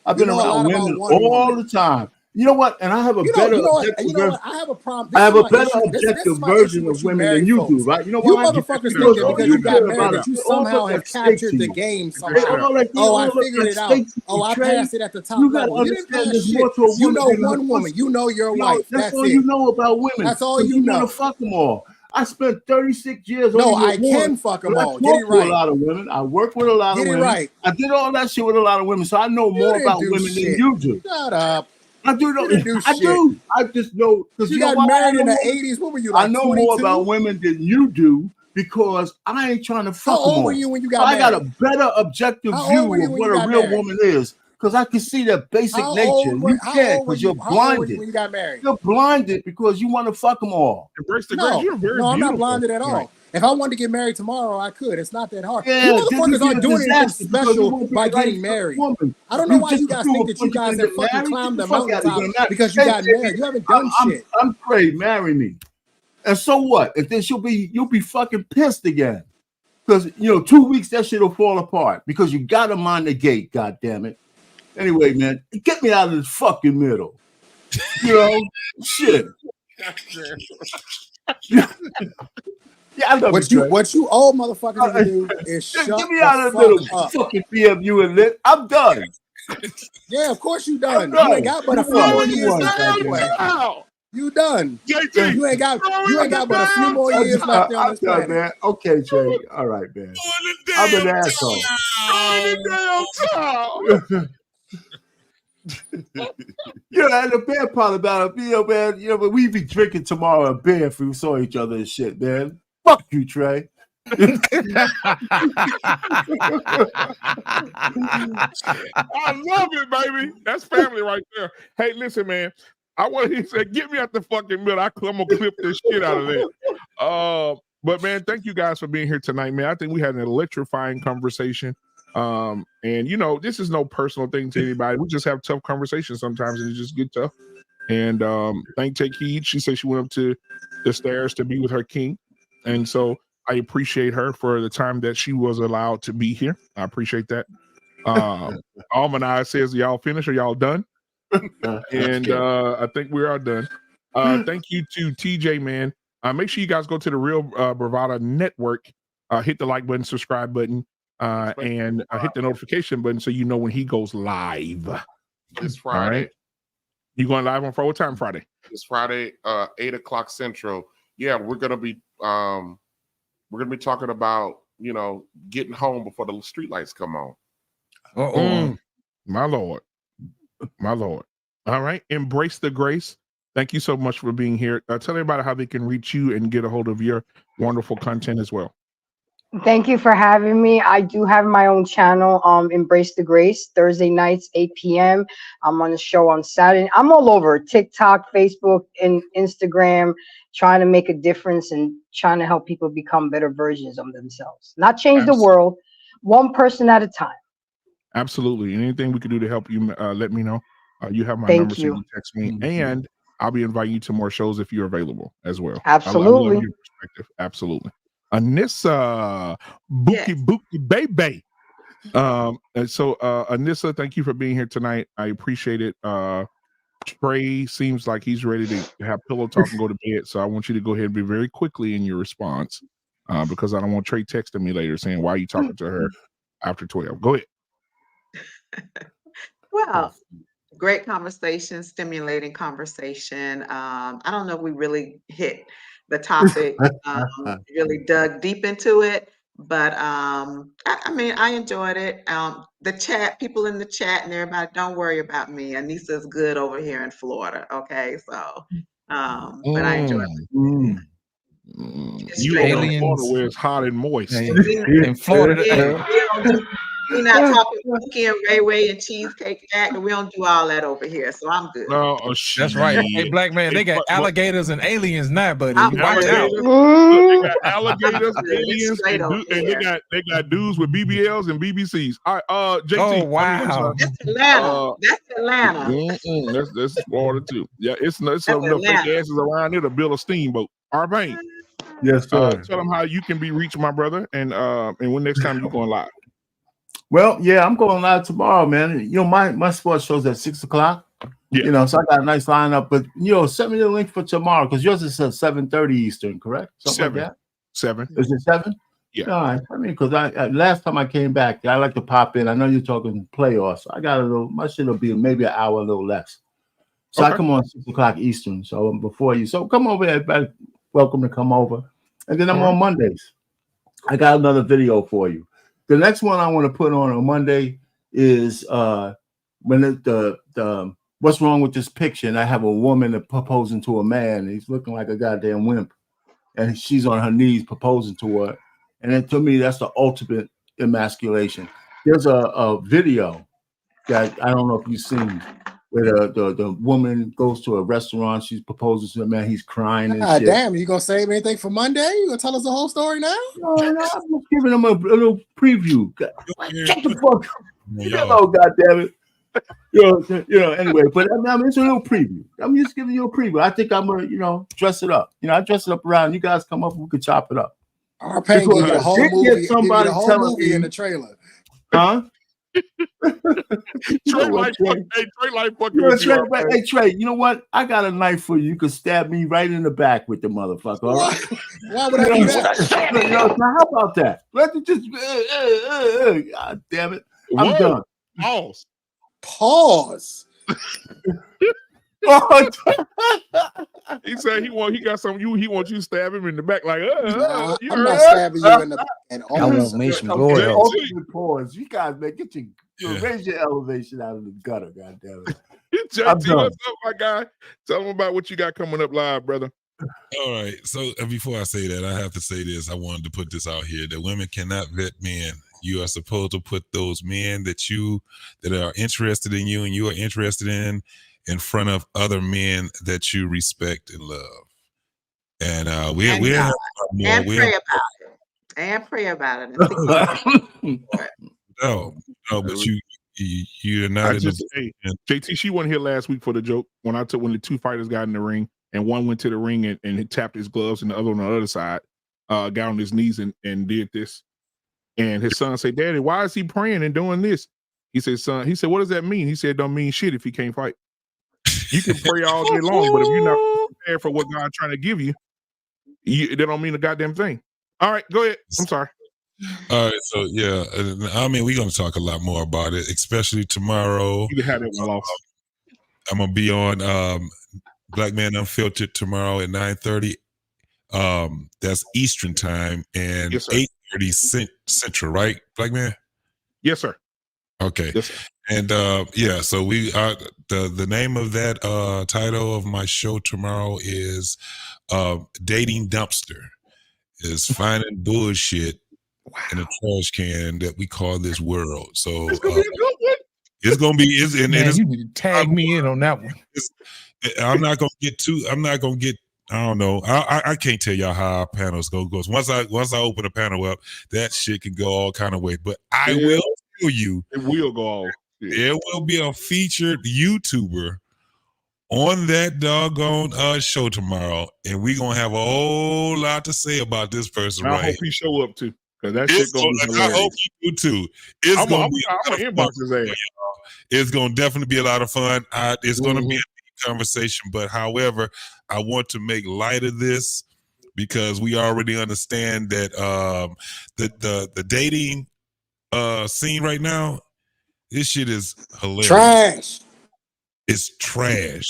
I've You been know a around lot about women one all woman. the time. You know what? And I have a better objective You know what? I have a problem. I This have is a my better issue. This objective is my issue version with of you women than married you folks. do, right? You know You why? motherfuckers Because thinking all because you you got care about married is that you all somehow look have like steak captured to the you. game They somehow. all like they Oh, I all look figured like it out. steak to Oh, you, I Trey. passed it at the top You gotta level. You didn't understand pass there's shit. more to a You woman know than her one woman. pussy. You know your You know, wife. that's That's all it. you know about women. That's all 'Cause you want to know. fuck them all. I spent 36 years No, only I with one, can fuck them but I all. Get it talked to a right. lot of women. I worked with a lot Get of it women. right. I did all that shit with a lot of women, so I know You more didn't about do women than shit. you do. Shut up. I do know. You didn't do I shit. do. I just know because You you know got why I married know in the more? 80s. What were you, I like know more 22? about women than you do because I ain't trying to How fuck them old were all. you when you So got I got a married? better objective How view old were you of when what you a got real married? woman is because I can see their basic nature. And you can't because you're How old were you blinded. when you got married? You're blinded because you want to fuck them all. Embrace the grace. No, You're very no, I'm not beautiful. blinded at all. Right. If I wanted to get married tomorrow, I could. It's not that hard. Yeah, You then motherfuckers you'd be aren't a doing anything disaster because it special won't be by the right getting sort of married. woman. I don't know You why just you guys threw think a that you bunch of guys things have and fucking married. climbed Get the the fuck out of mountaintop here. because you Hey, got baby, married. You haven't done shit. I'm Craig. Marry me. And so what? And then you'll be fucking pissed again. Because 2 weeks that shit'll fall apart because you gotta mind the gate, god damn it. Anyway, man, get me out of this fucking middle. Shit. Yeah, I love What you old motherfuckers need to do is shut get me the out of the fuck middle. up. Fucking BMU and lit. I'm done. Yeah, of course you I'm done. done. You ain't got but a few more years left anyway. You done. JT, You ain't got but a few more years left on I'm this done, planet. man. Okay, Trey. All right, man. I'm an asshole. And the bad part about it, man, but we'd be drinking tomorrow a beer if we saw each other and shit, man. Fuck you, Trey. I love it, baby. That's family right there. Hey, listen, man. He said, get me out the fucking middle. I'm gonna clip this shit out of that. But man, thank you guys for being here tonight, man. I think we had an electrifying conversation. And this is no personal thing to anybody. We just have tough conversations sometimes, and it just get tough. And Take Heed. She said she went up to the stairs to be with her king, and so I appreciate her for the time that she was allowed to be here. I appreciate that. Almanai says, y'all finished or y'all done? And I think we are done. Thank you to TJ, man. Make sure you guys go to the Real Bravada Network. Hit the like button, subscribe button, and hit the notification button so you know when he goes live. This Friday. All right. You going live on what time Friday? This Friday, 8:00 Central. Yeah, we're gonna be talking about getting home before the streetlights come on. My Lord. All right. Embrace the grace. Thank you so much for being here. Tell everybody how they can reach you and get a hold of your wonderful content as well. Thank you for having me. I do have my own channel, Embrace the Grace, Thursday nights, 8 p.m. I'm on the show on Saturday. I'm all over TikTok, Facebook, and Instagram, trying to make a difference and trying to help people become better versions of themselves. Not change the world, one person at a time. Absolutely. Anything we can do to help you, let me know. You have my Thank number, so you can text me. And I'll be inviting you to more shows if you're available as well. Absolutely. I love your perspective. Absolutely. Anissa, Bookie Baby. And so Anissa, thank you for being here tonight. I appreciate it. Trey seems like he's ready to have pillow talk and go to bed. So I want you to go ahead and be very quickly in your response. Because I don't want Trey texting me later saying, why are you talking to her after 12? Go ahead. Well, great conversation, stimulating conversation. I don't know if we really hit the topic, really dug deep into it, but I mean, I enjoyed it. The chat, people in the chat and everybody, don't worry about me. Anissa's good over here in Florida. Okay, so, but I enjoyed it. You over in Florida where it's hot and moist. In Florida, We're not talking Cookie and Ray Ray and Cheesecake Factory. We don't do all that over here, so I'm good. No, that's right. Hey, Black Man, they got alligators and aliens now, buddy. I'm You watch out. They got alligators, aliens, Straight and, over they got dudes with BBLs and BBCs. All right, JT. Oh wow, that's Atlanta. That's Atlanta. That's Florida too. Yeah, it's enough fake asses around here to build a steamboat. Arpain. Yes, sir. Tell them how you can be reached, my brother, and when next time you going live. Well, yeah, I'm going live tomorrow, man. You know, my sports show's at 6:00. Yeah. You know, so I got a nice lineup. But you know, send me the link for tomorrow because yours is at 7:30 Eastern, correct? Something 7. like that. 7. Is it 7? Yeah. All right. I mean, because I last time I came back, I like to pop in. I know you're talking playoffs. I got a little. My shit will be maybe an hour, a little less. So I come on 6:00 Eastern. So before you. So come over, everybody. Welcome to come over. And then I'm on Mondays. I got another video for you. The next one I want to put on Monday is when the what's wrong with this picture? And I have a woman proposing to a man. And he's looking like a goddamn wimp, and she's on her knees proposing to her. And then to me, that's the ultimate emasculation. There's a video that I don't know if you've seen where the woman goes to a restaurant. She's proposing to a man. He's crying and shit. Damn, you gonna save anything for Monday? You gonna tell us the whole story now? No, I'm just giving them a little preview. Shut the fuck up. Hello, goddamn it. You know, anyway, but I mean, it's a little preview. I'm just giving you a preview. I think I'm gonna, dress it up. I dress it up around. You guys come up, we could chop it up. Our paying you the whole movie, somebody the whole telling movie me, in the trailer. Huh? Trey like fucking with you. Hey Trey, you know what? I got a knife for you. You could stab me right in the back with the motherfucker. All right? Why would I do that? Now how about that? Let's just God damn it. I'm done. Pause. He said he got something. He wants you to stab him in the back, like I'm not stabbing you in the back. I won't make some glory. Pause. You guys, man, get your raise your elevation out of the gutter. God damn it. JT, what's up, my guy? Tell them about what you got coming up live, brother. All right. So before I say that, I have to say this. I wanted to put this out here that women cannot vet men. You are supposed to put those men that are interested in you and you are interested in front of other men that you respect and love. And we have more. And pray about it. And pray about it. No, but you're not. JT, she wasn't here last week for the joke when the two fighters got in the ring and one went to the ring and he tapped his gloves and the other on the other side got on his knees and did this. And his son said, "Daddy, why is he praying and doing this?" He said, "Son," he said, "what does that mean?" He said, "Don't mean shit if he can't fight. You can pray all day long, but if you're not prepared for what God's trying to give you, that don't mean a goddamn thing." All right, go ahead. I'm sorry. All right, so yeah, I mean, we're going to talk a lot more about it, especially tomorrow. You can have it well. I'm going to be on Black Man Unfiltered tomorrow at 9:30. That's Eastern time and 8:30 Central, right, Black Man? Yes, sir. Okay. Yes, sir. And so we are the name of that title of my show tomorrow is Dating Dumpster. Is finding bullshit in a trash can that we call this world. So it's gonna be a good one. It's gonna be. You need to tag me in on that one. I'm not gonna get. I don't know. I can't tell y'all how our panels goes. Once I open a panel up, that shit can go all kind of way. But I will tell you, it will go all. There will be a featured YouTuber on that doggone show tomorrow, and we're gonna have a whole lot to say about this person. I right? hope he show up too, because that shit gonna be hilarious. I hope you do too. I'm gonna inbox his ass. It's gonna definitely be a lot of fun. It's gonna be a deep conversation, but however, I want to make light of this because we already understand that the dating scene right now, this shit is hilarious. Trash. It's trash.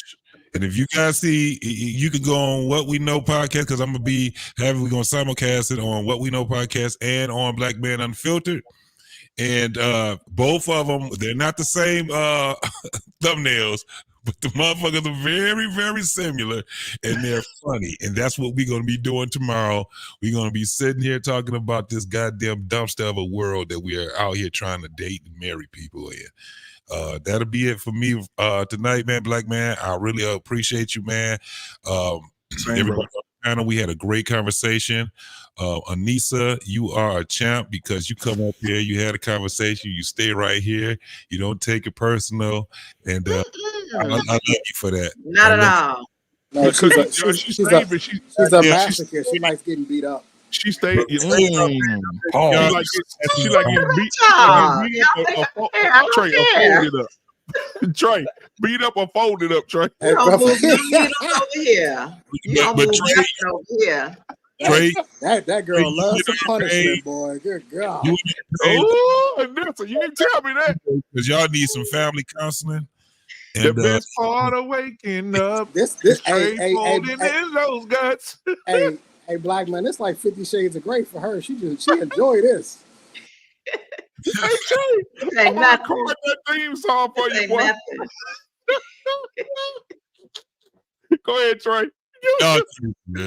And if you guys see, you can go on What We Know podcast because we're going to simulcast it on What We Know podcast and on Black Man Unfiltered. And both of them, they're not the same thumbnails, but the motherfuckers are very, very similar, and they're funny. And that's what we're going to be doing tomorrow. We're going to be sitting here talking about this goddamn dumpster of a world that we are out here trying to date and marry people in. That'll be it for me tonight, man. Black man, I really appreciate you, man. Everybody on the panel, we had a great conversation. Anissa, you are a champ because you come up here, you had a conversation, you stay right here, you don't take it personal, and I love you for that. Not at all. No, she's a masochist. She likes getting beat up. She stayed. She like getting beat. Trey, folded up. Trey, beat up or folded up. Trey. You don't move over here. You don't move Trey, over here. Trey, that girl loves some punishment, boy. Good God. Oh, Anissa, you didn't tell me that. Because y'all need some family counseling. And, the best part of waking up. This folding in those guts. Hey, Black man, it's like 50 Shades of Grey for her. She enjoy this. Hey, Trey, I'm gonna record that theme song for you, boy. Go ahead, Trey.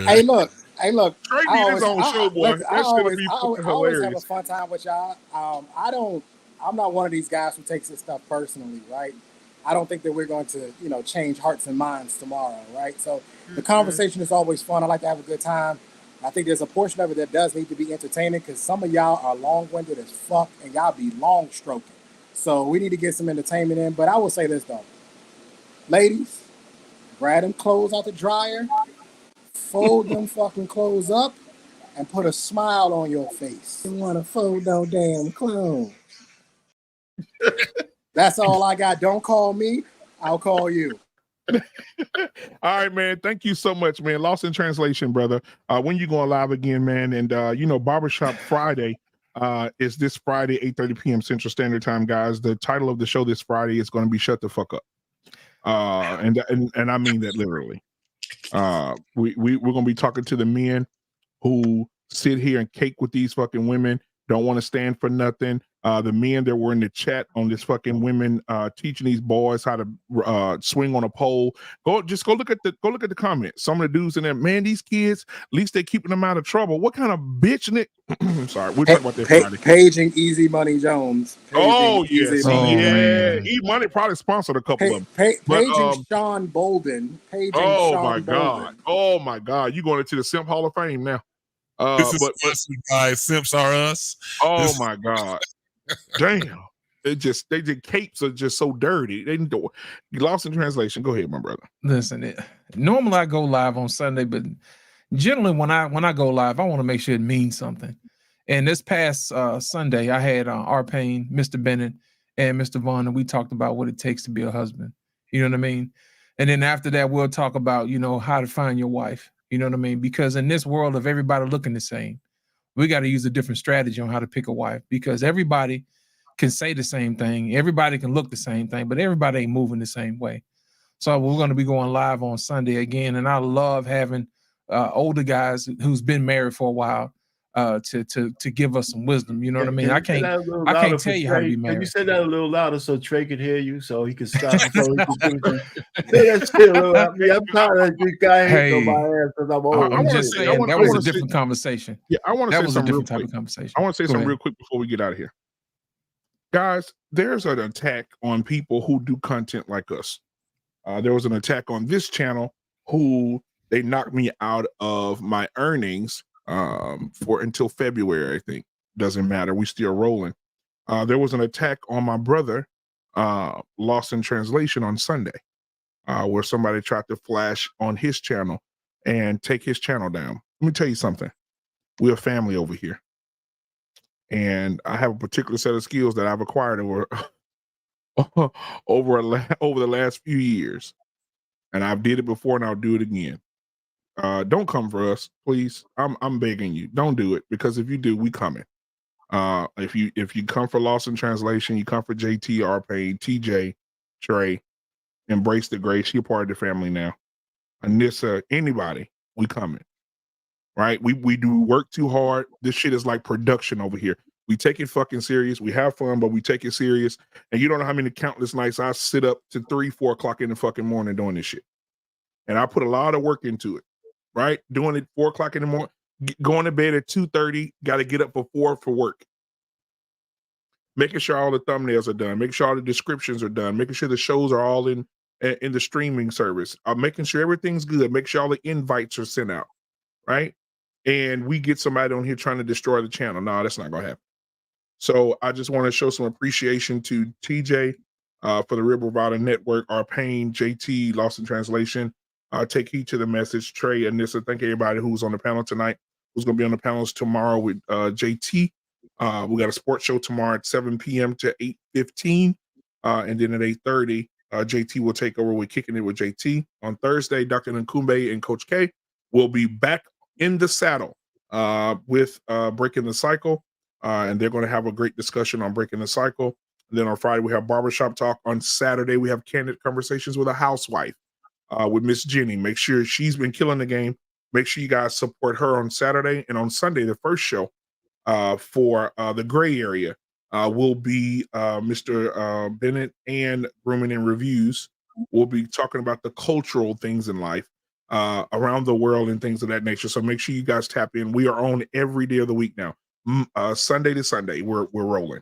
Hey, look. Trey need his own show, boy. That's gonna be fucking I always have a hilarious. fun time with y'all. I'm not one of these guys who takes this stuff personally, right? I don't think that we're going to, change hearts and minds tomorrow, right? So the conversation is always fun. I like to have a good time. I think there's a portion of it that does need to be entertaining because some of y'all are long-winded as fuck and y'all be long stroking. So we need to get some entertainment in. But I will say this though, ladies, grab them clothes out the dryer, fold them fucking clothes up, and put a smile on your face. You want to fold no damn clothes. That's all I got. Don't call me. I'll call you. All right, man. Thank you so much, man. Lost in translation, brother. When you going live again, man? And Barbershop Friday is this Friday, 8:30 p.m. Central Standard Time, guys. The title of the show this Friday is going to be "Shut the Fuck Up," and I mean that literally. We're going to be talking to the men who sit here and cake with these fucking women, don't want to stand for nothing. The men that were in the chat on this fucking women teaching these boys how to swing on a pole. Go look at the comments. Some of the dudes in there, man, these kids, at least they keeping them out of trouble. What kind of bitch Nick? I'm sorry, we'll talk about that Friday. Paging Easy Money Jones. Yes. E Money probably sponsored a couple of them. Paging Sean Bolden. Oh my God. You going into the Simp Hall of Fame now. This is guys, Simps Are Us. Oh my God. Damn. They did capes are just so dirty. They do Lost in translation. Go ahead, my brother. Listen, normally I go live on Sunday, but generally when I go live, I want to make sure it means something. And this past Sunday, I had R. Payne, Mr. Bennett, and Mr. Vaughn, and we talked about what it takes to be a husband. You know what I mean? And then after that, we'll talk about, how to find your wife. You know what I mean? Because in this world of everybody looking the same, we got to use a different strategy on how to pick a wife, because everybody can say the same thing. Everybody can look the same thing, but everybody ain't moving the same way. So we're going to be going live on Sunday again. And I love having older guys who's been married for a while to give us some wisdom. You know what I mean? I can't tell you how to be married. You said that a little louder so Trey could hear you, so he could stop. Say that shit a little louder. I'm tired of this guy hating on my ass because I'm old. I'm just saying that was a different conversation. Yeah, I want to say something real type quick. of conversation. I want to say something real quick before we get out of here. Guys, there's an attack on people who do content like us. There was an attack on this channel who they knocked me out of my earnings for until February, I think. Doesn't matter. We still rolling. There was an attack on my brother, Lost in Translation, on Sunday, where somebody tried to flash on his channel and take his channel down. Let me tell you something. We're a family over here. And I have a particular set of skills that I've acquired over the last few years. And I've did it before and I'll do it again. Don't come for us, please. I'm begging you. Don't do it, because if you do, we coming. If you come for Lost in Translation, you come for JT, R. Payne, TJ, Trey, Embrace the Grace. You're part of the family now. Anissa, anybody, we coming. Right? We do work too hard. This shit is like production over here. We take it fucking serious. We have fun, but we take it serious. And you don't know how many countless nights I sit up to 3, 4 o'clock in the fucking morning doing this shit. And I put a lot of work into it, right? Doing it 4 o'clock in the morning, going to bed at 2:30, got to get up for 4 for work. Making sure all the thumbnails are done, making sure all the descriptions are done, making sure the shows are all in the streaming service, making sure everything's good, make sure all the invites are sent out, right? And we get somebody on here trying to destroy the channel. No, that's not going to happen. So I just want to show some appreciation to TJ for the Real Bravado Network, our Pain, JT, Lost in Translation. Take heed to the message. Trey, Anissa, thank everybody who's on the panel tonight, who's going to be on the panels tomorrow with JT. We got a sports show tomorrow at 7 p.m. to 8:15. And then at 8:30, JT will take over with Kicking It with JT. On Thursday, Dr. Nkumbe and Coach K will be back in the saddle with Breaking the Cycle. And they're going to have a great discussion on Breaking the Cycle. And then on Friday, we have Barbershop Talk. On Saturday, we have Candid Conversations with a Housewife with Miss Jenny. Make sure she's been killing the game. Make sure you guys support her on Saturday. And on Sunday, the first show for the gray area will be Mr. Bennett and Grooming and Reviews. We'll be talking about the cultural things in life around the world and things of that nature. So make sure you guys tap in. We are on every day of the week now. Sunday to Sunday, we're rolling.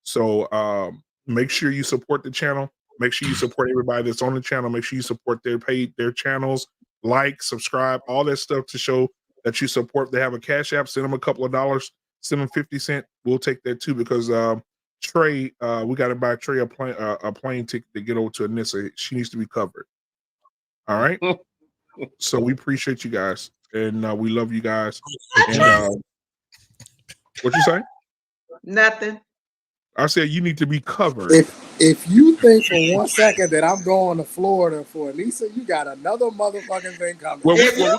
So make sure you support the channel. Make sure you support everybody that's on the channel. Make sure you support their channels, like, subscribe, all that stuff to show that you support. They have a Cash App. Send them a couple of dollars. Send them 50 cents. We'll take that too, because Trey, we got to buy Trey a plane ticket to get over to Anissa. She needs to be covered. All right. So we appreciate you guys, and we love you guys. And what you say? Nothing. I said you need to be covered. If you think for 1 second that I'm going to Florida for Lisa, you got another motherfucking thing coming. Well, If you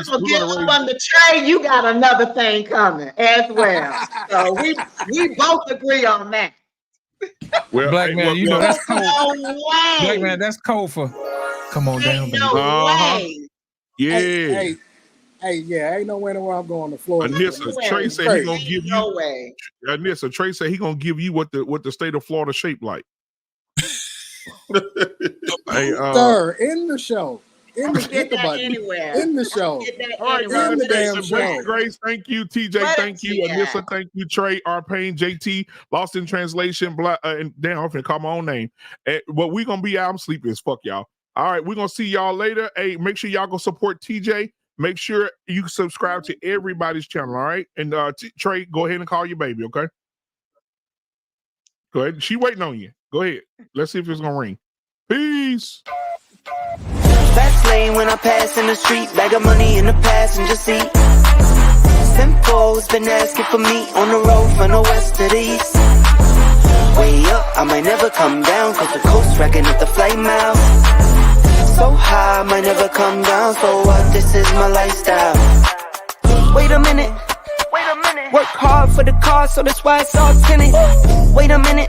forget on the tray, you got another thing coming as well. So we both agree on that. Well, Black man, you know that's cold. No way. Black man, that's cold for. Come on down, baby. No way. Yeah. Hey, yeah, ain't nowhere in the world I'm going to Florida. Anissa, Trey said he gonna give you. No way. Anissa, Trey said he gonna give you what the state of Florida shaped like. Hey, sir, in the show. In the, get that anywhere. In the show. All right, in the damn Grace, show. Grace, thank you. TJ, thank you. Anissa, thank you. Trey, Arpain, JT, Lost in Translation, and damn, I'm finna call my own name. But we gonna be out. I'm sleepy as fuck, y'all. All right, we're gonna see y'all later. Hey, make sure y'all go support TJ. Make sure you subscribe to everybody's channel, all right? And Trey, go ahead and call your baby, okay? Go ahead. She waiting on you. Go ahead. Let's see if it's gonna ring. Peace. Fast lane when I pass in the street, bag of money in the passenger seat. Simcoe's been asking for me on the road from the west to the east. Way up, I might never come down, cause the coast racking up the flight miles. So high, I might never come down, so what? This is my lifestyle. Wait a minute. Work hard for the car, so that's why it's all tinted. Wait a minute.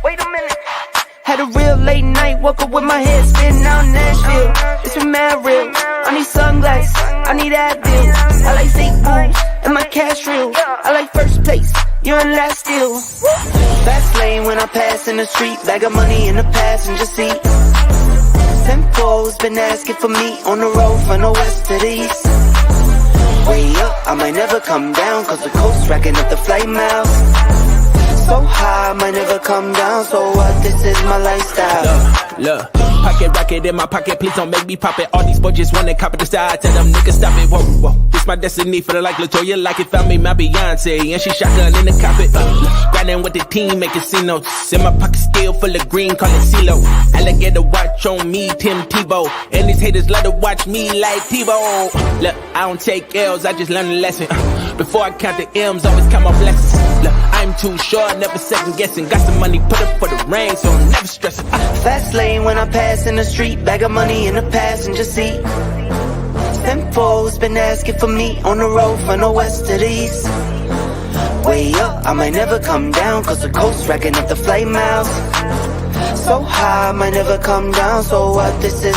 Had a real late night, woke up with my head spinning out Nashville. It's been mad real. I need sunglasses, I need Advil. I like fake moves, and my cash real. I like first place, you're in last still. Fast lane when I pass in the street, bag of money in the passenger seat. Simcoe's been asking for me on the road from the west to the east. Way up, I might never come down, cause the coast racking up the flight miles. So high, I might never come down, so what? This is my lifestyle. Look, pocket rocket in my pocket, please don't make me pop it. All these boys just wanna copy the style, tell them niggas stop it. Whoa, this my destiny, feeling like Latoya, like it found me my Beyonce, and she shotgun in the cockpit. Grinding with the team, making C-notes. In my pocket still full of green, call it CeeLo. Alligator watch on me, Tim Tebow. And these haters love to watch me like Tebow. Look, I don't take L's, I just learn a lesson. Before I count the M's, always count my blessings. Look, I'm too short, never second guessing. Got some money, put up for the rain, so I'm never stressing. Fast lane when I pass in the street, bag of money in the passenger seat. Simcoe's been asking for me on the road from the west to the east. Way up, I might never come down, cause the coast racking up the flight miles. So high, I might never come down, so what? This is